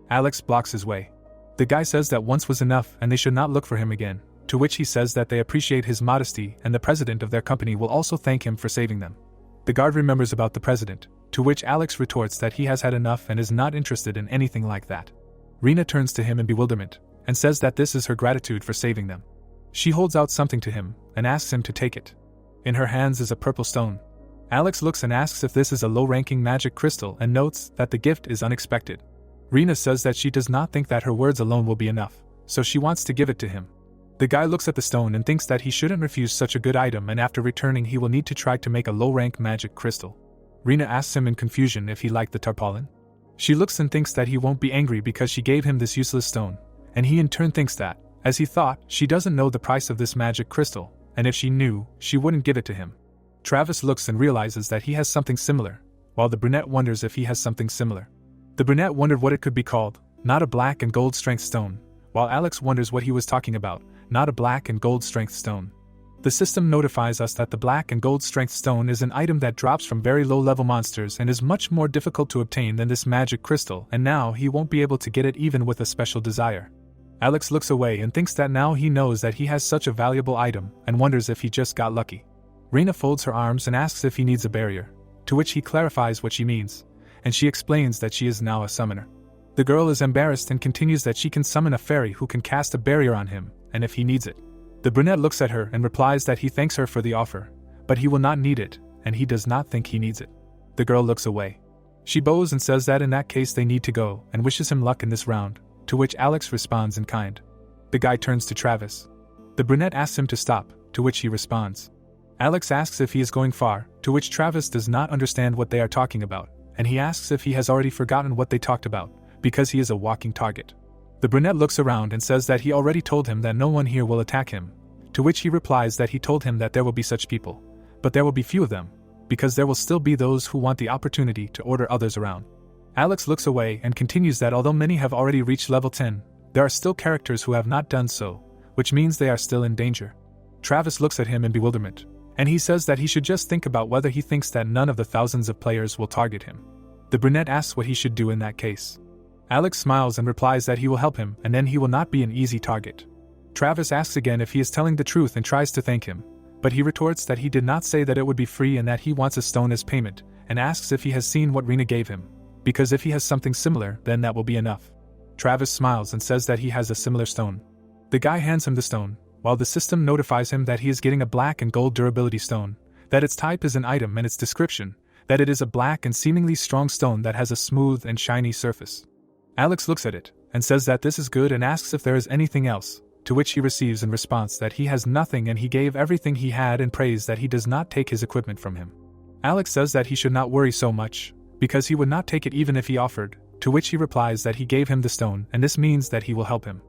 Alex blocks his way. The guy says that once was enough and they should not look for him again, to which he says that they appreciate his modesty and the president of their company will also thank him for saving them. The guard remembers about the president, to which Alex retorts that he has had enough and is not interested in anything like that. Reena turns to him in bewilderment, and says that this is her gratitude for saving them. She holds out something to him, and asks him to take it. In her hands is a purple stone. Alex looks and asks if this is a low-ranking magic crystal and notes that the gift is unexpected. Reena says that she does not think that her words alone will be enough, so she wants to give it to him. The guy looks at the stone and thinks that he shouldn't refuse such a good item, and after returning he will need to try to make a low-rank magic crystal. Reena asks him in confusion if he liked the tarpaulin. She looks and thinks that he won't be angry because she gave him this useless stone, and he in turn thinks that, as he thought, she doesn't know the price of this magic crystal, and if she knew, she wouldn't give it to him. Travis looks and realizes that he has something similar, while the brunette wonders if he has something similar. The brunette wondered what it could be called, not a black and gold strength stone, while Alex wonders what he was talking about, not a black and gold strength stone. The system notifies us that the black and gold strength stone is an item that drops from very low-level monsters and is much more difficult to obtain than this magic crystal, and now he won't be able to get it even with a special desire. Alex looks away and thinks that now he knows that he has such a valuable item, and wonders if he just got lucky. Reena folds her arms and asks if he needs a barrier, to which he clarifies what she means, and she explains that she is now a summoner. The girl is embarrassed and continues that she can summon a fairy who can cast a barrier on him, and if he needs it. The brunette looks at her and replies that he thanks her for the offer, but he will not need it, and he does not think he needs it. The girl looks away. She bows and says that in that case they need to go, and wishes him luck in this round, to which Alex responds in kind. The guy turns to Travis. The brunette asks him to stop, to which he responds. Alex asks if he is going far, to which Travis does not understand what they are talking about, and he asks if he has already forgotten what they talked about, because he is a walking target. The brunette looks around and says that he already told him that no one here will attack him, to which he replies that he told him that there will be such people, but there will be few of them, because there will still be those who want the opportunity to order others around. Alex looks away and continues that although many have already reached level 10, there are still characters who have not done so, which means they are still in danger. Travis looks at him in bewilderment, and he says that he should just think about whether he thinks that none of the thousands of players will target him. The brunette asks what he should do in that case. Alex smiles and replies that he will help him and then he will not be an easy target. Travis asks again if he is telling the truth and tries to thank him, but he retorts that he did not say that it would be free and that he wants a stone as payment, and asks if he has seen what Reena gave him, because if he has something similar then that will be enough. Travis smiles and says that he has a similar stone. The guy hands him the stone, while the system notifies him that he is getting a black and gold durability stone, that its type is an item and its description, that it is a black and seemingly strong stone that has a smooth and shiny surface. Alex looks at it, and says that this is good and asks if there is anything else, to which he receives in response that he has nothing and he gave everything he had and prays that he does not take his equipment from him. Alex says that he should not worry so much, because he would not take it even if he offered, to which he replies that he gave him the stone and this means that he will help him.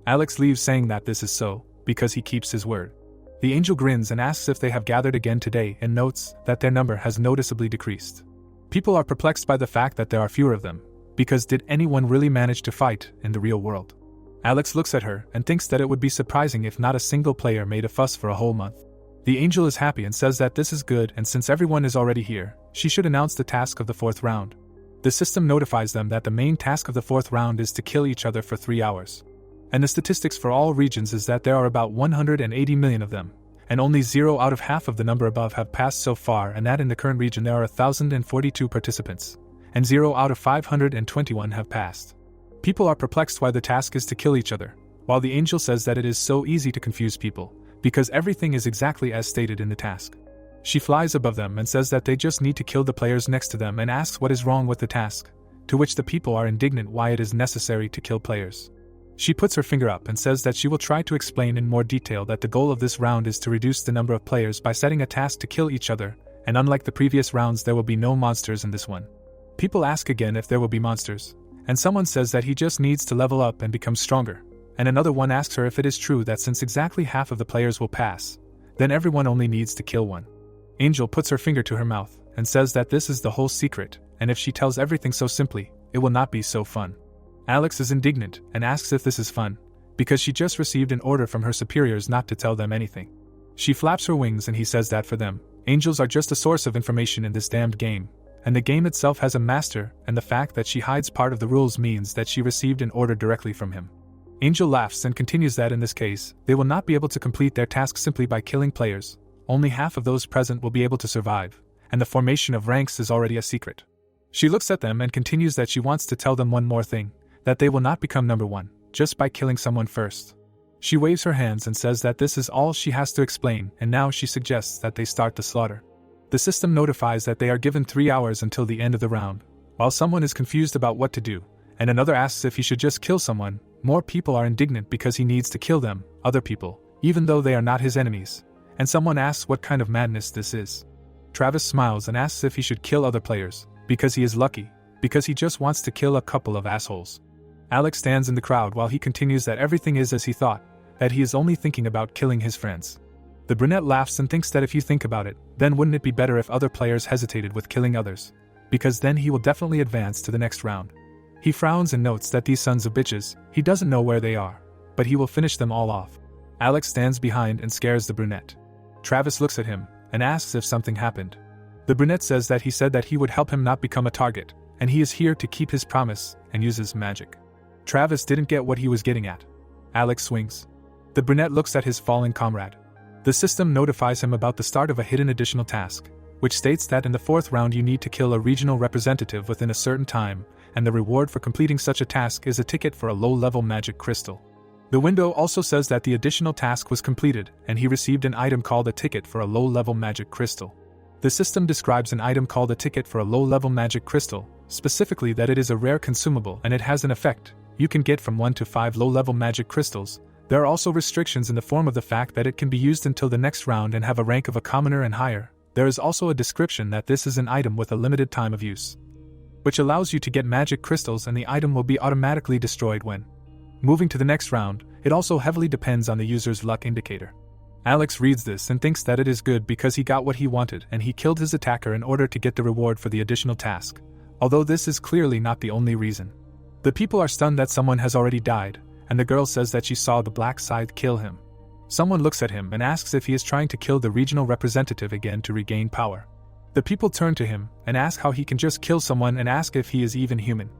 Alex leaves saying that this is so, because he keeps his word. The angel grins and asks if they have gathered again today and notes that their number has noticeably decreased. People are perplexed by the fact that there are fewer of them, because did anyone really manage to fight in the real world? Alex looks at her and thinks that it would be surprising if not a single player made a fuss for a whole month. The angel is happy and says that this is good, and since everyone is already here, she should announce the task of the 4th round. The system notifies them that the main task of the 4th round is to kill each other for 3 hours. And the statistics for all regions is that there are about 180 million of them, and only 0 out of half of the number above have passed so far, and that in the current region there are 1,042 participants, and 0 out of 521 have passed. People are perplexed why the task is to kill each other, while the angel says that it is so easy to confuse people, because everything is exactly as stated in the task. She flies above them and says that they just need to kill the players next to them and asks what is wrong with the task, to which the people are indignant why it is necessary to kill players. She puts her finger up and says that she will try to explain in more detail that the goal of this round is to reduce the number of players by setting a task to kill each other, and unlike the previous rounds there will be no monsters in this one. People ask again if there will be monsters, and someone says that he just needs to level up and become stronger, and another one asks her if it is true that since exactly half of the players will pass, then everyone only needs to kill one. Angel puts her finger to her mouth and says that this is the whole secret, and if she tells everything so simply, it will not be so fun. Alex is indignant and asks if this is fun, because she just received an order from her superiors not to tell them anything. She flaps her wings and he says that for them, angels are just a source of information in this damned game, and the game itself has a master, and the fact that she hides part of the rules means that she received an order directly from him. Angel laughs and continues that in this case, they will not be able to complete their task simply by killing players, only half of those present will be able to survive, and the formation of ranks is already a secret. She looks at them and continues that she wants to tell them one more thing, that they will not become number 1, just by killing someone first. She waves her hands and says that this is all she has to explain, and now she suggests that they start the slaughter. The system notifies that they are given 3 hours until the end of the round, while someone is confused about what to do, and another asks if he should just kill someone. More people are indignant because he needs to kill them, other people, even though they are not his enemies, and someone asks what kind of madness this is. Travis smiles and asks if he should kill other players, because he is lucky, because he just wants to kill a couple of assholes. Alex stands in the crowd while he continues that everything is as he thought, that he is only thinking about killing his friends. The brunette laughs and thinks that if you think about it, then wouldn't it be better if other players hesitated with killing others, because then he will definitely advance to the next round. He frowns and notes that these sons of bitches, he doesn't know where they are, but he will finish them all off. Alex stands behind and scares the brunette. Travis looks at him and asks if something happened. The brunette says that he said that he would help him not become a target, and he is here to keep his promise and uses magic. Travis didn't get what he was getting at. Alex swings. The brunette looks at his fallen comrade. The system notifies him about the start of a hidden additional task, which states that in the 4th round you need to kill a regional representative within a certain time, and the reward for completing such a task is a ticket for a low-level magic crystal. The window also says that the additional task was completed, and he received an item called a ticket for a low-level magic crystal. The system describes an item called a ticket for a low-level magic crystal, specifically that it is a rare consumable and it has an effect. You can get from 1 to 5 low-level magic crystals. There are also restrictions in the form of the fact that it can be used until the next round and have a rank of a commoner and higher. There is also a description that this is an item with a limited time of use, which allows you to get magic crystals, and the item will be automatically destroyed when moving to the next round. It also heavily depends on the user's luck indicator. Alex reads this and thinks that it is good because he got what he wanted and he killed his attacker in order to get the reward for the additional task, although this is clearly not the only reason. The people are stunned that someone has already died, and the girl says that she saw the black Scythe kill him. Someone looks at him and asks if he is trying to kill the regional representative again to regain power. The people turn to him and ask how he can just kill someone and ask if he is even human.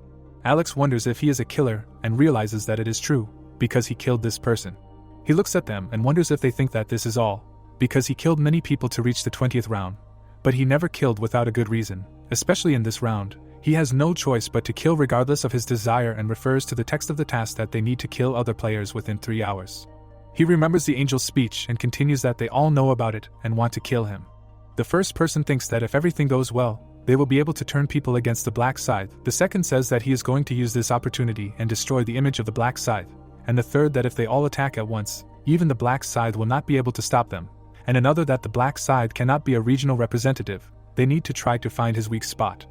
Alex wonders if he is a killer and realizes that it is true, because he killed this person. He looks at them and wonders if they think that this is all, because he killed many people to reach the 20th round, but he never killed without a good reason, especially in this round. He has no choice but to kill regardless of his desire and refers to the text of the task that they need to kill other players within 3 hours. He remembers the angel's speech and continues that they all know about it and want to kill him. The first person thinks that if everything goes well, they will be able to turn people against the black Scythe. The second says that he is going to use this opportunity and destroy the image of the black Scythe, and the third that if they all attack at once, even the black Scythe will not be able to stop them, and another that the black Scythe cannot be a regional representative, they need to try to find his weak spot.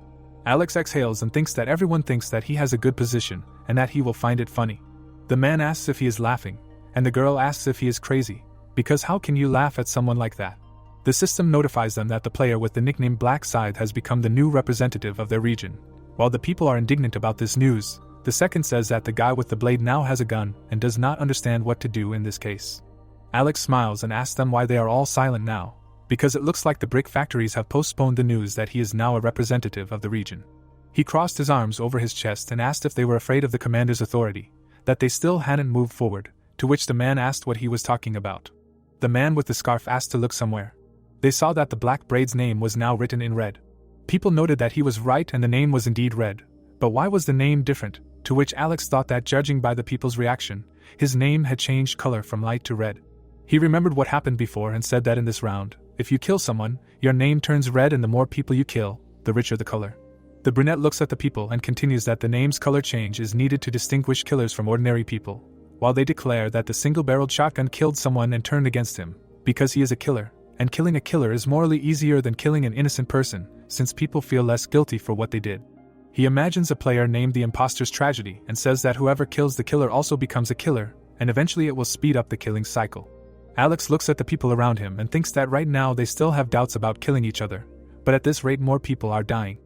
Alex exhales and thinks that everyone thinks that he has a good position, and that he will find it funny. The man asks if he is laughing, and the girl asks if he is crazy, because how can you laugh at someone like that? The system notifies them that the player with the nickname Black Scythe has become the new representative of their region, While the people are indignant about this news, the second says that the guy with the blade now has a gun and does not understand what to do in this case. Alex smiles and asks them why they are all silent now, because it looks like the brick factories have postponed the news that he is now a representative of the region. He crossed his arms over his chest and asked if they were afraid of the commander's authority, that they still hadn't moved forward, to which the man asked what he was talking about. The man with the scarf asked to look somewhere. They saw that the Black Braid's name was now written in red. People noted that he was right and the name was indeed red, but why was the name different? To which Alex thought that judging by the people's reaction, his name had changed color from light to red. He remembered what happened before and said that in this round, if you kill someone, your name turns red and the more people you kill, the richer the color. The brunette looks at the people and continues that the name's color change is needed to distinguish killers from ordinary people, while they declare that the single-barreled shotgun killed someone and turned against him, because he is a killer, and killing a killer is morally easier than killing an innocent person, since people feel less guilty for what they did. He imagines a player named the Imposter's Tragedy and says that whoever kills the killer also becomes a killer, and eventually it will speed up the killing cycle. Alex looks at the people around him and thinks that right now they still have doubts about killing each other, but at this rate more people are dying.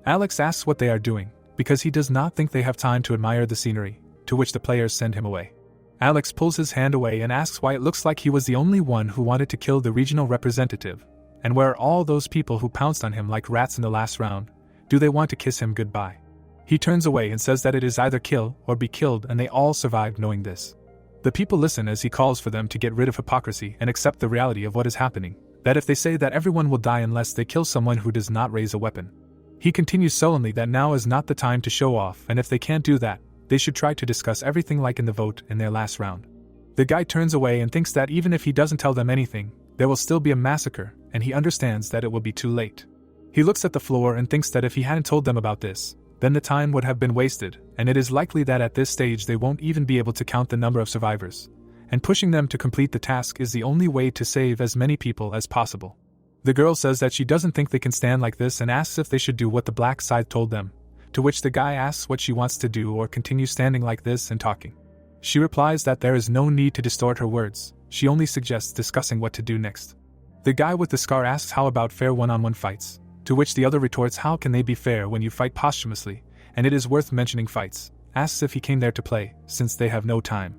Alex asks what they are doing, because he does not think they have time to admire the scenery, to which the players send him away. Alex pulls his hand away and asks why it looks like he was the only one who wanted to kill the regional representative, and where are all those people who pounced on him like rats in the last round? Do they want to kiss him goodbye? He turns away and says that it is either kill or be killed, and they all survived knowing this. The people listen as he calls for them to get rid of hypocrisy and accept the reality of what is happening, that if they say that everyone will die unless they kill someone who does not raise a weapon. He continues sullenly that now is not the time to show off, and if they can't do that, they should try to discuss everything like in the vote in their last round. The guy turns away and thinks that even if he doesn't tell them anything, there will still be a massacre, and he understands that it will be too late. He looks at the floor and thinks that if he hadn't told them about this, then the time would have been wasted, and it is likely that at this stage they won't even be able to count the number of survivors, and pushing them to complete the task is the only way to save as many people as possible. The girl says that she doesn't think they can stand like this and asks if they should do what the Black Scythe told them, to which the guy asks what she wants to do or continue standing like this and talking. She replies that there is no need to distort her words, she only suggests discussing what to do next. The guy with the scar asks how about fair one-on-one fights, to which the other retorts how can they be fair when you fight posthumously, and it is worth mentioning fights, asks if he came there to play, since they have no time.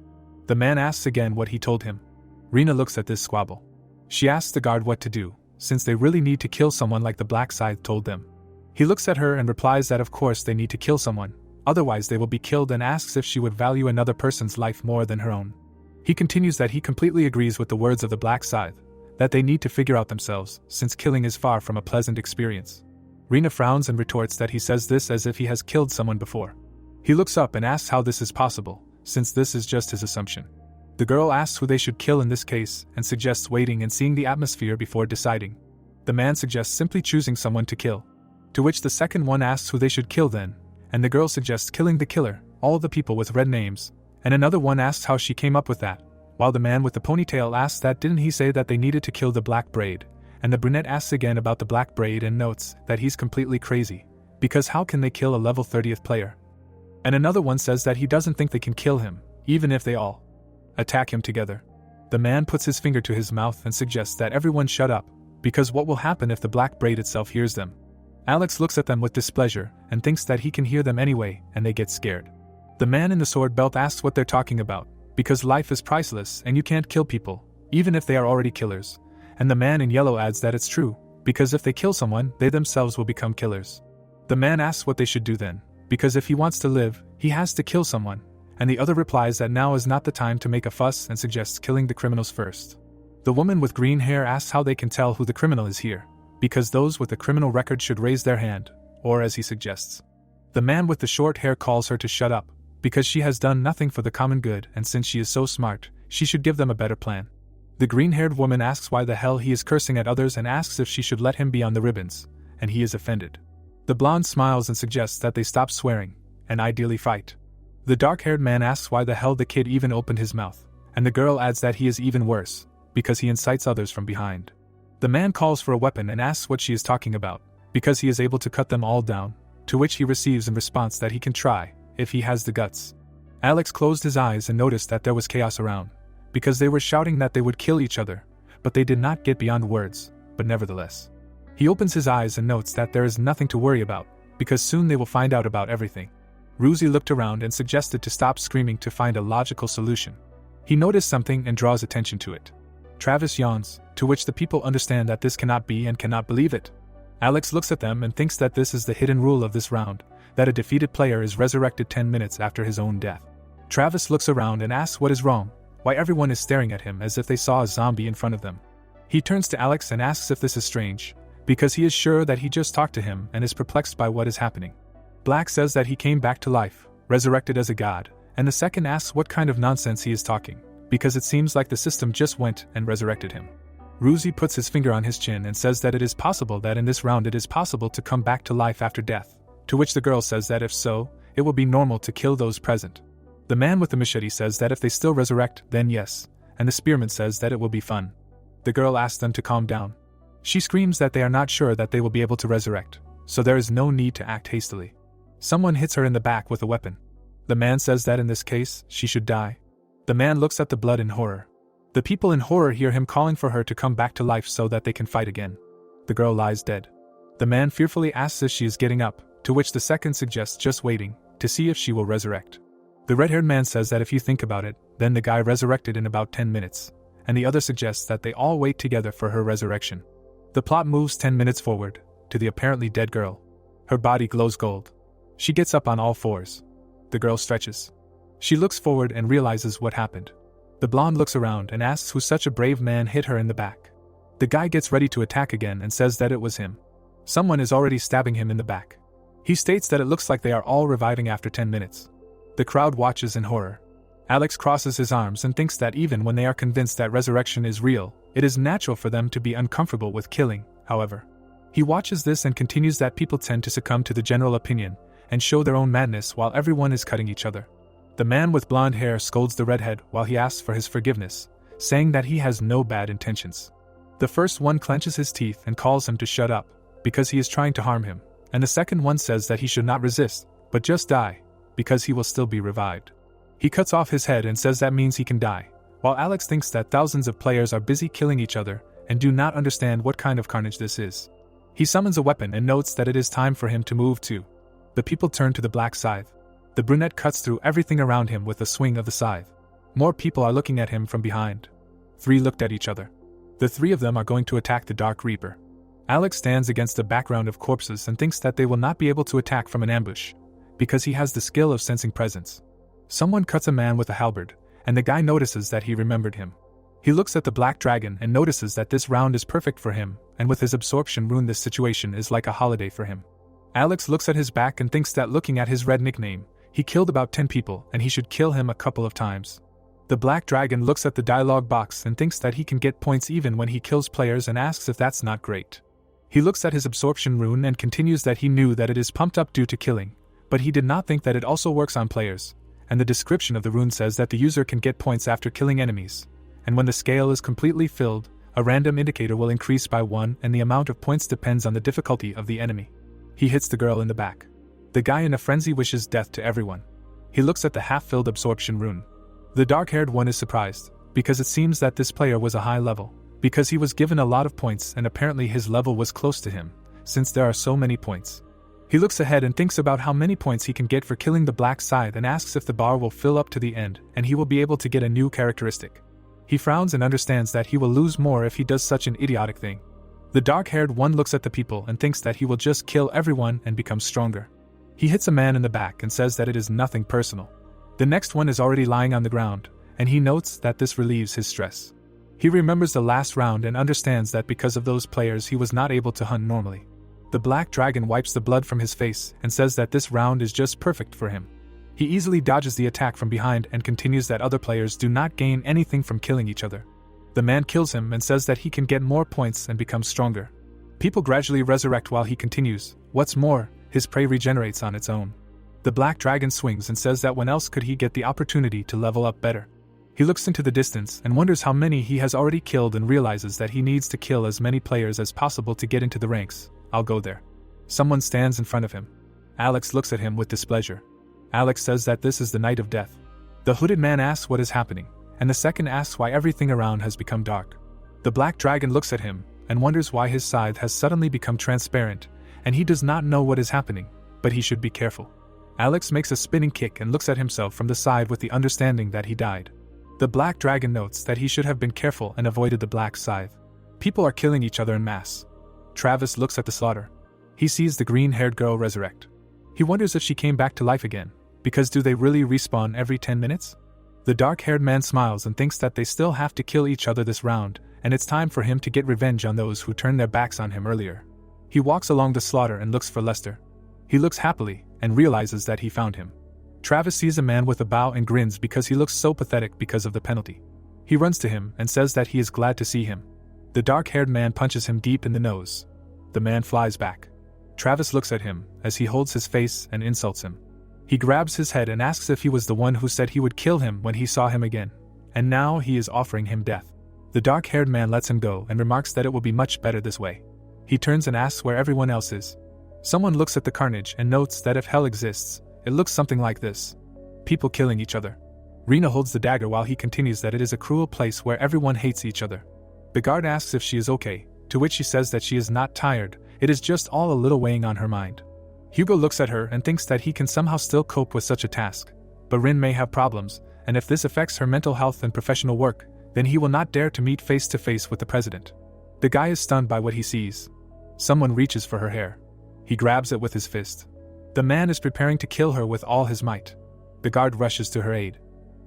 The man asks again what he told him. Reena looks at this squabble. She asks the guard what to do, since they really need to kill someone like the Black Scythe told them. He looks at her and replies that of course they need to kill someone, otherwise they will be killed, and asks if she would value another person's life more than her own. He continues that he completely agrees with the words of the Black Scythe, that they need to figure out themselves, since killing is far from a pleasant experience. Reena frowns and retorts that he says this as if he has killed someone before. He looks up and asks how this is possible, since this is just his assumption. The girl asks who they should kill in this case and suggests waiting and seeing the atmosphere before deciding. The man suggests simply choosing someone to kill, to which the second one asks who they should kill then, and the girl suggests killing the killer, all the people with red names, and another one asks how she came up with that, while the man with the ponytail asks that didn't he say that they needed to kill the Black Braid, and the brunette asks again about the Black Braid and notes that he's completely crazy, because how can they kill a level 30th player? And another one says that he doesn't think they can kill him, even if they all attack him together. The man puts his finger to his mouth and suggests that everyone shut up, because what will happen if the Black Braid itself hears them? Alex looks at them with displeasure and thinks that he can hear them anyway, and they get scared. The man in the sword belt asks what they're talking about, because life is priceless and you can't kill people, even if they are already killers. And the man in yellow adds that it's true, because if they kill someone, they themselves will become killers. The man asks what they should do then, because if he wants to live, he has to kill someone, and the other replies that now is not the time to make a fuss and suggests killing the criminals first. The woman with green hair asks how they can tell who the criminal is here, because those with a criminal record should raise their hand, or as he suggests. The man with the short hair calls her to shut up, because she has done nothing for the common good, and since she is so smart, she should give them a better plan. The green-haired woman asks why the hell he is cursing at others and asks if she should let him be on the ribbons, and he is offended. The blonde smiles and suggests that they stop swearing, and ideally fight. The dark-haired man asks why the hell the kid even opened his mouth, and the girl adds that he is even worse, because he incites others from behind. The man calls for a weapon and asks what she is talking about, because he is able to cut them all down, to which he receives in response that he can try, if he has the guts. Alex closed his eyes and noticed that there was chaos around, because they were shouting that they would kill each other, but they did not get beyond words, but nevertheless. He opens his eyes and notes that there is nothing to worry about, because soon they will find out about everything. Ruzi looked around and suggested to stop screaming to find a logical solution. He noticed something and draws attention to it. Travis yawns, to which the people understand that this cannot be and cannot believe it. Alex looks at them and thinks that this is the hidden rule of this round, that a defeated player is resurrected 10 minutes after his own death. Travis looks around and asks what is wrong, why everyone is staring at him as if they saw a zombie in front of them. He turns to Alex and asks if this is strange, because he is sure that he just talked to him and is perplexed by what is happening. Black says that he came back to life, resurrected as a god, and the second asks what kind of nonsense he is talking, because it seems like the system just went and resurrected him. Ruzi puts his finger on his chin and says that it is possible that in this round it is possible to come back to life after death, to which the girl says that if so, it will be normal to kill those present. The man with the machete says that if they still resurrect, then yes, and the spearman says that it will be fun. The girl asks them to calm down. She screams that they are not sure that they will be able to resurrect, so there is no need to act hastily. Someone hits her in the back with a weapon. The man says that in this case, she should die. The man looks at the blood in horror. The people in horror hear him calling for her to come back to life so that they can fight again. The girl lies dead. The man fearfully asks if she is getting up, to which the second suggests just waiting, to see if she will resurrect. The red-haired man says that if you think about it, then the guy resurrected in about 10 minutes, and the other suggests that they all wait together for her resurrection. The plot moves 10 minutes forward, to the apparently dead girl. Her body glows gold. She gets up on all fours. The girl stretches. She looks forward and realizes what happened. The blonde looks around and asks who such a brave man hit her in the back. The guy gets ready to attack again and says that it was him. Someone is already stabbing him in the back. He states that it looks like they are all reviving after 10 minutes. The crowd watches in horror. Alex crosses his arms and thinks that even when they are convinced that resurrection is real, it is natural for them to be uncomfortable with killing, however. He watches this and continues that people tend to succumb to the general opinion and show their own madness while everyone is cutting each other. The man with blonde hair scolds the redhead while he asks for his forgiveness, saying that he has no bad intentions. The first one clenches his teeth and calls him to shut up, because he is trying to harm him, and the second one says that he should not resist, but just die, because he will still be revived. He cuts off his head and says that means he can die, while Alex thinks that thousands of players are busy killing each other and do not understand what kind of carnage this is. He summons a weapon and notes that it is time for him to move too. The people turn to the black scythe. The brunette cuts through everything around him with a swing of the scythe. More people are looking at him from behind. 3 looked at each other. The 3 of them are going to attack the Dark Reaper. Alex stands against a background of corpses and thinks that they will not be able to attack from an ambush, because he has the skill of sensing presence. Someone cuts a man with a halberd, and the guy notices that he remembered him. He looks at the black dragon and notices that this round is perfect for him, and with his absorption rune this situation is like a holiday for him. Alex looks at his back and thinks that looking at his red nickname, he killed about 10 people and he should kill him a couple of times. The black dragon looks at the dialogue box and thinks that he can get points even when he kills players and asks if that's not great. He looks at his absorption rune and continues that he knew that it is pumped up due to killing, but he did not think that it also works on players, and the description of the rune says that the user can get points after killing enemies, and when the scale is completely filled, a random indicator will increase by 1 and the amount of points depends on the difficulty of the enemy. He hits the girl in the back. The guy in a frenzy wishes death to everyone. He looks at the half-filled absorption rune. The dark-haired one is surprised, because it seems that this player was a high level, because he was given a lot of points and apparently his level was close to him, since there are so many points. He looks ahead and thinks about how many points he can get for killing the black scythe and asks if the bar will fill up to the end and he will be able to get a new characteristic. He frowns and understands that he will lose more if he does such an idiotic thing. The dark-haired one looks at the people and thinks that he will just kill everyone and become stronger. He hits a man in the back and says that it is nothing personal. The next one is already lying on the ground, and he notes that this relieves his stress. He remembers the last round and understands that because of those players he was not able to hunt normally. The black dragon wipes the blood from his face and says that this round is just perfect for him. He easily dodges the attack from behind and continues that other players do not gain anything from killing each other. The man kills him and says that he can get more points and become stronger. People gradually resurrect while he continues. What's more, his prey regenerates on its own. The black dragon swings and says that when else could he get the opportunity to level up better. He looks into the distance and wonders how many he has already killed and realizes that he needs to kill as many players as possible to get into the ranks. I'll go there. Someone stands in front of him. Alex looks at him with displeasure. Alex says that this is the night of death. The hooded man asks what is happening, and the second asks why everything around has become dark. The black dragon looks at him and wonders why his scythe has suddenly become transparent, and he does not know what is happening, but he should be careful. Alex makes a spinning kick and looks at himself from the side with the understanding that he died. The black dragon notes that he should have been careful and avoided the black scythe. People are killing each other en masse. Travis looks at the slaughter. He sees the green-haired girl resurrect. He wonders if she came back to life again, because do they really respawn every 10 minutes? The dark-haired man smiles and thinks that they still have to kill each other this round, and it's time for him to get revenge on those who turned their backs on him earlier. He walks along the slaughter and looks for Lester. He looks happily, and realizes that he found him. Travis sees a man with a bow and grins because he looks so pathetic because of the penalty. He runs to him and says that he is glad to see him. The dark-haired man punches him deep in the nose. The man flies back. Travis looks at him as he holds his face and insults him. He grabs his head and asks if he was the one who said he would kill him when he saw him again, and now he is offering him death. The dark-haired man lets him go and remarks that it will be much better this way. He turns and asks where everyone else is. Someone looks at the carnage and notes that if hell exists, it looks something like this. People killing each other. Reena holds the dagger while he continues that it is a cruel place where everyone hates each other. The guard asks if she is okay, to which she says that she is not tired, it is just all a little weighing on her mind. Hugo looks at her and thinks that he can somehow still cope with such a task, but Rin may have problems, and if this affects her mental health and professional work, then he will not dare to meet face to face with the president. The guy is stunned by what he sees. Someone reaches for her hair. He grabs it with his fist. The man is preparing to kill her with all his might. The guard rushes to her aid.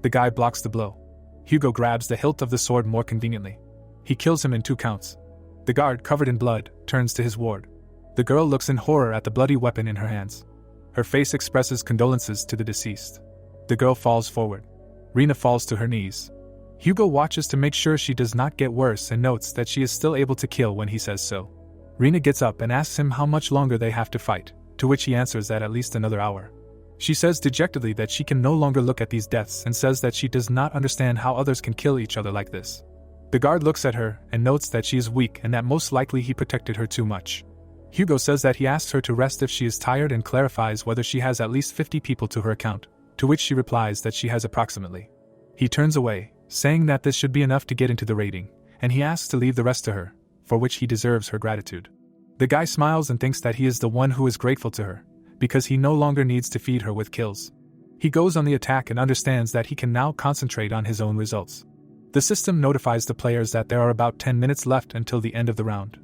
The guy blocks the blow. Hugo grabs the hilt of the sword more conveniently. He kills him in 2 counts. The guard, covered in blood, turns to his ward. The girl looks in horror at the bloody weapon in her hands. Her face expresses condolences to the deceased. The girl falls forward. Reena falls to her knees. Hugo watches to make sure she does not get worse and notes that she is still able to kill when he says so. Reena gets up and asks him how much longer they have to fight, to which he answers that at least another hour. She says dejectedly that she can no longer look at these deaths and says that she does not understand how others can kill each other like this. The guard looks at her and notes that she is weak and that most likely he protected her too much. Hugo says that he asks her to rest if she is tired and clarifies whether she has at least 50 people to her account, to which she replies that she has approximately. He turns away, saying that this should be enough to get into the rating, and he asks to leave the rest to her, for which he deserves her gratitude. The guy smiles and thinks that he is the one who is grateful to her, because he no longer needs to feed her with kills. He goes on the attack and understands that he can now concentrate on his own results. The system notifies the players that there are about 10 minutes left until the end of the round.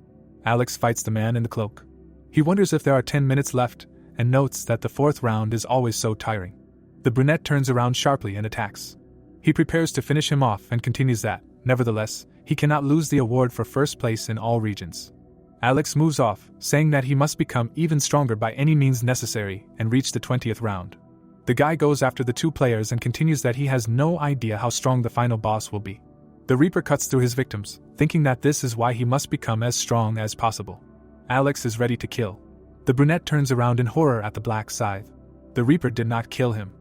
Alex fights the man in the cloak. He wonders if there are 10 minutes left, and notes that the 4th round is always so tiring. The brunette turns around sharply and attacks. He prepares to finish him off and continues that, nevertheless, he cannot lose the award for first place in all regions. Alex moves off, saying that he must become even stronger by any means necessary and reach the 20th round. The guy goes after the 2 players and continues that he has no idea how strong the final boss will be. The Reaper cuts through his victims, thinking that this is why he must become as strong as possible. Alex is ready to kill. The brunette turns around in horror at the black scythe. The Reaper did not kill him.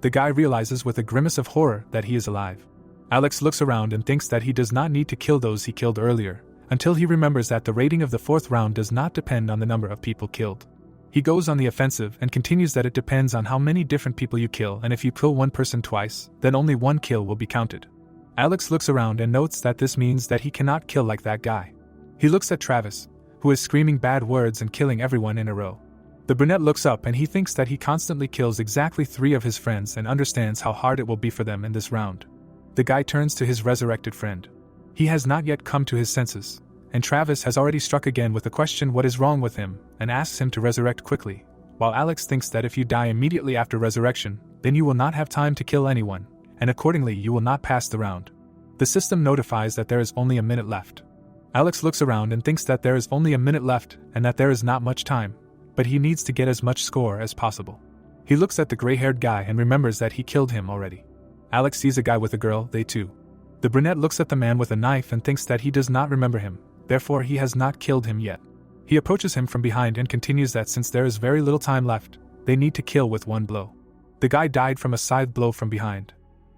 The guy realizes with a grimace of horror that he is alive. Alex looks around and thinks that he does not need to kill those he killed earlier, until he remembers that the rating of the 4th round does not depend on the number of people killed. He goes on the offensive and continues that it depends on how many different people you kill, and if you kill one person twice, then only 1 kill will be counted. Alex looks around and notes that this means that he cannot kill like that guy. He looks at Travis, who is screaming bad words and killing everyone in a row. The brunette looks up and he thinks that he constantly kills exactly 3 of his friends and understands how hard it will be for them in this round. The guy turns to his resurrected friend. He has not yet come to his senses, and Travis has already struck again with the question what is wrong with him and asks him to resurrect quickly, while Alex thinks that if you die immediately after resurrection, then you will not have time to kill anyone, and accordingly you will not pass the round. The system notifies that there is only a minute left. Alex looks around and thinks that there is only a minute left and that there is not much time, but he needs to get as much score as possible. He looks at the gray-haired guy and remembers that he killed him already. Alex sees a guy with a girl, they too. The brunette looks at the man with a knife and thinks that he does not remember him, therefore he has not killed him yet. He approaches him from behind and continues that since there is very little time left, they need to kill with 1 blow. The guy died from a scythe blow from behind.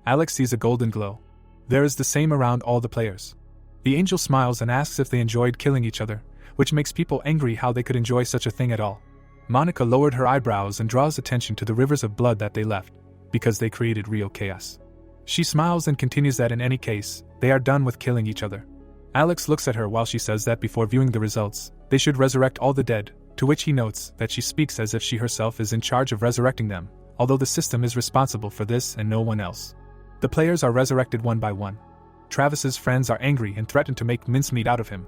Alex sees a golden glow. There is the same around all the players. The angel smiles and asks if they enjoyed killing each other, which makes people angry how they could enjoy such a thing at all. Monica lowered her eyebrows and draws attention to the rivers of blood that they left, because they created real chaos. She smiles and continues that in any case, they are done with killing each other. Alex looks at her while she says that before viewing the results, they should resurrect all the dead, to which he notes that she speaks as if she herself is in charge of resurrecting them, although the system is responsible for this and no one else. The players are resurrected one by one. Travis's friends are angry and threaten to make mincemeat out of him.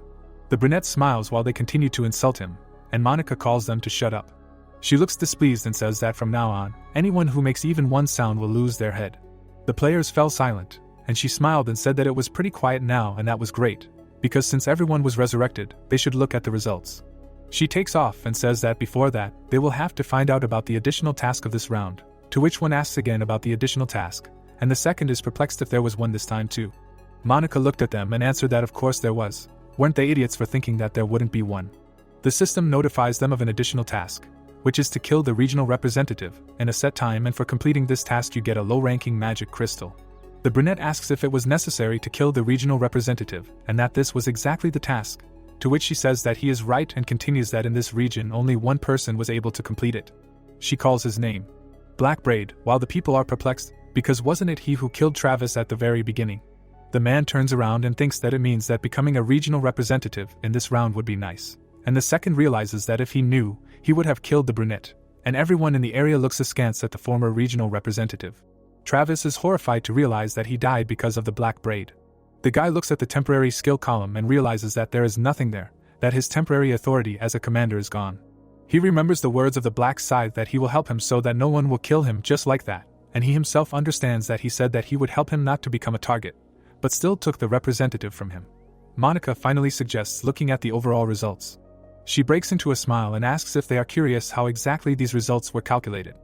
The brunette smiles while they continue to insult him, and Monica calls them to shut up. She looks displeased and says that from now on, anyone who makes even one sound will lose their head. The players fell silent, and she smiled and said that it was pretty quiet now, and that was great, because since everyone was resurrected, they should look at the results. She takes off and says that before that, they will have to find out about the additional task of this round, to which one asks again about the additional task, and the second is perplexed if there was one this time too. Monica looked at them and answered that of course there was. Weren't they idiots for thinking that there wouldn't be one? The system notifies them of an additional task, which is to kill the regional representative in a set time, and for completing this task you get a low-ranking magic crystal. The brunette asks if it was necessary to kill the regional representative, and that this was exactly the task, to which she says that he is right and continues that in this region only one person was able to complete it. She calls his name Black Braid, while the people are perplexed, because wasn't it he who killed Travis at the very beginning? The man turns around and thinks that it means that becoming a regional representative in this round would be nice, and the second realizes that if he knew, he would have killed the brunette, and everyone in the area looks askance at the former regional representative. Travis is horrified to realize that he died because of the black braid. The guy looks at the temporary skill column and realizes that there is nothing there, that his temporary authority as a commander is gone. He remembers the words of the black Scythe that he will help him so that no one will kill him just like that, and he himself understands that he said that he would help him not to become a target, but still took the representative from him. Monica finally suggests looking at the overall results. She breaks into a smile and asks if they are curious how exactly these results were calculated.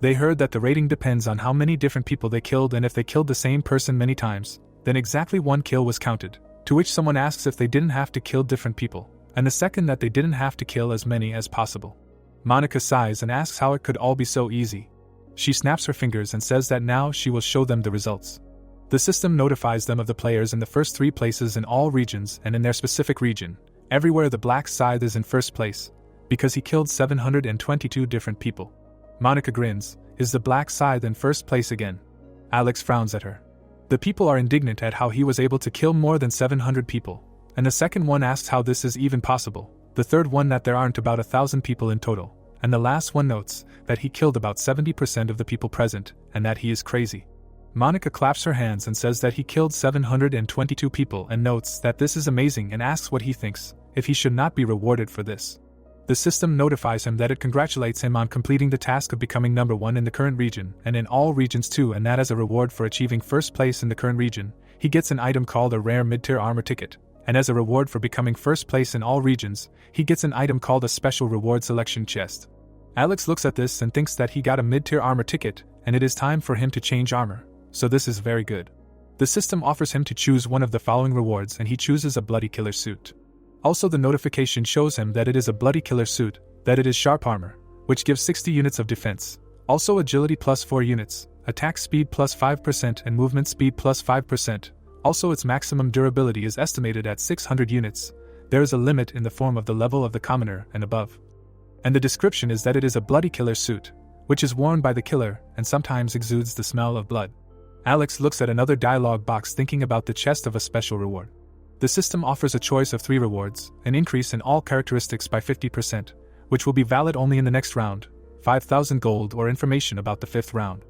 They heard that the rating depends on how many different people they killed, and if they killed the same person many times, then exactly one kill was counted, to which someone asks if they didn't have to kill different people, and the second that they didn't have to kill as many as possible. Monica sighs and asks how it could all be so easy. She snaps her fingers and says that now she will show them the results. The system notifies them of the players in the first 3 places in all regions and in their specific region. Everywhere the black Scythe is in first place, because he killed 722 different people. Monica grins. Is the black Scythe in first place again? Alex frowns at her. The people are indignant at how he was able to kill more than 700 people, and the second one asks how this is even possible, the third one that there aren't about 1,000 people in total, and the last one notes that he killed about 70% of the people present, and that he is crazy. Monica claps her hands and says that he killed 722 people and notes that this is amazing and asks what he thinks, if he should not be rewarded for this. The system notifies him that it congratulates him on completing the task of becoming number 1 in the current region and in all regions too, and that as a reward for achieving first place in the current region, he gets an item called a rare mid-tier armor ticket, and as a reward for becoming first place in all regions, he gets an item called a special reward selection chest. Alex looks at this and thinks that he got a mid-tier armor ticket, and it is time for him to change armor, so this is very good. The system offers him to choose one of the following rewards, and he chooses a bloody killer suit. Also, the notification shows him that it is a bloody killer suit, that it is sharp armor, which gives 60 units of defense, also agility plus 4 units, attack speed plus 5% and movement speed plus 5%, also its maximum durability is estimated at 600 units, there is a limit in the form of the level of the commoner and above. And the description is that it is a bloody killer suit, which is worn by the killer and sometimes exudes the smell of blood. Alex looks at another dialogue box thinking about the chest of a special reward. The system offers a choice of 3 rewards, an increase in all characteristics by 50%, which will be valid only in the next round, 5,000 gold or information about the 5th round.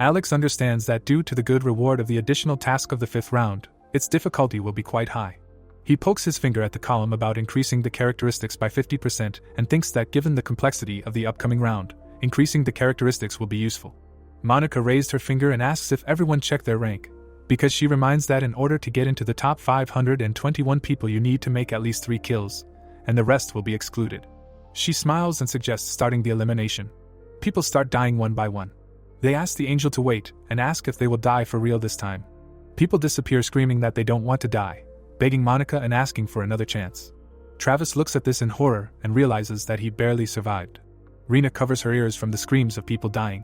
Alex understands that due to the good reward of the additional task of the 5th round, its difficulty will be quite high. He pokes his finger at the column about increasing the characteristics by 50% and thinks that given the complexity of the upcoming round, increasing the characteristics will be useful. Monica raised her finger and asks if everyone checked their rank, because she reminds that in order to get into the top 521 people you need to make at least 3 kills, and the rest will be excluded. She smiles and suggests starting the elimination. People start dying one by one. They ask the angel to wait, and ask if they will die for real this time. People disappear screaming that they don't want to die, begging Monica and asking for another chance. Travis looks at this in horror and realizes that he barely survived. Reena covers her ears from the screams of people dying.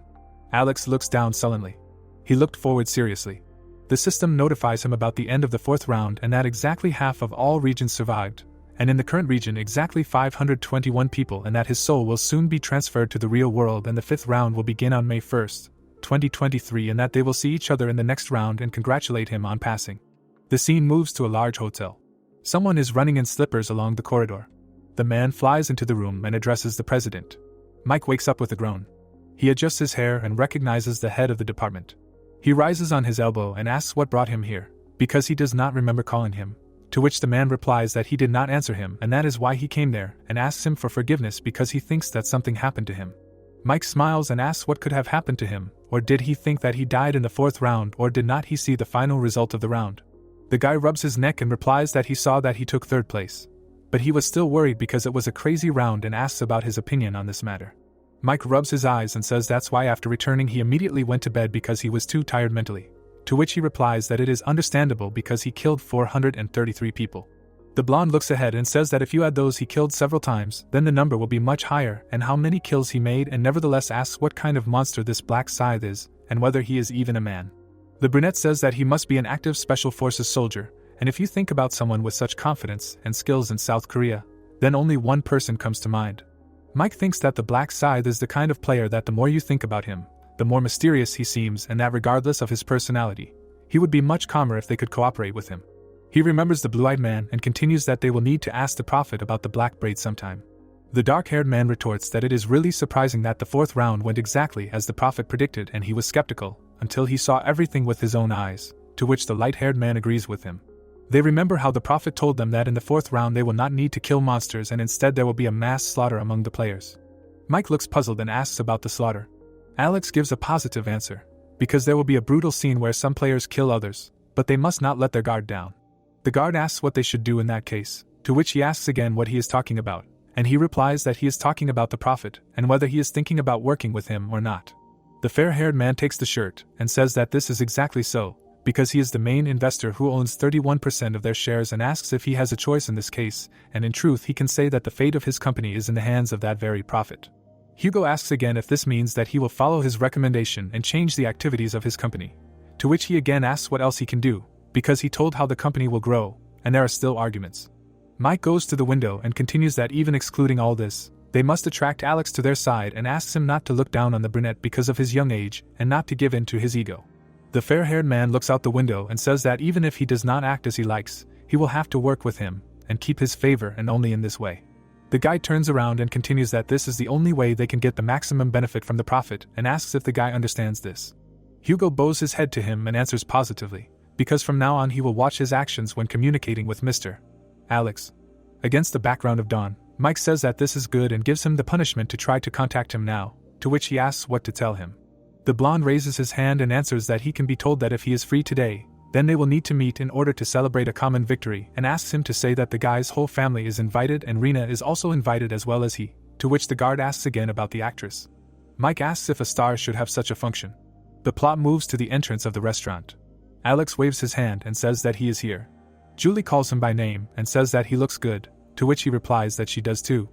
Alex looks down sullenly. He looked forward seriously. The system notifies him about the end of the 4th round and that exactly half of all regions survived, and in the current region exactly 521 people, and that his soul will soon be transferred to the real world and the 5th round will begin on May 1st, 2023, and that they will see each other in the next round and congratulate him on passing. The scene moves to a large hotel. Someone is running in slippers along the corridor. The man flies into the room and addresses the president. Mike wakes up with a groan. He adjusts his hair and recognizes the head of the department. He rises on his elbow and asks what brought him here, because he does not remember calling him, to which the man replies that he did not answer him and that is why he came there, and asks him for forgiveness because he thinks that something happened to him. Mike smiles and asks what could have happened to him, or did he think that he died in the 4th round, or did not he see the final result of the round? The guy rubs his neck and replies that he saw that he took 3rd place. But he was still worried because it was a crazy round and asks about his opinion on this matter. Mike rubs his eyes and says that's why after returning he immediately went to bed because he was too tired mentally, to which he replies that it is understandable because he killed 433 people. The blonde looks ahead and says that if you add those he killed several times, then the number will be much higher and how many kills he made, and nevertheless asks what kind of monster this black Scythe is, and whether he is even a man. The brunette says that he must be an active special forces soldier, and if you think about someone with such confidence and skills in South Korea, then only one person comes to mind. Mike thinks that the black Scythe is the kind of player that the more you think about him, the more mysterious he seems, and that regardless of his personality, he would be much calmer if they could cooperate with him. He remembers the blue-eyed man and continues that they will need to ask the prophet about the black braid sometime. The dark-haired man retorts that it is really surprising that the 4th round went exactly as the prophet predicted, and he was skeptical until he saw everything with his own eyes, to which the light-haired man agrees with him. They remember how the prophet told them that in the 4th round they will not need to kill monsters and instead there will be a mass slaughter among the players. Mike looks puzzled and asks about the slaughter. Alex gives a positive answer, because there will be a brutal scene where some players kill others, but they must not let their guard down. The guard asks what they should do in that case, to which he asks again what he is talking about, and he replies that he is talking about the prophet and whether he is thinking about working with him or not. The fair-haired man takes the shirt and says that this is exactly so, because he is the main investor who owns 31% of their shares, and asks if he has a choice in this case, and in truth he can say that the fate of his company is in the hands of that very prophet. Hugo asks again if this means that he will follow his recommendation and change the activities of his company, to which he again asks what else he can do, because he told how the company will grow, and there are still arguments. Mike goes to the window and continues that even excluding all this, they must attract Alex to their side, and asks him not to look down on the brunette because of his young age and not to give in to his ego. The fair-haired man looks out the window and says that even if he does not act as he likes, he will have to work with him and keep his favor, and only in this way. The guy turns around and continues that this is the only way they can get the maximum benefit from the prophet, and asks if the guy understands this. Hugo bows his head to him and answers positively, because from now on he will watch his actions when communicating with Mr. Alex. Against the background of dawn, Mike says that this is good and gives him the punishment to try to contact him now, to which he asks what to tell him. The blonde raises his hand and answers that he can be told that if he is free today, then they will need to meet in order to celebrate a common victory, and asks him to say that the guy's whole family is invited and Reena is also invited as well as he, to which the guard asks again about the actress. Mike asks if a star should have such a function. The plot moves to the entrance of the restaurant. Alex waves his hand and says that he is here. Julie calls him by name and says that he looks good, to which he replies that she does too.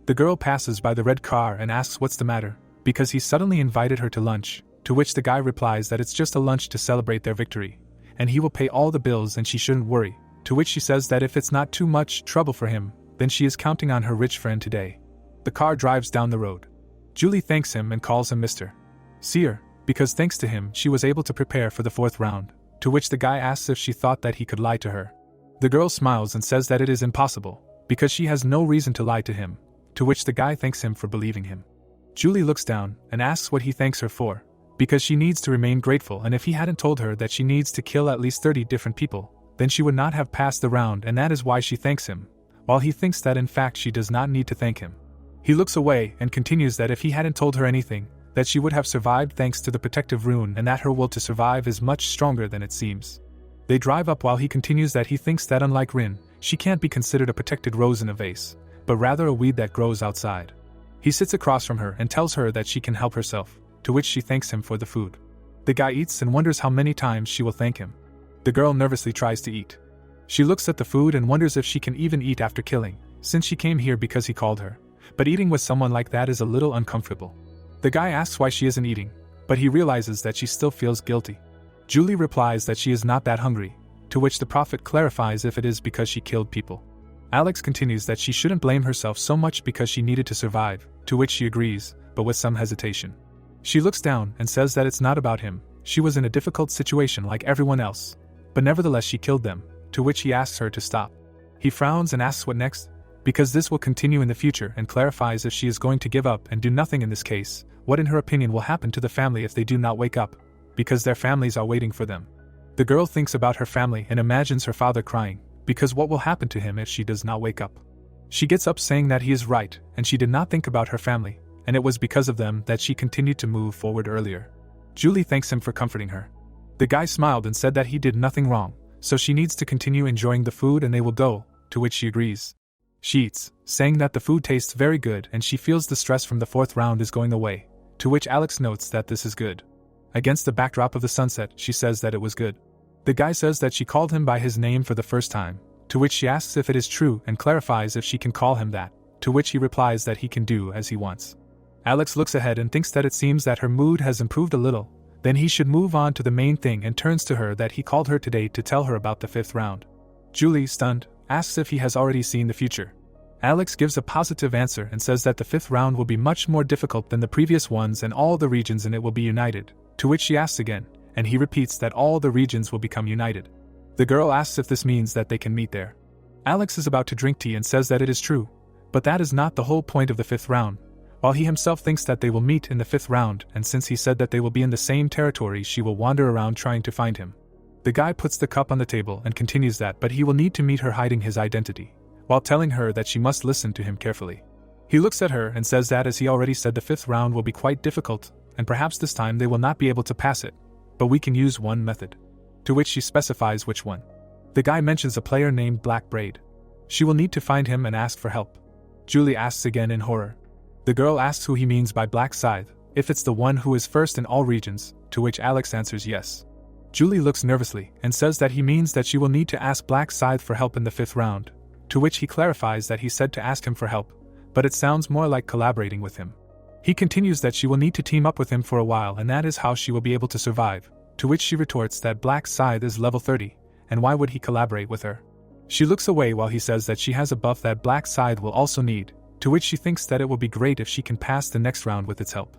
The girl passes by the red car and asks what's the matter, because he suddenly invited her to lunch, to which the guy replies that it's just a lunch to celebrate their victory, and he will pay all the bills and she shouldn't worry, to which she says that if it's not too much trouble for him, then she is counting on her rich friend today. The car drives down the road. Julie thanks him and calls him Mr. Seer, because thanks to him she was able to prepare for the 4th round, to which the guy asks if she thought that he could lie to her. The girl smiles and says that it is impossible, because she has no reason to lie to him, to which the guy thanks him for believing him. Julie looks down and asks what he thanks her for, because she needs to remain grateful, and if he hadn't told her that she needs to kill at least 30 different people, then she would not have passed the round, and that is why she thanks him, while he thinks that in fact she does not need to thank him. He looks away and continues that if he hadn't told her anything, that she would have survived thanks to the protective rune, and that her will to survive is much stronger than it seems. They drive up while he continues that he thinks that unlike Rin, she can't be considered a protected rose in a vase, but rather a weed that grows outside. He sits across from her and tells her that she can help herself, to which she thanks him for the food. The guy eats and wonders how many times she will thank him. The girl nervously tries to eat. She looks at the food and wonders if she can even eat after killing, since she came here because he called her, but eating with someone like that is a little uncomfortable. The guy asks why she isn't eating, but he realizes that she still feels guilty. Julie replies that she is not that hungry, to which the prophet clarifies if it is because she killed people. Alex continues that she shouldn't blame herself so much because she needed to survive, to which she agrees, but with some hesitation. She looks down and says that it's not about him, she was in a difficult situation like everyone else, but nevertheless she killed them, to which he asks her to stop. He frowns and asks what next, because this will continue in the future, and clarifies if she is going to give up and do nothing in this case, what in her opinion will happen to the family if they do not wake up, because their families are waiting for them. The girl thinks about her family and imagines her father crying, because what will happen to him if she does not wake up? She gets up saying that he is right, and she did not think about her family, and it was because of them that she continued to move forward earlier. Julie thanks him for comforting her. The guy smiled and said that he did nothing wrong, so she needs to continue enjoying the food and they will go, to which she agrees. She eats, saying that the food tastes very good and she feels the stress from the 4th round is going away, to which Alex notes that this is good. Against the backdrop of the sunset, she says that it was good. The guy says that she called him by his name for the first time, to which she asks if it is true and clarifies if she can call him that, to which he replies that he can do as he wants. Alex looks ahead and thinks that it seems that her mood has improved a little, then he should move on to the main thing and turns to her that he called her today to tell her about the 5th round. Julie, stunned, asks if he has already seen the future. Alex gives a positive answer and says that the 5th round will be much more difficult than the previous ones and all the regions in it will be united, to which she asks again, and he repeats that all the regions will become united. The girl asks if this means that they can meet there. Alex is about to drink tea and says that it is true, but that is not the whole point of the 5th round, while he himself thinks that they will meet in the 5th round, and since he said that they will be in the same territory, she will wander around trying to find him. The guy puts the cup on the table and continues that but he will need to meet her hiding his identity, while telling her that she must listen to him carefully. He looks at her and says that as he already said the 5th round will be quite difficult, and perhaps this time they will not be able to pass it, but we can use one method. To which she specifies which one. The guy mentions a player named Black Braid. She will need to find him and ask for help. Julie asks again in horror. The girl asks who he means by Black Scythe, if it's the one who is first in all regions, to which Alex answers yes. Julie looks nervously and says that he means that she will need to ask Black Scythe for help in the 5th round, to which he clarifies that he said to ask him for help, but it sounds more like collaborating with him. He continues that she will need to team up with him for a while and that is how she will be able to survive, to which she retorts that Black Scythe is level 30, and why would he collaborate with her? She looks away while he says that she has a buff that Black Scythe will also need, to which she thinks that it will be great if she can pass the next round with its help.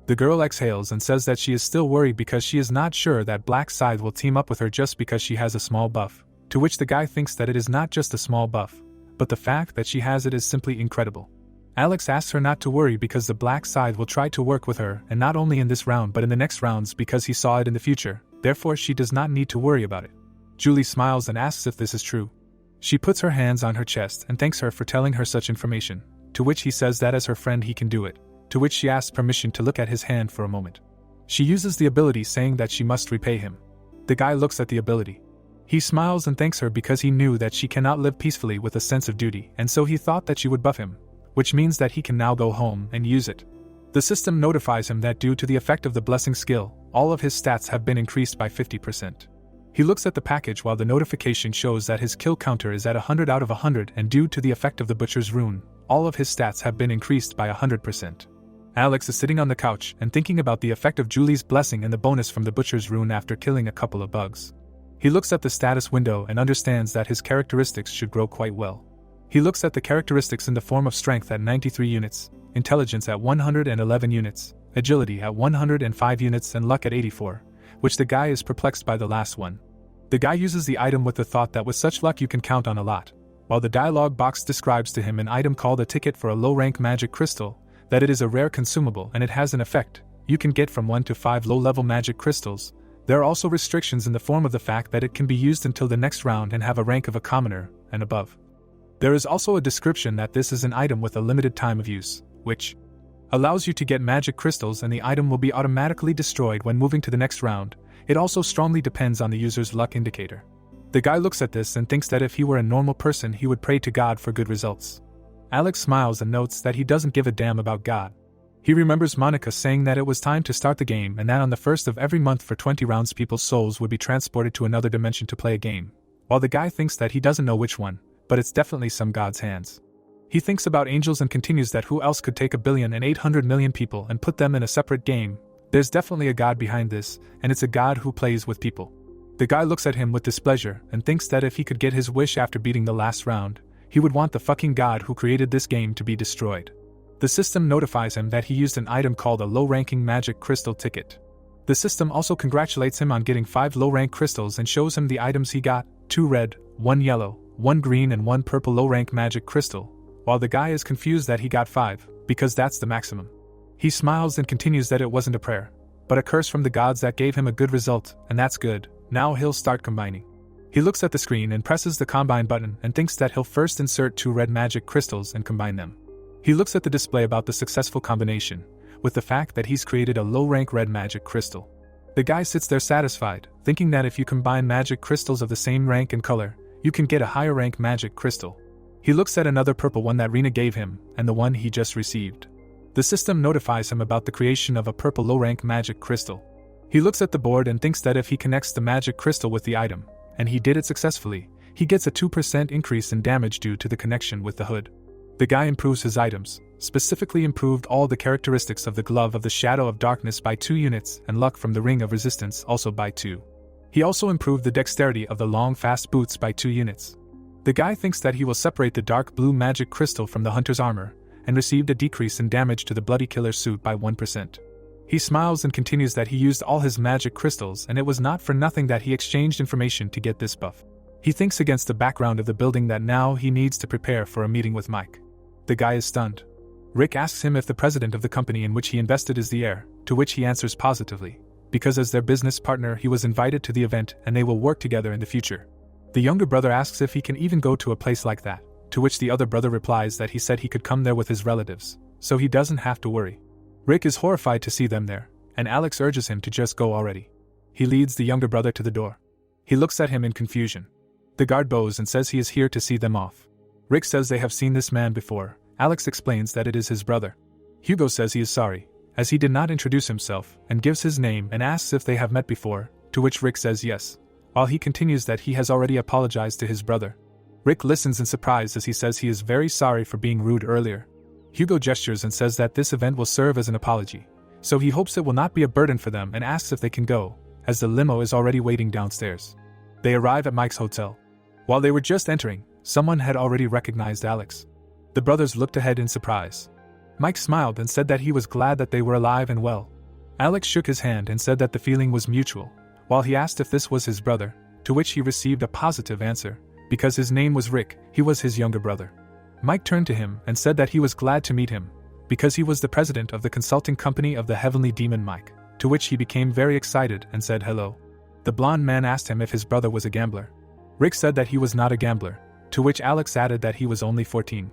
The girl exhales and says that she is still worried because she is not sure that Black Scythe will team up with her just because she has a small buff, to which the guy thinks that it is not just a small buff, but the fact that she has it is simply incredible. Alex asks her not to worry because the Black Scythe will try to work with her and not only in this round but in the next rounds because he saw it in the future, therefore she does not need to worry about it. Julie smiles and asks if this is true. She puts her hands on her chest and thanks her for telling her such information, to which he says that as her friend he can do it, to which she asks permission to look at his hand for a moment. She uses the ability saying that she must repay him. The guy looks at the ability. He smiles and thanks her because he knew that she cannot live peacefully with a sense of duty and so he thought that she would buff him, which means that he can now go home and use it. The system notifies him that due to the effect of the blessing skill, all of his stats have been increased by 50%. He looks at the package while the notification shows that his kill counter is at 100 out of 100 and due to the effect of the Butcher's Rune, all of his stats have been increased by 100%. Alex is sitting on the couch and thinking about the effect of Julie's blessing and the bonus from the Butcher's Rune after killing a couple of bugs. He looks at the status window and understands that his characteristics should grow quite well. He looks at the characteristics in the form of strength at 93 units, intelligence at 111 units, agility at 105 units and luck at 84, which the guy is perplexed by the last one. The guy uses the item with the thought that with such luck you can count on a lot, while the dialogue box describes to him an item called a ticket for a low-rank magic crystal, that it is a rare consumable and it has an effect, you can get from 1 to 5 low-level magic crystals. There are also restrictions in the form of the fact that it can be used until the next round and have a rank of a commoner, and above. There is also a description that this is an item with a limited time of use, which allows you to get magic crystals and the item will be automatically destroyed when moving to the next round. It also strongly depends on the user's luck indicator. The guy looks at this and thinks that if he were a normal person he would pray to God for good results. Alex smiles and notes that he doesn't give a damn about God. He remembers Monica saying that it was time to start the game and that on the 1st of every month for 20 rounds people's souls would be transported to another dimension to play a game, while the guy thinks that he doesn't know which one, but it's definitely some god's hands. He thinks about angels and continues that who else could take 1,800,000,000 people and put them in a separate game. There's definitely a god behind this, and it's a god who plays with people. The guy looks at him with displeasure and thinks that if he could get his wish after beating the last round, he would want the fucking god who created this game to be destroyed. The system notifies him that he used an item called a low-ranking magic crystal ticket. The system also congratulates him on getting 5 low-rank crystals and shows him the items he got: 2 red, 1 yellow, 1 green and 1 purple low-rank magic crystal, while the guy is confused that he got 5, because that's the maximum. He smiles and continues that it wasn't a prayer, but a curse from the gods that gave him a good result, and that's good. Now he'll start combining. He looks at the screen and presses the combine button and thinks that he'll first insert 2 red magic crystals and combine them. He looks at the display about the successful combination, with the fact that he's created a low-rank red magic crystal. The guy sits there satisfied, thinking that if you combine magic crystals of the same rank and color, you can get a higher rank magic crystal. He looks at another purple one that Reena gave him, and the one he just received. The system notifies him about the creation of a purple low-rank magic crystal. He looks at the board and thinks that if he connects the magic crystal with the item, and he did it successfully, he gets a 2% increase in damage due to the connection with the hood. The guy improves his items, specifically improved all the characteristics of the Glove of the Shadow of Darkness by 2 units and Luck from the Ring of Resistance also by 2. He also improved the dexterity of the long fast boots by 2 units. The guy thinks that he will separate the dark blue magic crystal from the hunter's armor, and received a decrease in damage to the bloody killer suit by 1%. He smiles and continues that he used all his magic crystals and it was not for nothing that he exchanged information to get this buff. He thinks against the background of the building that now he needs to prepare for a meeting with Mike. The guy is stunned. Rick asks him if the president of the company in which he invested is the heir, to which he answers positively, because as their business partner he was invited to the event and they will work together in the future. The younger brother asks if he can even go to a place like that, to which the other brother replies that he said he could come there with his relatives, so he doesn't have to worry. Rick is horrified to see them there, and Alex urges him to just go already. He leads the younger brother to the door. He looks at him in confusion. The guard bows and says he is here to see them off. Rick says they have seen this man before. Alex explains that it is his brother. Hugo says he is sorry, as he did not introduce himself, and gives his name and asks if they have met before, to which Rick says yes, while he continues that he has already apologized to his brother. Rick listens in surprise as he says he is very sorry for being rude earlier. Hugo gestures and says that this event will serve as an apology, so he hopes it will not be a burden for them and asks if they can go, as the limo is already waiting downstairs. They arrive at Mike's hotel. While they were just entering, someone had already recognized Alex. The brothers looked ahead in surprise. Mike smiled and said that he was glad that they were alive and well. Alex shook his hand and said that the feeling was mutual, while he asked if this was his brother, to which he received a positive answer. Because his name was Rick, he was his younger brother. Mike turned to him and said that he was glad to meet him, because he was the president of the consulting company of the Heavenly Demon Mike, to which he became very excited and said hello. The blonde man asked him if his brother was a gambler. Rick said that he was not a gambler, to which Alex added that he was only 14.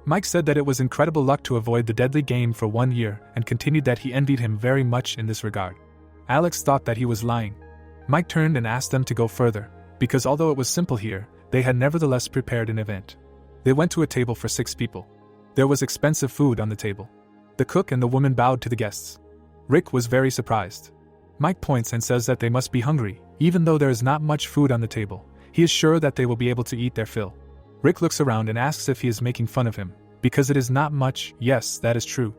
Mike said that it was incredible luck to avoid the deadly game for 1 year and continued that he envied him very much in this regard. Alex thought that he was lying. Mike turned and asked them to go further, because although it was simple here, they had nevertheless prepared an event. They went to a table for 6 people. There was expensive food on the table. The cook and the woman bowed to the guests. Rick was very surprised. Mike points and says that they must be hungry, even though there is not much food on the table. He is sure that they will be able to eat their fill. Rick looks around and asks if he is making fun of him, because it is not much. Yes, that is true.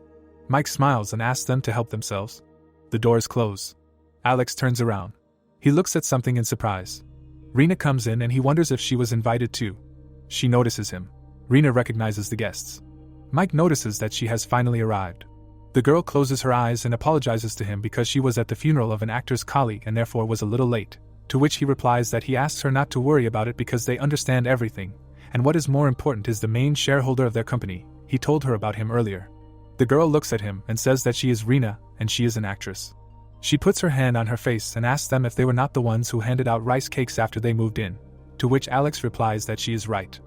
Mike smiles and asks them to help themselves. The doors close. Alex turns around. He looks at something in surprise. Reena comes in and he wonders if she was invited too. She notices him. Reena recognizes the guests. Mike notices that she has finally arrived. The girl closes her eyes and apologizes to him because she was at the funeral of an actor's colleague and therefore was a little late, to which he replies that he asks her not to worry about it because they understand everything, and what is more important is the main shareholder of their company. He told her about him earlier. The girl looks at him and says that she is Reena and she is an actress. She puts her hand on her face and asks them if they were not the ones who handed out rice cakes after they moved in, to which Alex replies that she is right.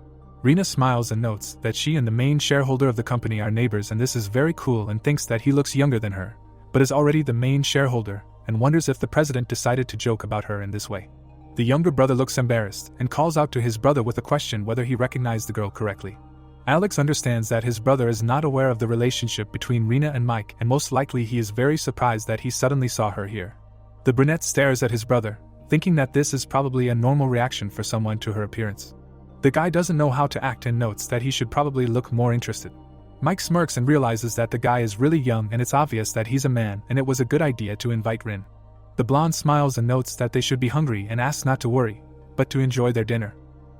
Reena smiles and notes that she and the main shareholder of the company are neighbors, and this is very cool, and thinks that he looks younger than her, but is already the main shareholder, and wonders if the president decided to joke about her in this way. The younger brother looks embarrassed and calls out to his brother with a question whether he recognized the girl correctly. Alex understands that his brother is not aware of the relationship between Reena and Mike, and most likely he is very surprised that he suddenly saw her here. The brunette stares at his brother, thinking that this is probably a normal reaction for someone to her appearance. The guy doesn't know how to act and notes that he should probably look more interested. Mike smirks and realizes that the guy is really young and it's obvious that he's a man and it was a good idea to invite Rin. The blonde smiles and notes that they should be hungry and asks not to worry, but to enjoy their dinner.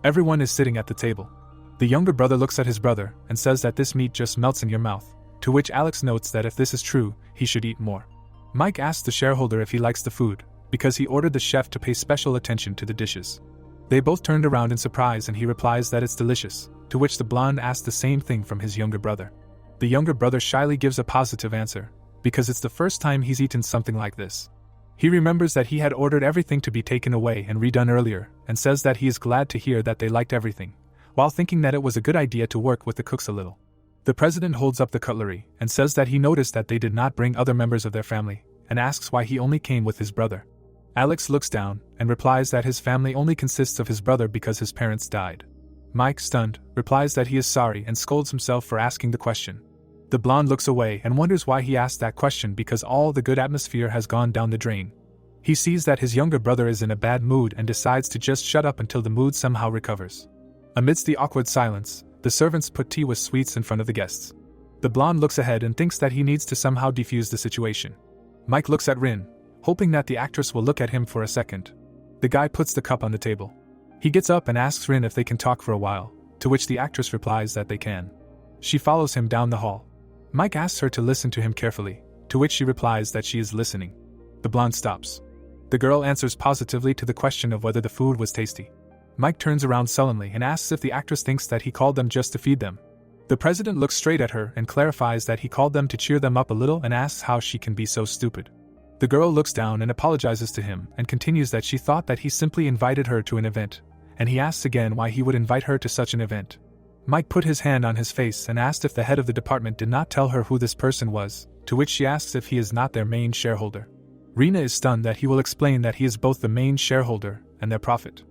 Everyone is sitting at the table. The younger brother looks at his brother and says that this meat just melts in your mouth, to which Alex notes that if this is true, he should eat more. Mike asks the shareholder if he likes the food, because he ordered the chef to pay special attention to the dishes. They both turned around in surprise and he replies that it's delicious, To which the blonde asks the same thing from his younger brother. The younger brother shyly gives a positive answer, because it's the first time he's eaten something like this. He remembers that he had ordered everything to be taken away and redone earlier, and says that he is glad to hear that they liked everything, while thinking that it was a good idea to work with the cooks a little. The president holds up the cutlery and says that he noticed that they did not bring other members of their family, and asks why he only came with his brother. Alex looks down and replies that his family only consists of his brother because his parents died. Mike, stunned, replies that he is sorry and scolds himself for asking the question. The blonde looks away and wonders why he asked that question because all the good atmosphere has gone down the drain. He sees that his younger brother is in a bad mood and decides to just shut up until the mood somehow recovers. Amidst the awkward silence, the servants put tea with sweets in front of the guests. The blonde looks ahead and thinks that he needs to somehow defuse the situation. Mike looks at Rin, hoping that the actress will look at him for a second. The guy puts the cup on the table. He gets up and asks Rin if they can talk for a while, to which the actress replies that they can. She follows him down the hall. Mike asks her to listen to him carefully, to which she replies that she is listening. The blonde stops. The girl answers positively to the question of whether the food was tasty. Mike turns around sullenly and asks if the actress thinks that he called them just to feed them. The president looks straight at her and clarifies that he called them to cheer them up a little and asks how she can be so stupid. The girl looks down and apologizes to him and continues that she thought that he simply invited her to an event, and he asks again why he would invite her to such an event. Mike put his hand on his face and asked if the head of the department did not tell her who this person was, to which she asks if he is not their main shareholder. Reena is stunned that he will explain that he is both the main shareholder and their prophet.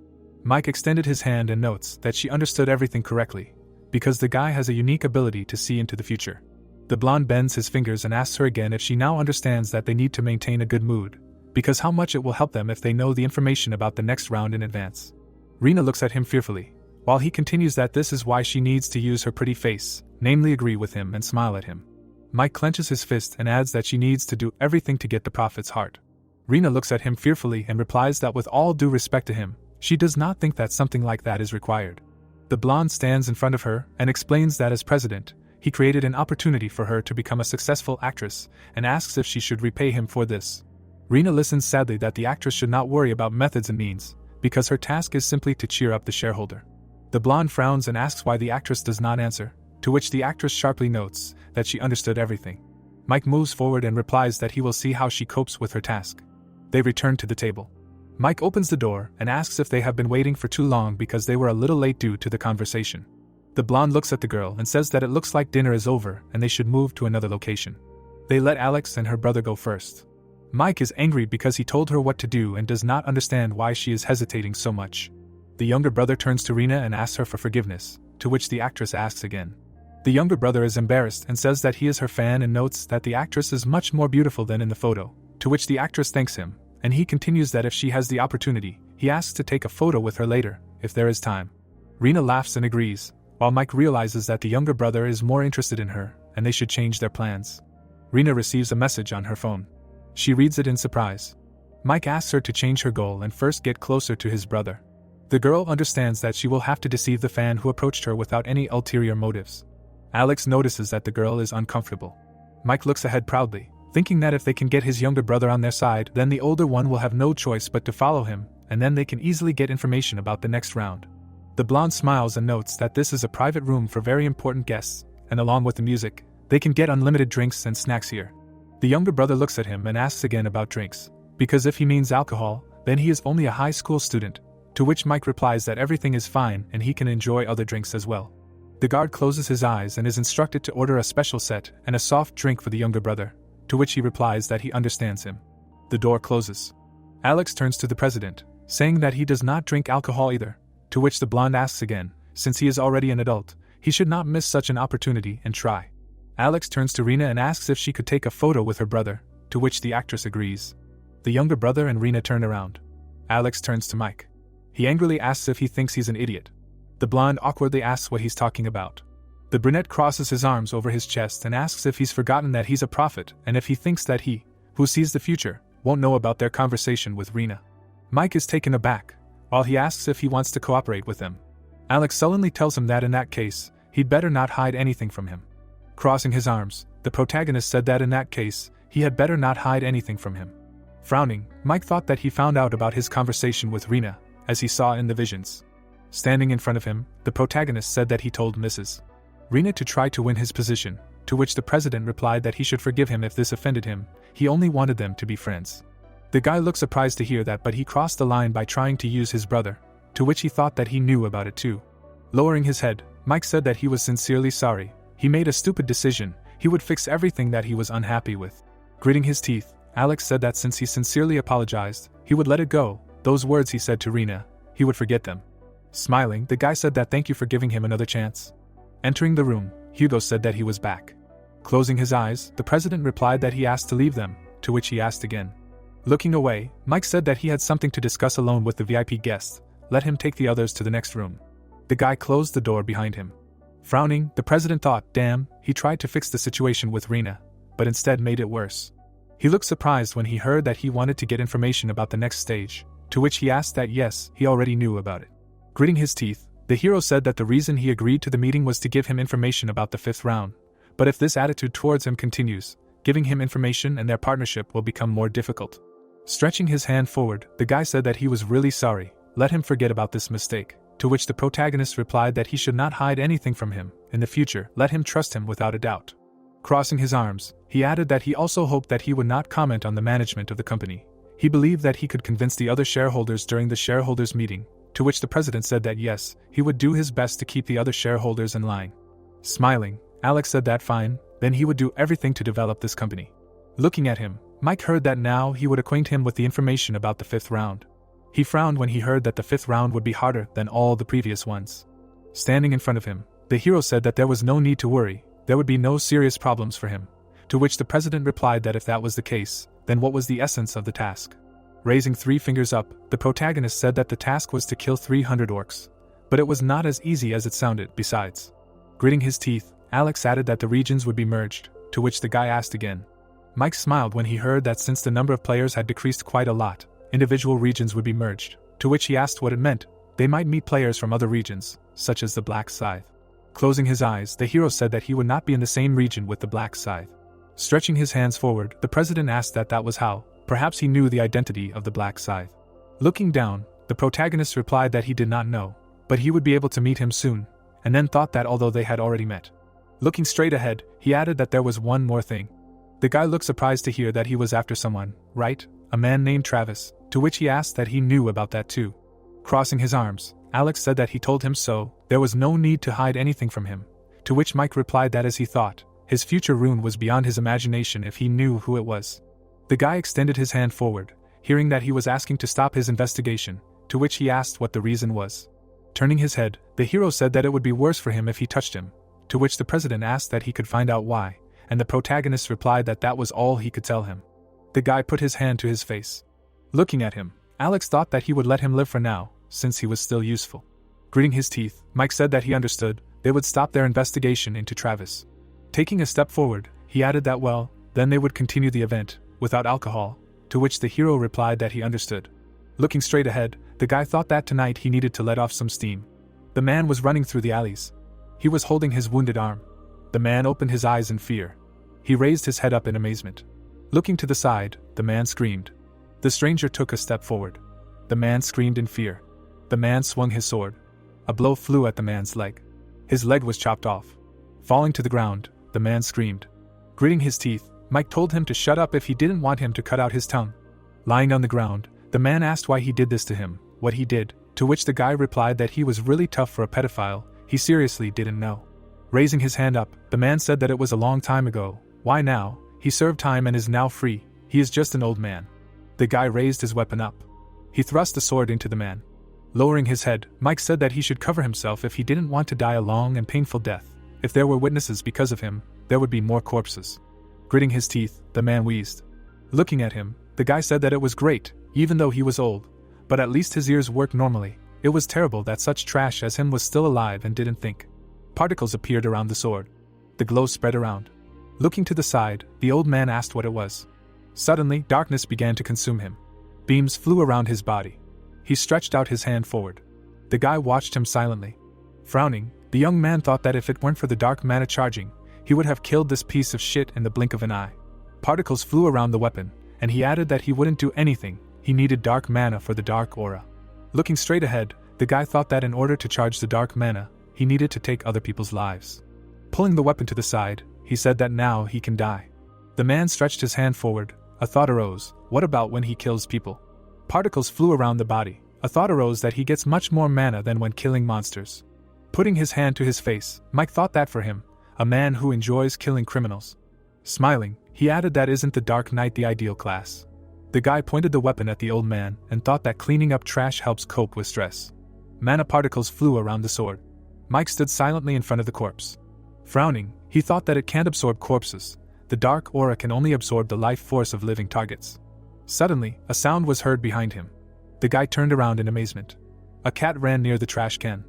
Mike extended his hand and notes that she understood everything correctly, because the guy has a unique ability to see into the future. The blonde bends his fingers and asks her again if she now understands that they need to maintain a good mood, because how much it will help them if they know the information about the next round in advance. Reena looks at him fearfully, while he continues that this is why she needs to use her pretty face, namely agree with him and smile at him. Mike clenches his fist and adds that she needs to do everything to get the prophet's heart. Reena looks at him fearfully and replies that with all due respect to him, she does not think that something like that is required. The blonde stands in front of her and explains that as president, he created an opportunity for her to become a successful actress and asks if she should repay him for this. Reena listens sadly that the actress should not worry about methods and means, because her task is simply to cheer up the shareholder. The blonde frowns and asks why the actress does not answer, to which the actress sharply notes that she understood everything. Mike moves forward and replies that he will see how she copes with her task. They return to the table. Mike opens the door and asks if they have been waiting for too long because they were a little late due to the conversation. The blonde looks at the girl and says that it looks like dinner is over and they should move to another location. They let Alex and her brother go first. Mike is angry because he told her what to do and does not understand why she is hesitating so much. The younger brother turns to Reena and asks her for forgiveness, to which the actress asks again. The younger brother is embarrassed and says that he is her fan and notes that the actress is much more beautiful than in the photo, to which the actress thanks him, and he continues that if she has the opportunity, he asks to take a photo with her later, if there is time. Reena laughs and agrees, while Mike realizes that the younger brother is more interested in her, and they should change their plans. Reena receives a message on her phone. She reads it in surprise. Mike asks her to change her goal and first get closer to his brother. The girl understands that she will have to deceive the fan who approached her without any ulterior motives. Alex notices that the girl is uncomfortable. Mike looks ahead proudly, thinking that if they can get his younger brother on their side, then the older one will have no choice but to follow him, and then they can easily get information about the next round. The blonde smiles and notes that this is a private room for very important guests, and along with the music, they can get unlimited drinks and snacks here. The younger brother looks at him and asks again about drinks, because if he means alcohol, then he is only a high school student, to which Mike replies that everything is fine and he can enjoy other drinks as well. The guard closes his eyes and is instructed to order a special set and a soft drink for the younger brother, to which he replies that he understands him. The door closes. Alex turns to the president, saying that he does not drink alcohol either, to which the blonde asks again, since he is already an adult, he should not miss such an opportunity and try. Alex turns to Reena and asks if she could take a photo with her brother, to which the actress agrees. The younger brother and Reena turn around. Alex turns to Mike. He angrily asks if he thinks he's an idiot. The blonde awkwardly asks what he's talking about. The brunette crosses his arms over his chest and asks if he's forgotten that he's a prophet and if he thinks that he, who sees the future, won't know about their conversation with Reena. Mike is taken aback, while he asks if he wants to cooperate with them. Alex sullenly tells him that in that case, he'd better not hide anything from him. Crossing his arms, the protagonist said that in that case, he had better not hide anything from him. Frowning, Mike thought that he found out about his conversation with Reena, as he saw in the visions. Standing in front of him, the protagonist said that he told Mrs. Reena to try to win his position, to which the president replied that he should forgive him if this offended him, he only wanted them to be friends. The guy looked surprised to hear that, but he crossed the line by trying to use his brother, to which he thought that he knew about it too. Lowering his head, Mike said that he was sincerely sorry, he made a stupid decision, he would fix everything that he was unhappy with. Gritting his teeth, Alex said that since he sincerely apologized, he would let it go, those words he said to Reena, he would forget them. Smiling, the guy said that thank you for giving him another chance. Entering the room, Hugo said that he was back. Closing his eyes, the president replied that he asked to leave them, to which he asked again. Looking away, Mike said that he had something to discuss alone with the VIP guest, let him take the others to the next room. The guy closed the door behind him. Frowning, the president thought, damn, he tried to fix the situation with Reena, but instead made it worse. He looked surprised when he heard that he wanted to get information about the next stage, to which he asked that yes, he already knew about it. Gritting his teeth, the hero said that the reason he agreed to the meeting was to give him information about the 5th round, but if this attitude towards him continues, giving him information and their partnership will become more difficult. Stretching his hand forward, the guy said that he was really sorry, let him forget about this mistake, to which the protagonist replied that he should not hide anything from him, in the future, let him trust him without a doubt. Crossing his arms, he added that he also hoped that he would not comment on the management of the company. He believed that he could convince the other shareholders during the shareholders' meeting, to which the president said that yes, he would do his best to keep the other shareholders in line. Smiling, Alex said that fine, then he would do everything to develop this company. Looking at him, Mike heard that now he would acquaint him with the information about the 5th round. He frowned when he heard that the 5th round would be harder than all the previous ones. Standing in front of him, the hero said that there was no need to worry, there would be no serious problems for him, to which the president replied that if that was the case, then what was the essence of the task? Raising 3 fingers up, the protagonist said that the task was to kill 300 orcs. But it was not as easy as it sounded, besides. Gritting his teeth, Alex added that the regions would be merged, to which the guy asked again. Mike smiled when he heard that since the number of players had decreased quite a lot, individual regions would be merged, to which he asked what it meant. They might meet players from other regions, such as the Black Scythe. Closing his eyes, the hero said that he would not be in the same region with the Black Scythe. Stretching his hands forward, the president asked that was how. Perhaps he knew the identity of the Black Scythe. Looking down, the protagonist replied that he did not know, but he would be able to meet him soon, and then thought that although they had already met. Looking straight ahead, he added that there was one more thing. The guy looked surprised to hear that he was after someone, right? A man named Travis, to which he asked that he knew about that too. Crossing his arms, Alex said that he told him so, there was no need to hide anything from him, to which Mike replied that as he thought, his future ruin was beyond his imagination if he knew who it was. The guy extended his hand forward, hearing that he was asking to stop his investigation, to which he asked what the reason was. Turning his head, the hero said that it would be worse for him if he touched him, to which the president asked that he could find out why, and the protagonist replied that that was all he could tell him. The guy put his hand to his face. Looking at him, Alex thought that he would let him live for now, since he was still useful. Gritting his teeth, Mike said that he understood, they would stop their investigation into Travis. Taking a step forward, he added that well, then they would continue the event, without alcohol, to which the hero replied that he understood. Looking straight ahead, the guy thought that tonight he needed to let off some steam. The man was running through the alleys. He was holding his wounded arm. The man opened his eyes in fear. He raised his head up in amazement. Looking to the side, the man screamed. The stranger took a step forward. The man screamed in fear. The man swung his sword. A blow flew at the man's leg. His leg was chopped off. Falling to the ground, the man screamed. Gritting his teeth, Mike told him to shut up if he didn't want him to cut out his tongue. Lying on the ground, the man asked why he did this to him, what he did, to which the guy replied that he was really tough for a pedophile, he seriously didn't know. Raising his hand up, the man said that it was a long time ago, why now, he served time and is now free, he is just an old man. The guy raised his weapon up. He thrust the sword into the man. Lowering his head, Mike said that he should cover himself if he didn't want to die a long and painful death. If there were witnesses because of him, there would be more corpses. Gritting his teeth, the man wheezed. Looking at him, the guy said that it was great, even though he was old, but at least his ears worked normally. It was terrible that such trash as him was still alive and didn't think. Particles appeared around the sword. The glow spread around. Looking to the side, the old man asked what it was. Suddenly, darkness began to consume him. Beams flew around his body. He stretched out his hand forward. The guy watched him silently. Frowning, the young man thought that if it weren't for the dark mana charging, he would have killed this piece of shit in the blink of an eye. Particles flew around the weapon, and he added that he wouldn't do anything, he needed dark mana for the dark aura. Looking straight ahead, The guy thought that in order to charge the dark mana, he needed to take other people's lives. Pulling the weapon to the side, he said that now he can die. The man stretched his hand forward. A thought arose, what about when he kills people? Particles flew around the body. A thought arose that he gets much more mana than when killing monsters. Putting his hand to his face, Mike thought that for him, a man who enjoys killing criminals. Smiling, he added that isn't the Dark Knight the ideal class. The guy pointed the weapon at the old man and thought that cleaning up trash helps cope with stress. Mana particles flew around the sword. Mike stood silently in front of the corpse. Frowning, he thought that it can't absorb corpses. The dark aura can only absorb the life force of living targets. Suddenly, a sound was heard behind him. The guy turned around in amazement. A cat ran near the trash can.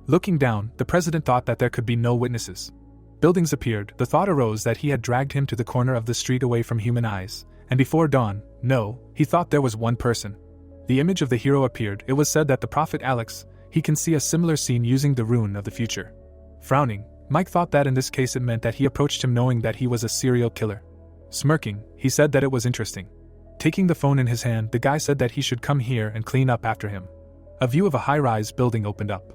Looking down, the president thought that there could be no witnesses. Buildings appeared. The thought arose that he had dragged him to the corner of the street away from human eyes, and before dawn, no, he thought there was one person. The image of the hero appeared. It was said that the prophet Alex, he can see a similar scene using the rune of the future. Frowning, Mike thought that in this case it meant that he approached him knowing that he was a serial killer. Smirking, he said that it was interesting. Taking the phone in his hand, the guy said that he should come here and clean up after him. A view of a high-rise building opened up.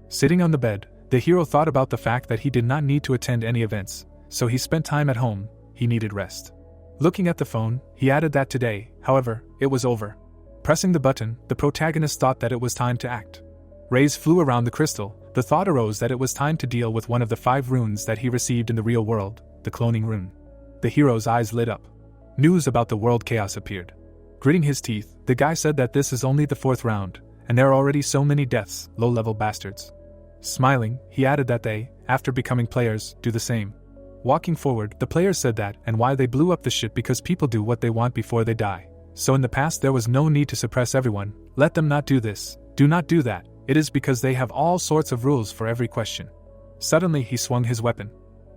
Sitting on the bed, the hero thought about the fact that he did not need to attend any events, so he spent time at home. He needed rest. Looking at the phone, he added that today, however, it was over. Pressing the button, the protagonist thought that it was time to act. Rays flew around the crystal. The thought arose that it was time to deal with one of the 5 runes that he received in the real world, the cloning rune. The hero's eyes lit up. News about the world chaos appeared. Gritting his teeth, the guy said that this is only the 4th round, and there are already so many deaths, low-level bastards. Smiling, he added that they, after becoming players, do the same. Walking forward, the players said that and why they blew up the shit because people do what they want before they die. So in the past there was no need to suppress everyone. Let them not do this, do not do that. It is because they have all sorts of rules for every question. Suddenly he swung his weapon.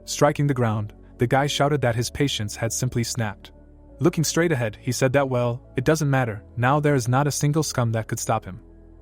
Striking the ground, the guy shouted that his patience had simply snapped. Looking straight ahead, he said that well, it doesn't matter, now there is not a single scum that could stop him.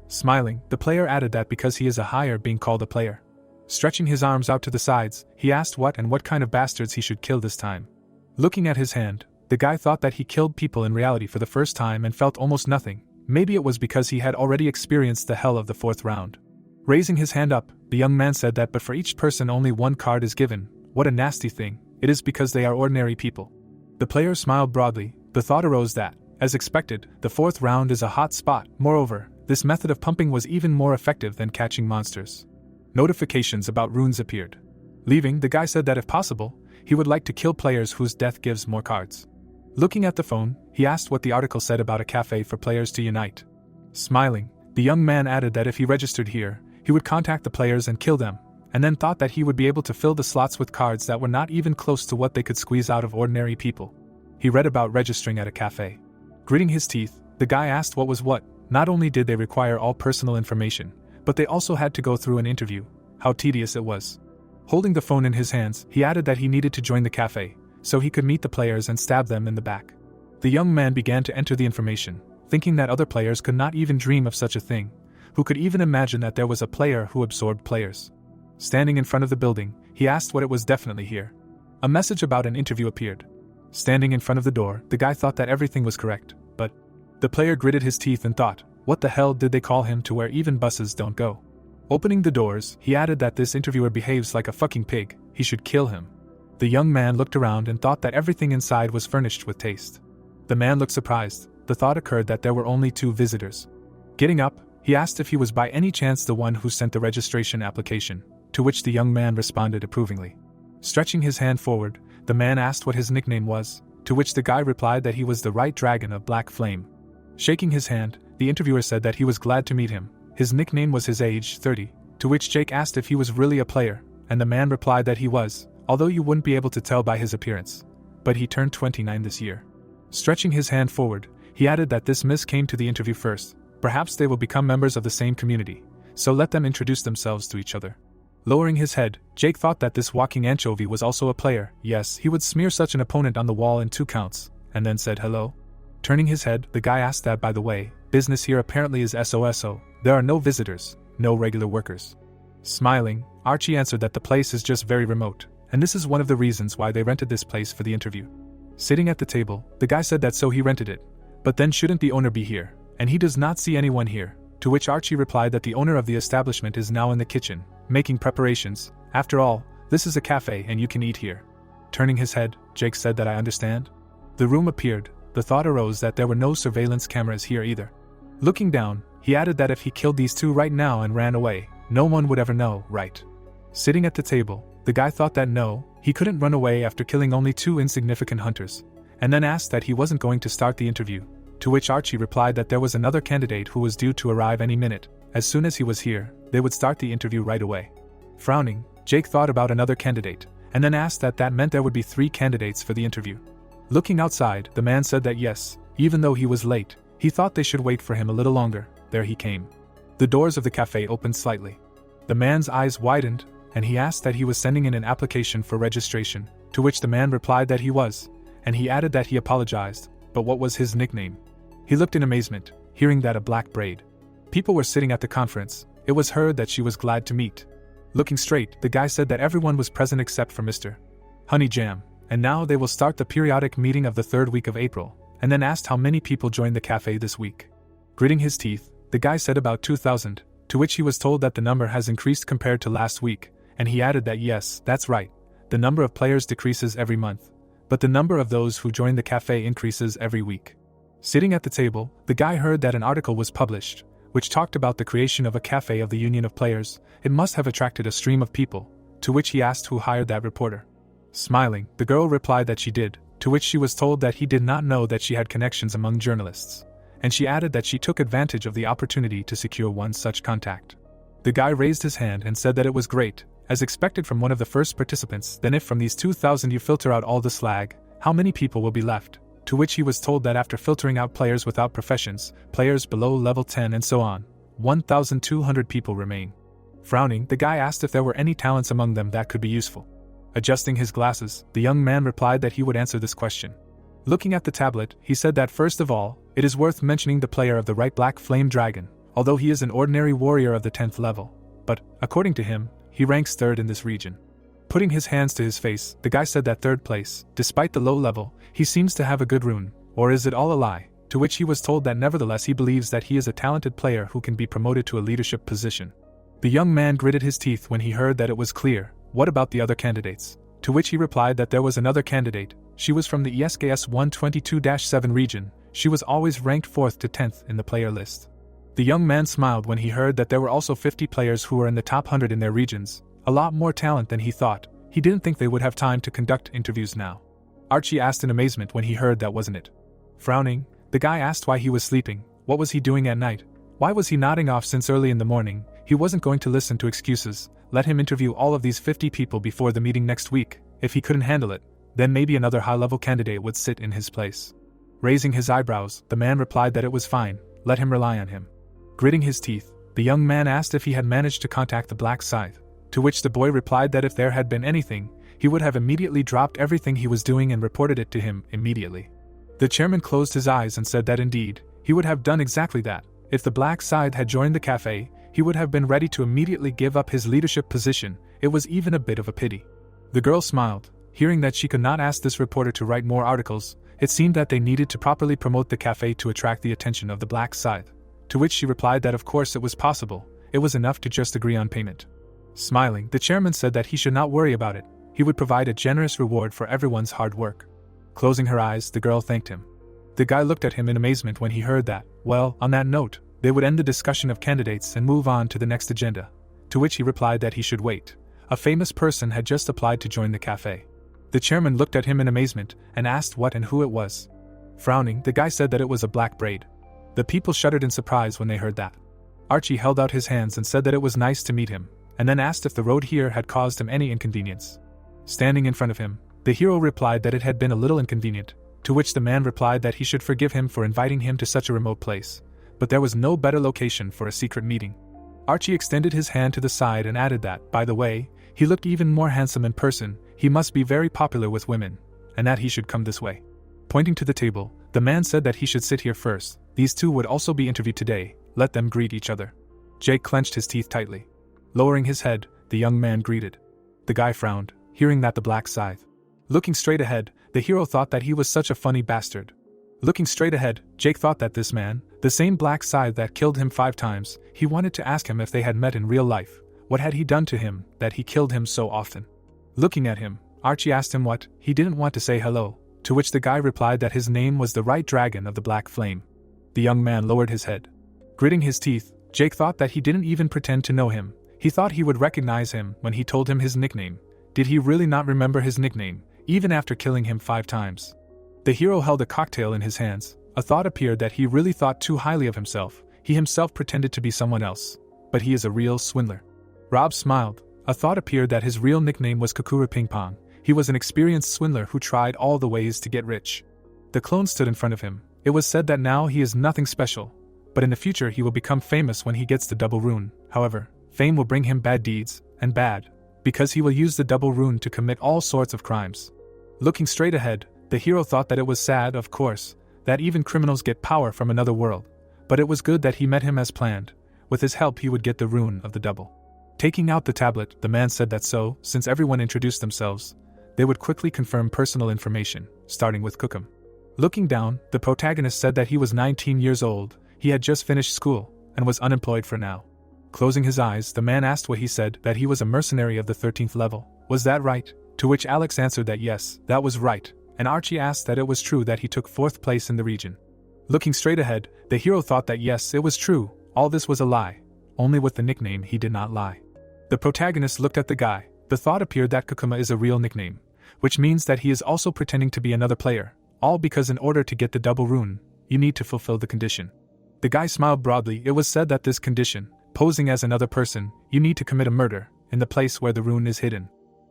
Smiling, the player added that because he is a higher being called a player. Stretching his arms out to the sides, he asked what kind of bastards he should kill this time. Looking at his hand, the guy thought that he killed people in reality for the first time and felt almost nothing. Maybe it was because he had already experienced the hell of the 4th round. Raising his hand up, the young man said that but for each person only one card is given. What a nasty thing. It is because they are ordinary people. The player smiled broadly. The thought arose that, as expected, the 4th round is a hot spot. Moreover, this method of pumping was even more effective than catching monsters. Notifications about runes appeared. Leaving, the guy said that if possible, he would like to kill players whose death gives more cards. Looking at the phone, he asked what the article said about a cafe for players to unite. Smiling, the young man added that if he registered here, he would contact the players and kill them, and then thought that he would be able to fill the slots with cards that were not even close to what they could squeeze out of ordinary people. He read about registering at a cafe. Gritting his teeth, the guy asked what was what. Not only did they require all personal information, but they also had to go through an interview. How tedious it was. Holding the phone in his hands, he added that he needed to join the cafe, so he could meet the players and stab them in the back. The young man began to enter the information, thinking that other players could not even dream of such a thing. Who could even imagine that there was a player who absorbed players? Standing in front of the building, he asked what it was definitely here. A message about an interview appeared. Standing in front of the door, the guy thought that everything was correct, but the player gritted his teeth and thought, what the hell did they call him to where even buses don't go? Opening the doors, he added that this interviewer behaves like a fucking pig, he should kill him. The young man looked around and thought that everything inside was furnished with taste. The man looked surprised. The thought occurred that there were only 2 visitors. Getting up, he asked if he was by any chance the one who sent the registration application, to which the young man responded approvingly. Stretching his hand forward, the man asked what his nickname was, to which the guy replied that he was the Right Dragon of Black Flame. Shaking his hand, the interviewer said that he was glad to meet him. His nickname was his age, 30, to which Jake asked if he was really a player, and the man replied that he was, although you wouldn't be able to tell by his appearance. But he turned 29 this year. Stretching his hand forward, he added that this miss came to the interview first. Perhaps they will become members of the same community, so let them introduce themselves to each other. Lowering his head, Jake thought that this walking anchovy was also a player. Yes, he would smear such an opponent on the wall in 2 counts, and then said hello. Turning his head, the guy asked that by the way, business here apparently is SOSO, there are no visitors, no regular workers. Smiling, Archie answered that the place is just very remote, and this is one of the reasons why they rented this place for the interview. Sitting at the table, the guy said that so he rented it, but then shouldn't the owner be here, and he does not see anyone here, to which Archie replied that the owner of the establishment is now in the kitchen, making preparations. After all, this is a cafe and you can eat here. Turning his head, Jake said that I understand. The room appeared. The thought arose that there were no surveillance cameras here either. Looking down, he added that if he killed these two right now and ran away, no one would ever know, right? Sitting at the table, the guy thought that no, he couldn't run away after killing only two insignificant hunters, and then asked that he wasn't going to start the interview, to which Archie replied that there was another candidate who was due to arrive any minute. As soon as he was here, they would start the interview right away. Frowning, Jake thought about another candidate, and then asked that meant there would be 3 candidates for the interview. Looking outside, the man said that yes, even though he was late, he thought they should wait for him a little longer. There he came. The doors of the cafe opened slightly. The man's eyes widened, and he asked that he was sending in an application for registration, to which the man replied that he was, and he added that he apologized, but what was his nickname? He looked in amazement, hearing that a black braid. People were sitting at the conference. It was heard that she was glad to meet. Looking straight, the guy said that everyone was present except for Mr. Honey Jam, and now they will start the periodic meeting of the 3rd week of April, and then asked how many people joined the cafe this week. Gritting his teeth, the guy said about 2,000, to which he was told that the number has increased compared to last week, and he added that yes, that's right, the number of players decreases every month, but the number of those who join the cafe increases every week. Sitting at the table, the guy heard that an article was published, which talked about the creation of a cafe of the Union of Players. It must have attracted a stream of people, to which he asked who hired that reporter. Smiling, the girl replied that she did, to which she was told that he did not know that she had connections among journalists, and she added that she took advantage of the opportunity to secure one such contact. The guy raised his hand and said that it was great, as expected from one of the first participants. Then if from these 2,000 you filter out all the slag, how many people will be left? To which he was told that after filtering out players without professions, players below level 10 and so on, 1,200 people remain. Frowning, the guy asked if there were any talents among them that could be useful. Adjusting his glasses, the young man replied that he would answer this question. Looking at the tablet, he said that first of all, it is worth mentioning the player of the right Black Flame Dragon, although he is an ordinary warrior of the 10th level, but, according to him, he ranks 3rd in this region. Putting his hands to his face, the guy said that 3rd place, despite the low level, he seems to have a good rune, or is it all a lie? To which he was told that nevertheless he believes that he is a talented player who can be promoted to a leadership position. The young man gritted his teeth when he heard that it was clear. What about the other candidates? To which he replied that there was another candidate. She was from the S1-22-7 region. She was always ranked 4th to 10th in the player list. The young man smiled when he heard that there were also 50 players who were in the top 100 in their regions. A lot more talent than he thought. He didn't think they would have time to conduct interviews now. Archie asked in amazement when he heard that wasn't it. Frowning, the guy asked why he was sleeping. What was he doing at night? Why was he nodding off since early in the morning? He wasn't going to listen to excuses. Let him interview all of these 50 people before the meeting next week. If he couldn't handle it, then maybe another high-level candidate would sit in his place. Raising his eyebrows, the man replied that it was fine. Let him rely on him. Gritting his teeth, the young man asked if he had managed to contact the Black Scythe, to which the boy replied that if there had been anything, he would have immediately dropped everything he was doing and reported it to him immediately. The chairman closed his eyes and said that indeed, he would have done exactly that. If the Black Scythe had joined the cafe, he would have been ready to immediately give up his leadership position. It was even a bit of a pity. The girl smiled, hearing that she could not ask this reporter to write more articles. It seemed that they needed to properly promote the cafe to attract the attention of the Black Scythe, to which she replied that of course it was possible. It was enough to just agree on payment. Smiling, the chairman said that he should not worry about it. He would provide a generous reward for everyone's hard work. Closing her eyes, the girl thanked him. The guy looked at him in amazement when he heard that. Well, on that note, they would end the discussion of candidates and move on to the next agenda, to which he replied that he should wait. A famous person had just applied to join the cafe. The chairman looked at him in amazement and asked what and who it was. Frowning, the guy said that it was a black braid. The people shuddered in surprise when they heard that. Archie held out his hands and said that it was nice to meet him, and then asked if the road here had caused him any inconvenience. Standing in front of him, the hero replied that it had been a little inconvenient, to which the man replied that he should forgive him for inviting him to such a remote place, but there was no better location for a secret meeting. Archie extended his hand to the side and added that, by the way, he looked even more handsome in person. He must be very popular with women, and that he should come this way. Pointing to the table, the man said that he should sit here first. These two would also be interviewed today. Let them greet each other. Jake clenched his teeth tightly. Lowering his head, the young man greeted. The guy frowned, hearing that the Black Scythe. Looking straight ahead, the hero thought that he was such a funny bastard. Looking straight ahead, Jake thought that this man, The same black Scythe that killed him 5 times. He wanted to ask him if they had met in real life. What had he done to him that he killed him so often? Looking at him, Archie asked him what. He didn't want to say hello, to which the guy replied that his name was the Right Dragon of the Black Flame. The young man lowered his head. Gritting his teeth, Jake thought that he didn't even pretend to know him. He thought he would recognize him when he told him his nickname. Did he really not remember his nickname, even after killing him 5 times? The hero held a cocktail in his hands. A thought appeared that he really thought too highly of himself. He himself pretended to be someone else. But he is a real swindler. Rob smiled. A thought appeared that his real nickname was Kukuru Ping Pong. He was an experienced swindler who tried all the ways to get rich. The clone stood in front of him. It was said that now he is nothing special, but in the future he will become famous when he gets the double rune. However, fame will bring him bad deeds, and bad, because he will use the double rune to commit all sorts of crimes. Looking straight ahead, the hero thought that it was sad, of course, that even criminals get power from another world, but it was good that he met him as planned. With his help he would get the rune of the double. Taking out the tablet, the man said that since everyone introduced themselves, they would quickly confirm personal information, starting with Cookham. Looking down, the protagonist said that he was 19 years old, he had just finished school, and was unemployed for now. Closing his eyes, the man asked what he said, that he was a mercenary of the 13th level. Was that right? To which Alex answered that yes, that was right, and Archie asked that it was true that he took 4th place in the region. Looking straight ahead, the hero thought that yes, it was true, all this was a lie. Only with the nickname he did not lie. The protagonist looked at the guy. The thought appeared that Kokuma is a real nickname, which means that he is also pretending to be another player, all because in order to get the double rune, you need to fulfill the condition. The guy smiled broadly. It was said that this condition, posing as another person, you need to commit a murder, in the place where the rune is hidden.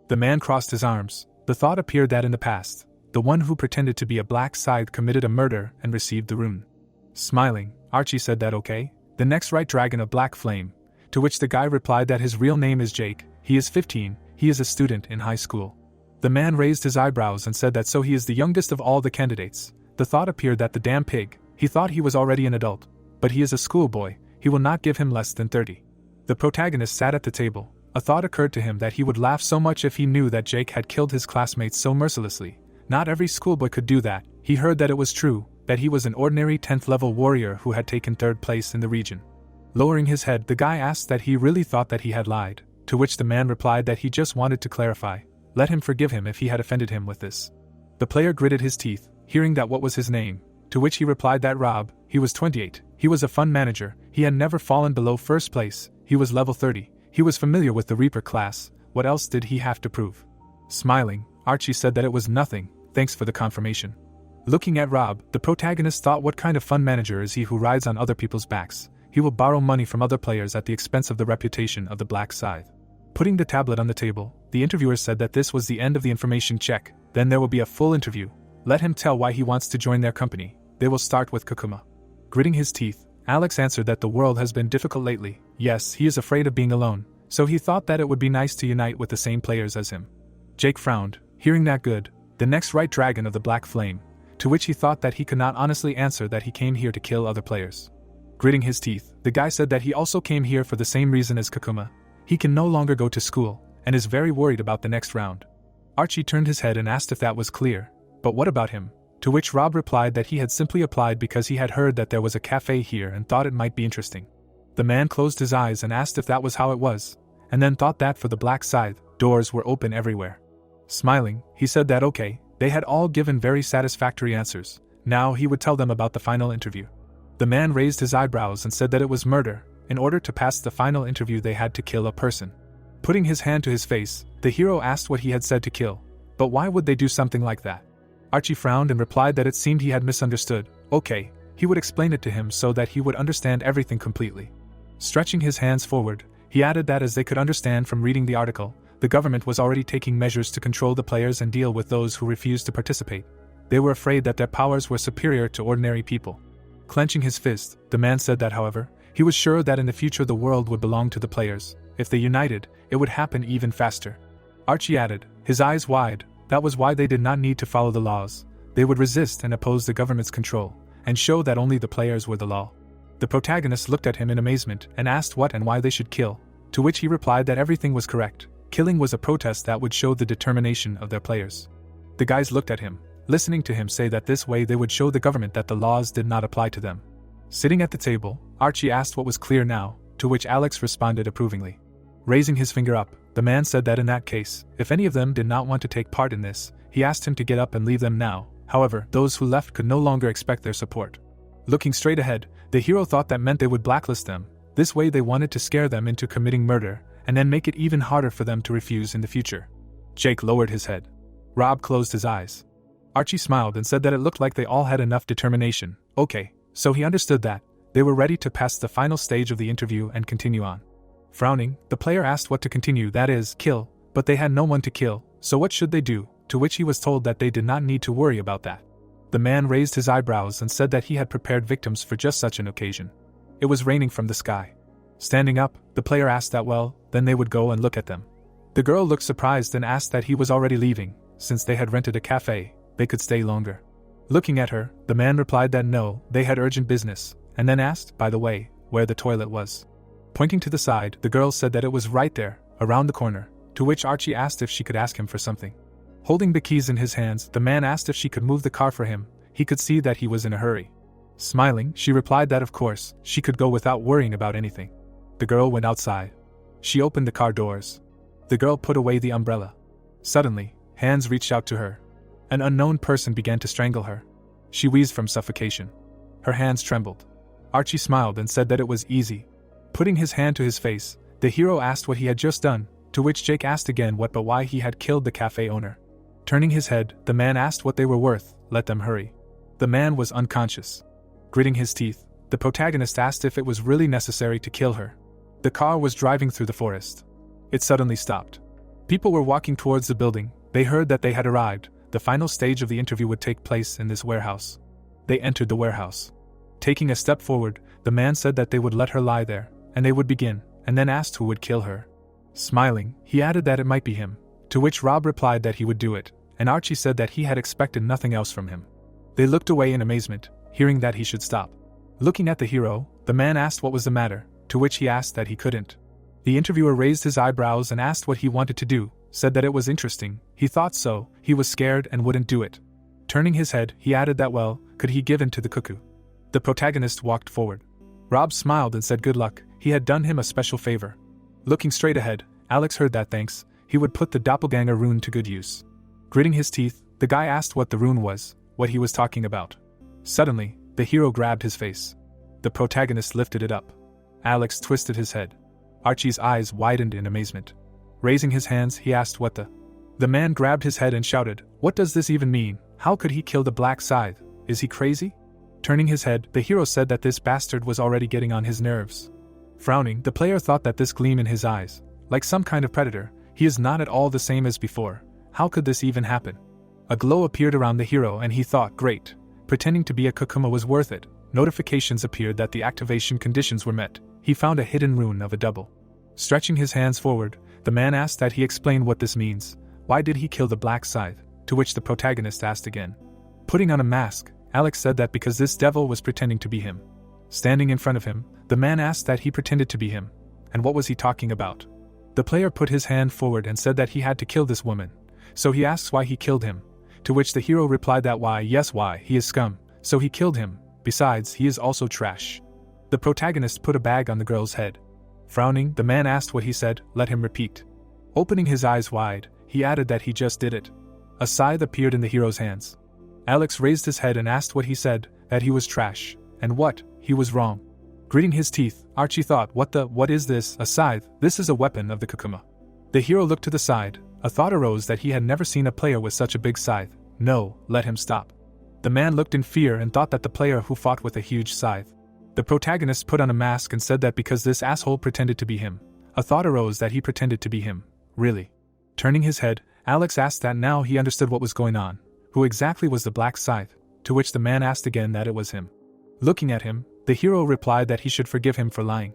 The man crossed his arms. The thought appeared that in the past, the one who pretended to be a black Scythe committed a murder and received the rune. Smiling, Archie said that okay, the next Right Dragon of Black Flame, to which the guy replied that his real name is Jake, he is 15, he is a student in high school. The man raised his eyebrows and said that he is the youngest of all the candidates. The thought appeared that the damn pig, he thought he was already an adult, but he is a schoolboy, he will not give him less than 30. The protagonist sat at the table. A thought occurred to him that he would laugh so much if he knew that Jake had killed his classmates so mercilessly. Not every schoolboy could do that. He heard that it was true, that he was an ordinary 10th level warrior who had taken 3rd place in the region. Lowering his head, the guy asked that he really thought that he had lied, to which the man replied that he just wanted to clarify. Let him forgive him if he had offended him with this. The player gritted his teeth, hearing that what was his name, to which he replied that Rob, he was 28, he was a fund manager, he had never fallen below 1st place, he was level 30, he was familiar with the Reaper class, what else did he have to prove? Smiling, Archie said that it was nothing, thanks for the confirmation. Looking at Rob, the protagonist thought what kind of fund manager is he who rides on other people's backs? He will borrow money from other players at the expense of the reputation of the Black Scythe. Putting the tablet on the table, the interviewer said that this was the end of the information check, then there will be a full interview. Let him tell why he wants to join their company. They will start with Kokuma. Gritting his teeth, Alex answered that the world has been difficult lately. Yes, he is afraid of being alone, so he thought that it would be nice to unite with the same players as him. Jake frowned, hearing that good, the next Right Dragon of the Black Flame, to which he thought that he could not honestly answer that he came here to kill other players. Gritting his teeth, the guy said that he also came here for the same reason as Kokuma. He can no longer go to school, and is very worried about the next round. Archie turned his head and asked if that was clear. But what about him? To which Rob replied that he had simply applied because he had heard that there was a cafe here and thought it might be interesting. The man closed his eyes and asked if that was how it was, and then thought that for the Black Scythe, doors were open everywhere. Smiling, he said that okay, they had all given very satisfactory answers. Now he would tell them about the final interview. The man raised his eyebrows and said that it was murder. In order to pass the final interview they had to kill a person. Putting his hand to his face, the hero asked what he had said to kill. But why would they do something like that? Archie frowned and replied that it seemed he had misunderstood. Okay, he would explain it to him so that he would understand everything completely. Stretching his hands forward, he added that as they could understand from reading the article, the government was already taking measures to control the players and deal with those who refused to participate. They were afraid that their powers were superior to ordinary people. Clenching his fist, the man said that however, he was sure that in the future the world would belong to the players. If they united, it would happen even faster. Archie added, his eyes wide, that was why they did not need to follow the laws. They would resist and oppose the government's control, and show that only the players were the law. The protagonist looked at him in amazement and asked what and why they should kill, to which he replied that everything was correct. Killing was a protest that would show the determination of their players. The guys looked at him, listening to him say that this way they would show the government that the laws did not apply to them. Sitting at the table, Archie asked what was clear now, to which Alex responded approvingly. Raising his finger up, the man said that in that case, if any of them did not want to take part in this, he asked him to get up and leave them now. However, those who left could no longer expect their support. Looking straight ahead, the hero thought that meant they would blacklist them. This way they wanted to scare them into committing murder, and then make it even harder for them to refuse in the future. Jake lowered his head. Rob closed his eyes. Archie smiled and said that it looked like they all had enough determination. Okay, so he understood that they were ready to pass the final stage of the interview and continue on. Frowning, the player asked what to continue, that is, kill, but they had no one to kill, so what should they do, to which he was told that they did not need to worry about that. The man raised his eyebrows and said that he had prepared victims for just such an occasion. It was raining from the sky. Standing up, the player asked that then they would go and look at them. The girl looked surprised and asked that he was already leaving, since they had rented a cafe, they could stay longer. Looking at her, the man replied that no, they had urgent business, and then asked, by the way, where the toilet was. Pointing to the side, the girl said that it was right there, around the corner, to which Archie asked if she could ask him for something. Holding the keys in his hands, the man asked if she could move the car for him. He could see that he was in a hurry. Smiling, she replied that of course, she could go without worrying about anything. The girl went outside. She opened the car doors. The girl put away the umbrella. Suddenly, hands reached out to her. An unknown person began to strangle her. She wheezed from suffocation. Her hands trembled. Archie smiled and said that it was easy. Putting his hand to his face, the hero asked what he had just done, to which Jake asked again what but why he had killed the cafe owner. Turning his head, the man asked what they were worth, let them hurry. The man was unconscious. Gritting his teeth, the protagonist asked if it was really necessary to kill her. The car was driving through the forest. It suddenly stopped. People were walking towards the building. They heard that they had arrived. The final stage of the interview would take place in this warehouse. They entered the warehouse. Taking a step forward, the man said that they would let her lie there, and they would begin, and then asked who would kill her. Smiling, he added that it might be him, to which Rob replied that he would do it, and Archie said that he had expected nothing else from him. They looked away in amazement, hearing that he should stop. Looking at the hero, the man asked what was the matter, to which he asked that he couldn't. The interviewer raised his eyebrows and asked what he wanted to do, said that it was interesting, he thought so, he was scared and wouldn't do it. Turning his head, he added that could he give in to the cuckoo? The protagonist walked forward. Rob smiled and said good luck, he had done him a special favor. Looking straight ahead, Alex heard that thanks, he would put the doppelganger rune to good use. Gritting his teeth, the guy asked what the rune was, what he was talking about. Suddenly, the hero grabbed his face. The protagonist lifted it up. Alex twisted his head. Archie's eyes widened in amazement. Raising his hands, he asked what the man grabbed his head and shouted, what does this even mean? How could he kill the black Scythe? Is he crazy? Turning his head, the hero said that this bastard was already getting on his nerves. Frowning, the player thought that this gleam in his eyes, like some kind of predator, he is not at all the same as before. How could this even happen? A glow appeared around the hero and he thought, great. Pretending to be a Kakuma was worth it. Notifications appeared that the activation conditions were met. He found a hidden rune of a double. Stretching his hands forward, the man asked that he explain what this means. Why did he kill the black Scythe? To which the protagonist asked again. Putting on a mask, Alex said that because this devil was pretending to be him. Standing in front of him, the man asked that he pretended to be him. And what was he talking about? The player put his hand forward and said that he had to kill this woman. So he asks why he killed him. To which the hero replied that why, he is scum, so he killed him. Besides, he is also trash. The protagonist put a bag on the girl's head. Frowning, the man asked what he said, let him repeat. Opening his eyes wide, he added that he just did it. A scythe appeared in the hero's hands. Alex raised his head and asked what he said, that he was trash, and what, he was wrong. Gritting his teeth, Archie thought, what is this, a scythe? This is a weapon of the Kakuma. The hero looked to the side. A thought arose that he had never seen a player with such a big scythe. No, let him stop. The man looked in fear and thought that the player who fought with a huge scythe. The protagonist put on a mask and said that because this asshole pretended to be him. A thought arose that he pretended to be him. Really? Turning his head, Alex asked that now he understood what was going on. Who exactly was the black scythe? To which the man asked again that it was him. Looking at him, the hero replied that he should forgive him for lying.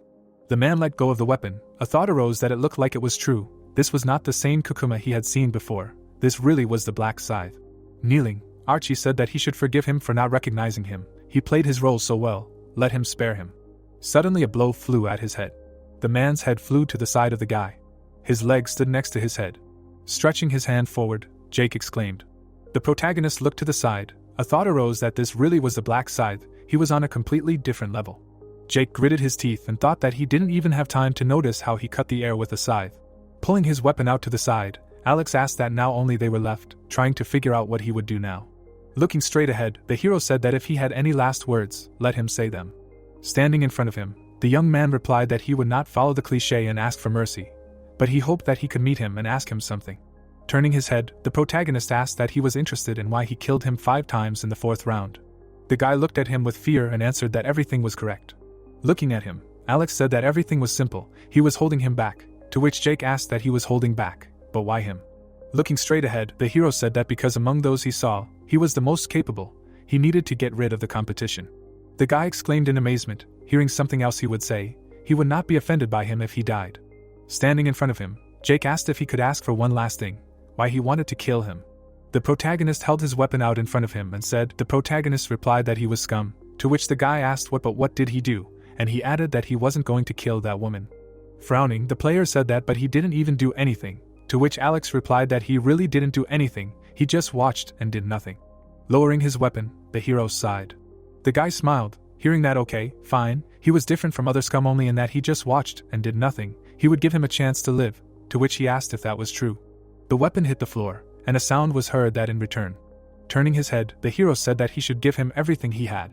The man let go of the weapon. A thought arose that it looked like it was true. This was not the same Kakuma he had seen before. This really was the black scythe. Kneeling, Archie said that he should forgive him for not recognizing him. He played his role so well, let him spare him. Suddenly a blow flew at his head. The man's head flew to the side of the guy. His leg stood next to his head. Stretching his hand forward, Jake exclaimed. The protagonist looked to the side. A thought arose that this really was the black scythe. he was on a completely different level. Jake gritted his teeth and thought that he didn't even have time to notice how he cut the air with a scythe. Pulling his weapon out to the side, Alex asked that now only they were left, trying to figure out what he would do now. Looking straight ahead, the hero said that if he had any last words, let him say them. Standing in front of him, the young man replied that he would not follow the cliché and ask for mercy, but he hoped that he could meet him and ask him something. Turning his head, the protagonist asked that he was interested in why he killed him 5 times in the 4th round. The guy looked at him with fear and answered that everything was correct. Looking at him, Alex said that everything was simple, he was holding him back, to which Jake asked that he was holding back, but why him? Looking straight ahead, the hero said that because among those he saw, he was the most capable, he needed to get rid of the competition. The guy exclaimed in amazement, hearing something else he would say, he would not be offended by him if he died. Standing in front of him, Jake asked if he could ask for one last thing, why he wanted to kill him. The protagonist held his weapon out in front of him and said the protagonist replied that he was scum, to which the guy asked what did he do, and he added that he wasn't going to kill that woman. Frowning, the player said that but he didn't even do anything, to which Alex replied that he really didn't do anything, he just watched and did nothing. Lowering his weapon, the hero sighed. The guy smiled, hearing that okay, fine, he was different from other scum only in that he just watched and did nothing, he would give him a chance to live, to which he asked if that was true. The weapon hit the floor, and a sound was heard that in return. Turning his head, the hero said that he should give him everything he had.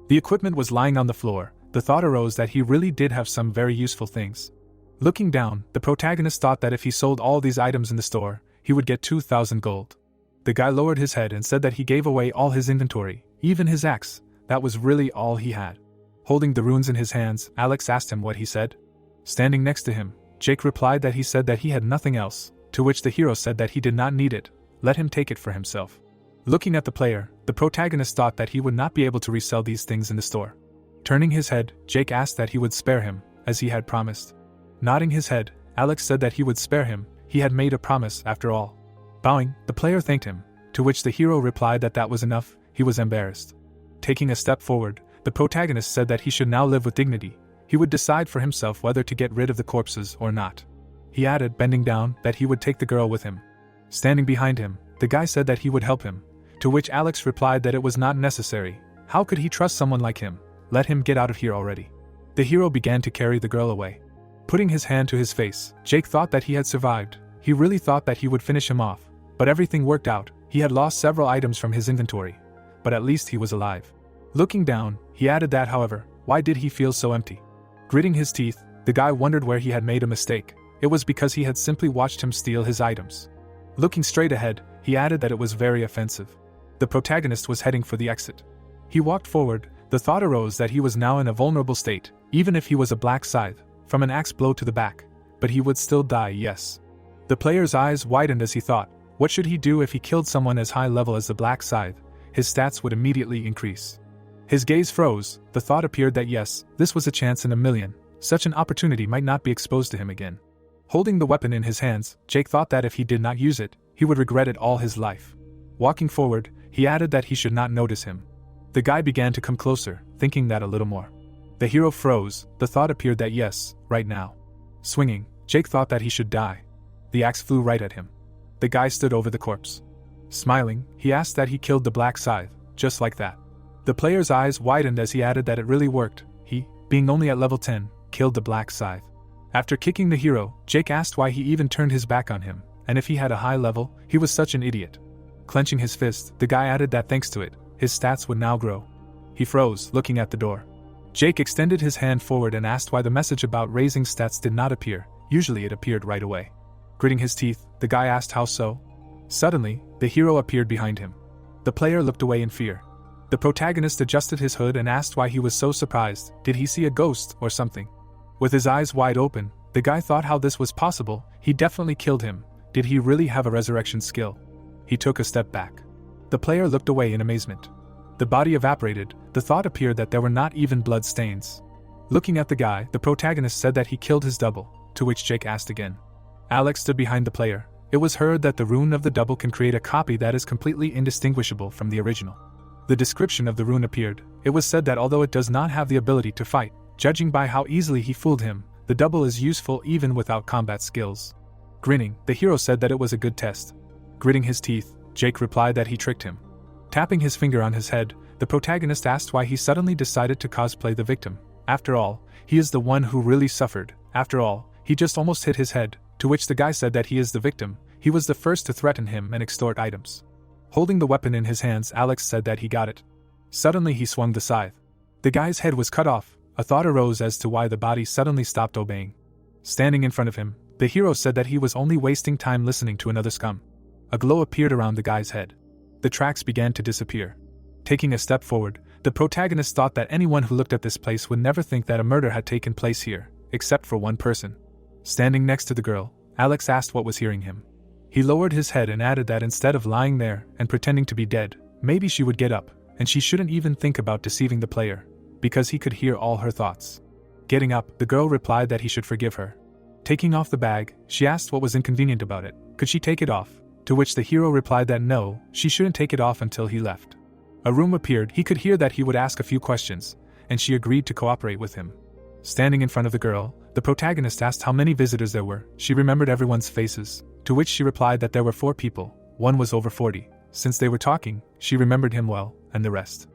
The equipment was lying on the floor, the thought arose that he really did have some very useful things. Looking down, the protagonist thought that if he sold all these items in the store, he would get 2,000 gold. The guy lowered his head and said that he gave away all his inventory, even his axe, that was really all he had. Holding the runes in his hands, Alex asked him what he said. Standing next to him, Jake replied that he said that he had nothing else, to which the hero said that he did not need it, let him take it for himself. Looking at the player, the protagonist thought that he would not be able to resell these things in the store. Turning his head, Jake asked that he would spare him, as he had promised. Nodding his head, Alex said that he would spare him, he had made a promise after all. Bowing, the player thanked him, to which the hero replied that that was enough, he was embarrassed. Taking a step forward, the protagonist said that he should now live with dignity, he would decide for himself whether to get rid of the corpses or not. He added, bending down, that he would take the girl with him. Standing behind him, the guy said that he would help him, to which Alex replied that it was not necessary, how could he trust someone like him, let him get out of here already. The hero began to carry the girl away. Putting his hand to his face, Jake thought that he had survived, he really thought that he would finish him off, but everything worked out, he had lost several items from his inventory, but at least he was alive. Looking down, he added that however, why did he feel so empty? Gritting his teeth, the guy wondered where he had made a mistake, it was because he had simply watched him steal his items. Looking straight ahead, he added that it was very offensive. The protagonist was heading for the exit. He walked forward, the thought arose that he was now in a vulnerable state, even if he was a black scythe, from an axe blow to the back, but he would still die, yes. The player's eyes widened as he thought, what should he do if he killed someone as high level as the black scythe? His stats would immediately increase. His gaze froze, the thought appeared that yes, this was a chance in a million, such an opportunity might not be exposed to him again. Holding the weapon in his hands, Jake thought that if he did not use it, he would regret it all his life. Walking forward, he added that he should not notice him. The guy began to come closer, thinking that a little more. The hero froze, the thought appeared that yes, right now. Swinging, Jake thought that he should die. The axe flew right at him. The guy stood over the corpse. Smiling, he asked that he killed the black scythe, just like that. The player's eyes widened as he added that it really worked, he, being only at level 10, killed the black scythe. After kicking the hero, Jake asked why he even turned his back on him, and if he had a high level, he was such an idiot. Clenching his fist, the guy added that thanks to it, his stats would now grow. He froze, looking at the door. Jake extended his hand forward and asked why the message about raising stats did not appear, usually it appeared right away. Gritting his teeth, the guy asked how so? Suddenly, the hero appeared behind him. The player looked away in fear. The protagonist adjusted his hood and asked why he was so surprised, did he see a ghost or something? With his eyes wide open, the guy thought how this was possible, he definitely killed him, did he really have a resurrection skill? He took a step back. The player looked away in amazement. The body evaporated, the thought appeared that there were not even blood stains. Looking at the guy, the protagonist said that he killed his double, to which Jake asked again. Alex stood behind the player. It was heard that the rune of the double can create a copy that is completely indistinguishable from the original. The description of the rune appeared. It was said that although it does not have the ability to fight, judging by how easily he fooled him, the double is useful even without combat skills. Grinning, the hero said that it was a good test. Gritting his teeth, Jake replied that he tricked him. Tapping his finger on his head, the protagonist asked why he suddenly decided to cosplay the victim. After all, he is the one who really suffered. After all, he just almost hit his head, to which the guy said that he is the victim. He was the first to threaten him and extort items. Holding the weapon in his hands, Alex said that he got it. Suddenly he swung the scythe. The guy's head was cut off. A thought arose as to why the body suddenly stopped obeying. Standing in front of him, the hero said that he was only wasting time listening to another scum. A glow appeared around the guy's head. The tracks began to disappear. Taking a step forward, the protagonist thought that anyone who looked at this place would never think that a murder had taken place here, except for one person. Standing next to the girl, Alex asked what was hearing him. He lowered his head and added that instead of lying there and pretending to be dead, maybe she would get up, and she shouldn't even think about deceiving the player, because he could hear all her thoughts. Getting up, the girl replied that he should forgive her. Taking off the bag, she asked what was inconvenient about it. Could she take it off? To which the hero replied that no, she shouldn't take it off until he left. A room appeared. He could hear that he would ask a few questions, and she agreed to cooperate with him. Standing in front of the girl, the protagonist asked how many visitors there were. She remembered everyone's faces, to which she replied that there were 4 people. One was over 40. Since they were talking, she remembered him well, and the rest.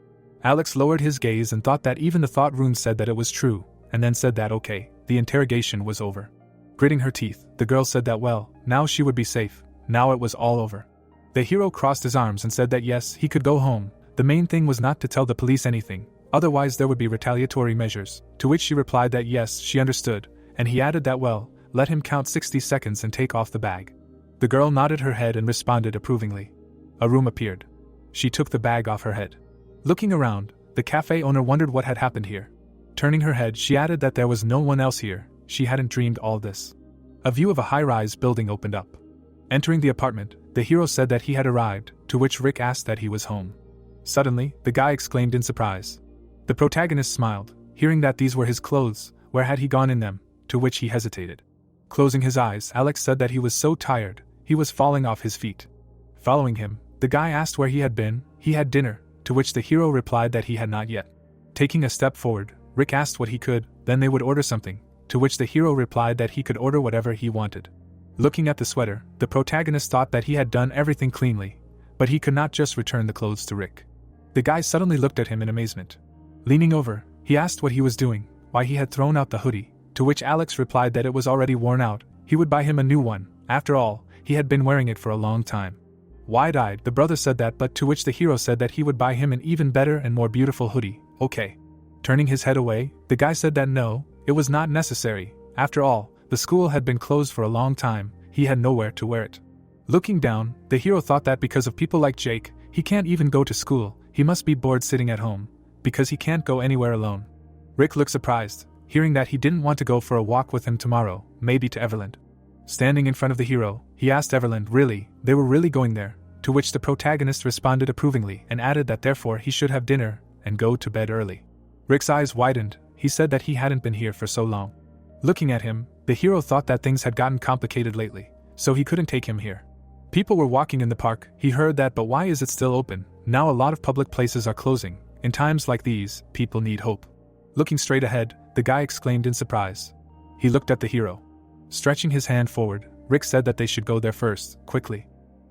Alex lowered his gaze and thought that even the thought rune said that it was true, and then said that okay, the interrogation was over. Gritting her teeth, the girl said that well, now she would be safe, now it was all over. The hero crossed his arms and said that yes, he could go home. The main thing was not to tell the police anything, otherwise there would be retaliatory measures, to which she replied that yes, she understood, and he added that well, let him count 60 seconds and take off the bag. The girl nodded her head and responded approvingly. A room appeared. She took the bag off her head. Looking around, the cafe owner wondered what had happened here. Turning her head, she added that there was no one else here. She hadn't dreamed all this. A view of a high-rise building opened up. Entering the apartment, the hero said that he had arrived, to which Rick asked that he was home. Suddenly, the guy exclaimed in surprise. The protagonist smiled, hearing that these were his clothes. Where had he gone in them? To which he hesitated. Closing his eyes, Alex said that he was so tired, he was falling off his feet. Following him, the guy asked where he had been. He had dinner, to which the hero replied that he had not yet. Taking a step forward, Rick asked what he could, then they would order something, to which the hero replied that he could order whatever he wanted. Looking at the sweater, the protagonist thought that he had done everything cleanly, but he could not just return the clothes to Rick. The guy suddenly looked at him in amazement. Leaning over, he asked what he was doing, why he had thrown out the hoodie, to which Alex replied that it was already worn out, he would buy him a new one. After all, he had been wearing it for a long time. Wide-eyed, the brother said that, but to which the hero said that he would buy him an even better and more beautiful hoodie. Okay. Turning his head away, the guy said that no, it was not necessary. After all, the school had been closed for a long time, he had nowhere to wear it. Looking down, the hero thought that because of people like Jake, he can't even go to school, he must be bored sitting at home, because he can't go anywhere alone. Rick looked surprised, hearing that he didn't want to go for a walk with him tomorrow, maybe to Everland. Standing in front of the hero, he asked Everland, really, they were really going there? To which the protagonist responded approvingly and added that therefore he should have dinner and go to bed early. Rick's eyes widened, he said that he hadn't been here for so long. Looking at him, the hero thought that things had gotten complicated lately, so he couldn't take him here. People were walking in the park, he heard that, but why is it still open? Now a lot of public places are closing. In times like these, people need hope. Looking straight ahead, the guy exclaimed in surprise. He looked at the hero. Stretching his hand forward, Rick said that they should go there first, quickly.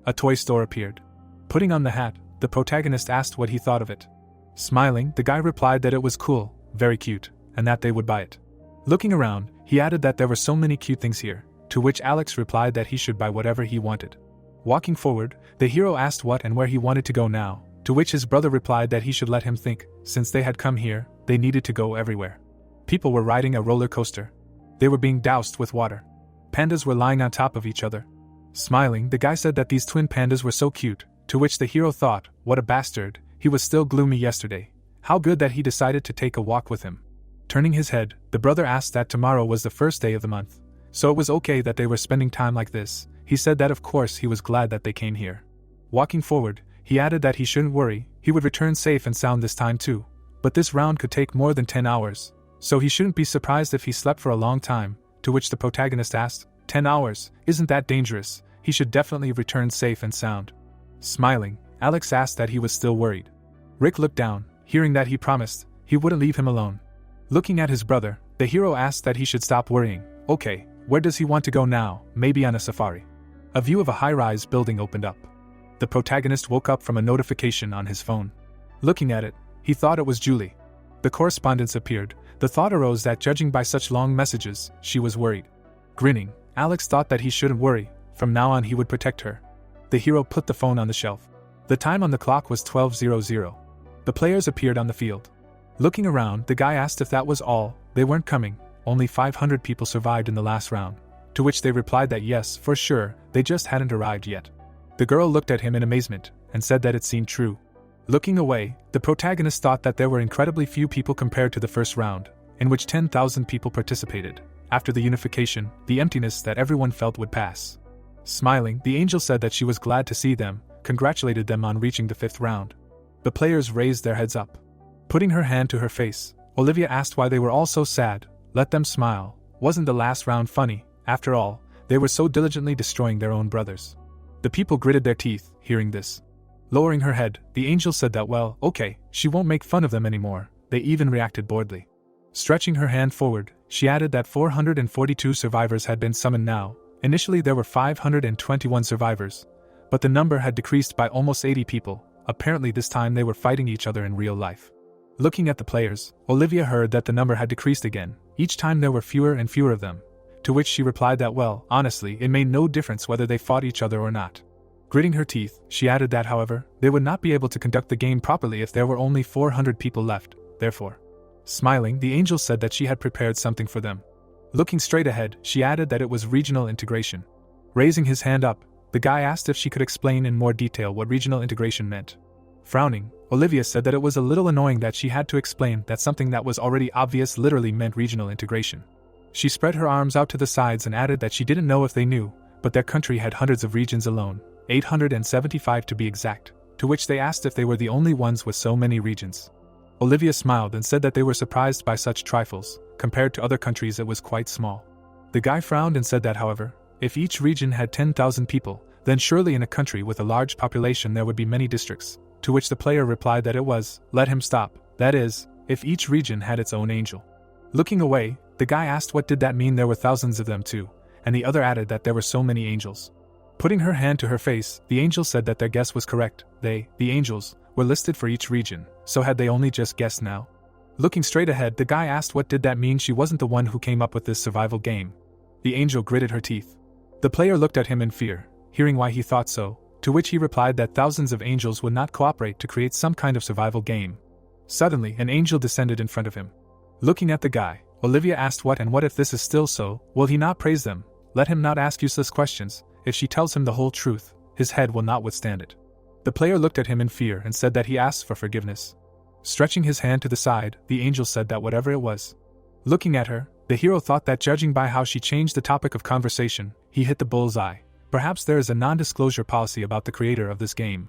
A toy store appeared. Putting on the hat, the protagonist asked what he thought of it. Smiling, the guy replied that it was cool, very cute, and that they would buy it. Looking around, he added that there were so many cute things here, to which Alex replied that he should buy whatever he wanted. Walking forward, the hero asked what and where he wanted to go now, to which his brother replied that he should let him think. Since they had come here, they needed to go everywhere. People were riding a roller coaster. They were being doused with water. Pandas were lying on top of each other. Smiling, the guy said that these twin pandas were so cute, to which the hero thought, what a bastard, he was still gloomy yesterday. How good that he decided to take a walk with him. Turning his head, the brother asked that tomorrow was the first day of the month. So it was okay that they were spending time like this. He said that of course he was glad that they came here. Walking forward, he added that he shouldn't worry, he would return safe and sound this time too. But this round could take more than 10 hours, so he shouldn't be surprised if he slept for a long time, to which the protagonist asked, 10 hours, isn't that dangerous? He should definitely return safe and sound. Smiling, Alex asked that he was still worried. Rick looked down, hearing that he promised, he wouldn't leave him alone. Looking at his brother, the hero asked that he should stop worrying. Okay, where does he want to go now? Maybe on a safari. A view of a high-rise building opened up. The protagonist woke up from a notification on his phone. Looking at it, He thought it was Julie. The correspondence appeared. The thought arose that judging by such long messages, she was worried. Grinning, Alex thought that he shouldn't worry. From now on he would protect her. The hero put the phone on the shelf. The time on the clock was 12:00. The players appeared on the field. Looking around, the guy asked if that was all. They weren't coming. Only 500 people survived in the last round. To which they replied that yes, for sure, they just hadn't arrived yet. The girl looked at him in amazement, and said that it seemed true. Looking away, the protagonist thought that there were incredibly few people compared to the first round, in which 10,000 people participated. After the unification, the emptiness that everyone felt would pass. Smiling, the angel said that she was glad to see them, congratulated them on reaching the 5th round. The players raised their heads up. Putting her hand to her face, Olivia asked why they were all so sad. Let them smile. Wasn't the last round funny? After all, they were so diligently destroying their own brothers. The people gritted their teeth, hearing this. Lowering her head, the angel said that well, okay, she won't make fun of them anymore. They even reacted boredly. Stretching her hand forward, she added that 442 survivors had been summoned now. Initially there were 521 survivors, but the number had decreased by almost 80 people. Apparently this time they were fighting each other in real life. Looking at the players, Olivia heard that the number had decreased again. Each time there were fewer and fewer of them. To which she replied that well, honestly, it made no difference whether they fought each other or not. Gritting her teeth, she added that however, they would not be able to conduct the game properly if there were only 400 people left, therefore. Smiling, the angel said that she had prepared something for them. Looking straight ahead, she added that it was regional integration. Raising his hand up, the guy asked if she could explain in more detail what regional integration meant. Frowning, Olivia said that it was a little annoying that she had to explain that something that was already obvious literally meant regional integration. She spread her arms out to the sides and added that she didn't know if they knew, but their country had hundreds of regions alone, 875 to be exact, to which they asked if they were the only ones with so many regions. Olivia smiled and said that they were surprised by such trifles. Compared to other countries it was quite small. The guy frowned and said that however, if each region had 10,000 people, then surely in a country with a large population there would be many districts, to which the player replied that it was, let him stop, that is, if each region had its own angel. Looking away, the guy asked what did that mean there were thousands of them too, and the other added that there were so many angels. Putting her hand to her face, the angel said that their guess was correct. They, the angels, were listed for each region, so had they only just guessed now? Looking straight ahead, the guy asked what did that mean she wasn't the one who came up with this survival game. The angel gritted her teeth. The player looked at him in fear, hearing why he thought so, to which he replied that thousands of angels would not cooperate to create some kind of survival game. Suddenly, an angel descended in front of him. Looking at the guy, Olivia asked what if this is still so, will he not praise them? Let him not ask useless questions. If she tells him the whole truth, his head will not withstand it. The player looked at him in fear and said that he asked for forgiveness. Stretching his hand to the side, the angel said that whatever it was. Looking at her, the hero thought that judging by how she changed the topic of conversation, he hit the bull's eye. Perhaps there is a non-disclosure policy about the creator of this game.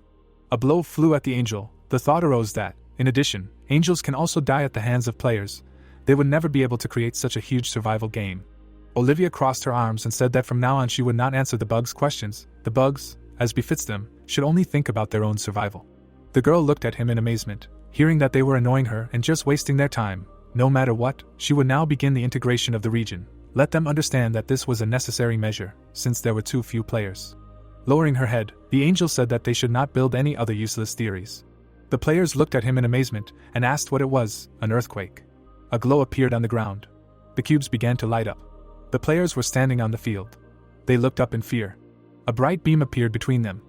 A blow flew at the angel. The thought arose that, in addition, angels can also die at the hands of players. They would never be able to create such a huge survival game. Olivia crossed her arms and said that from now on she would not answer the bugs' questions. The bugs, as befits them, should only think about their own survival. The girl looked at him in amazement, hearing that they were annoying her and just wasting their time. No matter what, she would now begin the integration of the region. Let them understand that this was a necessary measure, since there were too few players. Lowering her head, the angel said that they should not build any other useless theories. The players looked at him in amazement and asked what it was. An earthquake. A glow appeared on the ground. The cubes began to light up. The players were standing on the field. They looked up in fear. A bright beam appeared between them.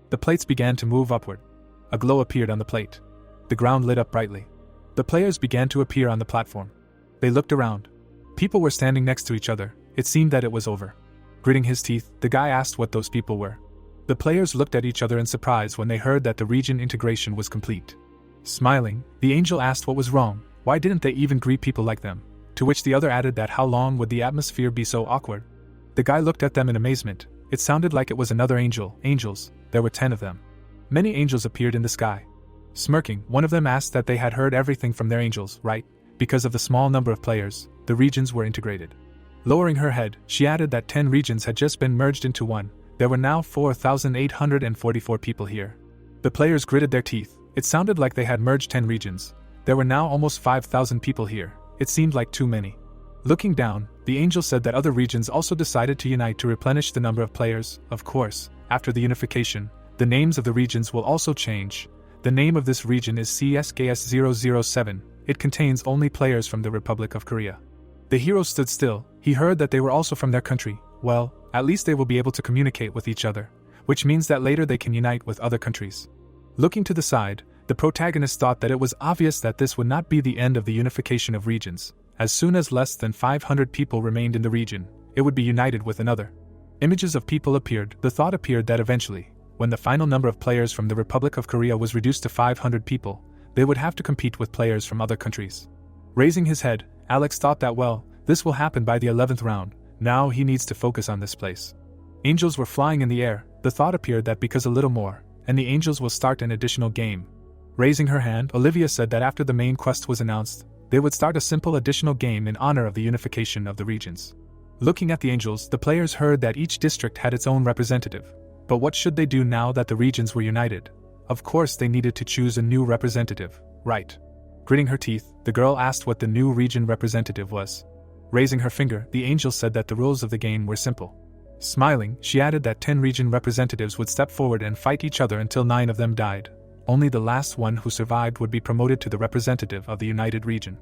The plates began to move upward. A glow appeared on the plate. The ground lit up brightly. The players began to appear on the platform. They looked around. People were standing next to each other. It seemed that it was over. Gritting his teeth, the guy asked what those people were. The players looked at each other in surprise when they heard that the region integration was complete. Smiling, the angel asked what was wrong. Why didn't they even greet people like them? To which the other added that how long would the atmosphere be so awkward? The guy looked at them in amazement. It sounded like it was another angel. Angels, there were 10 of them. Many angels appeared in the sky. Smirking, one of them asked that they had heard everything from their angels, right? Because of the small number of players, the regions were integrated. Lowering her head, she added that 10 regions had just been merged into one. There were now 4,844 people here. The players gritted their teeth. It sounded like they had merged 10 regions. There were now almost 5,000 people here. It seemed like too many. Looking down, the angel said that other regions also decided to unite to replenish the number of players. Of course, after the unification, the names of the regions will also change. The name of this region is CSKS-007. It contains only players from the Republic of Korea. The hero stood still. He heard that they were also from their country. Well, at least they will be able to communicate with each other, which means that later they can unite with other countries. Looking to the side, the protagonist thought that it was obvious that this would not be the end of the unification of regions. As soon as less than 500 people remained in the region, it would be united with another. Images of people appeared. The thought appeared that eventually, when the final number of players from the Republic of Korea was reduced to 500 people, they would have to compete with players from other countries. Raising his head, Alex thought that this will happen by the 11th round. Now he needs to focus on this place. Angels were flying in the air. The thought appeared that because a little more, and the angels will start an additional game. Raising her hand, Olivia said that after the main quest was announced, they would start a simple additional game in honor of the unification of the regions. Looking at the angels, the players heard that each district had its own representative. But what should they do now that the regions were united? Of course they needed to choose a new representative, right? Gritting her teeth, the girl asked what the new region representative was. Raising her finger, the angel said that the rules of the game were simple. Smiling, she added that 10 region representatives would step forward and fight each other until 9 of them died. Only the last one who survived would be promoted to the representative of the united region.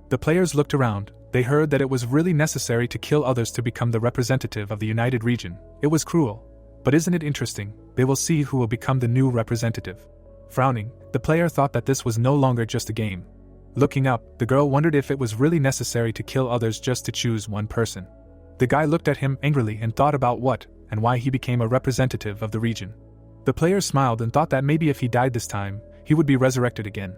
The players looked around. They heard that it was really necessary to kill others to become the representative of the united region. It was cruel. But isn't it interesting? They will see who will become the new representative. Frowning, the player thought that this was no longer just a game. Looking up, the girl wondered if it was really necessary to kill others just to choose one person. The guy looked at him angrily and thought about what and why he became a representative of the region. The player smiled and thought that maybe if he died this time, he would be resurrected again.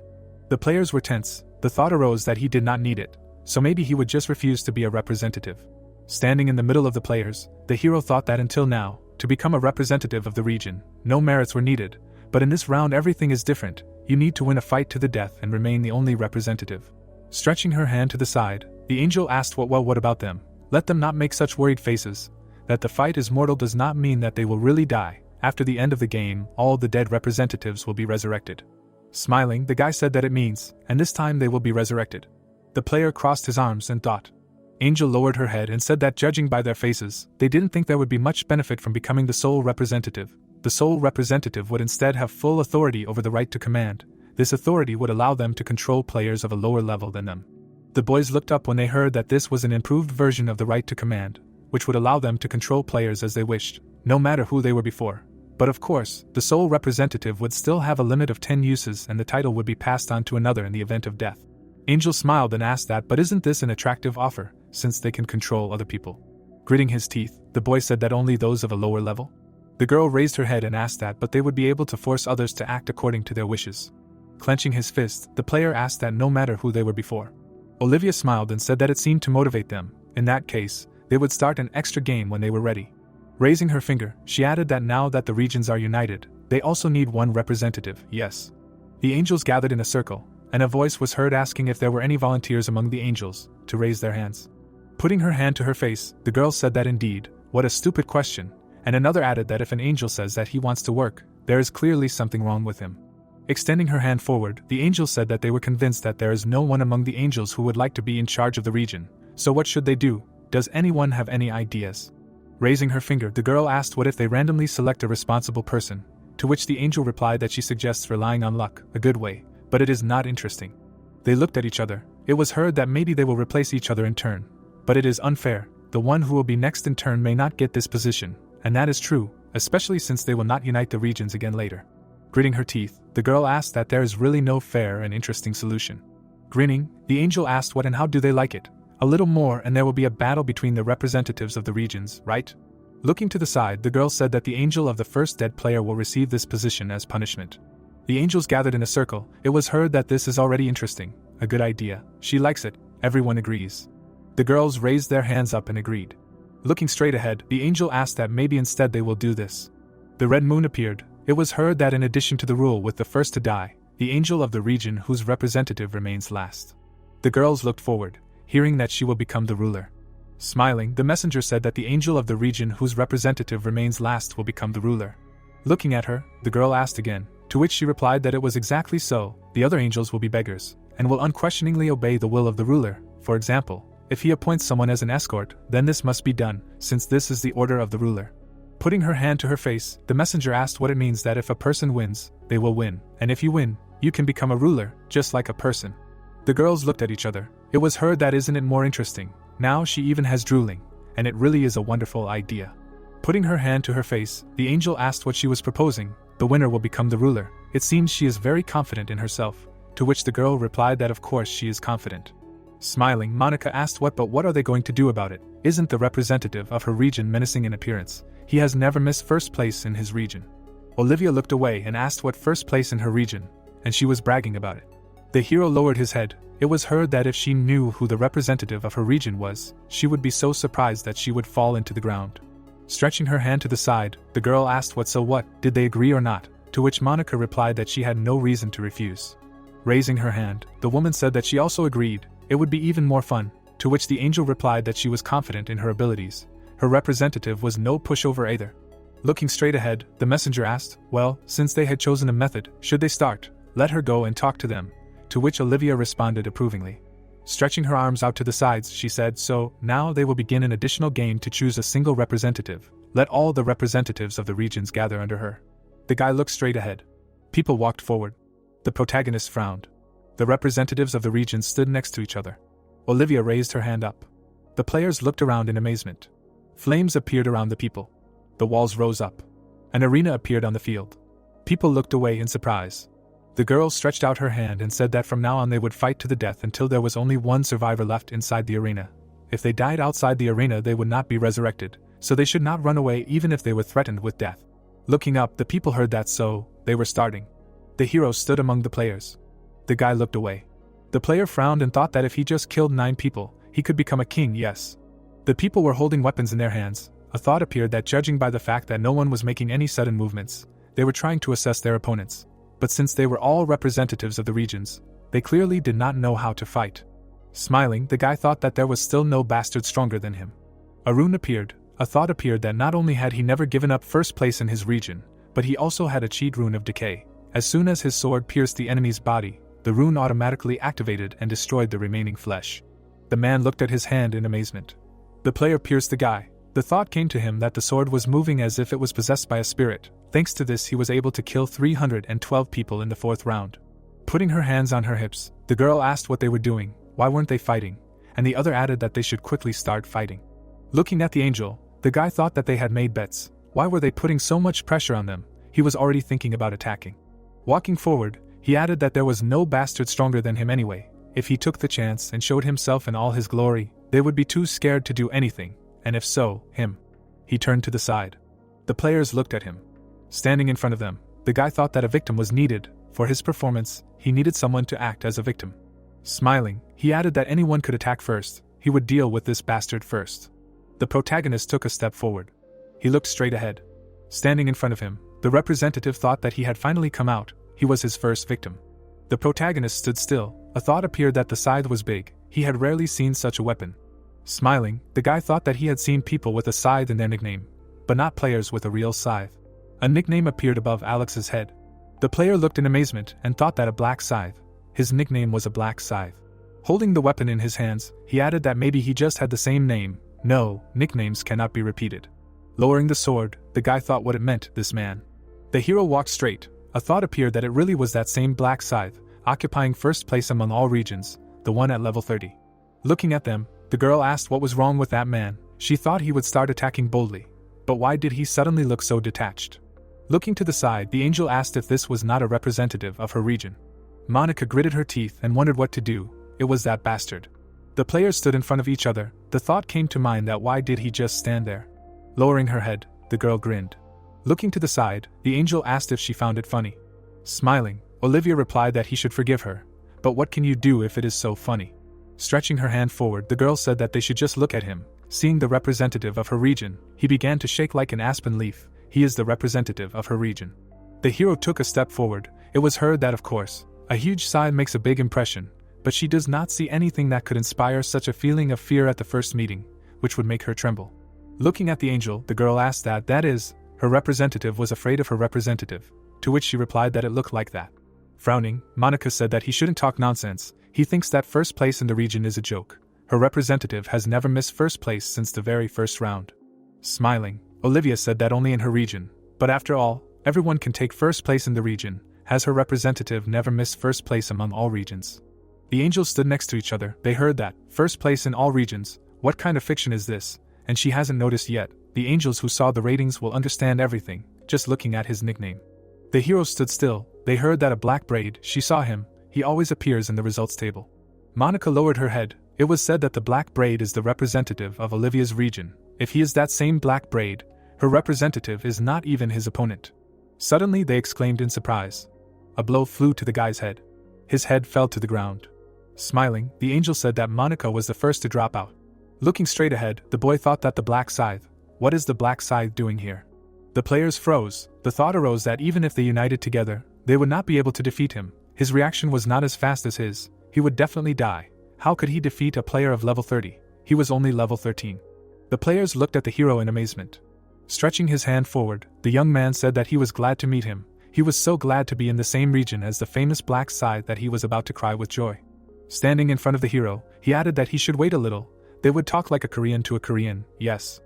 The players were tense. The thought arose that he did not need it, so maybe he would just refuse to be a representative. Standing in the middle of the players, the hero thought that until now, to become a representative of the region, no merits were needed, but in this round everything is different. You need to win a fight to the death and remain the only representative. Stretching her hand to the side, the angel asked what about them? Let them not make such worried faces. That the fight is mortal does not mean that they will really die. After the end of the game, all the dead representatives will be resurrected. Smiling, the guy said that it means, and this time they will be resurrected. The player crossed his arms and thought. Angel lowered her head and said that judging by their faces, they didn't think there would be much benefit from becoming the sole representative. The sole representative would instead have full authority over the right to command. This authority would allow them to control players of a lower level than them. The boys looked up when they heard that this was an improved version of the right to command, which would allow them to control players as they wished, no matter who they were before. But of course, the sole representative would still have a limit of 10 uses and the title would be passed on to another in the event of death. Angel smiled and asked that, but isn't this an attractive offer, since they can control other people? Gritting his teeth, the boy said that only those of a lower level? The girl raised her head and asked that, but they would be able to force others to act according to their wishes. Clenching his fist, the player asked that no matter who they were before. Olivia smiled and said that it seemed to motivate them. In that case, they would start an extra game when they were ready. Raising her finger, she added that now that the regions are united, they also need one representative, yes. The angels gathered in a circle, and a voice was heard asking if there were any volunteers among the angels to raise their hands. Putting her hand to her face, the girl said that indeed, what a stupid question, and another added that if an angel says that he wants to work, there is clearly something wrong with him. Extending her hand forward, the angel said that they were convinced that there is no one among the angels who would like to be in charge of the region, so what should they do? Does anyone have any ideas? Raising her finger, the girl asked what if they randomly select a responsible person, to which the angel replied that she suggests relying on luck, a good way, but it is not interesting. They looked at each other. It was heard that maybe they will replace each other in turn, but it is unfair. The one who will be next in turn may not get this position, and that is true, especially since they will not unite the regions again later. Gritting her teeth, the girl asked that there is really no fair and interesting solution. Grinning, the angel asked what and how do they like it? A little more and there will be a battle between the representatives of the regions, right? Looking to the side, the girl said that the angel of the first dead player will receive this position as punishment. The angels gathered in a circle. It was heard that this is already interesting. A good idea. She likes it. Everyone agrees. The girls raised their hands up and agreed. Looking straight ahead, the angel asked that maybe instead they will do this. The red moon appeared. It was heard that in addition to the rule with the first to die, the angel of the region whose representative remains last. The girls looked forward, hearing that she will become the ruler. Smiling, the messenger said that the angel of the region whose representative remains last will become the ruler. Looking at her, the girl asked again, to which she replied that it was exactly so. The other angels will be beggars, and will unquestioningly obey the will of the ruler. For example, if he appoints someone as an escort, then this must be done, since this is the order of the ruler. Putting her hand to her face, the messenger asked what it means that if a person wins, they will win, and if you win, you can become a ruler, just like a person. The girls looked at each other. It was her that isn't it more interesting, now she even has drooling, and it really is a wonderful idea. Putting her hand to her face, the angel asked what she was proposing. The winner will become the ruler. It seems she is very confident in herself, to which the girl replied that of course she is confident. Smiling, Monica asked what are they going to do about it? Isn't the representative of her region menacing in appearance? He has never missed first place in his region. Olivia looked away and asked what first place in her region, and she was bragging about it. The hero lowered his head. It was heard that if she knew who the representative of her region was, she would be so surprised that she would fall into the ground. Stretching her hand to the side, the girl asked what, did they agree or not, to which Monica replied that she had no reason to refuse. Raising her hand, the woman said that she also agreed, it would be even more fun, to which the angel replied that she was confident in her abilities. Her representative was no pushover either. Looking straight ahead, the messenger asked, well, since they had chosen a method, should they start? Let her go and talk to them, to which Olivia responded approvingly. Stretching her arms out to the sides, she said, so, now they will begin an additional game to choose a single representative. Let all the representatives of the regions gather under her. The guy looked straight ahead. People walked forward. The protagonist frowned. The representatives of the regions stood next to each other. Olivia raised her hand up. The players looked around in amazement. Flames appeared around the people. The walls rose up. An arena appeared on the field. People looked away in surprise. The girl stretched out her hand and said that from now on they would fight to the death until there was only one survivor left inside the arena. If they died outside the arena, they would not be resurrected, so they should not run away even if they were threatened with death. Looking up, the people heard that, so they were starting. The hero stood among the players. The guy looked away. The player frowned and thought that if he just killed 9 people, he could become a king, yes. The people were holding weapons in their hands. A thought appeared that judging by the fact that no one was making any sudden movements, they were trying to assess their opponents. But since they were all representatives of the regions, they clearly did not know how to fight. Smiling, the guy thought that there was still no bastard stronger than him. A rune appeared. A thought appeared that not only had he never given up first place in his region, but he also had a cheat rune of decay. As soon as his sword pierced the enemy's body, the rune automatically activated and destroyed the remaining flesh. The man looked at his hand in amazement. The player pierced the guy. The thought came to him that the sword was moving as if it was possessed by a spirit. Thanks to this, he was able to kill 312 people in the 4th round. Putting her hands on her hips, the girl asked what they were doing, why weren't they fighting, and the other added that they should quickly start fighting. Looking at the angel, the guy thought that they had made bets. Why were they putting so much pressure on them? He was already thinking about attacking. Walking forward, he added that there was no bastard stronger than him anyway. If he took the chance and showed himself in all his glory, they would be too scared to do anything, and if so, him. He turned to the side. The players looked at him. Standing in front of them, the guy thought that a victim was needed. For his performance, he needed someone to act as a victim. Smiling, he added that anyone could attack first. He would deal with this bastard first. The protagonist took a step forward. He looked straight ahead. Standing in front of him, the representative thought that he had finally come out. He was his first victim. The protagonist stood still. A thought appeared that the scythe was big. He had rarely seen such a weapon. Smiling, the guy thought that he had seen people with a scythe in their nickname, but not players with a real scythe. A nickname appeared above Alex's head. The player looked in amazement and thought that a black scythe. His nickname was a black scythe. Holding the weapon in his hands, he added that maybe he just had the same name. No, nicknames cannot be repeated. Lowering the sword, the guy thought what it meant, this man. The hero walked straight. A thought appeared that it really was that same black scythe, occupying first place among all regions, the one at level 30. Looking at them, the girl asked what was wrong with that man. She thought he would start attacking boldly. But why did he suddenly look so detached? Looking to the side, the angel asked if this was not a representative of her region. Monica gritted her teeth and wondered what to do. It was that bastard. The players stood in front of each other. The thought came to mind that why did he just stand there? Lowering her head, the girl grinned. Looking to the side, the angel asked if she found it funny. Smiling, Olivia replied that he should forgive her. But what can you do if it is so funny? Stretching her hand forward, the girl said that they should just look at him. Seeing the representative of her region, he began to shake like an aspen leaf. He is the representative of her region. The hero took a step forward. It was heard that, of course, a huge sigh makes a big impression, but she does not see anything that could inspire such a feeling of fear at the first meeting, which would make her tremble. Looking at the angel, the girl asked that is, her representative was afraid of her representative, to which she replied that it looked like that. Frowning, Monica said that he shouldn't talk nonsense. He thinks that first place in the region is a joke. Her representative has never missed first place since the very first round. Smiling, Olivia said that only in her region, but after all, everyone can take first place in the region, as her representative never missed first place among all regions. The angels stood next to each other. They heard that, first place in all regions, what kind of fiction is this? And she hasn't noticed yet. The angels who saw the ratings will understand everything, just looking at his nickname. The hero stood still. They heard that a black braid, she saw him, he always appears in the results table. Monica lowered her head. It was said that the black braid is the representative of Olivia's region. If he is that same black braid, her representative is not even his opponent. Suddenly they exclaimed in surprise. A blow flew to the guy's head. His head fell to the ground. Smiling, the angel said that Monica was the first to drop out. Looking straight ahead, the boy thought that the black scythe. What is the black scythe doing here? The players froze. The thought arose that even if they united together, they would not be able to defeat him. His reaction was not as fast as his. He would definitely die. How could he defeat a player of level 30? He was only level 13. The players looked at the hero in amazement. Stretching his hand forward, the young man said that he was glad to meet him. He was so glad to be in the same region as the famous black scythe that he was about to cry with joy. Standing in front of the hero, he added that he should wait a little. They would talk like a Korean to a Korean, yes.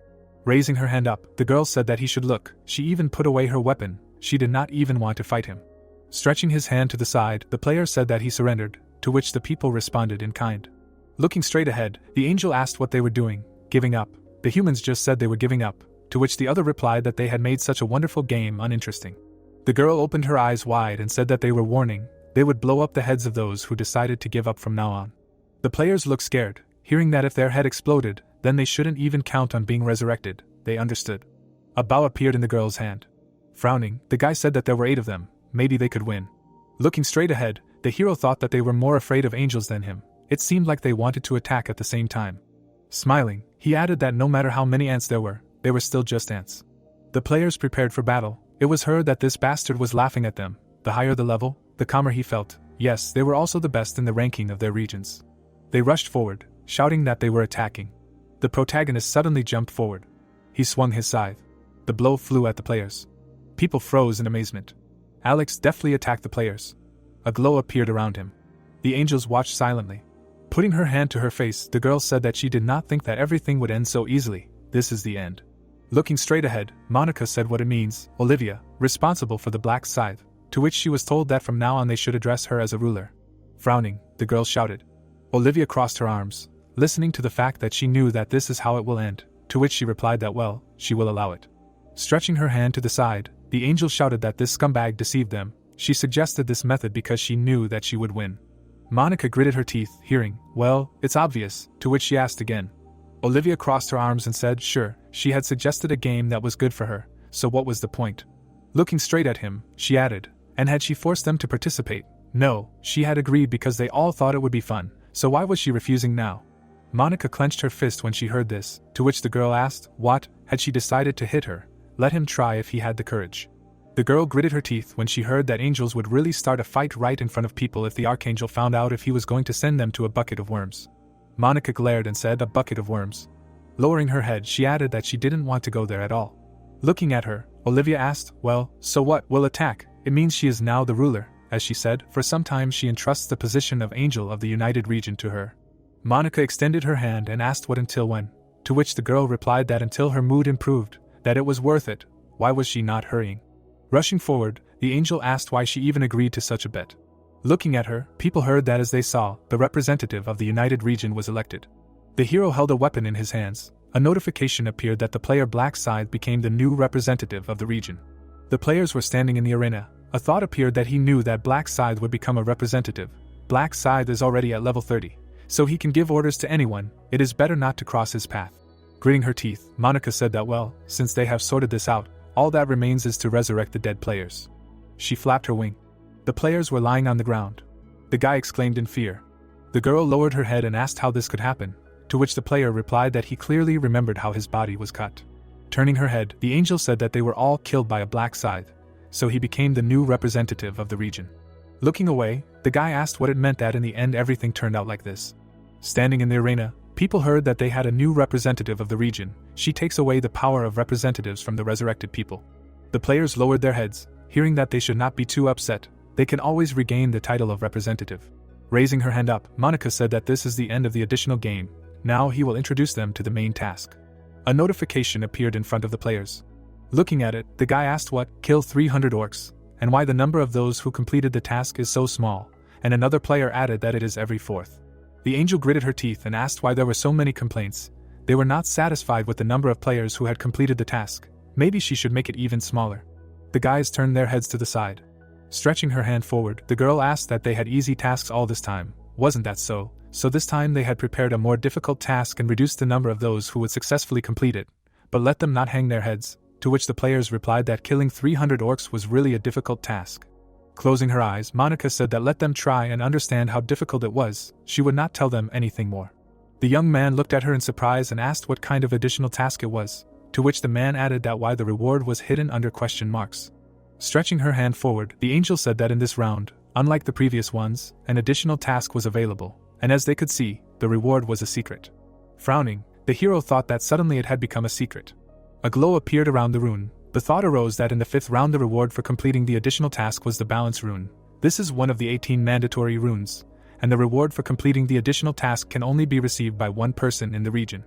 Raising her hand up, the girl said that he should look. She even put away her weapon. She did not even want to fight him. Stretching his hand to the side, the player said that he surrendered, to which the people responded in kind. Looking straight ahead, the angel asked what they were doing. Giving up. The humans just said they were giving up, to which the other replied that they had made such a wonderful game uninteresting. The girl opened her eyes wide and said that they were warning. They would blow up the heads of those who decided to give up from now on. The players looked scared, hearing that if their head exploded, then they shouldn't even count on being resurrected. They understood. A bow appeared in the girl's hand. Frowning, the guy said that there were 8 of them. Maybe they could win. Looking straight ahead, the hero thought that they were more afraid of angels than him. It seemed like they wanted to attack at the same time. Smiling, he added that no matter how many ants there were, they were still just ants. The players prepared for battle. It was heard that this bastard was laughing at them. The higher the level, the calmer he felt. Yes, they were also the best in the ranking of their regions. They rushed forward, shouting that they were attacking. The protagonist suddenly jumped forward. He swung his scythe. The blow flew at the players. People froze in amazement. Alex deftly attacked the players. A glow appeared around him. The angels watched silently. Putting her hand to her face, the girl said that she did not think that everything would end so easily. This is the end. Looking straight ahead, Monica said what it means. Olivia, responsible for the black scythe, to which she was told that from now on they should address her as a ruler. Frowning, the girl shouted. Olivia crossed her arms, listening to the fact that she knew that this is how it will end, to which she replied that well, she will allow it. Stretching her hand to the side, the angel shouted that this scumbag deceived them. She suggested this method because she knew that she would win. Monica gritted her teeth, hearing, well, it's obvious, to which she asked again. Olivia crossed her arms and said, sure, she had suggested a game that was good for her, so what was the point? Looking straight at him, she added, and had she forced them to participate? No, she had agreed because they all thought it would be fun, so why was she refusing now? Monica clenched her fist when she heard this, to which the girl asked, what, had she decided to hit her? Let him try if he had the courage. The girl gritted her teeth when she heard that angels would really start a fight right in front of people if the archangel found out if he was going to send them to a bucket of worms. Monica glared and said, a bucket of worms. Lowering her head, she added that she didn't want to go there at all. Looking at her, Olivia asked, well, so what, will attack? It means she is now the ruler, as she said, for some time she entrusts the position of angel of the United Region to her. Monica extended her hand and asked what until when, to which the girl replied that until her mood improved, that it was worth it. Why was she not hurrying? Rushing forward, the angel asked why she even agreed to such a bet. Looking at her, people heard that as they saw, the representative of the United Region was elected. The hero held a weapon in his hands. A notification appeared that the player Black Scythe became the new representative of the region. The players were standing in the arena. A thought appeared that he knew that Black Scythe would become a representative. Black Scythe is already at level 30, so he can give orders to anyone. It is better not to cross his path. Gritting her teeth, Monica said that well, since they have sorted this out, all that remains is to resurrect the dead players. She flapped her wing. The players were lying on the ground. The guy exclaimed in fear. The girl lowered her head and asked how this could happen, to which the player replied that he clearly remembered how his body was cut. Turning her head, the angel said that they were all killed by a black scythe, so he became the new representative of the region. Looking away, the guy asked what it meant that in the end everything turned out like this. Standing in the arena, people heard that they had a new representative of the region. She takes away the power of representatives from the resurrected people. The players lowered their heads, hearing that they should not be too upset. They can always regain the title of representative. Raising her hand up, Monica said that this is the end of the additional game. Now he will introduce them to the main task. A notification appeared in front of the players. Looking at it, the guy asked what, kill 300 orcs, and why the number of those who completed the task is so small, and another player added that it is every fourth. The angel gritted her teeth and asked why there were so many complaints. They were not satisfied with the number of players who had completed the task. Maybe she should make it even smaller. The guys turned their heads to the side. Stretching her hand forward, the girl asked that they had easy tasks all this time. Wasn't that so? So this time they had prepared a more difficult task and reduced the number of those who would successfully complete it, but let them not hang their heads, to which the players replied that killing 300 orcs was really a difficult task. Closing her eyes, Monica said that let them try and understand how difficult it was. She would not tell them anything more. The young man looked at her in surprise and asked what kind of additional task it was, to which the man added that why the reward was hidden under question marks. Stretching her hand forward, the angel said that in this round, unlike the previous ones, an additional task was available, and as they could see, the reward was a secret. Frowning, the hero thought that suddenly it had become a secret. A glow appeared around the rune. The thought arose that in the 5th round the reward for completing the additional task was the balance rune. This is one of the 18 mandatory runes, and the reward for completing the additional task can only be received by one person in the region.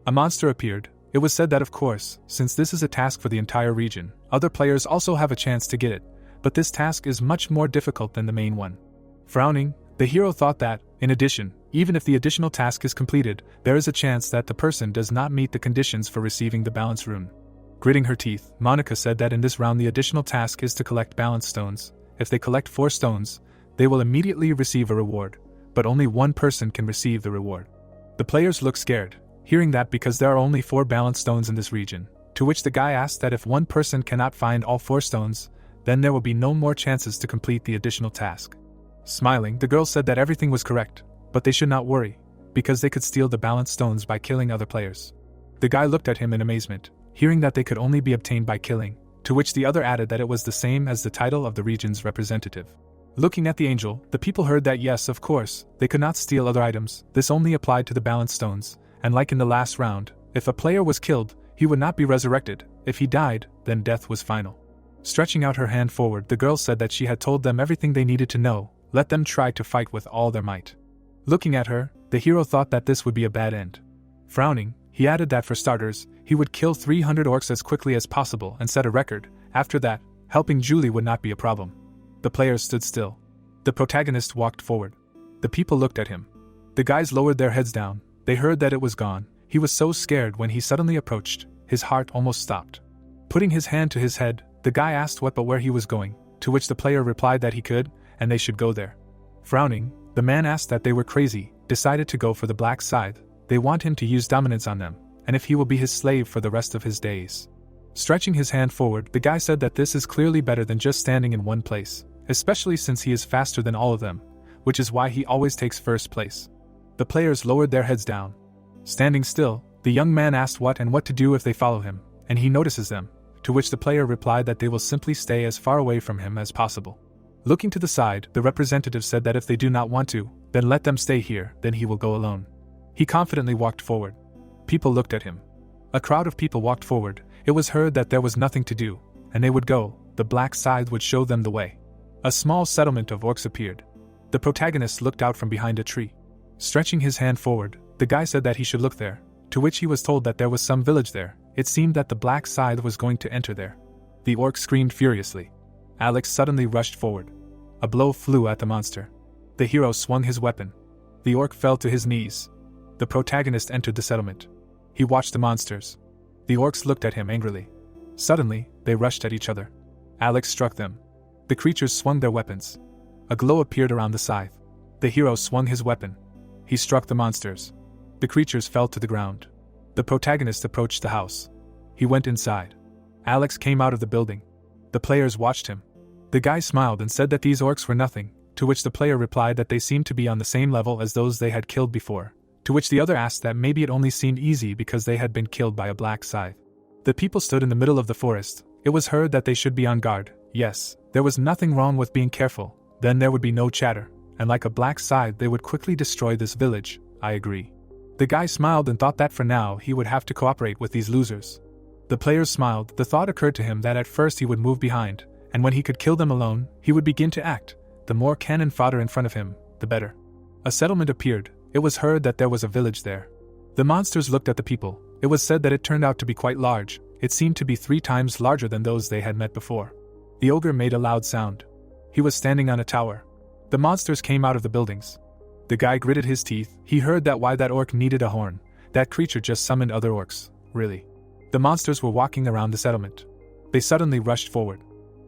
A monster appeared. It was said that of course, since this is a task for the entire region, other players also have a chance to get it, but this task is much more difficult than the main one. Frowning, the hero thought that, in addition, even if the additional task is completed, there is a chance that the person does not meet the conditions for receiving the balance rune. Gritting her teeth, Monica said that in this round the additional task is to collect balance stones. If they collect 4 stones, they will immediately receive a reward, but only one person can receive the reward. The players look scared, hearing that because there are only 4 balance stones in this region, to which the guy asked that if one person cannot find all 4 stones, then there will be no more chances to complete the additional task. Smiling, the girl said that everything was correct, but they should not worry, because they could steal the balance stones by killing other players. The guy looked at him in amazement, hearing that they could only be obtained by killing, to which the other added that it was the same as the title of the region's representative. Looking at the angel, the people heard that yes, of course, they could not steal other items. This only applied to the balance stones, and like in the last round, if a player was killed, he would not be resurrected. If he died, then death was final. Stretching out her hand forward, the girl said that she had told them everything they needed to know. Let them try to fight with all their might. Looking at her, the hero thought that this would be a bad end. Frowning, he added that for starters, he would kill 300 orcs as quickly as possible and set a record. After that, helping Julie would not be a problem. The players stood still. The protagonist walked forward. The people looked at him. The guys lowered their heads down. They heard that it was gone. He was so scared when he suddenly approached, his heart almost stopped. Putting his hand to his head, the guy asked what but where he was going, to which the player replied that he could, and they should go there. Frowning, the man asked that they were crazy, decided to go for the black Scythe. They want him to use dominance on them, and if he will be his slave for the rest of his days. Stretching his hand forward, the guy said that this is clearly better than just standing in one place, especially since he is faster than all of them, which is why he always takes first place. The players lowered their heads down. Standing still, the young man asked what to do if they follow him, and he notices them, to which the player replied that they will simply stay as far away from him as possible. Looking to the side, the representative said that if they do not want to, then let them stay here, then he will go alone. He confidently walked forward. People looked at him. A crowd of people walked forward. It was heard that there was nothing to do, and they would go. The black Scythe would show them the way. A small settlement of orcs appeared. The protagonist looked out from behind a tree. Stretching his hand forward, the guy said that he should look there, to which he was told that there was some village there. It seemed that the black Scythe was going to enter there. The orc screamed furiously. Alex suddenly rushed forward. A blow flew at the monster. The hero swung his weapon. The orc fell to his knees. The protagonist entered the settlement. He watched the monsters. The orcs looked at him angrily. Suddenly, they rushed at each other. Alex struck them. The creatures swung their weapons. A glow appeared around the scythe. The hero swung his weapon. He struck the monsters. The creatures fell to the ground. The protagonist approached the house. He went inside. Alex came out of the building. The players watched him. The guy smiled and said that these orcs were nothing, to which the player replied that they seemed to be on the same level as those they had killed before, to which the other asked that maybe it only seemed easy because they had been killed by a black Scythe. The people stood in the middle of the forest. It was heard that they should be on guard. Yes, there was nothing wrong with being careful. Then there would be no chatter, and like a black Scythe they would quickly destroy this village. I agree. The guy smiled and thought that for now he would have to cooperate with these losers. The players smiled. The thought occurred to him that at first he would move behind, and when he could kill them alone, he would begin to act. The more cannon fodder in front of him, the better. A settlement appeared. It was heard that there was a village there. The monsters looked at the people. It was said that it turned out to be quite large, It seemed to be 3 times larger than those they had met before. The ogre made a loud sound. He was standing on a tower. The monsters came out of the buildings. The guy gritted his teeth. He heard that why that orc needed a horn. That creature just summoned other orcs, really. The monsters were walking around the settlement. They suddenly rushed forward.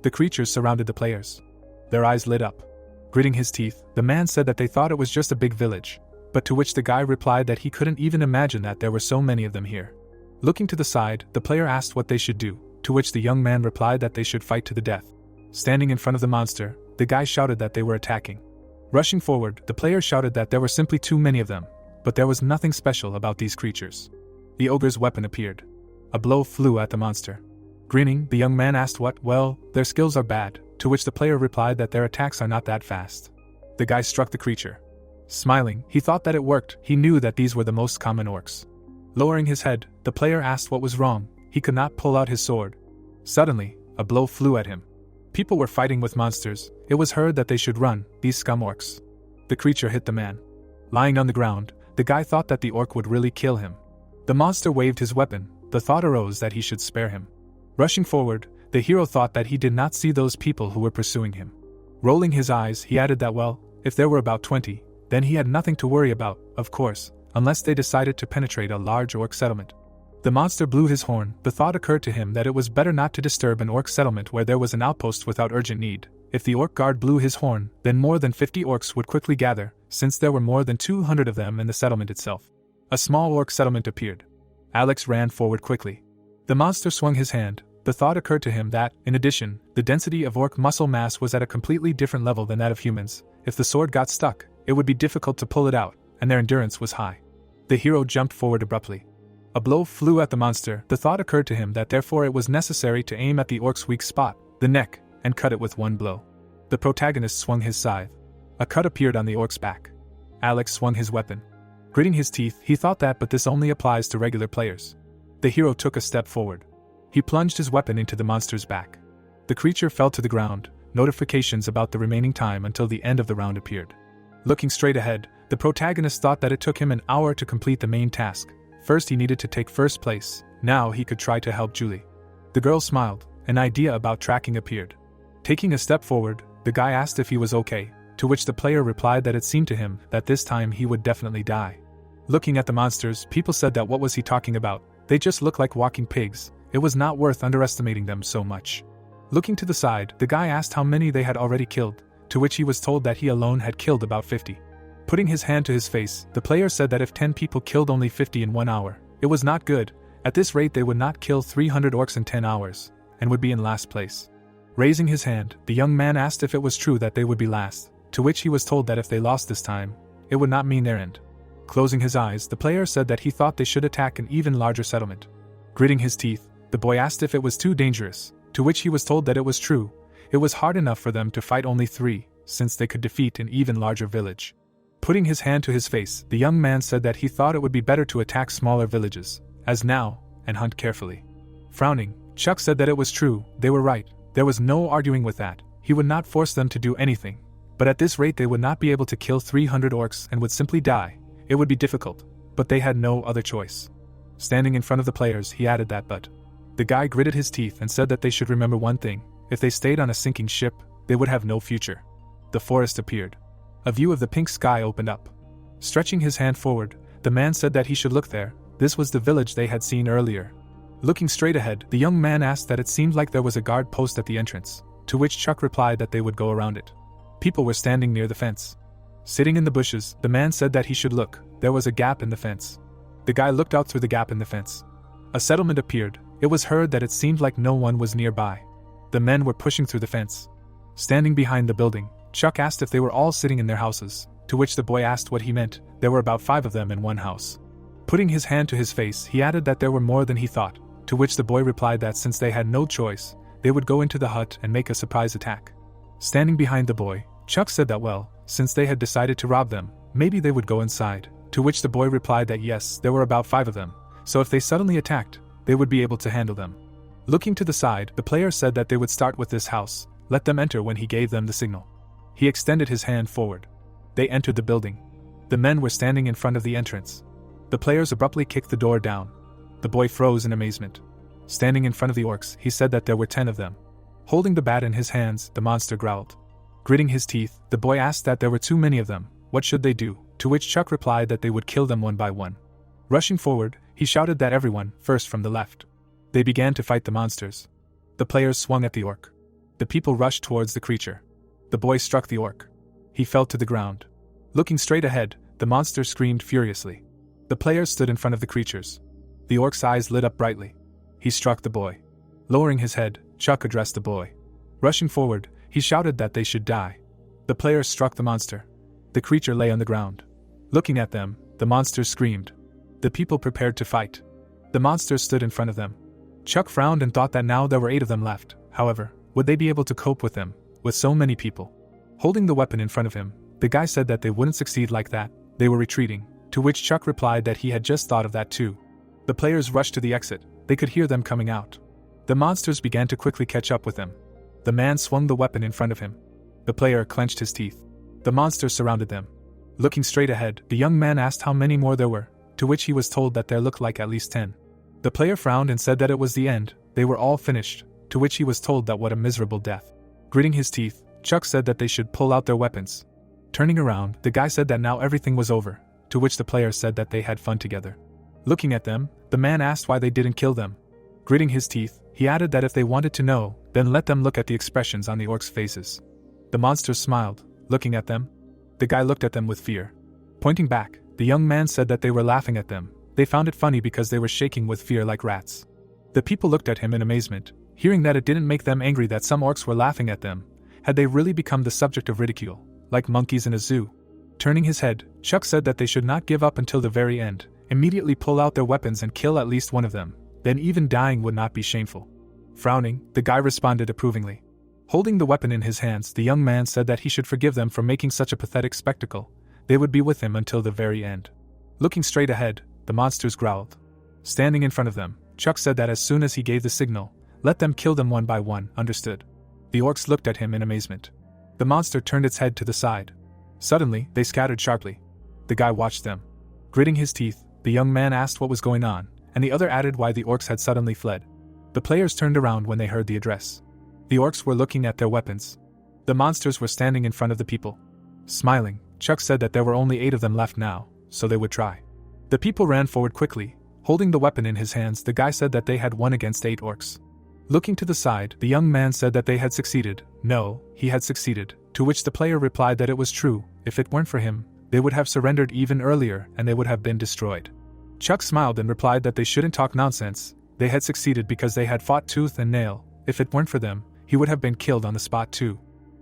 The creatures surrounded the players. Their eyes lit up. Gritting his teeth, the man said that they thought it was just a big village, but to which the guy replied that he couldn't even imagine that there were so many of them here. Looking to the side, the player asked what they should do, to which the young man replied that they should fight to the death. Standing in front of the monster, the guy shouted that they were attacking. Rushing forward, the player shouted that there were simply too many of them, but there was nothing special about these creatures. The ogre's weapon appeared. A blow flew at the monster. Grinning, the young man asked what, well, their skills are bad, to which the player replied that their attacks are not that fast. The guy struck the creature. Smiling, he thought that it worked. He knew that these were the most common orcs. Lowering his head, the player asked what was wrong. He could not pull out his sword. Suddenly, a blow flew at him. People were fighting with monsters. It was heard that they should run, these scum orcs. The creature hit the man. Lying on the ground, the guy thought that the orc would really kill him. The monster waved his weapon. The thought arose that he should spare him. Rushing forward, the hero thought that he did not see those people who were pursuing him. Rolling his eyes, he added that well, if there were about 20, then he had nothing to worry about, of course, unless they decided to penetrate a large orc settlement. The monster blew his horn. The thought occurred to him that it was better not to disturb an orc settlement where there was an outpost without urgent need. If the orc guard blew his horn, then more than 50 orcs would quickly gather, since there were more than 200 of them in the settlement itself. A small orc settlement appeared. Alex ran forward quickly. The monster swung his hand. The thought occurred to him that, in addition, the density of orc muscle mass was at a completely different level than that of humans. If the sword got stuck, it would be difficult to pull it out, and their endurance was high. The hero jumped forward abruptly. A blow flew at the monster. The thought occurred to him that therefore it was necessary to aim at the orc's weak spot, the neck, and cut it with one blow. The protagonist swung his scythe. A cut appeared on the orc's back. Alex swung his weapon. Gritting his teeth, he thought that but this only applies to regular players. The hero took a step forward. He plunged his weapon into the monster's back. The creature fell to the ground. Notifications about the remaining time until the end of the round appeared. Looking straight ahead, the protagonist thought that it took him an hour to complete the main task. First he needed to take first place, now he could try to help Julie. The girl smiled. An idea about tracking appeared. Taking a step forward, the guy asked if he was okay, to which the player replied that it seemed to him that this time he would definitely die. Looking at the monsters, people said that what was he talking about? They just looked like walking pigs. It was not worth underestimating them so much. Looking to the side, the guy asked how many they had already killed, to which he was told that he alone had killed about 50. Putting his hand to his face, the player said that if 10 people killed only 50 in 1 hour, it was not good. At this rate they would not kill 300 orcs in 10 hours, and would be in last place. Raising his hand, the young man asked if it was true that they would be last, to which he was told that if they lost this time, it would not mean their end. Closing his eyes, the player said that he thought they should attack an even larger settlement. Gritting his teeth, the boy asked if it was too dangerous, to which he was told that it was true. It was hard enough for them to fight only 3, since they could defeat an even larger village. Putting his hand to his face, the young man said that he thought it would be better to attack smaller villages, as now, and hunt carefully. Frowning, Chuck said that it was true, they were right, there was no arguing with that, he would not force them to do anything. But at this rate they would not be able to kill 300 orcs and would simply die. It would be difficult, but they had no other choice. Standing in front of the players, he added that but. The guy gritted his teeth and said that they should remember one thing: if they stayed on a sinking ship, they would have no future. The forest appeared. A view of the pink sky opened up. Stretching his hand forward, the man said that he should look there. This was the village they had seen earlier. Looking straight ahead, the young man asked that it seemed like there was a guard post at the entrance, to which Chuck replied that they would go around it. People were standing near the fence. Sitting in the bushes, the man said that he should look. There was a gap in the fence. The guy looked out through the gap in the fence. A settlement appeared. It was heard that it seemed like no one was nearby. The men were pushing through the fence. Standing behind the building, Chuck asked if they were all sitting in their houses, to which the boy asked what he meant. There were about 5 of them in one house. Putting his hand to his face, he added that there were more than he thought, to which the boy replied that since they had no choice, they would go into the hut and make a surprise attack. Standing behind the boy, Chuck said that well, since they had decided to rob them, maybe they would go inside, to which the boy replied that yes, there were about 5 of them, so if they suddenly attacked, they would be able to handle them. Looking to the side, the player said that they would start with this house, let them enter when he gave them the signal. He extended his hand forward. They entered the building. The men were standing in front of the entrance. The players abruptly kicked the door down. The boy froze in amazement. Standing in front of the orcs, he said that there were 10 of them. Holding the bat in his hands, the monster growled. Gritting his teeth, the boy asked that there were too many of them, what should they do, to which Chuck replied that they would kill them one by one. Rushing forward, he shouted that everyone, first from the left. They began to fight the monsters. The players swung at the orc. The people rushed towards the creature. The boy struck the orc. He fell to the ground. Looking straight ahead, the monster screamed furiously. The players stood in front of the creatures. The orc's eyes lit up brightly. He struck the boy. Lowering his head, Chuck addressed the boy. Rushing forward, he shouted that they should die. The players struck the monster. The creature lay on the ground. Looking at them, the monsters screamed. The people prepared to fight. The monsters stood in front of them. Chuck frowned and thought that now there were 8 of them left. However, would they be able to cope with them, with so many people? Holding the weapon in front of him, the guy said that they wouldn't succeed like that. They were retreating, to which Chuck replied that he had just thought of that too. The players rushed to the exit. They could hear them coming out. The monsters began to quickly catch up with them. The man swung the weapon in front of him. The player clenched his teeth. The monsters surrounded them. Looking straight ahead, the young man asked how many more there were, to which he was told that there looked like at least 10. The player frowned and said that it was the end, they were all finished, to which he was told that what a miserable death. Gritting his teeth, Chuck said that they should pull out their weapons. Turning around, the guy said that now everything was over, to which the player said that they had fun together. Looking at them, the man asked why they didn't kill them. Gritting his teeth, he added that if they wanted to know, then let them look at the expressions on the orcs' faces. The monsters smiled, looking at them. The guy looked at them with fear. Pointing back, the young man said that they were laughing at them. They found it funny because they were shaking with fear like rats. The people looked at him in amazement, hearing that it didn't make them angry that some orcs were laughing at them. Had they really become the subject of ridicule, like monkeys in a zoo? Turning his head, Chuck said that they should not give up until the very end, immediately pull out their weapons and kill at least one of them, then even dying would not be shameful. Frowning, the guy responded approvingly. Holding the weapon in his hands, the young man said that he should forgive them for making such a pathetic spectacle. They would be with him until the very end. Looking straight ahead, the monsters growled. Standing in front of them, Chuck said that as soon as he gave the signal, let them kill them one by one, understood. The orcs looked at him in amazement. The monster turned its head to the side. Suddenly, they scattered sharply. The guy watched them. Gritting his teeth, the young man asked what was going on, and the other added why the orcs had suddenly fled. The players turned around when they heard the address. The orcs were looking at their weapons. The monsters were standing in front of the people. Smiling, Chuck said that there were only 8 of them left now, so they would try. The people ran forward quickly. Holding the weapon in his hands, the guy said that they had won against 8 orcs. Looking to the side, the young man said that they had succeeded. No, he had succeeded, to which the player replied that it was true. If it weren't for him, they would have surrendered even earlier and they would have been destroyed. Chuck smiled and replied that they shouldn't talk nonsense. They had succeeded because they had fought tooth and nail. If it weren't for them, he would have been killed on the spot too.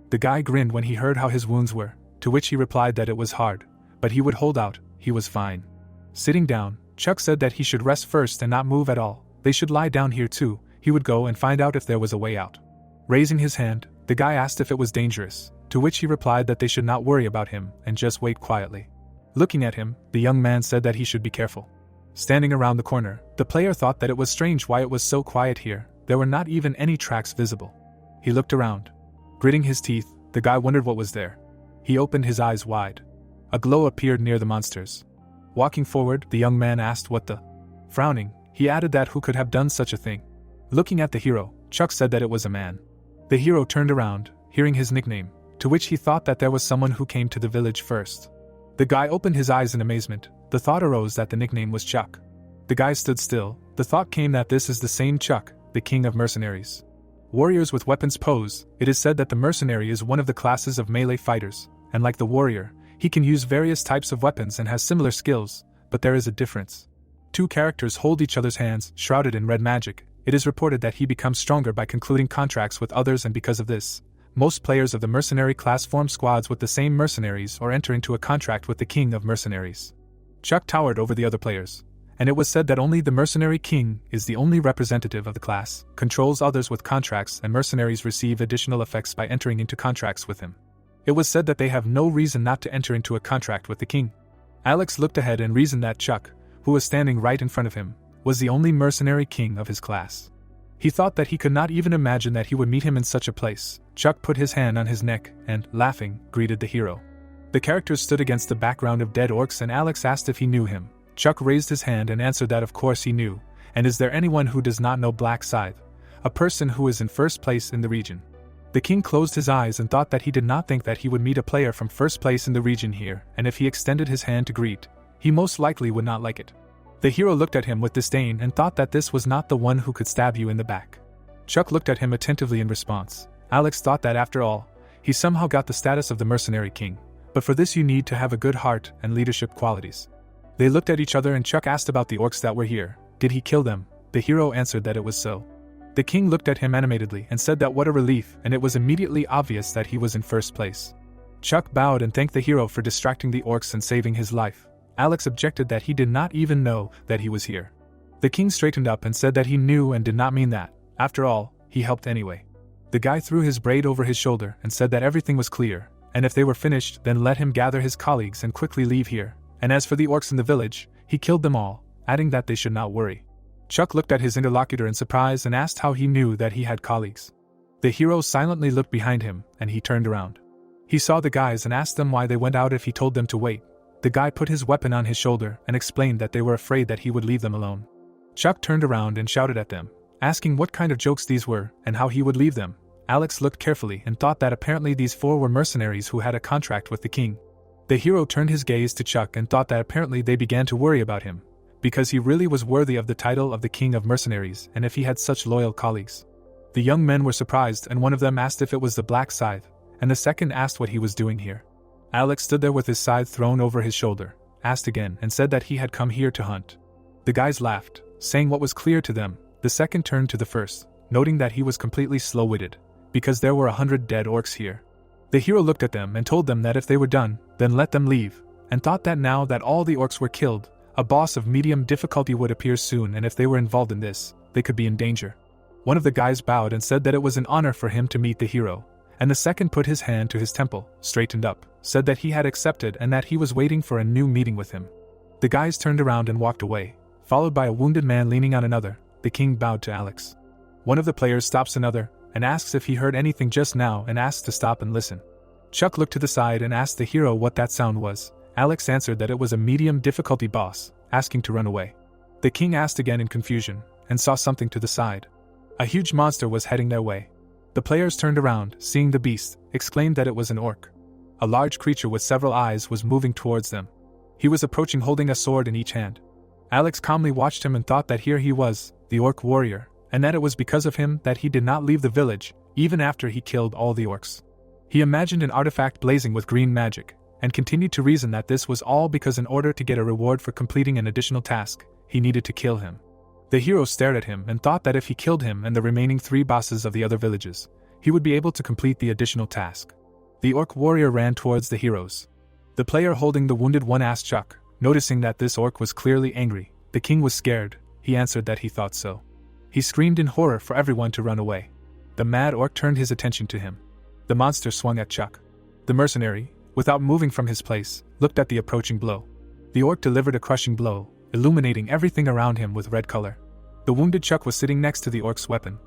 The guy grinned when he heard how his wounds were, to which he replied that it was hard, but he would hold out, he was fine. Sitting down, Chuck said that he should rest first and not move at all. They should lie down here too. He would go and find out if there was a way out. Raising his hand, the guy asked if it was dangerous, to which he replied that they should not worry about him and just wait quietly. Looking at him, the young man said that he should be careful. Standing around the corner, the player thought that it was strange why it was so quiet here. There were not even any tracks visible. He looked around. Gritting his teeth, the guy wondered what was there. He opened his eyes wide. A glow appeared near the monsters. Walking forward, the young man asked what the... Frowning, he added that who could have done such a thing. Looking at the hero, Chuck said that it was a man. The hero turned around, hearing his nickname, to which he thought that there was someone who came to the village first. The guy opened his eyes in amazement. The thought arose that the nickname was Chuck. The guy stood still. The thought came that this is the same Chuck, the king of mercenaries. Warriors with weapons pose. It is said that the mercenary is one of the classes of melee fighters, and like the warrior, he can use various types of weapons and has similar skills, but there is a difference. 2 characters hold each other's hands, shrouded in red magic. It is reported that he becomes stronger by concluding contracts with others, and because of this, most players of the mercenary class form squads with the same mercenaries or enter into a contract with the king of mercenaries. Chuck towered over the other players, and it was said that only the mercenary king is the only representative of the class, controls others with contracts, and mercenaries receive additional effects by entering into contracts with him. It was said that they have no reason not to enter into a contract with the king. Alex looked ahead and reasoned that Chuck, who was standing right in front of him, was the only mercenary king of his class. He thought that he could not even imagine that he would meet him in such a place. Chuck put his hand on his neck and, laughing, greeted the hero. The characters stood against the background of dead orcs and Alex asked if he knew him. Chuck raised his hand and answered that of course he knew, And is there anyone who does not know Black Scythe, a person who is in first place in the region? The king closed his eyes and thought that he did not think that he would meet a player from first place in the region here, and if he extended his hand to greet, he most likely would not like it. The hero looked at him with disdain and thought that this was not the one who could stab you in the back. Chuck looked at him attentively in response. Alex thought that after all, he somehow got the status of the mercenary king, but for this you need to have a good heart and leadership qualities. They looked at each other and Chuck asked about the orcs that were here. Did he kill them? The hero answered that it was so. The king looked at him animatedly and said that what a relief, and it was immediately obvious that he was in first place. Chuck bowed and thanked the hero for distracting the orcs and saving his life. Alex objected that he did not even know that he was here. The king straightened up and said that he knew and did not mean that. After all, he helped anyway. The guy threw his braid over his shoulder and said that everything was clear, and if they were finished, then let him gather his colleagues and quickly leave here. And as for the orcs in the village, he killed them all, adding that they should not worry. Chuck looked at his interlocutor in surprise and asked how he knew that he had colleagues. The hero silently looked behind him, and he turned around. He saw the guys and asked them why they went out if he told them to wait. The guy put his weapon on his shoulder and explained that they were afraid that he would leave them alone. Chuck turned around and shouted at them, asking what kind of jokes these were and how he would leave them. Alex looked carefully and thought that apparently these four were mercenaries who had a contract with the king. The hero turned his gaze to Chuck and thought that apparently they began to worry about him, because he really was worthy of the title of the king of mercenaries and if he had such loyal colleagues. The young men were surprised and one of them asked if it was the Black Scythe, and the second asked what he was doing here. Alex stood there with his scythe thrown over his shoulder, asked again and said that he had come here to hunt. The guys laughed, saying what was clear to them. The second turned to the first, noting that he was completely slow-witted, because there were 100 dead orcs here. The hero looked at them and told them that if they were done, then let them leave, and thought that now that all the orcs were killed, a boss of medium difficulty would appear soon, and if they were involved in this, they could be in danger. One of the guys bowed and said that it was an honor for him to meet the hero, and the second put his hand to his temple, straightened up, said that he had accepted and that he was waiting for a new meeting with him. The guys turned around and walked away, followed by a wounded man leaning on another. The king bowed to Alex. One of the players stops another, and asks if he heard anything just now and asks to stop and listen. Chuck looked to the side and asked the hero what that sound was. Alex answered that it was a medium difficulty boss, asking to run away. The king asked again in confusion, and saw something to the side. A huge monster was heading their way. The players turned around, seeing the beast, exclaimed that it was an orc. A large creature with several eyes was moving towards them. He was approaching holding a sword in each hand. Alex calmly watched him and thought that here he was, the orc warrior, and that it was because of him that he did not leave the village, even after he killed all the orcs. He imagined an artifact blazing with green magic, and continued to reason that this was all because in order to get a reward for completing an additional task, he needed to kill him. The hero stared at him and thought that if he killed him and the remaining 3 bosses of the other villages, he would be able to complete the additional task. The orc warrior ran towards the heroes. The player holding the wounded one asked Chuck, noticing that this orc was clearly angry. The king was scared. He answered that he thought so. He screamed in horror for everyone to run away. The mad orc turned his attention to him. The monster swung at Chuck. The mercenary, without moving from his place, looked at the approaching blow. The orc delivered a crushing blow, illuminating everything around him with red color. The wounded Chuck was sitting next to the orc's weapon.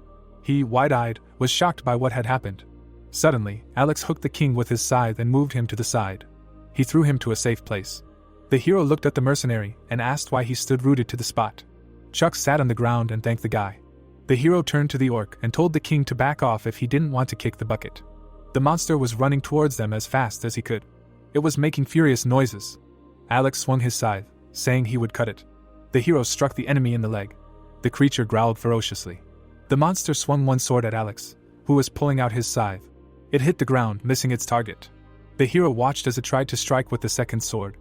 He, wide-eyed, was shocked by what had happened. Suddenly, Alex hooked the king with his scythe and moved him to the side. He threw him to a safe place. The hero looked at the mercenary and asked why he stood rooted to the spot. Chuck sat on the ground and thanked the guy. The hero turned to the orc and told the king to back off if he didn't want to kick the bucket. The monster was running towards them as fast as he could. It was making furious noises. Alex swung his scythe, saying he would cut it. The hero struck the enemy in the leg. The creature growled ferociously. The monster swung one sword at Alex, who was pulling out his scythe. It hit the ground, missing its target. The hero watched as it tried to strike with the second sword.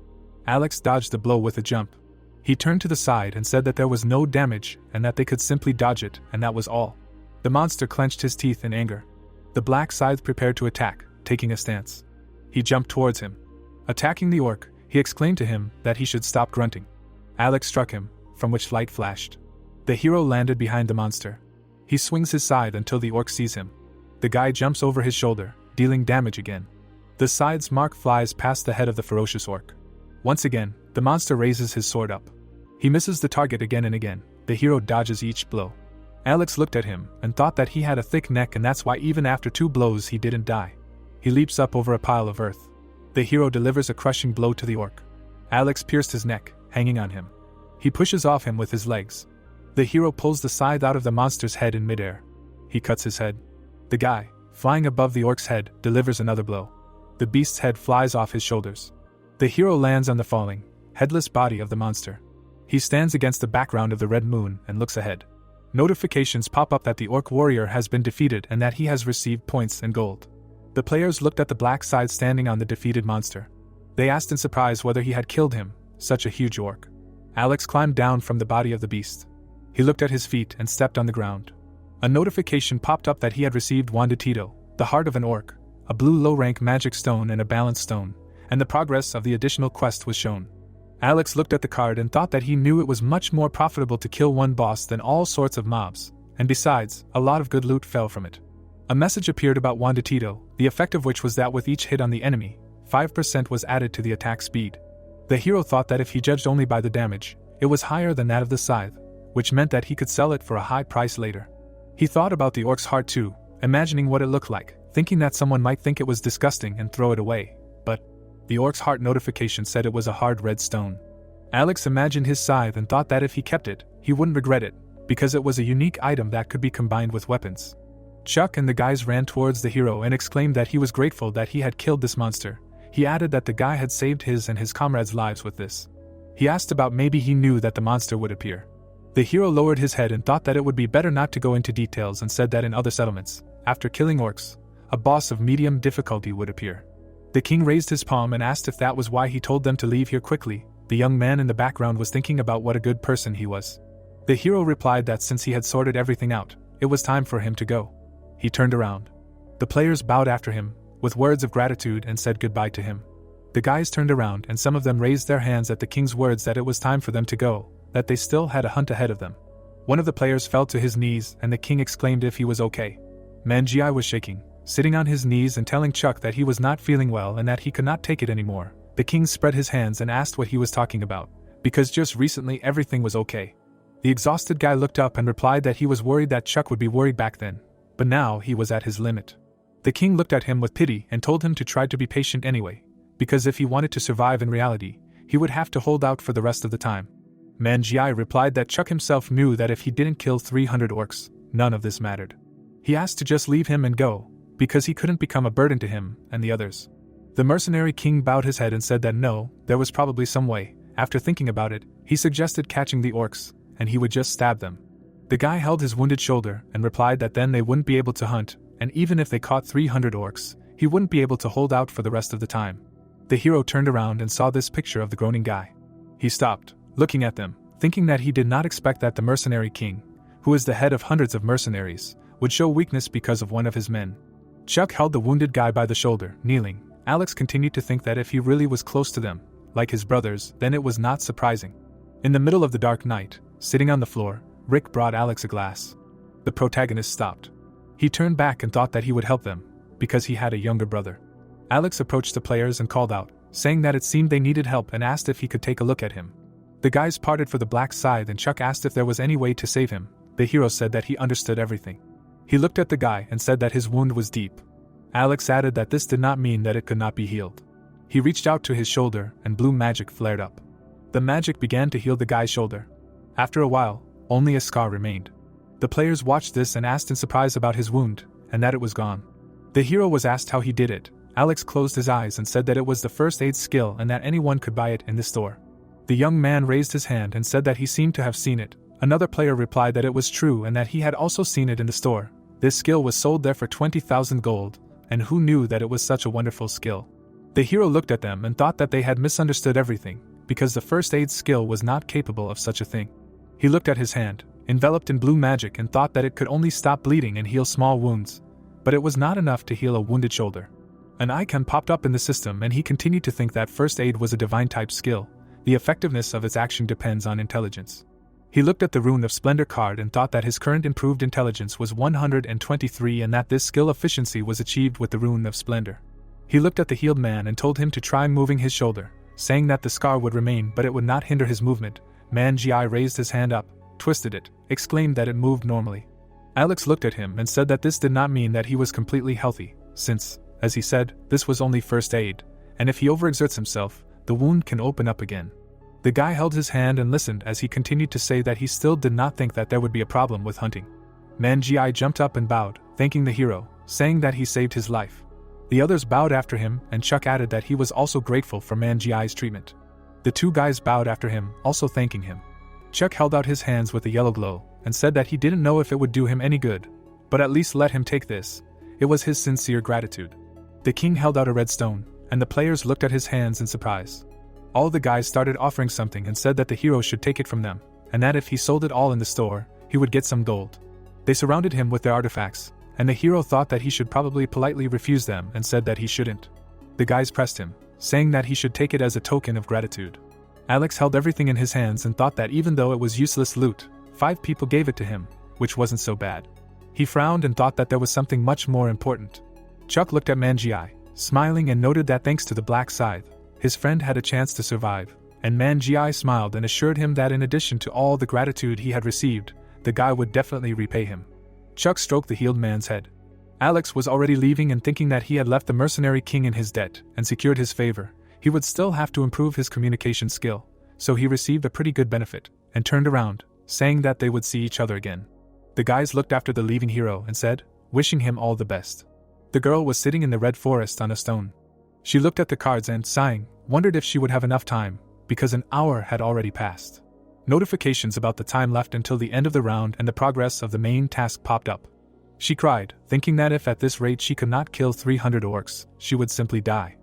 Alex dodged the blow with a jump. He turned to the side and said that there was no damage and that they could simply dodge it, and that was all. The monster clenched his teeth in anger. The black scythe prepared to attack, taking a stance. He jumped towards him. Attacking the orc, he exclaimed to him that he should stop grunting. Alex struck him, from which light flashed. The hero landed behind the monster. He swings his scythe until the orc sees him. The guy jumps over his shoulder, dealing damage again. The scythe's mark flies past the head of the ferocious orc. Once again, the monster raises his sword up. He misses the target again and again. The hero dodges each blow. Alex looked at him and thought that he had a thick neck, and that's why even after 2 blows he didn't die. He leaps up over a pile of earth. The hero delivers a crushing blow to the orc. Alex pierced his neck, hanging on him. He pushes off him with his legs. The hero pulls the scythe out of the monster's head in midair. He cuts his head. The guy, flying above the orc's head, delivers another blow. The beast's head flies off his shoulders. The hero lands on the falling, headless body of the monster. He stands against the background of the red moon and looks ahead. Notifications pop up that the orc warrior has been defeated and that he has received points and gold. The players looked at the black scythe standing on the defeated monster. They asked in surprise whether he had killed him, such a huge orc. Alex climbed down from the body of the beast. He looked at his feet and stepped on the ground. A notification popped up that he had received Wandetito, the heart of an orc, a blue low-rank magic stone and a balance stone, and the progress of the additional quest was shown. Alex looked at the card and thought that he knew it was much more profitable to kill one boss than all sorts of mobs, and besides, a lot of good loot fell from it. A message appeared about Wandetito, the effect of which was that with each hit on the enemy, 5% was added to the attack speed. The hero thought that if he judged only by the damage, it was higher than that of the scythe, which meant that he could sell it for a high price later. He thought about the orc's heart too, imagining what it looked like, thinking that someone might think it was disgusting and throw it away, but the orc's heart notification said it was a hard red stone. Alex imagined his scythe and thought that if he kept it, he wouldn't regret it, because it was a unique item that could be combined with weapons. Chuck and the guys ran towards the hero and exclaimed that he was grateful that he had killed this monster. He added that the guy had saved his and his comrades' lives with this. He asked about maybe he knew that the monster would appear. The hero lowered his head and thought that it would be better not to go into details and said that in other settlements, after killing orcs, a boss of medium difficulty would appear. The king raised his palm and asked if that was why he told them to leave here quickly. The young man in the background was thinking about what a good person he was. The hero replied that since he had sorted everything out, it was time for him to go. He turned around. The players bowed after him, with words of gratitude and said goodbye to him. The guys turned around and some of them raised their hands at the king's words that it was time for them to go, that they still had a hunt ahead of them. One of the players fell to his knees and the king exclaimed if he was okay. Manga was shaking, sitting on his knees and telling Chuck that he was not feeling well and that he could not take it anymore. The king spread his hands and asked what he was talking about, because just recently everything was okay. The exhausted guy looked up and replied that he was worried that Chuck would be worried back then, but now he was at his limit. The king looked at him with pity and told him to try to be patient anyway, because if he wanted to survive in reality, he would have to hold out for the rest of the time. Manga replied that Chuck himself knew that if he didn't kill 300 orcs, none of this mattered. He asked to just leave him and go, because he couldn't become a burden to him and the others. The mercenary king bowed his head and said that no, there was probably some way. After thinking about it, he suggested catching the orcs, and he would just stab them. The guy held his wounded shoulder and replied that then they wouldn't be able to hunt, and even if they caught 300 orcs, he wouldn't be able to hold out for the rest of the time. The hero turned around and saw this picture of the groaning guy. He stopped, looking at them, thinking that he did not expect that the mercenary king, who is the head of hundreds of mercenaries, would show weakness because of one of his men. Chuck held the wounded guy by the shoulder, kneeling. Alex continued to think that if he really was close to them, like his brothers, then it was not surprising. In the middle of the dark night, sitting on the floor, Rick brought Alex a glass. The protagonist stopped. He turned back and thought that he would help them, because he had a younger brother. Alex approached the players and called out, saying that it seemed they needed help and asked if he could take a look at him. The guys parted for the black scythe and Chuck asked if there was any way to save him. The hero said that he understood everything. He looked at the guy and said that his wound was deep. Alex added that this did not mean that it could not be healed. He reached out to his shoulder and blue magic flared up. The magic began to heal the guy's shoulder. After a while, only a scar remained. The players watched this and asked in surprise about his wound, and that it was gone. The hero was asked how he did it. Alex closed his eyes and said that it was the first aid skill and that anyone could buy it in the store. The young man raised his hand and said that he seemed to have seen it. Another player replied that it was true and that he had also seen it in the store. This skill was sold there for 20,000 gold, and who knew that it was such a wonderful skill? The hero looked at them and thought that they had misunderstood everything, because the first aid skill was not capable of such a thing. He looked at his hand, enveloped in blue magic, and thought that it could only stop bleeding and heal small wounds, but it was not enough to heal a wounded shoulder. An icon popped up in the system and he continued to think that first aid was a divine type skill. The effectiveness of its action depends on intelligence. He looked at the Rune of Splendor card and thought that his current improved intelligence was 123 and that this skill efficiency was achieved with the Rune of Splendor. He looked at the healed man and told him to try moving his shoulder, saying that the scar would remain but it would not hinder his movement. Manga raised his hand up, twisted it, exclaimed that it moved normally. Alex looked at him and said that this did not mean that he was completely healthy, since, as he said, this was only first aid, and if he overexerts himself, the wound can open up again. The guy held his hand and listened as he continued to say that he still did not think that there would be a problem with hunting. Manhwa jumped up and bowed, thanking the hero, saying that he saved his life. The others bowed after him, and Chuck added that he was also grateful for Manhwa's treatment. The two guys bowed after him, also thanking him. Chuck held out his hands with a yellow glow, and said that he didn't know if it would do him any good, but at least let him take this. It was his sincere gratitude. The king held out a red stone, and the players looked at his hands in surprise. All the guys started offering something and said that the hero should take it from them, and that if he sold it all in the store, he would get some gold. They surrounded him with their artifacts, and the hero thought that he should probably politely refuse them and said that he shouldn't. The guys pressed him, saying that he should take it as a token of gratitude. Alex held everything in his hands and thought that even though it was useless loot, 5 people gave it to him, which wasn't so bad. He frowned and thought that there was something much more important. Chuck looked at Manhwa, smiling, and noted that thanks to the black scythe, his friend had a chance to survive, and Manhwa smiled and assured him that in addition to all the gratitude he had received, the guy would definitely repay him. Chuck stroked the healed man's head. Alex was already leaving and thinking that he had left the mercenary king in his debt and secured his favor. He would still have to improve his communication skill, so he received a pretty good benefit, and turned around, saying that they would see each other again. The guys looked after the leaving hero and said, wishing him all the best. The girl was sitting in the red forest on a stone. She looked at the cards and, sighing, wondered if she would have enough time, because an hour had already passed. Notifications about the time left until the end of the round and the progress of the main task popped up. She cried, thinking that if at this rate she could not kill 300 orcs, she would simply die.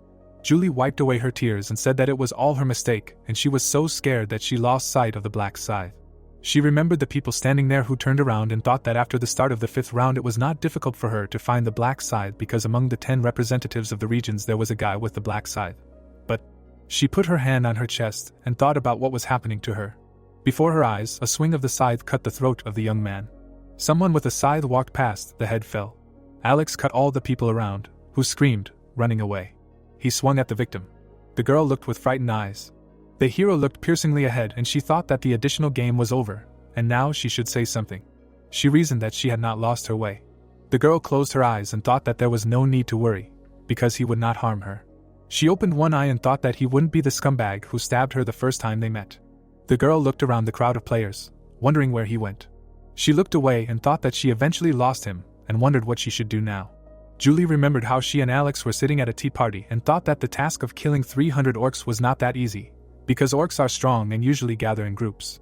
Julie wiped away her tears and said that it was all her mistake, and she was so scared that she lost sight of the black scythe. She remembered the people standing there who turned around and thought that after the start of the 5th round it was not difficult for her to find the black scythe because among the 10 representatives of the regions there was a guy with the black scythe. But she put her hand on her chest and thought about what was happening to her. Before her eyes, a swing of the scythe cut the throat of the young man. Someone with a scythe walked past, the head fell. Alex cut all the people around, who screamed, running away. He swung at the victim. The girl looked with frightened eyes. The hero looked piercingly ahead and she thought that the additional game was over, and now she should say something. She reasoned that she had not lost her way. The girl closed her eyes and thought that there was no need to worry, because he would not harm her. She opened one eye and thought that he wouldn't be the scumbag who stabbed her the first time they met. The girl looked around the crowd of players, wondering where he went. She looked away and thought that she eventually lost him, and wondered what she should do now. Julie remembered how she and Alex were sitting at a tea party and thought that the task of killing 300 orcs was not that easy, because orcs are strong and usually gather in groups.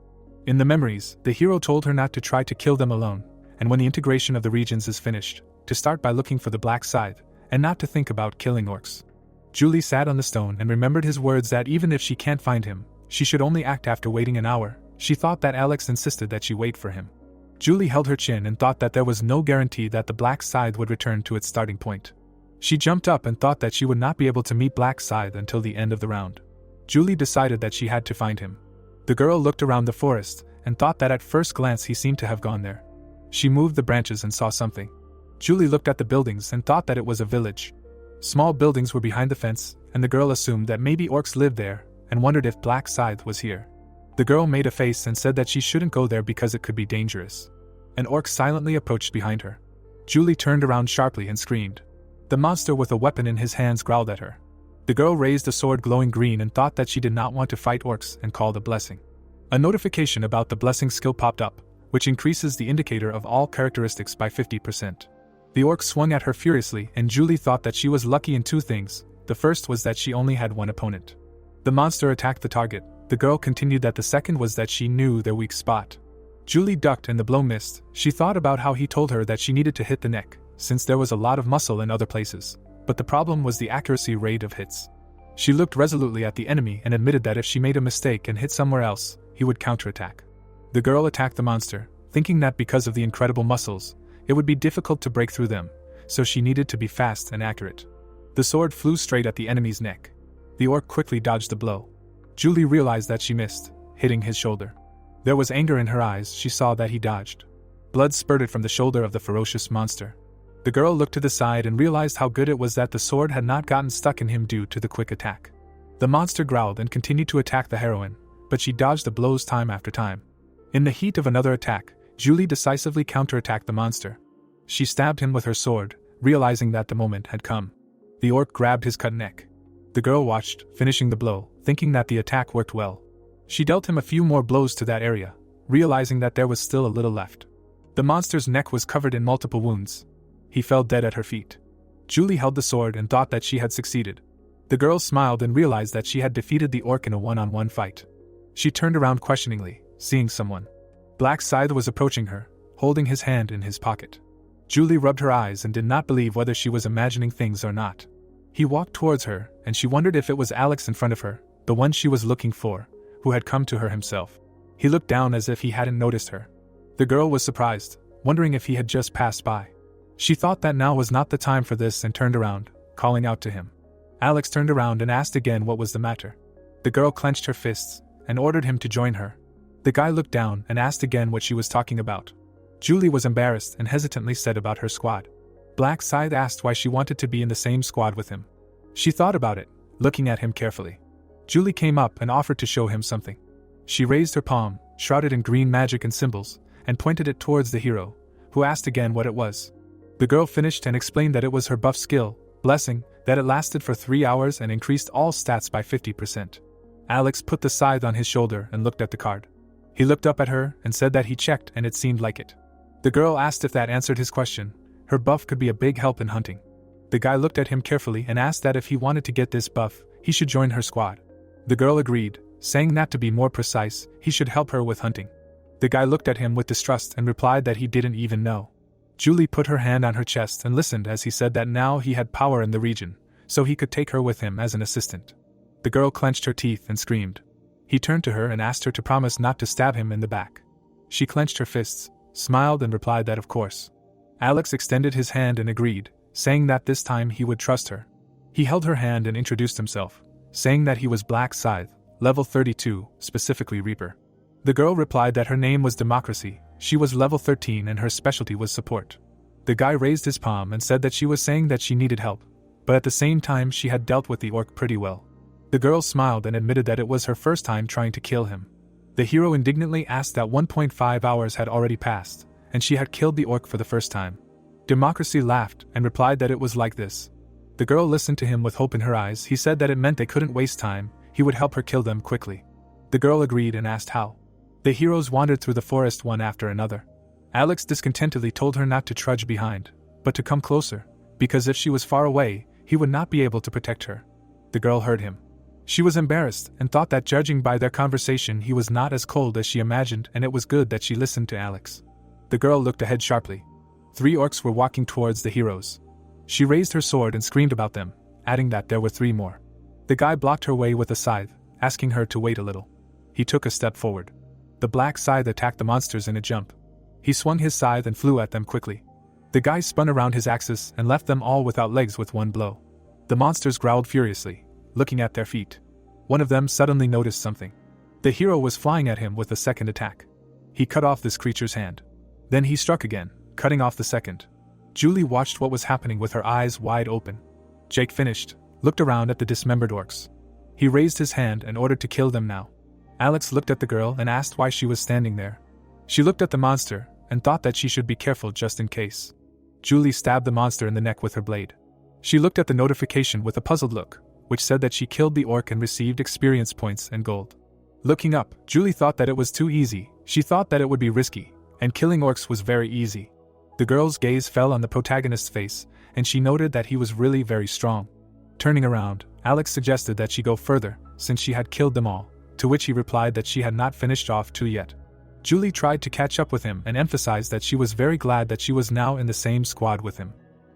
In the memories, the hero told her not to try to kill them alone, and when the integration of the regions is finished, to start by looking for the black scythe, and not to think about killing orcs. Julie sat on the stone and remembered his words that even if she can't find him, she should only act after waiting an hour. She thought that Alex insisted that she wait for him. Julie held her chin and thought that there was no guarantee that the black scythe would return to its starting point. She jumped up and thought that she would not be able to meet black scythe until the end of the round. Julie decided that she had to find him. The girl looked around the forest and thought that at first glance he seemed to have gone there. She moved the branches and saw something. Julie looked at the buildings and thought that it was a village. Small buildings were behind the fence, and the girl assumed that maybe orcs lived there, and wondered if black scythe was here. The girl made a face and said that she shouldn't go there because it could be dangerous. An orc silently approached behind her. Julie turned around sharply and screamed. The monster with a weapon in his hands growled at her. The girl raised a sword glowing green and thought that she did not want to fight orcs and called a blessing. A notification about the blessing skill popped up, which increases the indicator of all characteristics by 50%. The orc swung at her furiously and Julie thought that she was lucky in 2 things. The first was that she only had one opponent. The monster attacked the target. The girl continued that the second was that she knew their weak spot. Julie ducked and the blow missed. She thought about how he told her that she needed to hit the neck, since there was a lot of muscle in other places. But the problem was the accuracy rate of hits. She looked resolutely at the enemy and admitted that if she made a mistake and hit somewhere else, he would counterattack. The girl attacked the monster, thinking that because of the incredible muscles, it would be difficult to break through them, so she needed to be fast and accurate. The sword flew straight at the enemy's neck. The orc quickly dodged the blow. Julie realized that she missed, hitting his shoulder. There was anger in her eyes. She saw that he dodged. Blood spurted from the shoulder of the ferocious monster. The girl looked to the side and realized how good it was that the sword had not gotten stuck in him due to the quick attack. The monster growled and continued to attack the heroine, but she dodged the blows time after time. In the heat of another attack, Julie decisively counterattacked the monster. She stabbed him with her sword, realizing that the moment had come. The orc grabbed his cut neck. The girl watched, finishing the blow, thinking that the attack worked well. She dealt him a few more blows to that area, realizing that there was still a little left. The monster's neck was covered in multiple wounds. He fell dead at her feet. Julie held the sword and thought that she had succeeded. The girl smiled and realized that she had defeated the orc in a one-on-one fight. She turned around questioningly, seeing someone. Black Scythe was approaching her, holding his hand in his pocket. Julie rubbed her eyes and did not believe whether she was imagining things or not. He walked towards her, and she wondered if it was Alex in front of her, the one she was looking for, who had come to her himself. He looked down as if he hadn't noticed her. The girl was surprised, wondering if he had just passed by. She thought that now was not the time for this and turned around, calling out to him. Alex turned around and asked again what was the matter. The girl clenched her fists and ordered him to join her. The guy looked down and asked again what she was talking about. Julie was embarrassed and hesitantly said about her squad. Black Scythe asked why she wanted to be in the same squad with him. She thought about it, looking at him carefully. Julie came up and offered to show him something. She raised her palm, shrouded in green magic and symbols, and pointed it towards the hero, who asked again what it was. The girl finished and explained that it was her buff skill, Blessing, that it lasted for 3 hours and increased all stats by 50%. Alex put the scythe on his shoulder and looked at the card. He looked up at her and said that he checked and it seemed like it. The girl asked if that answered his question. Her buff could be a big help in hunting. The guy looked at him carefully and asked that if he wanted to get this buff, he should join her squad. The girl agreed, saying that to be more precise, he should help her with hunting. The guy looked at him with distrust and replied that he didn't even know. Julie put her hand on her chest and listened as he said that now he had power in the region, so he could take her with him as an assistant. The girl clenched her teeth and screamed. He turned to her and asked her to promise not to stab him in the back. She clenched her fists, smiled and replied that of course. Alex extended his hand and agreed, saying that this time he would trust her. He held her hand and introduced himself, saying that he was Black Scythe, level 32, specifically Reaper. The girl replied that her name was Democracy. She was level 13 and her specialty was support. The guy raised his palm and said that she was saying that she needed help, but at the same time she had dealt with the orc pretty well. The girl smiled and admitted that it was her first time trying to kill him. The hero indignantly asked that 1.5 hours had already passed, and she had killed the orc for the first time. Democracy laughed and replied that it was like this. The girl listened to him with hope in her eyes. He said that it meant they couldn't waste time, he would help her kill them quickly. The girl agreed and asked how. The heroes wandered through the forest one after another. Alex discontentedly told her not to trudge behind, but to come closer, because if she was far away, he would not be able to protect her. The girl heard him. She was embarrassed and thought that judging by their conversation he was not as cold as she imagined, and it was good that she listened to Alex. The girl looked ahead sharply. 3 orcs were walking towards the heroes. She raised her sword and screamed about them, adding that there were 3 more. The guy blocked her way with a scythe, asking her to wait a little. He took a step forward. The Black Scythe attacked the monsters in a jump. He swung his scythe and flew at them quickly. The guy spun around his axis and left them all without legs with one blow. The monsters growled furiously, looking at their feet. One of them suddenly noticed something. The hero was flying at him with a second attack. He cut off this creature's hand. Then he struck again, cutting off the second. Julie watched what was happening with her eyes wide open. Jake finished, looked around at the dismembered orcs. He raised his hand and ordered to kill them now. Alex looked at the girl and asked why she was standing there. She looked at the monster and thought that she should be careful just in case. Julie stabbed the monster in the neck with her blade. She looked at the notification with a puzzled look, which said that she killed the orc and received experience points and gold. Looking up, Julie thought that it was too easy. She thought that it would be risky, and killing orcs was very easy. The girl's gaze fell on the protagonist's face, and she noted that he was really very strong. Turning around, Alex suggested that she go further, since she had killed them all, to which he replied that she had not finished off 2 yet. Julie tried to catch up with him and emphasized that she was very glad that she was now in the same squad with him.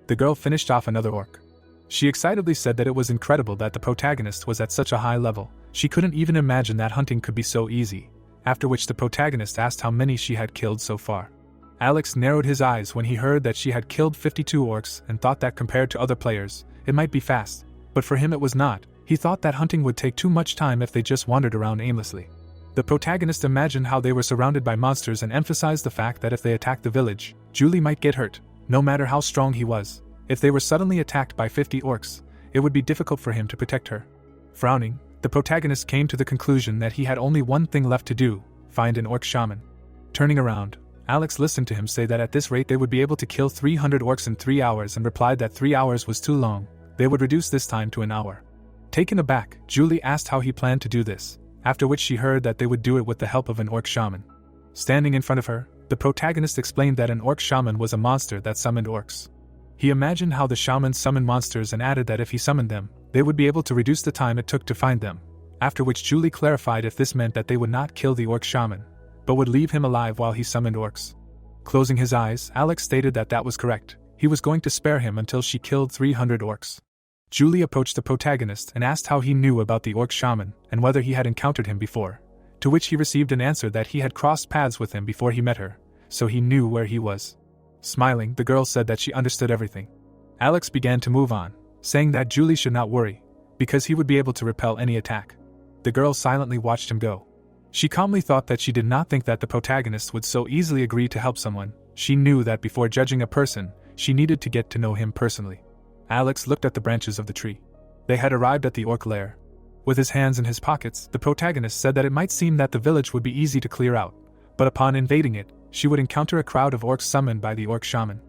The girl finished off another orc. She excitedly said that it was incredible that the protagonist was at such a high level. She couldn't even imagine that hunting could be so easy, after which the protagonist asked how many she had killed so far. Alex narrowed his eyes when he heard that she had killed 52 orcs and thought that compared to other players, it might be fast, but for him it was not. He thought that hunting would take too much time if they just wandered around aimlessly. The protagonist imagined how they were surrounded by monsters and emphasized the fact that if they attacked the village, Julie might get hurt, no matter how strong he was. If they were suddenly attacked by 50 orcs, it would be difficult for him to protect her. Frowning, the protagonist came to the conclusion that he had only one thing left to do: find an orc shaman. Turning around, Alex listened to him say that at this rate they would be able to kill 300 orcs in 3 hours and replied that 3 hours was too long. They would reduce this time to an hour. Taken aback, Julie asked how he planned to do this, after which she heard that they would do it with the help of an orc shaman. Standing in front of her, the protagonist explained that an orc shaman was a monster that summoned orcs. He imagined how the shaman summoned monsters and added that if he summoned them, they would be able to reduce the time it took to find them, after which Julie clarified if this meant that they would not kill the orc shaman, but would leave him alive while he summoned orcs. Closing his eyes, Alex stated that that was correct. He was going to spare him until she killed 300 orcs. Julie approached the protagonist and asked how he knew about the orc shaman and whether he had encountered him before, to which he received an answer that he had crossed paths with him before he met her, so he knew where he was. Smiling, the girl said that she understood everything. Alex began to move on, saying that Julie should not worry, because he would be able to repel any attack. The girl silently watched him go. She calmly thought that she did not think that the protagonist would so easily agree to help someone. She knew that before judging a person, she needed to get to know him personally. Alex looked at the branches of the tree. They had arrived at the orc lair. With his hands in his pockets, the protagonist said that it might seem that the village would be easy to clear out, but upon invading it, she would encounter a crowd of orcs summoned by the orc shaman.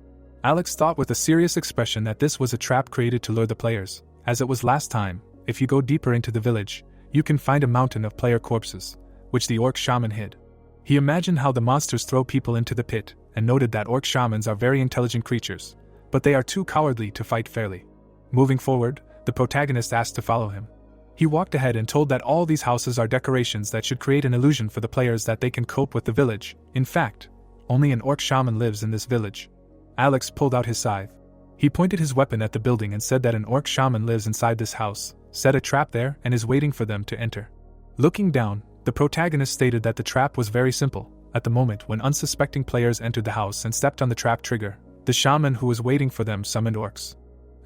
Alex thought with a serious expression that this was a trap created to lure the players, as it was last time. If you go deeper into the village, you can find a mountain of player corpses, which the orc shaman hid. He imagined how the monsters throw people into the pit, and noted that orc shamans are very intelligent creatures, but they are too cowardly to fight fairly. Moving forward, the protagonist asked to follow him. He walked ahead and told that all these houses are decorations that should create an illusion for the players that they can cope with the village. In fact, only an orc shaman lives in this village. Alex pulled out his scythe. He pointed his weapon at the building and said that an orc shaman lives inside this house, set a trap there, and is waiting for them to enter. Looking down, the protagonist stated that the trap was very simple. At the moment when unsuspecting players entered the house and stepped on the trap trigger, the shaman who was waiting for them summoned orcs.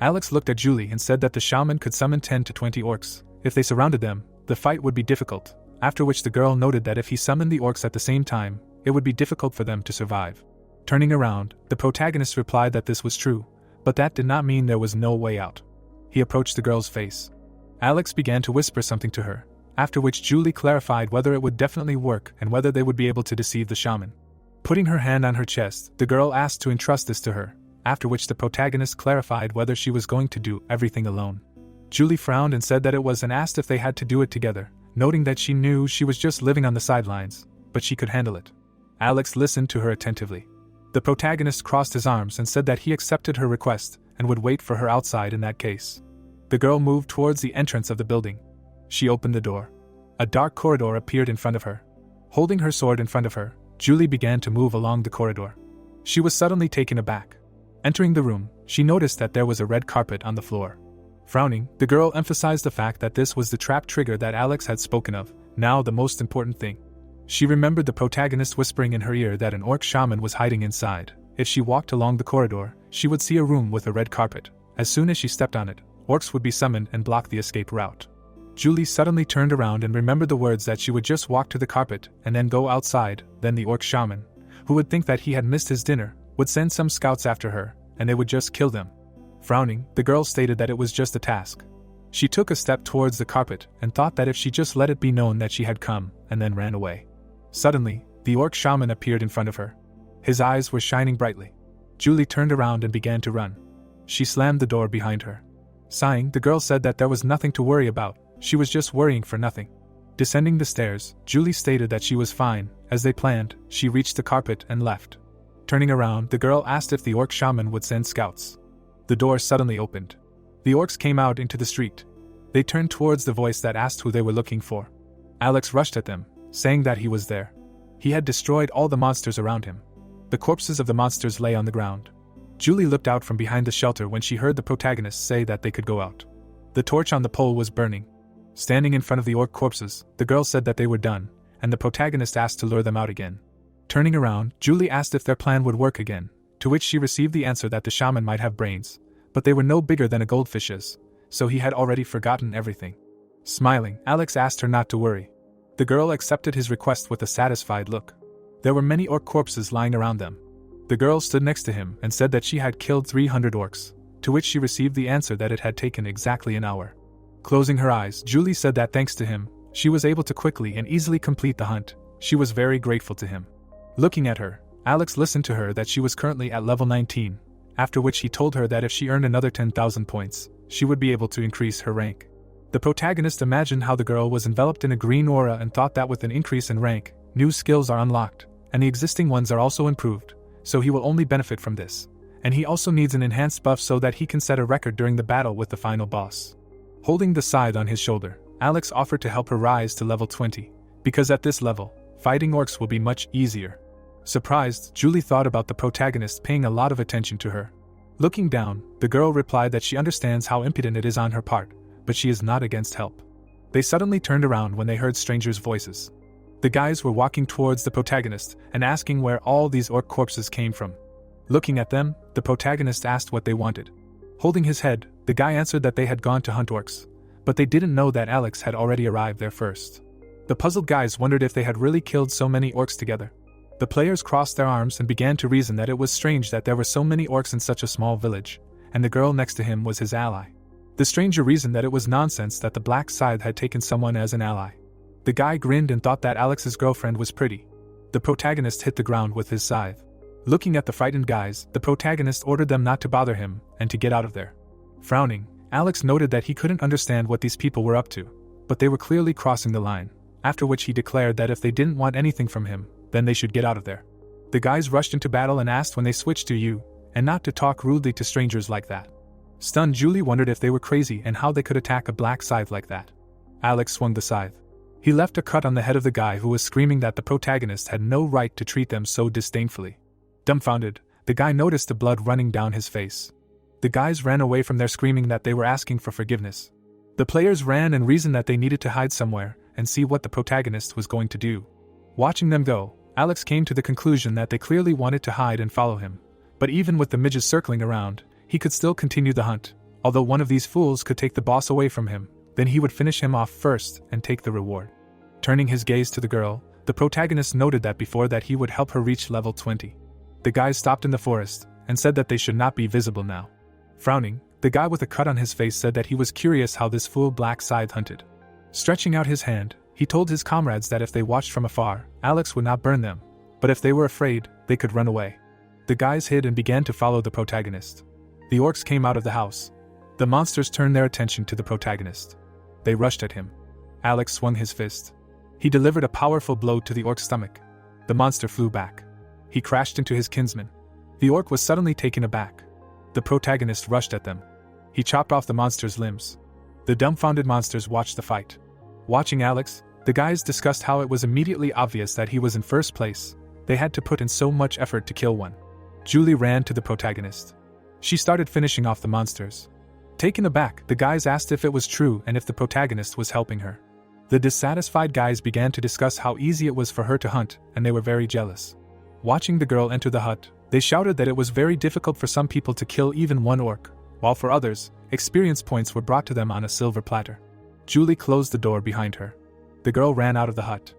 Alex looked at Julie and said that the shaman could summon 10 to 20 orcs. If they surrounded them, the fight would be difficult, after which the girl noted that if he summoned the orcs at the same time, it would be difficult for them to survive. Turning around, the protagonist replied that this was true, but that did not mean there was no way out. He approached the girl's face. Alex began to whisper something to her, after which Julie clarified whether it would definitely work and whether they would be able to deceive the shaman. Putting her hand on her chest, the girl asked to entrust this to her, after which the protagonist clarified whether she was going to do everything alone. Julie frowned and said that it was and asked if they had to do it together, noting that she knew she was just living on the sidelines, but she could handle it. Alex listened to her attentively. The protagonist crossed his arms and said that he accepted her request and would wait for her outside in that case. The girl moved towards the entrance of the building. She opened the door. A dark corridor appeared in front of her. Holding her sword in front of her, Julie began to move along the corridor. She was suddenly taken aback. Entering the room, she noticed that there was a red carpet on the floor. Frowning, the girl emphasized the fact that this was the trap trigger that Alex had spoken of, now the most important thing. She remembered the protagonist whispering in her ear that an orc shaman was hiding inside. If she walked along the corridor, she would see a room with a red carpet. As soon as she stepped on it, orcs would be summoned and block the escape route. Julie suddenly turned around and remembered the words that she would just walk to the carpet and then go outside. Then the orc shaman, who would think that he had missed his dinner, would send some scouts after her, and they would just kill them. Frowning, the girl stated that it was just a task. She took a step towards the carpet and thought that if she just let it be known that she had come, and then ran away. Suddenly, the orc shaman appeared in front of her. His eyes were shining brightly. Julie turned around and began to run. She slammed the door behind her. Sighing, the girl said that there was nothing to worry about. She was just worrying for nothing. Descending the stairs, Julie stated that she was fine. As they planned, she reached the carpet and left. Turning around, the girl asked if the orc shaman would send scouts. The door suddenly opened. The orcs came out into the street. They turned towards the voice that asked who they were looking for. Alex rushed at them, saying that he was there. He had destroyed all the monsters around him. The corpses of the monsters lay on the ground. Julie looked out from behind the shelter when she heard the protagonist say that they could go out. The torch on the pole was burning. Standing in front of the orc corpses, the girl said that they were done, and the protagonist asked to lure them out again. Turning around, Julie asked if their plan would work again, to which she received the answer that the shaman might have brains, but they were no bigger than a goldfish's, so he had already forgotten everything. Smiling, Alex asked her not to worry. The girl accepted his request with a satisfied look. There were many orc corpses lying around them. The girl stood next to him and said that she had killed 300 orcs, to which she received the answer that it had taken exactly an hour. Closing her eyes, Julie said that thanks to him, she was able to quickly and easily complete the hunt. She was very grateful to him. Looking at her, Alex listened to her that she was currently at level 19, after which he told her that if she earned another 10,000 points, she would be able to increase her rank. The protagonist imagined how the girl was enveloped in a green aura and thought that with an increase in rank, new skills are unlocked, and the existing ones are also improved, so he will only benefit from this. And he also needs an enhanced buff so that he can set a record during the battle with the final boss. Holding the scythe on his shoulder, Alex offered to help her rise to level 20, because at this level, fighting orcs will be much easier. Surprised, Julie thought about the protagonist paying a lot of attention to her. Looking down, the girl replied that she understands how impudent it is on her part, but she is not against help. They suddenly turned around when they heard strangers' voices. The guys were walking towards the protagonist and asking where all these orc corpses came from. Looking at them, the protagonist asked what they wanted. Holding his head, the guy answered that they had gone to hunt orcs, but they didn't know that Alex had already arrived there first. The puzzled guys wondered if they had really killed so many orcs together. The players crossed their arms and began to reason that it was strange that there were so many orcs in such a small village, and the girl next to him was his ally. The stranger reasoned that it was nonsense that the black scythe had taken someone as an ally. The guy grinned and thought that Alex's girlfriend was pretty. The protagonist hit the ground with his scythe. Looking at the frightened guys, the protagonist ordered them not to bother him and to get out of there. Frowning, Alex noted that he couldn't understand what these people were up to, but they were clearly crossing the line, after which he declared that if they didn't want anything from him, then they should get out of there. The guys rushed into battle and asked when they switched to you, and not to talk rudely to strangers like that. Stunned, Julie wondered if they were crazy and how they could attack a black scythe like that. Alex swung the scythe. He left a cut on the head of the guy who was screaming that the protagonist had no right to treat them so disdainfully. Dumbfounded, the guy noticed the blood running down his face. The guys ran away from there screaming that they were asking for forgiveness. The players ran and reasoned that they needed to hide somewhere and see what the protagonist was going to do. Watching them go, Alex came to the conclusion that they clearly wanted to hide and follow him, but even with the midges circling around, he could still continue the hunt. Although one of these fools could take the boss away from him, then he would finish him off first and take the reward. Turning his gaze to the girl, the protagonist noted that before that he would help her reach level 20. The guys stopped in the forest and said that they should not be visible now. Frowning, the guy with a cut on his face said that he was curious how this fool black scythe hunted. Stretching out his hand, he told his comrades that if they watched from afar, Alex would not burn them, but if they were afraid, they could run away. The guys hid and began to follow the protagonist. The orcs came out of the house. The monsters turned their attention to the protagonist. They rushed at him. Alex swung his fist. He delivered a powerful blow to the orc's stomach. The monster flew back. He crashed into his kinsman. The orc was suddenly taken aback. The protagonist rushed at them. He chopped off the monster's limbs. The dumbfounded monsters watched the fight. Watching Alex, the guys discussed how it was immediately obvious that he was in first place. They had to put in so much effort to kill one. Julie ran to the protagonist. She started finishing off the monsters. Taken aback, the guys asked if it was true and if the protagonist was helping her. The dissatisfied guys began to discuss how easy it was for her to hunt, and they were very jealous. Watching the girl enter the hut, they shouted that it was very difficult for some people to kill even one orc, while for others, experience points were brought to them on a silver platter. Julie closed the door behind her. The girl ran out of the hut.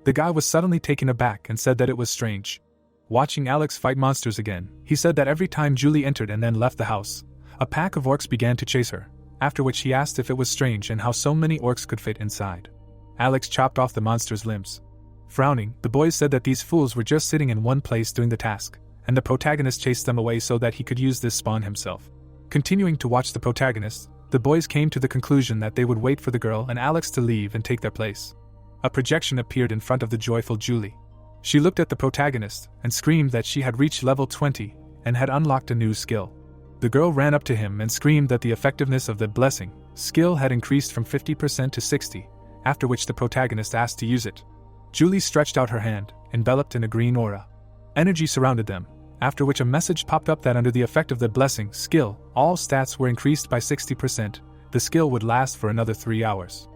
The guy was suddenly taken aback and said that it was strange. Watching Alex fight monsters again, he said that every time Julie entered and then left the house, a pack of orcs began to chase her, after which he asked if it was strange and how so many orcs could fit inside. Alex chopped off the monster's limbs. Frowning, the boys said that these fools were just sitting in one place doing the task, and the protagonist chased them away so that he could use this spawn himself. Continuing to watch the protagonist, the boys came to the conclusion that they would wait for the girl and Alex to leave and take their place. A projection appeared in front of the joyful Julie. She looked at the protagonist and screamed that she had reached level 20 and had unlocked a new skill. The girl ran up to him and screamed that the effectiveness of the blessing skill had increased from 50% to 60%, after which the protagonist asked to use it. Julie stretched out her hand, enveloped in a green aura. Energy surrounded them, after which a message popped up that under the effect of the blessing skill, all stats were increased by 60%. The skill would last for another 3 hours.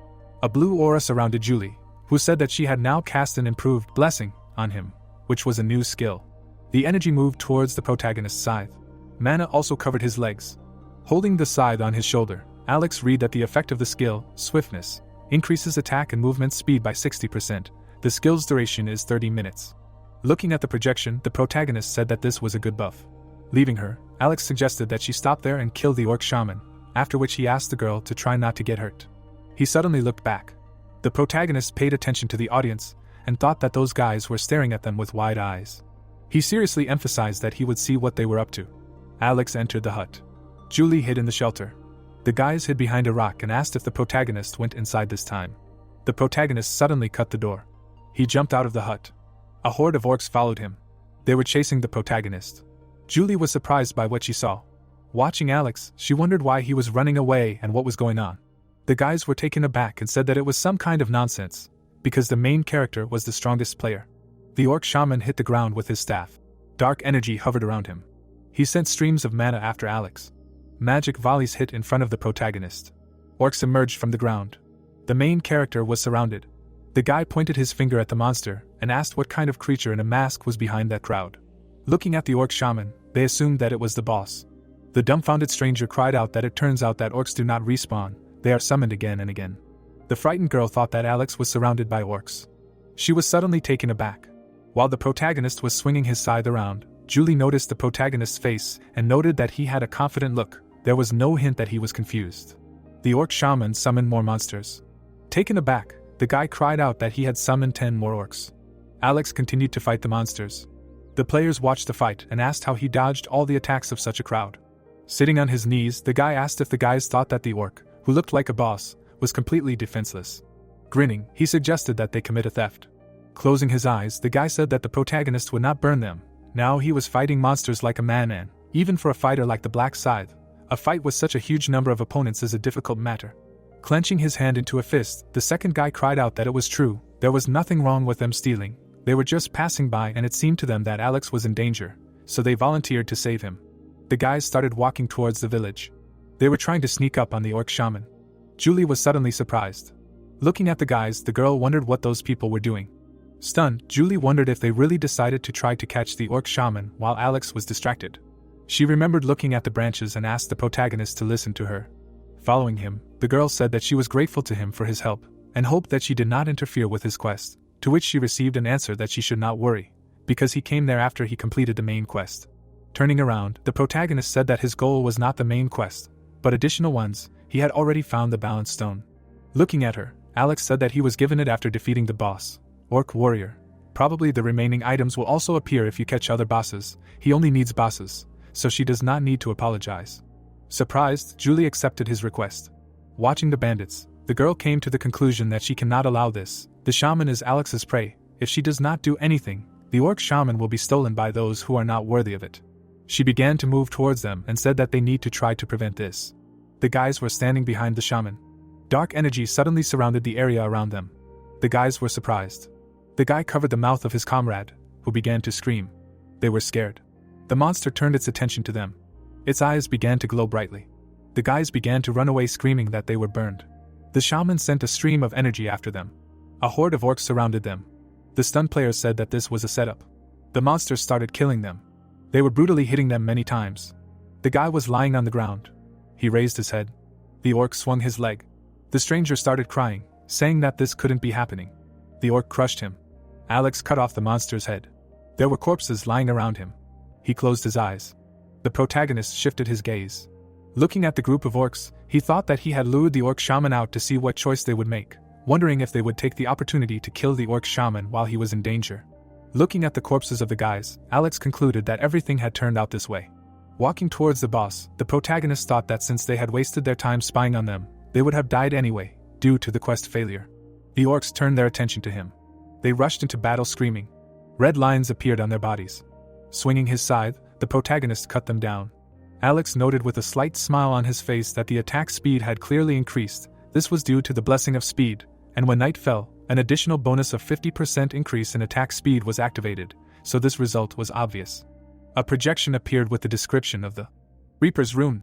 A blue aura surrounded Julie, who said that she had now cast an improved blessing on him, which was a new skill. The energy moved towards the protagonist's scythe. Mana also covered his legs. Holding the scythe on his shoulder, Alex read that the effect of the skill, swiftness, increases attack and movement speed by 60%. The skill's duration is 30 minutes. Looking at the projection, the protagonist said that this was a good buff. Leaving her, Alex suggested that she stop there and kill the orc shaman, after which he asked the girl to try not to get hurt. He suddenly looked back. The protagonist paid attention to the audience and thought that those guys were staring at them with wide eyes. He seriously emphasized that he would see what they were up to. Alex entered the hut. Julie hid in the shelter. The guys hid behind a rock and asked if the protagonist went inside this time. The protagonist suddenly cut the door. He jumped out of the hut. A horde of orcs followed him. They were chasing the protagonist. Julie was surprised by what she saw. Watching Alex, she wondered why he was running away and what was going on. The guys were taken aback and said that it was some kind of nonsense, because the main character was the strongest player. The orc shaman hit the ground with his staff. Dark energy hovered around him. He sent streams of mana after Alex. Magic volleys hit in front of the protagonist. Orcs emerged from the ground. The main character was surrounded. The guy pointed his finger at the monster and asked what kind of creature in a mask was behind that crowd. Looking at the orc shaman, they assumed that it was the boss. The dumbfounded stranger cried out that it turns out that orcs do not respawn, they are summoned again and again. The frightened girl thought that Alex was surrounded by orcs. She was suddenly taken aback. While the protagonist was swinging his scythe around, Julie noticed the protagonist's face and noted that he had a confident look. There was no hint that he was confused. The orc shaman summoned more monsters. Taken aback, the guy cried out that he had summoned 10 more orcs. Alex continued to fight the monsters. The players watched the fight and asked how he dodged all the attacks of such a crowd. Sitting on his knees, the guy asked if the guys thought that the orc, who looked like a boss, was completely defenseless. Grinning, he suggested that they commit a theft. Closing his eyes, the guy said that the protagonist would not burn them. Now he was fighting monsters like a man, and, even for a fighter like the Black Scythe, a fight with such a huge number of opponents is a difficult matter. Clenching his hand into a fist, the second guy cried out that it was true, there was nothing wrong with them stealing. They were just passing by and it seemed to them that Alex was in danger, so they volunteered to save him. The guys started walking towards the village. They were trying to sneak up on the orc shaman. Julie was suddenly surprised. Looking at the guys, the girl wondered what those people were doing. Stunned, Julie wondered if they really decided to try to catch the orc shaman while Alex was distracted. She remembered looking at the branches and asked the protagonist to listen to her. Following him, the girl said that she was grateful to him for his help, and hoped that she did not interfere with his quest, to which she received an answer that she should not worry, because he came there after he completed the main quest. Turning around, the protagonist said that his goal was not the main quest, but additional ones. He had already found the balance stone. Looking at her, Alex said that he was given it after defeating the boss, Orc Warrior. Probably the remaining items will also appear if you catch other bosses. He only needs bosses, so she does not need to apologize. Surprised, Julie accepted his request. Watching the bandits, the girl came to the conclusion that she cannot allow this. The shaman is Alex's prey. If she does not do anything, the orc shaman will be stolen by those who are not worthy of it. She began to move towards them and said that they need to try to prevent this. The guys were standing behind the shaman. Dark energy suddenly surrounded the area around them. The guys were surprised. The guy covered the mouth of his comrade, who began to scream. They were scared. The monster turned its attention to them. Its eyes began to glow brightly. The guys began to run away screaming that they were burned. The shaman sent a stream of energy after them. A horde of orcs surrounded them. The stunned players said that this was a setup. The monsters started killing them. They were brutally hitting them many times. The guy was lying on the ground. He raised his head. The orc swung his leg. The stranger started crying, saying that this couldn't be happening. The orc crushed him. Alex cut off the monster's head. There were corpses lying around him. He closed his eyes. The protagonist shifted his gaze. Looking at the group of orcs, he thought that he had lured the orc shaman out to see what choice they would make, wondering if they would take the opportunity to kill the orc shaman while he was in danger. Looking at the corpses of the guys, Alex concluded that everything had turned out this way. Walking towards the boss, the protagonist thought that since they had wasted their time spying on them, they would have died anyway, due to the quest failure. The orcs turned their attention to him. They rushed into battle screaming. Red lines appeared on their bodies. Swinging his scythe, the protagonist cut them down. Alex noted with a slight smile on his face that the attack speed had clearly increased. This was due to the blessing of speed, and when night fell, an additional bonus of 50% increase in attack speed was activated, so this result was obvious. A projection appeared with the description of the Reaper's Rune.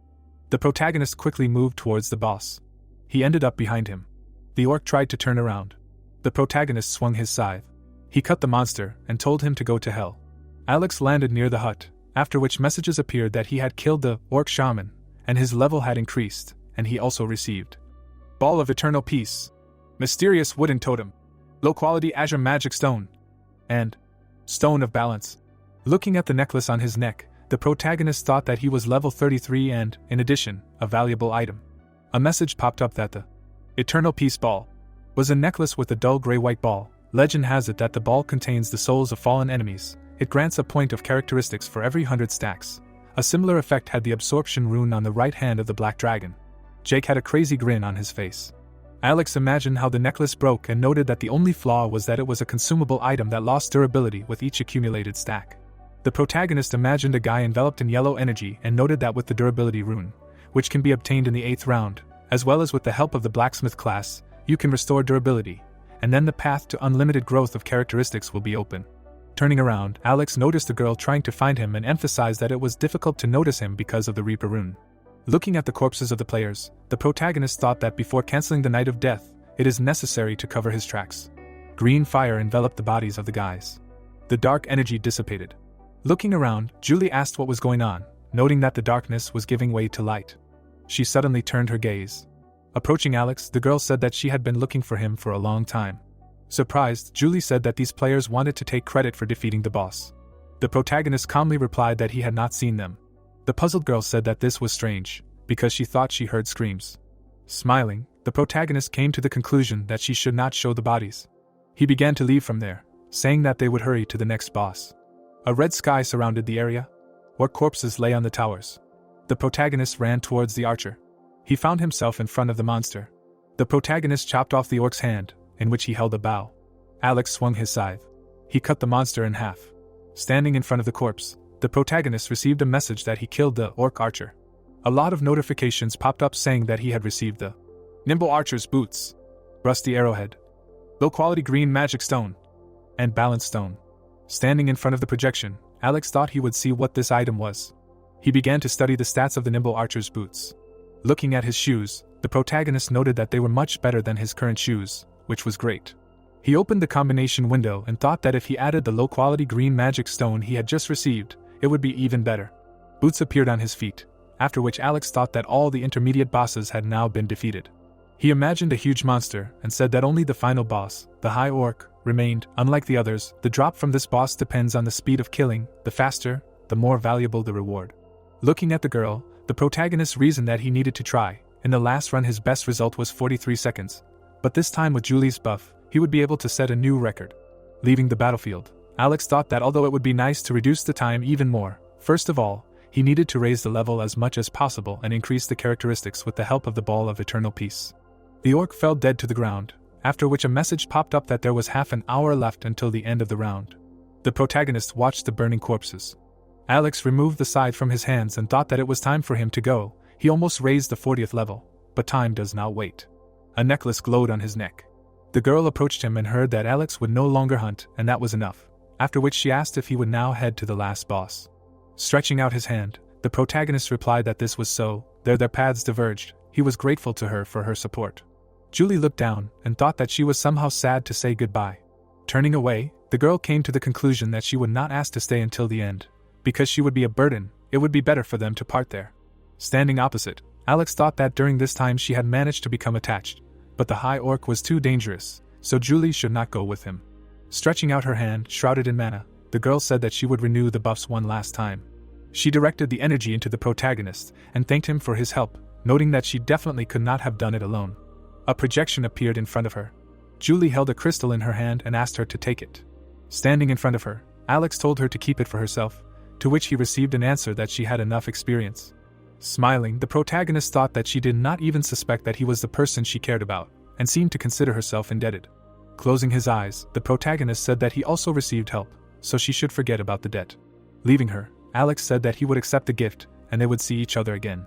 The protagonist quickly moved towards the boss. He ended up behind him. The orc tried to turn around. The protagonist swung his scythe. He cut the monster and told him to go to hell. Alex landed near the hut, after which messages appeared that he had killed the orc shaman, and his level had increased, and he also received Ball of Eternal Peace, Mysterious Wooden Totem, Low-Quality Azure Magic Stone, and Stone of Balance. Looking at the necklace on his neck, the protagonist thought that he was level 33 and, in addition, a valuable item. A message popped up that the Eternal Peace Ball was a necklace with a dull gray-white ball. Legend has it that the ball contains the souls of fallen enemies. It grants a point of characteristics for every 100 stacks. A similar effect had the absorption rune on the right hand of the black dragon. Jake had a crazy grin on his face. Alex imagined how the necklace broke and noted that the only flaw was that it was a consumable item that lost durability with each accumulated stack. The protagonist imagined a guy enveloped in yellow energy and noted that with the durability rune, which can be obtained in the 8th round, as well as with the help of the blacksmith class, you can restore durability, and then the path to unlimited growth of characteristics will be open. Turning around, Alex noticed a girl trying to find him and emphasized that it was difficult to notice him because of the Reaper rune. Looking at the corpses of the players, the protagonist thought that before canceling the Night of Death, it is necessary to cover his tracks. Green fire enveloped the bodies of the guys. The dark energy dissipated. Looking around, Julie asked what was going on, noting that the darkness was giving way to light. She suddenly turned her gaze. Approaching Alex, the girl said that she had been looking for him for a long time. Surprised, Julie said that these players wanted to take credit for defeating the boss. The protagonist calmly replied that he had not seen them. The puzzled girl said that this was strange, because she thought she heard screams. Smiling, the protagonist came to the conclusion that she should not show the bodies. He began to leave from there, saying that they would hurry to the next boss. A red sky surrounded the area. Orc corpses lay on the towers. The protagonist ran towards the archer. He found himself in front of the monster. The protagonist chopped off the orc's hand, in which he held a bow. Alex swung his scythe. He cut the monster in half. Standing in front of the corpse, the protagonist received a message that he killed the orc archer. A lot of notifications popped up saying that he had received the Nimble Archer's Boots, Rusty Arrowhead, Low-Quality Green Magic Stone, and Balance Stone. Standing in front of the projection, Alex thought he would see what this item was. He began to study the stats of the Nimble Archer's Boots. Looking at his shoes, the protagonist noted that they were much better than his current shoes, which was great. He opened the combination window and thought that if he added the low-quality green magic stone he had just received, it would be even better. Boots appeared on his feet, after which Alex thought that all the intermediate bosses had now been defeated. He imagined a huge monster and said that only the final boss, the High Orc, remained. Unlike the others, the drop from this boss depends on the speed of killing. The faster, the more valuable the reward. Looking at the girl, the protagonist reasoned that he needed to try. In the last run his best result was 43 seconds. But this time with Julie's buff, he would be able to set a new record. Leaving the battlefield, Alex thought that although it would be nice to reduce the time even more, first of all, he needed to raise the level as much as possible and increase the characteristics with the help of the Ball of Eternal Peace. The orc fell dead to the ground, after which a message popped up that there was half an hour left until the end of the round. The protagonist watched the burning corpses. Alex removed the scythe from his hands and thought that it was time for him to go. He almost raised the 40th level, but time does not wait. A necklace glowed on his neck. The girl approached him and heard that Alex would no longer hunt, and that was enough, after which she asked if he would now head to the last boss. Stretching out his hand, the protagonist replied that this was so. There their paths diverged. He was grateful to her for her support. Julie looked down and thought that she was somehow sad to say goodbye. Turning away, the girl came to the conclusion that she would not ask to stay until the end. Because she would be a burden, it would be better for them to part there. Standing opposite, Alex thought that during this time she had managed to become attached, but the High Orc was too dangerous, so Julie should not go with him. Stretching out her hand, shrouded in mana, the girl said that she would renew the buffs one last time. She directed the energy into the protagonist and thanked him for his help, noting that she definitely could not have done it alone. A projection appeared in front of her. Julie held a crystal in her hand and asked her to take it. Standing in front of her, Alex told her to keep it for herself, to which he received an answer that she had enough experience. Smiling, the protagonist thought that she did not even suspect that he was the person she cared about, and seemed to consider herself indebted. Closing his eyes, the protagonist said that he also received help, so she should forget about the debt. Leaving her, Alex said that he would accept the gift, and they would see each other again.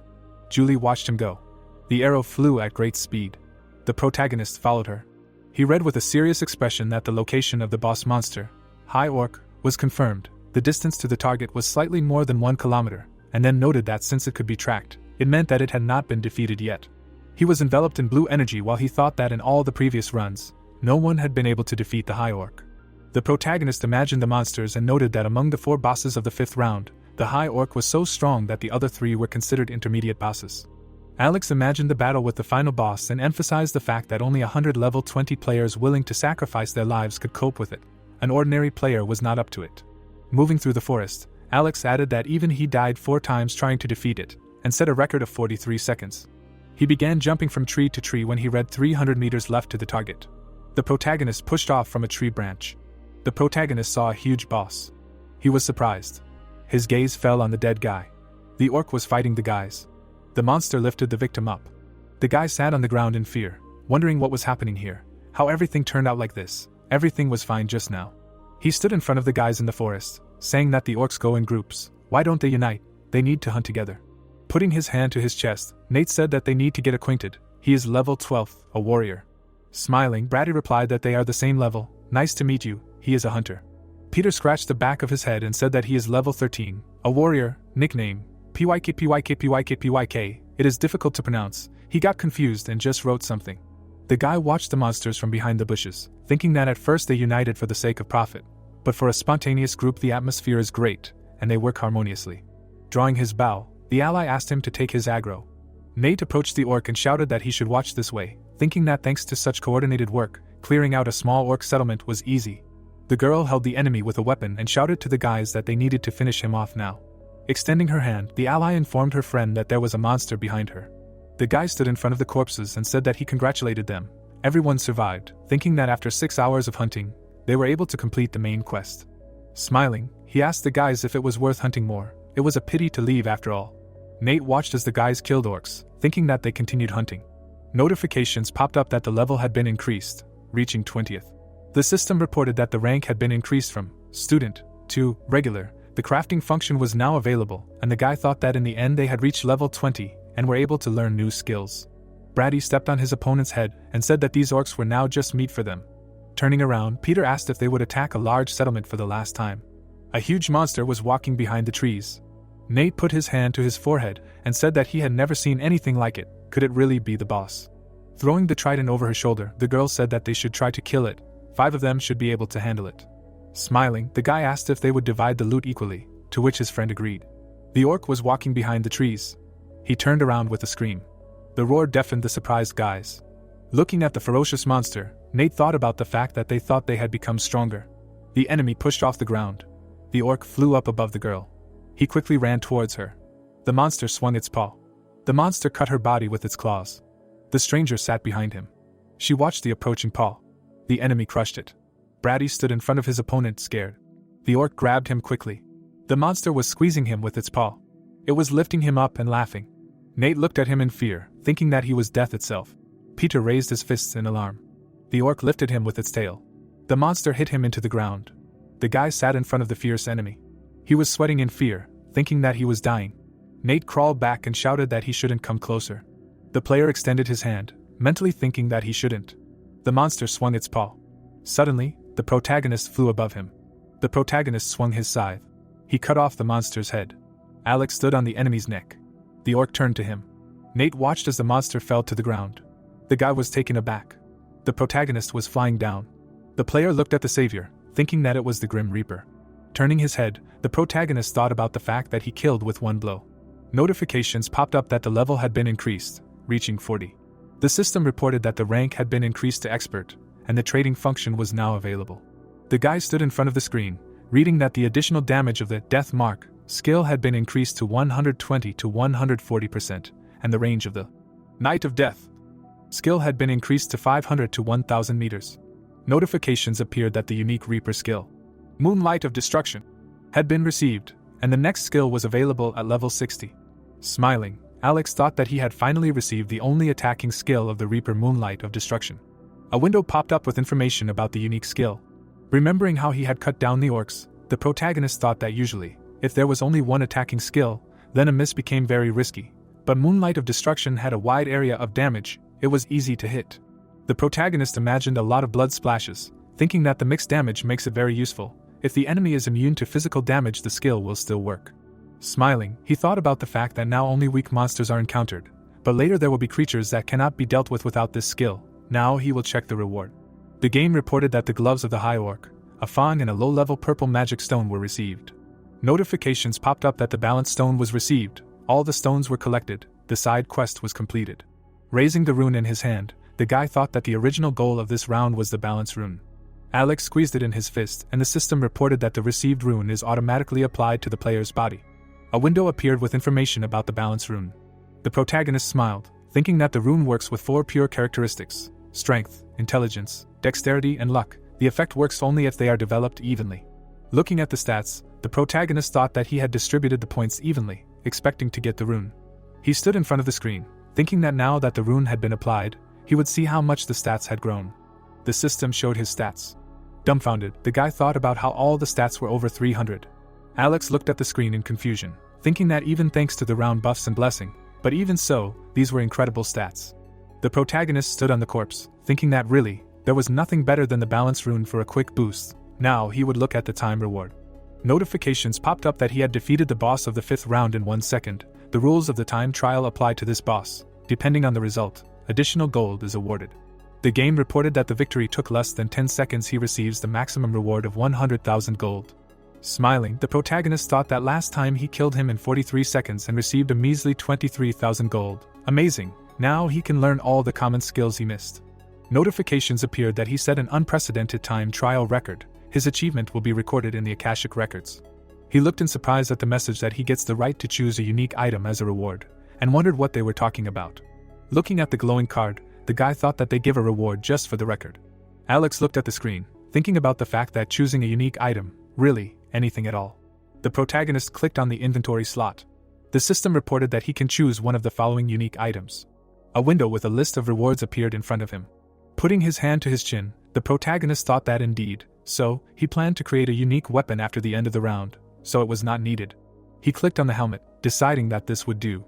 Julie watched him go. The arrow flew at great speed. The protagonist followed her. He read with a serious expression that the location of the boss monster, High Orc, was confirmed. The distance to the target was slightly more than 1 kilometer, and then noted that since it could be tracked, it meant that it had not been defeated yet. He was enveloped in blue energy while he thought that in all the previous runs, no one had been able to defeat the High Orc. The protagonist imagined the monsters and noted that among the 4 bosses of the 5th round, the High Orc was so strong that the other 3 were considered intermediate bosses. Alex imagined the battle with the final boss and emphasized the fact that only 100 level 20 players willing to sacrifice their lives could cope with it. An ordinary player was not up to it. Moving through the forest, Alex added that even he died 4 times trying to defeat it, and set a record of 43 seconds. He began jumping from tree to tree when he read 300 meters left to the target. The protagonist pushed off from a tree branch. The protagonist saw a huge boss. He was surprised. His gaze fell on the dead guy. The orc was fighting the guys. The monster lifted the victim up. The guy sat on the ground in fear, wondering what was happening here, how everything turned out like this. Everything was fine just now. He stood in front of the guys in the forest, saying that the orcs go in groups. Why don't they unite? They need to hunt together. Putting his hand to his chest, Nate said that they need to get acquainted. He is level 12, a warrior. Smiling, Brady replied that they are the same level. Nice to meet you, he is a hunter. Peter scratched the back of his head and said that he is level 13, a warrior, nickname, PYK. It is difficult to pronounce. He got confused and just wrote something. The guy watched the monsters from behind the bushes, thinking that at first they united for the sake of profit. But for a spontaneous group the atmosphere is great, and they work harmoniously. Drawing his bow, the ally asked him to take his aggro. Nate approached the orc and shouted that he should watch this way, thinking that thanks to such coordinated work, clearing out a small orc settlement was easy. The girl held the enemy with a weapon and shouted to the guys that they needed to finish him off now. Extending her hand, the ally informed her friend that there was a monster behind her. The guy stood in front of the corpses and said that he congratulated them. Everyone survived, thinking that after 6 hours of hunting, they were able to complete the main quest. Smiling, he asked the guys if it was worth hunting more. It was a pity to leave after all. Nate watched as the guys killed orcs, thinking that they continued hunting. Notifications popped up that the level had been increased, reaching 20th. The system reported that the rank had been increased from student to regular. The crafting function was now available, and the guy thought that in the end they had reached level 20 and were able to learn new skills. Brady stepped on his opponent's head and said that these orcs were now just meat for them. Turning around, Peter asked if they would attack a large settlement for the last time. A huge monster was walking behind the trees. Nate put his hand to his forehead and said that he had never seen anything like it. Could it really be the boss? Throwing the trident over her shoulder, the girl said that they should try to kill it. 5 of them should be able to handle it. Smiling, the guy asked if they would divide the loot equally, to which his friend agreed. The orc was walking behind the trees. He turned around with a scream. The roar deafened the surprised guys. Looking at the ferocious monster, Nate thought about the fact that they thought they had become stronger. The enemy pushed off the ground. The orc flew up above the girl. He quickly ran towards her. The monster swung its paw. The monster cut her body with its claws. The stranger sat behind him. She watched the approaching paw. The enemy crushed it. Brady stood in front of his opponent, scared. The orc grabbed him quickly. The monster was squeezing him with its paw. It was lifting him up and laughing. Nate looked at him in fear, thinking that he was death itself. Peter raised his fists in alarm. The orc lifted him with its tail. The monster hit him into the ground. The guy sat in front of the fierce enemy. He was sweating in fear, thinking that he was dying. Nate crawled back and shouted that he shouldn't come closer. The player extended his hand, mentally thinking that he shouldn't. The monster swung its paw. Suddenly, the protagonist flew above him. The protagonist swung his scythe. He cut off the monster's head. Alex stood on the enemy's neck. The orc turned to him. Nate watched as the monster fell to the ground. The guy was taken aback. The protagonist was flying down. The player looked at the savior, thinking that it was the Grim Reaper. Turning his head, the protagonist thought about the fact that he killed with one blow. Notifications popped up that the level had been increased, reaching 40. The system reported that the rank had been increased to expert, and the trading function was now available. The guy stood in front of the screen, reading that the additional damage of the Death Mark skill had been increased to 120 to 140%, and the range of the Knight of Death skill had been increased to 500 to 1000 meters. Notifications appeared that the unique Reaper skill, Moonlight of Destruction, had been received, and the next skill was available at level 60. Smiling, Alex thought that he had finally received the only attacking skill of the Reaper Moonlight of Destruction. A window popped up with information about the unique skill. Remembering how he had cut down the orcs, the protagonist thought that usually, if there was only one attacking skill, then a miss became very risky. But Moonlight of Destruction had a wide area of damage, it was easy to hit. The protagonist imagined a lot of blood splashes, thinking that the mixed damage makes it very useful. If the enemy is immune to physical damage, the skill will still work. Smiling, he thought about the fact that now only weak monsters are encountered, but later there will be creatures that cannot be dealt with without this skill. Now he will check the reward. The game reported that the gloves of the High Orc, a fawn and a low-level purple magic stone were received. Notifications popped up that the balance stone was received, all the stones were collected, the side quest was completed. Raising the rune in his hand, the guy thought that the original goal of this round was the balance rune. Alex squeezed it in his fist, and the system reported that the received rune is automatically applied to the player's body. A window appeared with information about the balance rune. The protagonist smiled, thinking that the rune works with 4 pure characteristics: strength, intelligence, dexterity, and luck. The effect works only if they are developed evenly. Looking at the stats, the protagonist thought that he had distributed the points evenly, expecting to get the rune. He stood in front of the screen, thinking that now that the rune had been applied, he would see how much the stats had grown. The system showed his stats. Dumbfounded, the guy thought about how all the stats were over 300. Alex looked at the screen in confusion, thinking that even thanks to the round buffs and blessing, but even so, these were incredible stats. The protagonist stood on the corpse, thinking that really, there was nothing better than the balance rune for a quick boost. Now he would look at the time reward. Notifications popped up that he had defeated the boss of the 5th round in 1 second. The rules of the time trial apply to this boss. Depending on the result, additional gold is awarded. The game reported that the victory took less than 10 seconds. He receives the maximum reward of 100,000 gold. Smiling, the protagonist thought that last time he killed him in 43 seconds and received a measly 23,000 gold. Amazing, now he can learn all the common skills he missed. Notifications appeared that he set an unprecedented time trial record. His achievement will be recorded in the Akashic Records. He looked in surprise at the message that he gets the right to choose a unique item as a reward, and wondered what they were talking about. Looking at the glowing card, the guy thought that they give a reward just for the record. Alex looked at the screen, thinking about the fact that choosing a unique item, really, anything at all. The protagonist clicked on the inventory slot. The system reported that he can choose one of the following unique items. A window with a list of rewards appeared in front of him. Putting his hand to his chin, the protagonist thought that indeed, so, he planned to create a unique weapon after the end of the round, so it was not needed. He clicked on the helmet, deciding that this would do.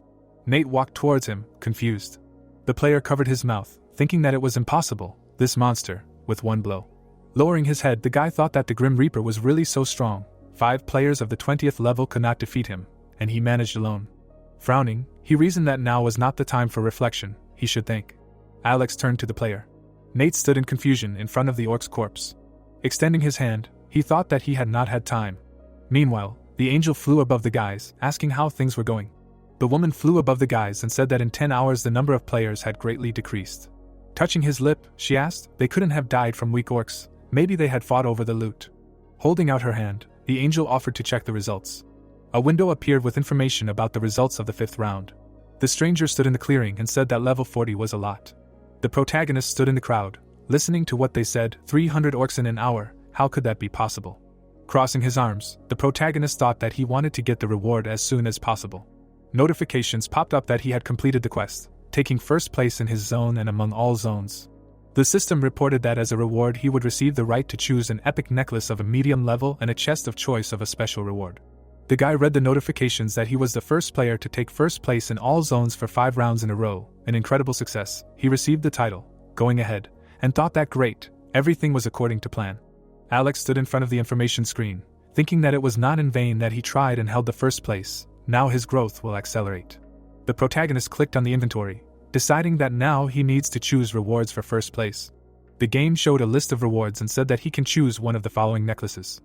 Nate walked towards him, confused. The player covered his mouth, thinking that it was impossible, this monster, with one blow. Lowering his head, the guy thought that the Grim Reaper was really so strong. 5 players of the 20th level could not defeat him, and he managed alone. Frowning, he reasoned that now was not the time for reflection, he should think. Alex turned to the player. Nate stood in confusion in front of the orc's corpse. Extending his hand, he thought that he had not had time. Meanwhile, the angel flew above the guys, asking how things were going. The woman flew above the guys and said that in 10 hours the number of players had greatly decreased. Touching his lip, she asked, they couldn't have died from weak orcs, maybe they had fought over the loot. Holding out her hand, the angel offered to check the results. A window appeared with information about the results of the 5th round. The stranger stood in the clearing and said that level 40 was a lot. The protagonist stood in the crowd, listening to what they said. 300 orcs in an hour, how could that be possible? Crossing his arms, the protagonist thought that he wanted to get the reward as soon as possible. Notifications popped up that he had completed the quest, taking first place in his zone and among all zones. The system reported that as a reward he would receive the right to choose an epic necklace of a medium level and a chest of choice of a special reward. The guy read the notifications that he was the first player to take first place in all zones for 5 rounds in a row, an incredible success. He received the title, going ahead, and thought that great, everything was according to plan. Alex stood in front of the information screen, thinking that it was not in vain that he tried and held the first place. Now his growth will accelerate. The protagonist clicked on the inventory, deciding that now he needs to choose rewards for first place. The game showed a list of rewards and said that he can choose one of the following necklaces.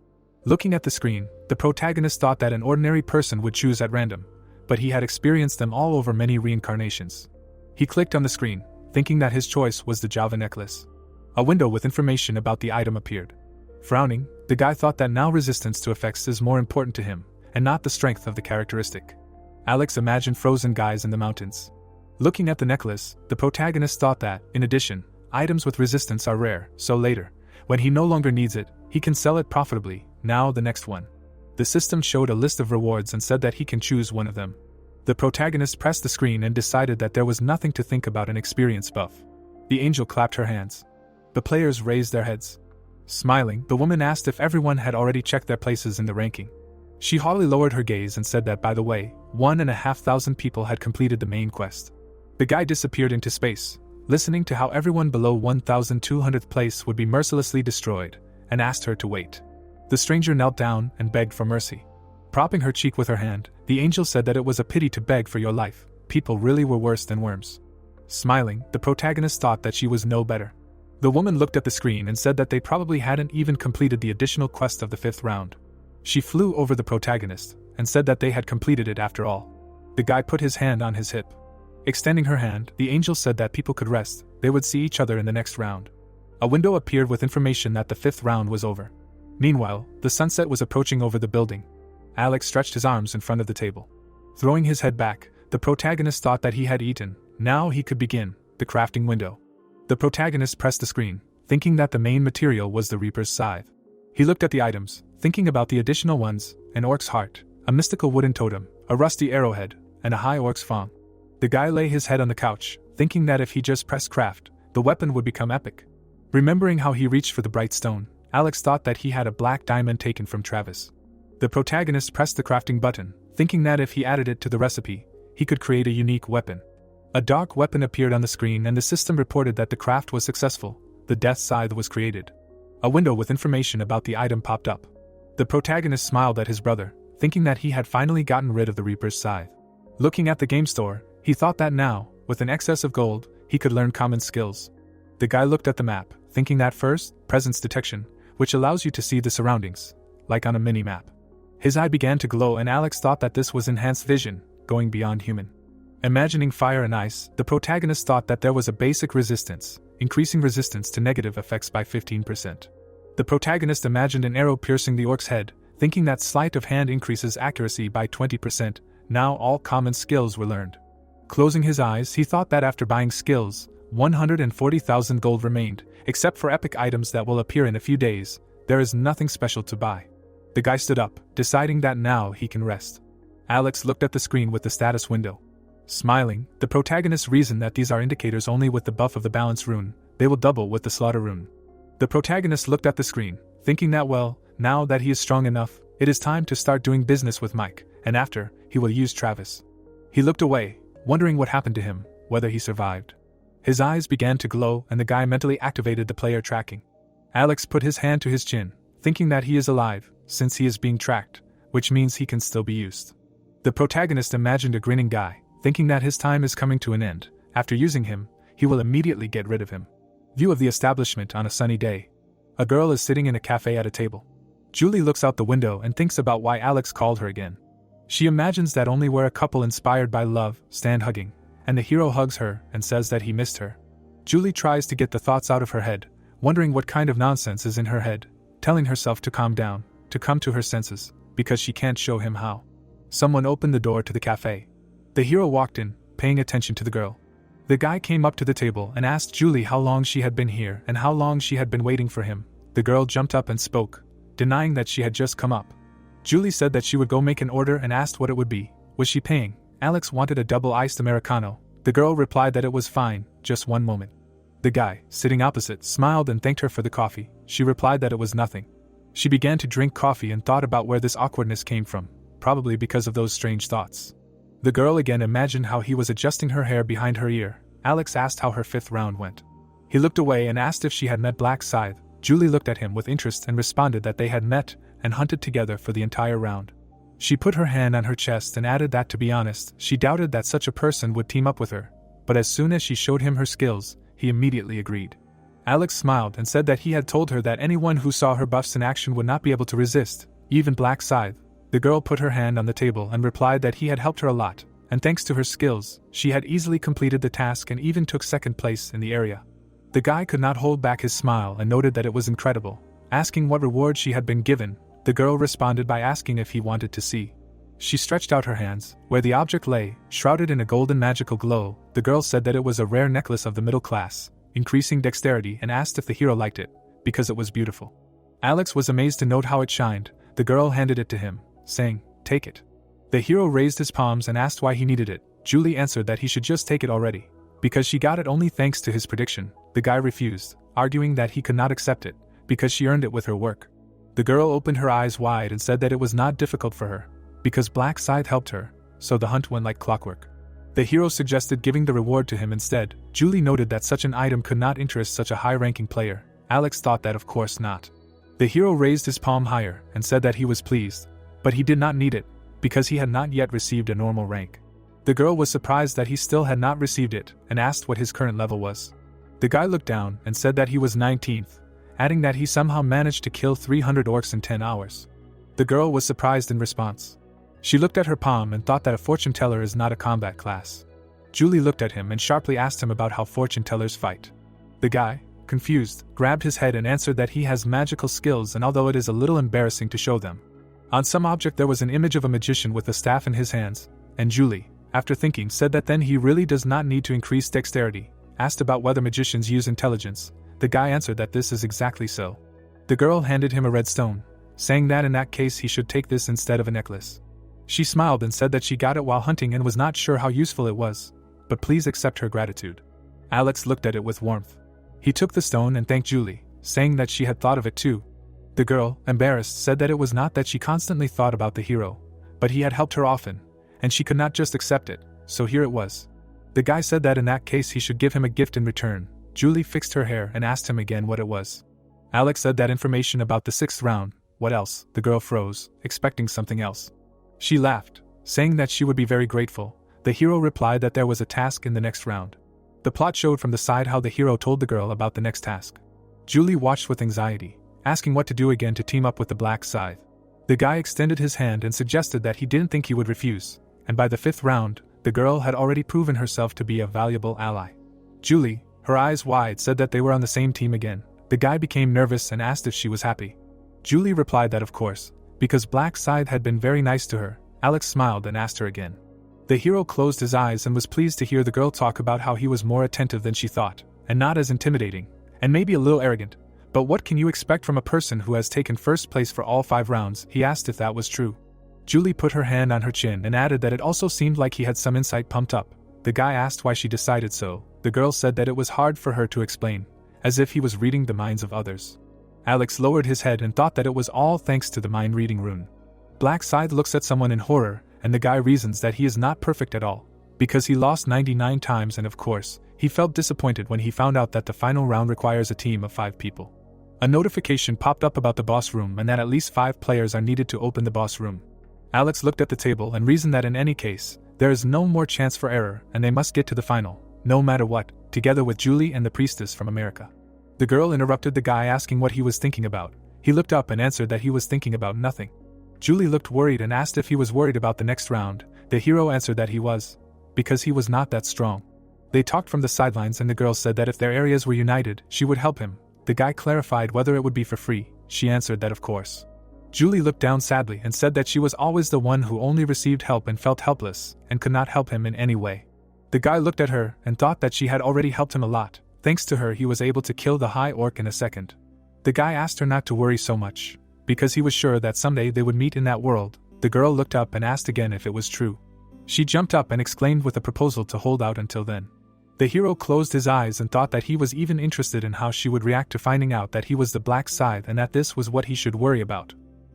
Looking at the screen, the protagonist thought that an ordinary person would choose at random, but he had experienced them all over many reincarnations. He clicked on the screen, thinking that his choice was the Java necklace. A window with information about the item appeared. Frowning, the guy thought that now resistance to effects is more important to him, and not the strength of the characteristic. Alex imagined frozen guys in the mountains. Looking at the necklace, the protagonist thought that, in addition, items with resistance are rare, so later, when he no longer needs it, he can sell it profitably. Now the next one. The system showed a list of rewards and said that he can choose one of them. The protagonist pressed the screen and decided that there was nothing to think about an experience buff. The angel clapped her hands. The players raised their heads. Smiling, the woman asked if everyone had already checked their places in the ranking. She haughtily lowered her gaze and said that, by the way, 1,500 people had completed the main quest. The guy disappeared into space, listening to how everyone below 1,200th place would be mercilessly destroyed, and asked her to wait. The stranger knelt down and begged for mercy. Propping her cheek with her hand, the angel said that it was a pity to beg for your life. People really were worse than worms. Smiling, the protagonist thought that she was no better. The woman looked at the screen and said that they probably hadn't even completed the additional quest of the 5th round. She flew over the protagonist and said that they had completed it after all. The guy put his hand on his hip. Extending her hand, the angel said that people could rest, they would see each other in the next round. A window appeared with information that the 5th round was over. Meanwhile, the sunset was approaching over the building. Alex stretched his arms in front of the table. Throwing his head back, the protagonist thought that he had eaten. Now he could begin the crafting window. The protagonist pressed the screen, thinking that the main material was the Reaper's scythe. He looked at the items, thinking about the additional ones: an orc's heart, a mystical wooden totem, a rusty arrowhead, and a high orc's fang. The guy lay his head on the couch, thinking that if he just pressed craft, the weapon would become epic. Remembering how he reached for the bright stone, Alex thought that he had a black diamond taken from Travis. The protagonist pressed the crafting button, thinking that if he added it to the recipe, he could create a unique weapon. A dark weapon appeared on the screen and the system reported that the craft was successful. The death scythe was created. A window with information about the item popped up. The protagonist smiled at his brother, thinking that he had finally gotten rid of the Reaper's scythe. Looking at the game store, he thought that now, with an excess of gold, he could learn common skills. The guy looked at the map, thinking that first, presence detection, which allows you to see the surroundings, like on a mini-map. His eye began to glow and Alex thought that this was enhanced vision, going beyond human. Imagining fire and ice, the protagonist thought that there was a basic resistance, increasing resistance to negative effects by 15%. The protagonist imagined an arrow piercing the orc's head, thinking that sleight of hand increases accuracy by 20%. Now all common skills were learned. Closing his eyes, he thought that after buying skills, 140,000 gold remained, except for epic items that will appear in a few days. There is nothing special to buy. The guy stood up, deciding that now he can rest. Alex looked at the screen with the status window. Smiling, the protagonist reasoned that these are indicators only with the buff of the balance rune. They will double with the slaughter rune. The protagonist looked at the screen, thinking that well, now that he is strong enough, it is time to start doing business with Mike, and after, he will use Travis. He looked away, wondering what happened to him, whether he survived. His eyes began to glow and the guy mentally activated the player tracking. Alex put his hand to his chin, thinking that he is alive, since he is being tracked, which means he can still be used. The protagonist imagined a grinning guy, thinking that his time is coming to an end. After using him, he will immediately get rid of him. View of the establishment on a sunny day. A girl is sitting in a cafe at a table. Julie looks out the window and thinks about why Alex called her again. She imagines that only where a couple inspired by love stand hugging, and the hero hugs her and says that he missed her. Julie tries to get the thoughts out of her head, wondering what kind of nonsense is in her head, telling herself to calm down, to come to her senses, because she can't show him how. Someone opened the door to the cafe. The hero walked in, paying attention to the girl. The guy came up to the table and asked Julie how long she had been here and how long she had been waiting for him. The girl jumped up and spoke, denying that she had just come up. Julie said that she would go make an order and asked what it would be. Was she paying? Alex wanted a double-iced Americano. The girl replied that it was fine, just one moment. The guy, sitting opposite, smiled and thanked her for the coffee. She replied that it was nothing. She began to drink coffee and thought about where this awkwardness came from, probably because of those strange thoughts. The girl again imagined how he was adjusting her hair behind her ear. Alex asked how her fifth round went. He looked away and asked if she had met Black Scythe. Julie looked at him with interest and responded that they had met and hunted together for the entire round. She put her hand on her chest and added that to be honest, she doubted that such a person would team up with her, but as soon as she showed him her skills, he immediately agreed. Alex smiled and said that he had told her that anyone who saw her buffs in action would not be able to resist, even Black Scythe. The girl put her hand on the table and replied that he had helped her a lot, and thanks to her skills, she had easily completed the task and even took second place in the area. The guy could not hold back his smile and noted that it was incredible. Asking what reward she had been given, the girl responded by asking if he wanted to see. She stretched out her hands, where the object lay, shrouded in a golden magical glow. The girl said that it was a rare necklace of the middle class, increasing dexterity, and asked if the hero liked it, because it was beautiful. Alex was amazed to note how it shined. The girl handed it to him, saying, "Take it." The hero raised his palms and asked why he needed it. Julie answered that he should just take it already, because she got it only thanks to his prediction. The guy refused, arguing that he could not accept it, because she earned it with her work. The girl opened her eyes wide and said that it was not difficult for her, because Black Scythe helped her, so the hunt went like clockwork. The hero suggested giving the reward to him instead. Julie noted that such an item could not interest such a high-ranking player. Alex thought that of course not. The hero raised his palm higher and said that he was pleased, but he did not need it, because he had not yet received a normal rank. The girl was surprised that he still had not received it, and asked what his current level was. The guy looked down and said that he was 19th, adding that he somehow managed to kill 300 orcs in 10 hours. The girl was surprised in response. She looked at her palm and thought that a fortune teller is not a combat class. Julie looked at him and sharply asked him about how fortune tellers fight. The guy, confused, grabbed his head and answered that he has magical skills, and although it is a little embarrassing to show them. On some object there was an image of a magician with a staff in his hands, and Julie, after thinking, said that then he really does not need to increase dexterity. Asked about whether magicians use intelligence. The guy answered that this is exactly so. The girl handed him a red stone, saying that in that case he should take this instead of a necklace. She smiled and said that she got it while hunting and was not sure how useful it was, but please accept her gratitude." Alex looked at it with warmth. He took the stone and thanked Julie, saying that she had thought of it too. The girl, embarrassed, said that it was not that she constantly thought about the hero, but he had helped her often, and she could not just accept it, so here it was. The guy said that in that case he should give him a gift in return. Julie fixed her hair and asked him again what it was. Alex said that information about the 6th round. What else? The girl froze, expecting something else. She laughed, saying that she would be very grateful. The hero replied that there was a task in the next round. The plot showed from the side how the hero told the girl about the next task. Julie watched with anxiety, asking what to do again to team up with the black Scythe. The guy extended his hand and suggested that he didn't think he would refuse, and by the 5th round, the girl had already proven herself to be a valuable ally. Julie, her eyes wide, said that they were on the same team again. The guy became nervous and asked if she was happy. Julie replied that of course, because Black Scythe had been very nice to her. Alex smiled and asked her again. The hero closed his eyes and was pleased to hear the girl talk about how he was more attentive than she thought, and not as intimidating, and maybe a little arrogant. But what can you expect from a person who has taken first place for all 5 rounds? He asked if that was true. Julie put her hand on her chin and added that it also seemed like he had some insight pumped up. The guy asked why she decided so. The girl said that it was hard for her to explain, as if he was reading the minds of others. Alex lowered his head and thought that it was all thanks to the mind-reading rune. Black Scythe looks at someone in horror, and the guy reasons that he is not perfect at all, because he lost 99 times, and of course, he felt disappointed when he found out that the final round requires a team of 5 people. A notification popped up about the boss room and that at least 5 players are needed to open the boss room. Alex looked at the table and reasoned that in any case, there is no more chance for error and they must get to the final, no matter what, together with Julie and the priestess from America. The girl interrupted the guy, asking what he was thinking about. He looked up and answered that he was thinking about nothing. Julie looked worried and asked if he was worried about the next round. The hero answered that he was, because he was not that strong. They talked from the sidelines and the girl said that if their areas were united, she would help him. The guy clarified whether it would be for free. She answered that of course. Julie looked down sadly and said that she was always the one who only received help and felt helpless, and could not help him in any way. The guy looked at her and thought that she had already helped him a lot. Thanks to her he was able to kill the high orc in a second. The guy asked her not to worry so much, because he was sure that someday they would meet in that world. The girl looked up and asked again if it was true. She jumped up and exclaimed with a proposal to hold out until then. The hero closed his eyes and thought that he was even interested in how she would react to finding out that he was the Black Scythe and that this was what he should worry about.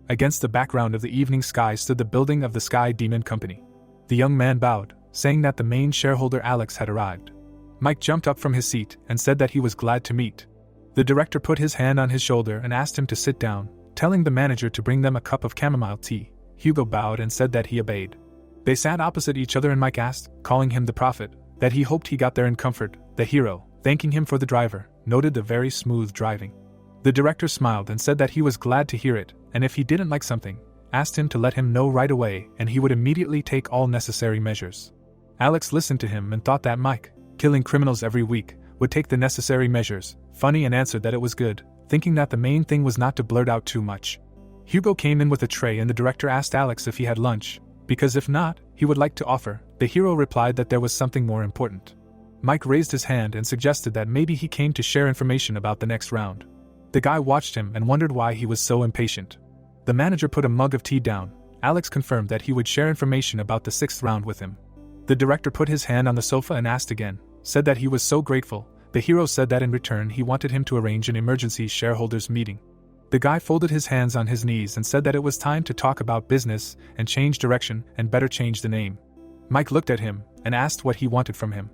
Against the background of the evening sky stood the building of the Sky Demon Company. The young man bowed, saying that the main shareholder Alex had arrived. Mike jumped up from his seat and said that he was glad to meet. The director put his hand on his shoulder and asked him to sit down, telling the manager to bring them a cup of chamomile tea. Hugo bowed and said that he obeyed. They sat opposite each other and Mike asked, calling him the prophet, that he hoped he got there in comfort. The hero, thanking him for the driver, noted the very smooth driving. The director smiled and said that he was glad to hear it, and if he didn't like something, asked him to let him know right away and he would immediately take all necessary measures. Alex listened to him and thought that Mike, killing criminals every week, would take the necessary measures, funny, and answered that it was good, thinking that the main thing was not to blurt out too much. Hugo came in with a tray and the director asked Alex if he had lunch, because if not, he would like to offer. The hero replied that there was something more important. Mike raised his hand and suggested that maybe he came to share information about the next round. The guy watched him and wondered why he was so impatient. The manager put a mug of tea down. Alex confirmed that he would share information about the 6th round with him. The director put his hand on the sofa and asked again, said that he was so grateful. The hero said that in return he wanted him to arrange an emergency shareholders meeting. The guy folded his hands on his knees and said that it was time to talk about business and change direction and better change the name. Mike looked at him and asked what he wanted from him.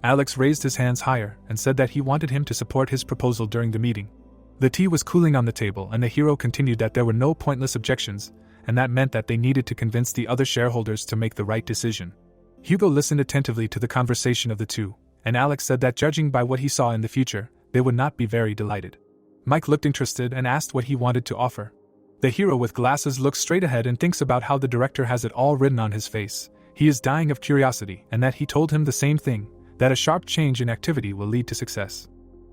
Alex raised his hands higher and said that he wanted him to support his proposal during the meeting. The tea was cooling on the table and the hero continued that there were no pointless objections, and that meant that they needed to convince the other shareholders to make the right decision. Hugo listened attentively to the conversation of the two, and Alex said that judging by what he saw in the future, they would not be very delighted. Mike looked interested and asked what he wanted to offer. The hero with glasses looks straight ahead and thinks about how the director has it all written on his face. He is dying of curiosity and that he told him the same thing, that a sharp change in activity will lead to success.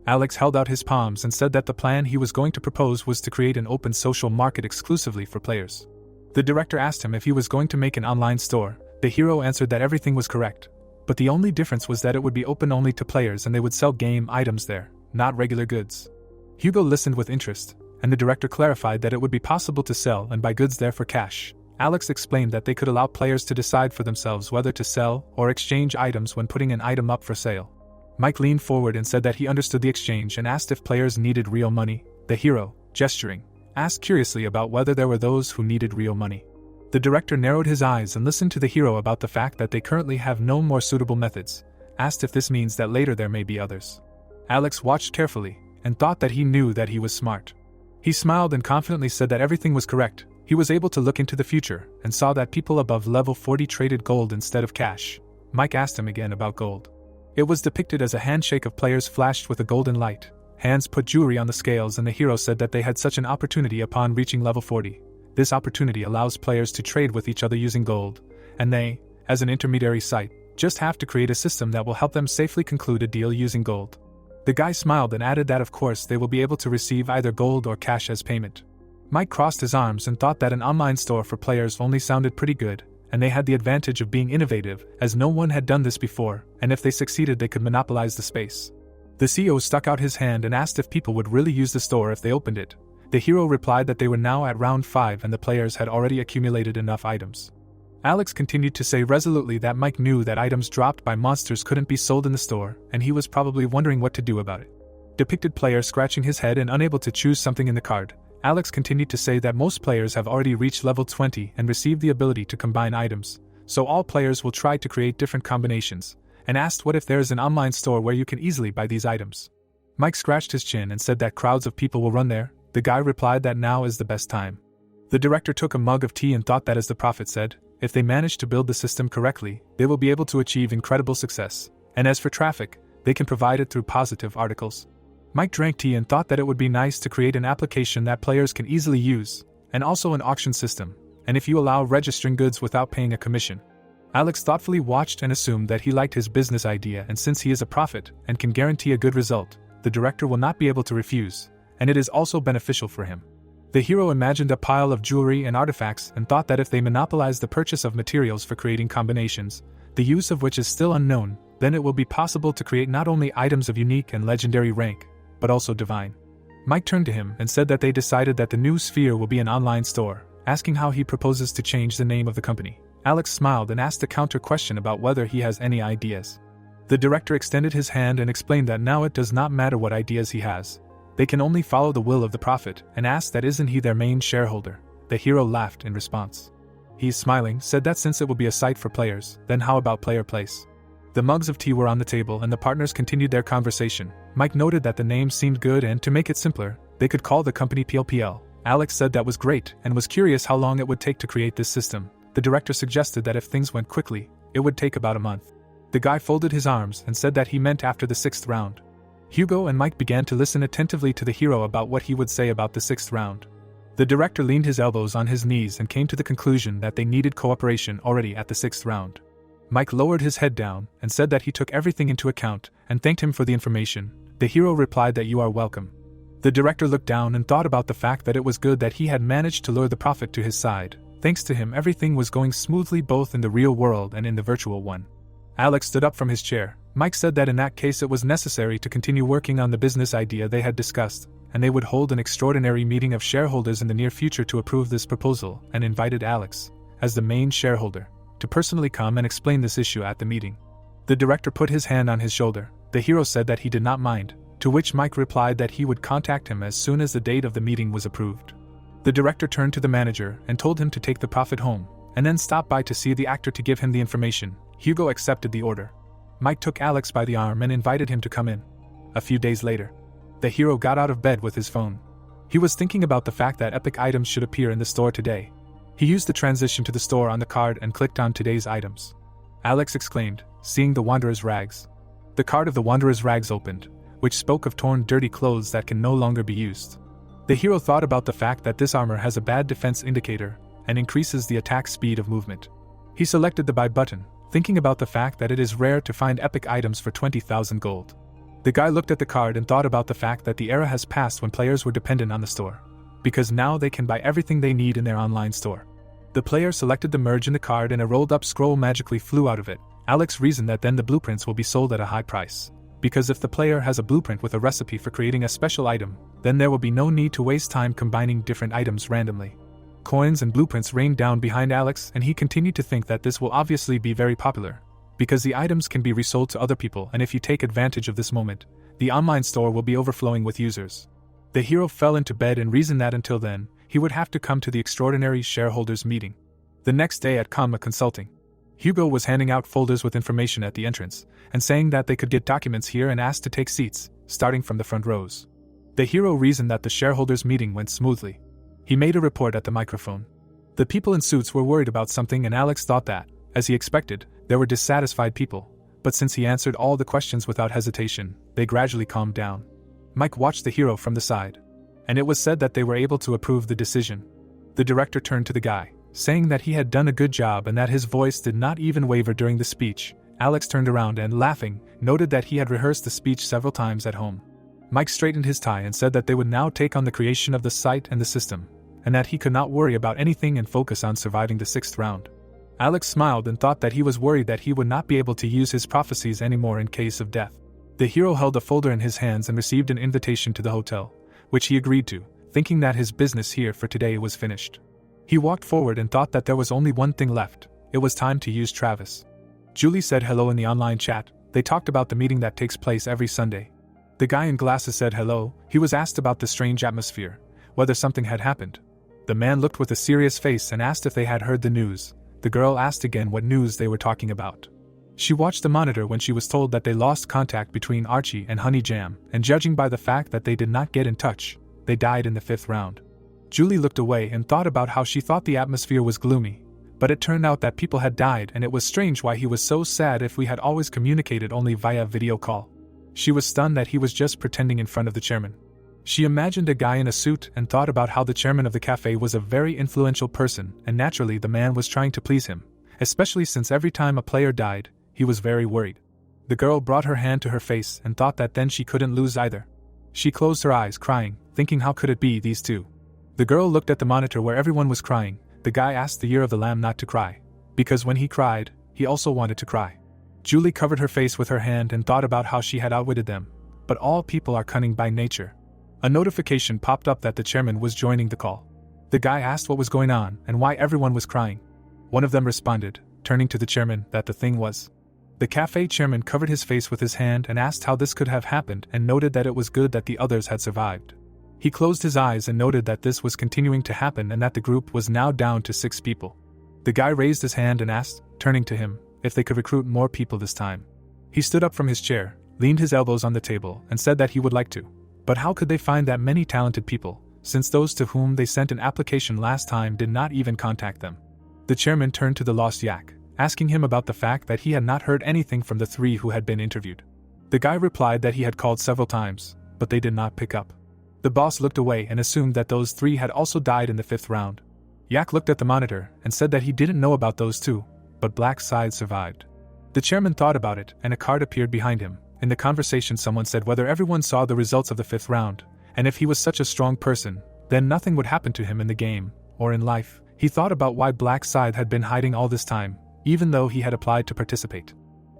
Alex held out his palms and said that the plan he was going to propose was to create an open social market exclusively for players. The director asked him if he was going to make an online store. The hero answered that everything was correct, but the only difference was that it would be open only to players and they would sell game items there, not regular goods. Hugo listened with interest, and the director clarified that it would be possible to sell and buy goods there for cash, Alex explained that they could allow players to decide for themselves whether to sell or exchange items when putting an item up for sale. Mike leaned forward and said that he understood the exchange and asked if players needed real money. The hero, gesturing, asked curiously about whether there were those who needed real money. The director narrowed his eyes and listened to the hero about the fact that they currently have no more suitable methods, asked if this means that later there may be others. Alex watched carefully, and thought that he knew that he was smart. He smiled and confidently said that everything was correct. He was able to look into the future, and saw that people above level 40 traded gold instead of cash. Mike asked him again about gold. It was depicted as a handshake of players flashed with a golden light. Hands put jewelry on the scales, and the hero said that they had such an opportunity upon reaching level 40. This opportunity allows players to trade with each other using gold, and they, as an intermediary site, just have to create a system that will help them safely conclude a deal using gold. The guy smiled and added that of course they will be able to receive either gold or cash as payment. Mike crossed his arms and thought that an online store for players only sounded pretty good, and they had the advantage of being innovative, as no one had done this before, and if they succeeded they could monopolize the space. The CEO stuck out his hand and asked if people would really use the store if they opened it. The hero replied that they were now at round 5 and the players had already accumulated enough items. Alex continued to say resolutely that Mike knew that items dropped by monsters couldn't be sold in the store, and he was probably wondering what to do about it. Depicted player scratching his head and unable to choose something in the card. Alex continued to say that most players have already reached level 20 and received the ability to combine items, so all players will try to create different combinations, and asked what if there is an online store where you can easily buy these items. Mike scratched his chin and said that crowds of people will run there. The guy replied that now is the best time. The director took a mug of tea and thought that as the prophet said, if they manage to build the system correctly, they will be able to achieve incredible success, and as for traffic, they can provide it through positive articles. Mike drank tea and thought that it would be nice to create an application that players can easily use, and also an auction system, and if you allow registering goods without paying a commission. Alex thoughtfully watched and assumed that he liked his business idea, and since he is a prophet and can guarantee a good result, the director will not be able to refuse, and it is also beneficial for him. The hero imagined a pile of jewelry and artifacts and thought that if they monopolize the purchase of materials for creating combinations, the use of which is still unknown, then it will be possible to create not only items of unique and legendary rank, but also divine. Mike turned to him and said that they decided that the new sphere will be an online store, asking how he proposes to change the name of the company. Alex smiled and asked a counter question about whether he has any ideas. The director extended his hand and explained that now it does not matter what ideas he has. They can only follow the will of the prophet, and asked that isn't he their main shareholder. The hero laughed in response. He, smiling, said that since it will be a site for players, then how about player place? The mugs of tea were on the table and the partners continued their conversation. Mike noted that the name seemed good and to make it simpler, they could call the company PLPL. Alex said that was great and was curious how long it would take to create this system. The director suggested that if things went quickly, it would take about a month. The guy folded his arms and said that he meant after the 6th round. Hugo and Mike began to listen attentively to the hero about what he would say about the 6th round. The director leaned his elbows on his knees and came to the conclusion that they needed cooperation already at the 6th round. Mike lowered his head down and said that he took everything into account and thanked him for the information. The hero replied that you are welcome. The director looked down and thought about the fact that it was good that he had managed to lure the prophet to his side. Thanks to him, everything was going smoothly both in the real world and in the virtual one. Alex stood up from his chair. Mike said that in that case it was necessary to continue working on the business idea they had discussed, and they would hold an extraordinary meeting of shareholders in the near future to approve this proposal, and invited Alex, as the main shareholder, to personally come and explain this issue at the meeting. The director put his hand on his shoulder. The hero said that he did not mind, to which Mike replied that he would contact him as soon as the date of the meeting was approved. The director turned to the manager and told him to take the prophet home, and then stop by to see the actor to give him the information. Hugo accepted the order. Mike took Alex by the arm and invited him to come in. A few days later, the hero got out of bed with his phone. He was thinking about the fact that epic items should appear in the store today. He used the transition to the store on the card and clicked on today's items. Alex exclaimed, seeing the Wanderer's rags. The card of the Wanderer's rags opened, which spoke of torn, dirty clothes that can no longer be used. The hero thought about the fact that this armor has a bad defense indicator and increases the attack speed of movement. He selected the buy button, thinking about the fact that it is rare to find epic items for 20,000 gold. The guy looked at the card and thought about the fact that the era has passed when players were dependent on the store, because now they can buy everything they need in their online store. The player selected the merge in the card and a rolled-up scroll magically flew out of it. Alex reasoned that then the blueprints will be sold at a high price, because if the player has a blueprint with a recipe for creating a special item, then there will be no need to waste time combining different items randomly. Coins and blueprints rained down behind Alex, and he continued to think that this will obviously be very popular, because the items can be resold to other people, and if you take advantage of this moment, the online store will be overflowing with users. The hero fell into bed and reasoned that until then, he would have to come to the extraordinary shareholders meeting. The next day at Conma Consulting, Hugo was handing out folders with information at the entrance, and saying that they could get documents here and asked to take seats, starting from the front rows. The hero reasoned that the shareholders meeting went smoothly. He made a report at the microphone. The people in suits were worried about something, and Alex thought that, as he expected, there were dissatisfied people, but since he answered all the questions without hesitation, they gradually calmed down. Mike watched the hero from the side, and it was said that they were able to approve the decision. The director turned to the guy, saying that he had done a good job and that his voice did not even waver during the speech. Alex turned around and, laughing, noted that he had rehearsed the speech several times at home. Mike straightened his tie and said that they would now take on the creation of the site and the system, and that he could not worry about anything and focus on surviving the 6th round. Alex smiled and thought that he was worried that he would not be able to use his prophecies anymore in case of death. The hero held a folder in his hands and received an invitation to the hotel, which he agreed to, thinking that his business here for today was finished. He walked forward and thought that there was only one thing left. It was time to use Travis. Julie said hello in the online chat. They talked about the meeting that takes place every Sunday. The guy in glasses said hello. He was asked about the strange atmosphere, whether something had happened. The man looked with a serious face and asked if they had heard the news. The girl asked again what news they were talking about. She watched the monitor when she was told that they lost contact between Archie and Honey Jam, and judging by the fact that they did not get in touch, they died in the 5th round. Julie looked away and thought about how she thought the atmosphere was gloomy, but it turned out that people had died, and it was strange why he was so sad if we had always communicated only via video call. She was stunned that he was just pretending in front of the chairman. She imagined a guy in a suit and thought about how the chairman of the cafe was a very influential person, and naturally the man was trying to please him, especially since every time a player died, he was very worried. The girl brought her hand to her face and thought that then she couldn't lose either. She closed her eyes, crying, thinking how could it be these two. The girl looked at the monitor where everyone was crying. The guy asked the Year of the Lamb not to cry, because when he cried, he also wanted to cry. Julie covered her face with her hand and thought about how she had outwitted them, but all people are cunning by nature. A notification popped up that the chairman was joining the call. The guy asked what was going on and why everyone was crying. One of them responded, turning to the chairman, that the thing was. The cafe chairman covered his face with his hand and asked how this could have happened and noted that it was good that the others had survived. He closed his eyes and noted that this was continuing to happen and that the group was now down to 6 people. The guy raised his hand and asked, turning to him, if they could recruit more people this time. He stood up from his chair, leaned his elbows on the table, and said that he would like to. But how could they find that many talented people, since those to whom they sent an application last time did not even contact them? The chairman turned to the Lost Yak, asking him about the fact that he had not heard anything from the 3 who had been interviewed. The guy replied that he had called several times, but they did not pick up. The boss looked away and assumed that those 3 had also died in the 5th round. Yak looked at the monitor and said that he didn't know about those 2, but Black Scythe survived. The chairman thought about it, and a card appeared behind him. In the conversation someone said whether everyone saw the results of the 5th round, and if he was such a strong person, then nothing would happen to him in the game, or in life. He thought about why Black Scythe had been hiding all this time, even though he had applied to participate.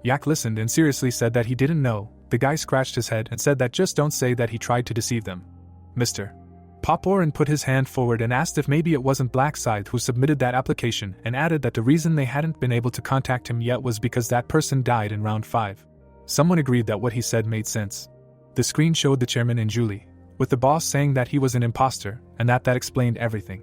Yak listened and seriously said that he didn't know. The guy scratched his head and said that just don't say that he tried to deceive them. Mr. Poporin put his hand forward and asked if maybe it wasn't Black Scythe who submitted that application, and added that the reason they hadn't been able to contact him yet was because that person died in round 5. Someone agreed that what he said made sense. The screen showed the chairman and Julie, with the boss saying that he was an imposter, and that explained everything.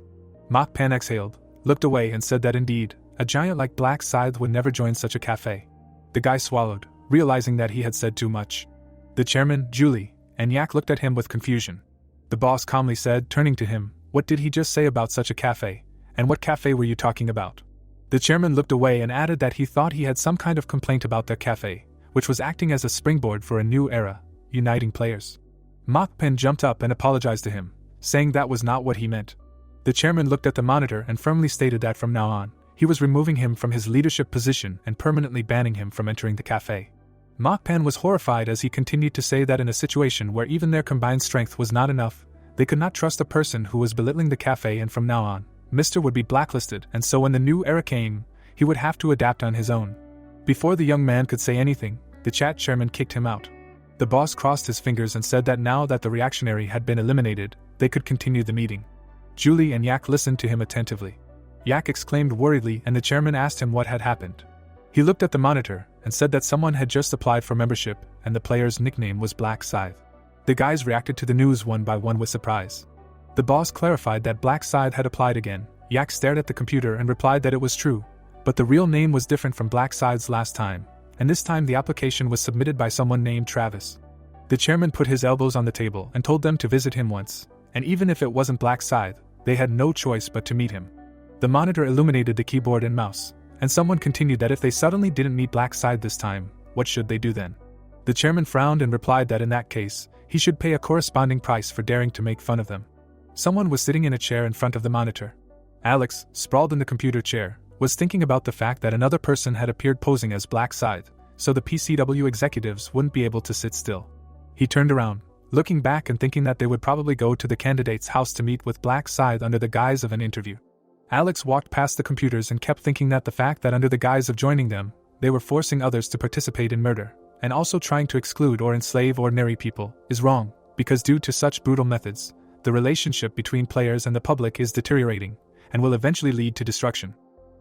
Mach Pan exhaled, looked away and said that indeed, a giant like Black Scythe would never join such a cafe. The guy swallowed, realizing that he had said too much. The chairman, Julie, and Yak looked at him with confusion. The boss calmly said, turning to him, "What did he just say about such a cafe? And what cafe were you talking about?" The chairman looked away and added that he thought he had some kind of complaint about their cafe, which was acting as a springboard for a new era, uniting players. Mach Pen jumped up and apologized to him, saying that was not what he meant. The chairman looked at the monitor and firmly stated that from now on, he was removing him from his leadership position and permanently banning him from entering the cafe. Mach Pan was horrified as he continued to say that in a situation where even their combined strength was not enough, they could not trust a person who was belittling the cafe, and from now on, Mr. would be blacklisted, and so when the new era came, he would have to adapt on his own. Before the young man could say anything, the chat chairman kicked him out. The boss crossed his fingers and said that now that the reactionary had been eliminated, they could continue the meeting. Julie and Yak listened to him attentively. Yak exclaimed worriedly, and the chairman asked him what had happened. He looked at the monitor and said that someone had just applied for membership and the player's nickname was Black Scythe. The guys reacted to the news one by one with surprise. The boss clarified that Black Scythe had applied again. Yak stared at the computer and replied that it was true, but the real name was different from Black Scythe's last time, and this time the application was submitted by someone named Travis. The chairman put his elbows on the table and told them to visit him once, and even if it wasn't Black Scythe, they had no choice but to meet him. The monitor illuminated the keyboard and mouse, and someone continued that if they suddenly didn't meet Black Scythe this time, what should they do then? The chairman frowned and replied that in that case, he should pay a corresponding price for daring to make fun of them. Someone was sitting in a chair in front of the monitor. Alex, sprawled in the computer chair, was thinking about the fact that another person had appeared posing as Black Scythe, so the PCW executives wouldn't be able to sit still. He turned around, looking back and thinking that they would probably go to the candidate's house to meet with Black Scythe under the guise of an interview. Alex walked past the computers and kept thinking that the fact that under the guise of joining them, they were forcing others to participate in murder, and also trying to exclude or enslave ordinary people, is wrong, because due to such brutal methods, the relationship between players and the public is deteriorating, and will eventually lead to destruction.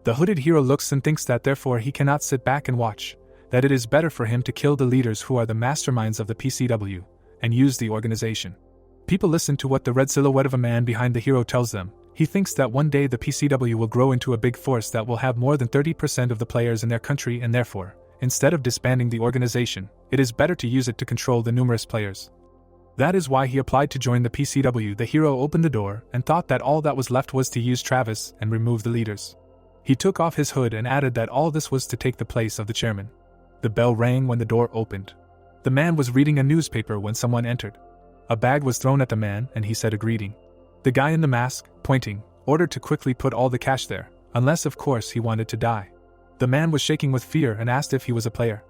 The hooded hero looks and thinks that therefore he cannot sit back and watch, that it is better for him to kill the leaders who are the masterminds of the PCW, and use the organization. People listen to what the red silhouette of a man behind the hero tells them. He thinks that one day the PCW will grow into a big force that will have more than 30% of the players in their country, and therefore, instead of disbanding the organization, it is better to use it to control the numerous players. That is why he applied to join the PCW. The hero opened the door and thought that all that was left was to use Travis and remove the leaders. He took off his hood and added that all this was to take the place of the chairman. The bell rang when the door opened. The man was reading a newspaper when someone entered. A bag was thrown at the man and he said a greeting. The guy in the mask, pointing, ordered to quickly put all the cash there, unless of course he wanted to die. The man was shaking with fear and asked if he was a player.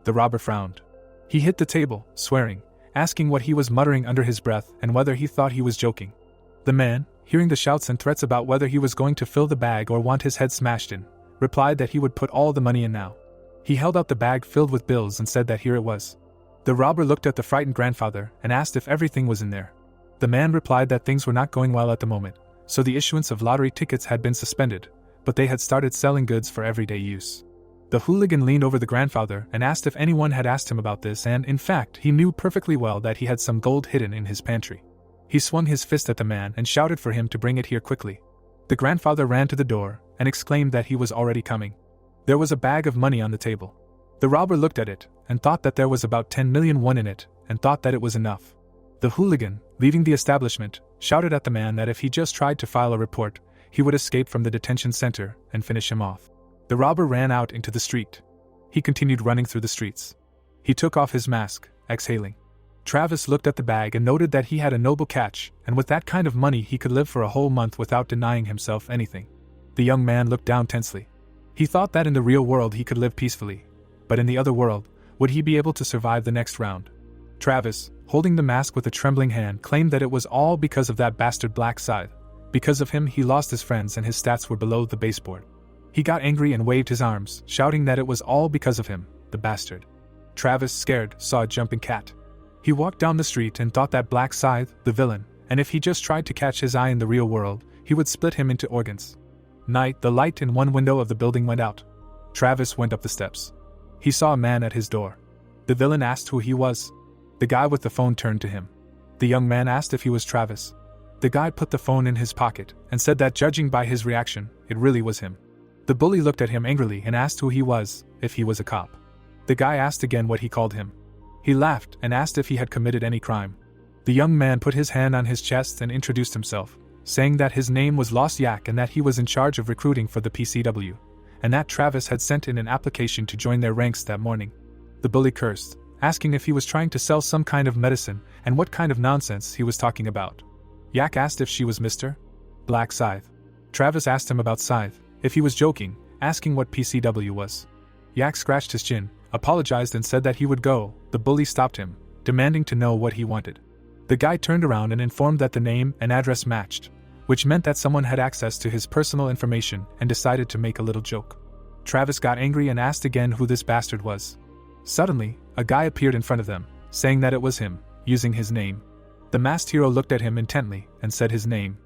The robber frowned. He hit the table, swearing, asking what he was muttering under his breath and whether he thought he was joking. The man, hearing the shouts and threats about whether he was going to fill the bag or want his head smashed in, replied that he would put all the money in now. He held out the bag filled with bills and said that here it was. The robber looked at the frightened grandfather and asked if everything was in there. The man replied that things were not going well at the moment, so the issuance of lottery tickets had been suspended, but they had started selling goods for everyday use. The hooligan leaned over the grandfather and asked if anyone had asked him about this, and in fact he knew perfectly well that he had some gold hidden in his pantry. He swung his fist at the man and shouted for him to bring it here quickly. The grandfather ran to the door and exclaimed that he was already coming. There was a bag of money on the table. The robber looked at it and thought that there was about 10 million won in it and thought that it was enough. The hooligan, leaving the establishment, shouted at the man that if he just tried to file a report, he would escape from the detention center and finish him off. The robber ran out into the street. He continued running through the streets. He took off his mask, exhaling. Travis looked at the bag and noted that he had a noble catch, and with that kind of money he could live for a whole month without denying himself anything. The young man looked down tensely. He thought that in the real world he could live peacefully, but in the other world, would he be able to survive the next round? Travis, holding the mask with a trembling hand, claimed that it was all because of that bastard Black Scythe. Because of him he lost his friends and his stats were below the baseboard. He got angry and waved his arms, shouting that it was all because of him, the bastard. Travis, scared, saw a jumping cat. He walked down the street and thought that Black Scythe, the villain, and if he just tried to catch his eye in the real world, he would split him into organs. Night, the light in one window of the building went out. Travis went up the steps. He saw a man at his door. The villain asked who he was. The guy with the phone turned to him. The young man asked if he was Travis. The guy put the phone in his pocket and said that judging by his reaction, it really was him. The bully looked at him angrily and asked who he was, if he was a cop. The guy asked again what he called him. He laughed and asked if he had committed any crime. The young man put his hand on his chest and introduced himself, saying that his name was Lost Yak and that he was in charge of recruiting for the PCW, and that Travis had sent in an application to join their ranks that morning. The bully cursed, asking if he was trying to sell some kind of medicine and what kind of nonsense he was talking about. Yak asked if she was Mr. Black Scythe. Travis asked him about Scythe, if he was joking, asking what PCW was. Yak scratched his chin, apologized and said that he would go. The bully stopped him, demanding to know what he wanted. The guy turned around and informed that the name and address matched, which meant that someone had access to his personal information and decided to make a little joke. Travis got angry and asked again who this bastard was. Suddenly, a guy appeared in front of them, saying that it was him, using his name. The masked hero looked at him intently and said his name.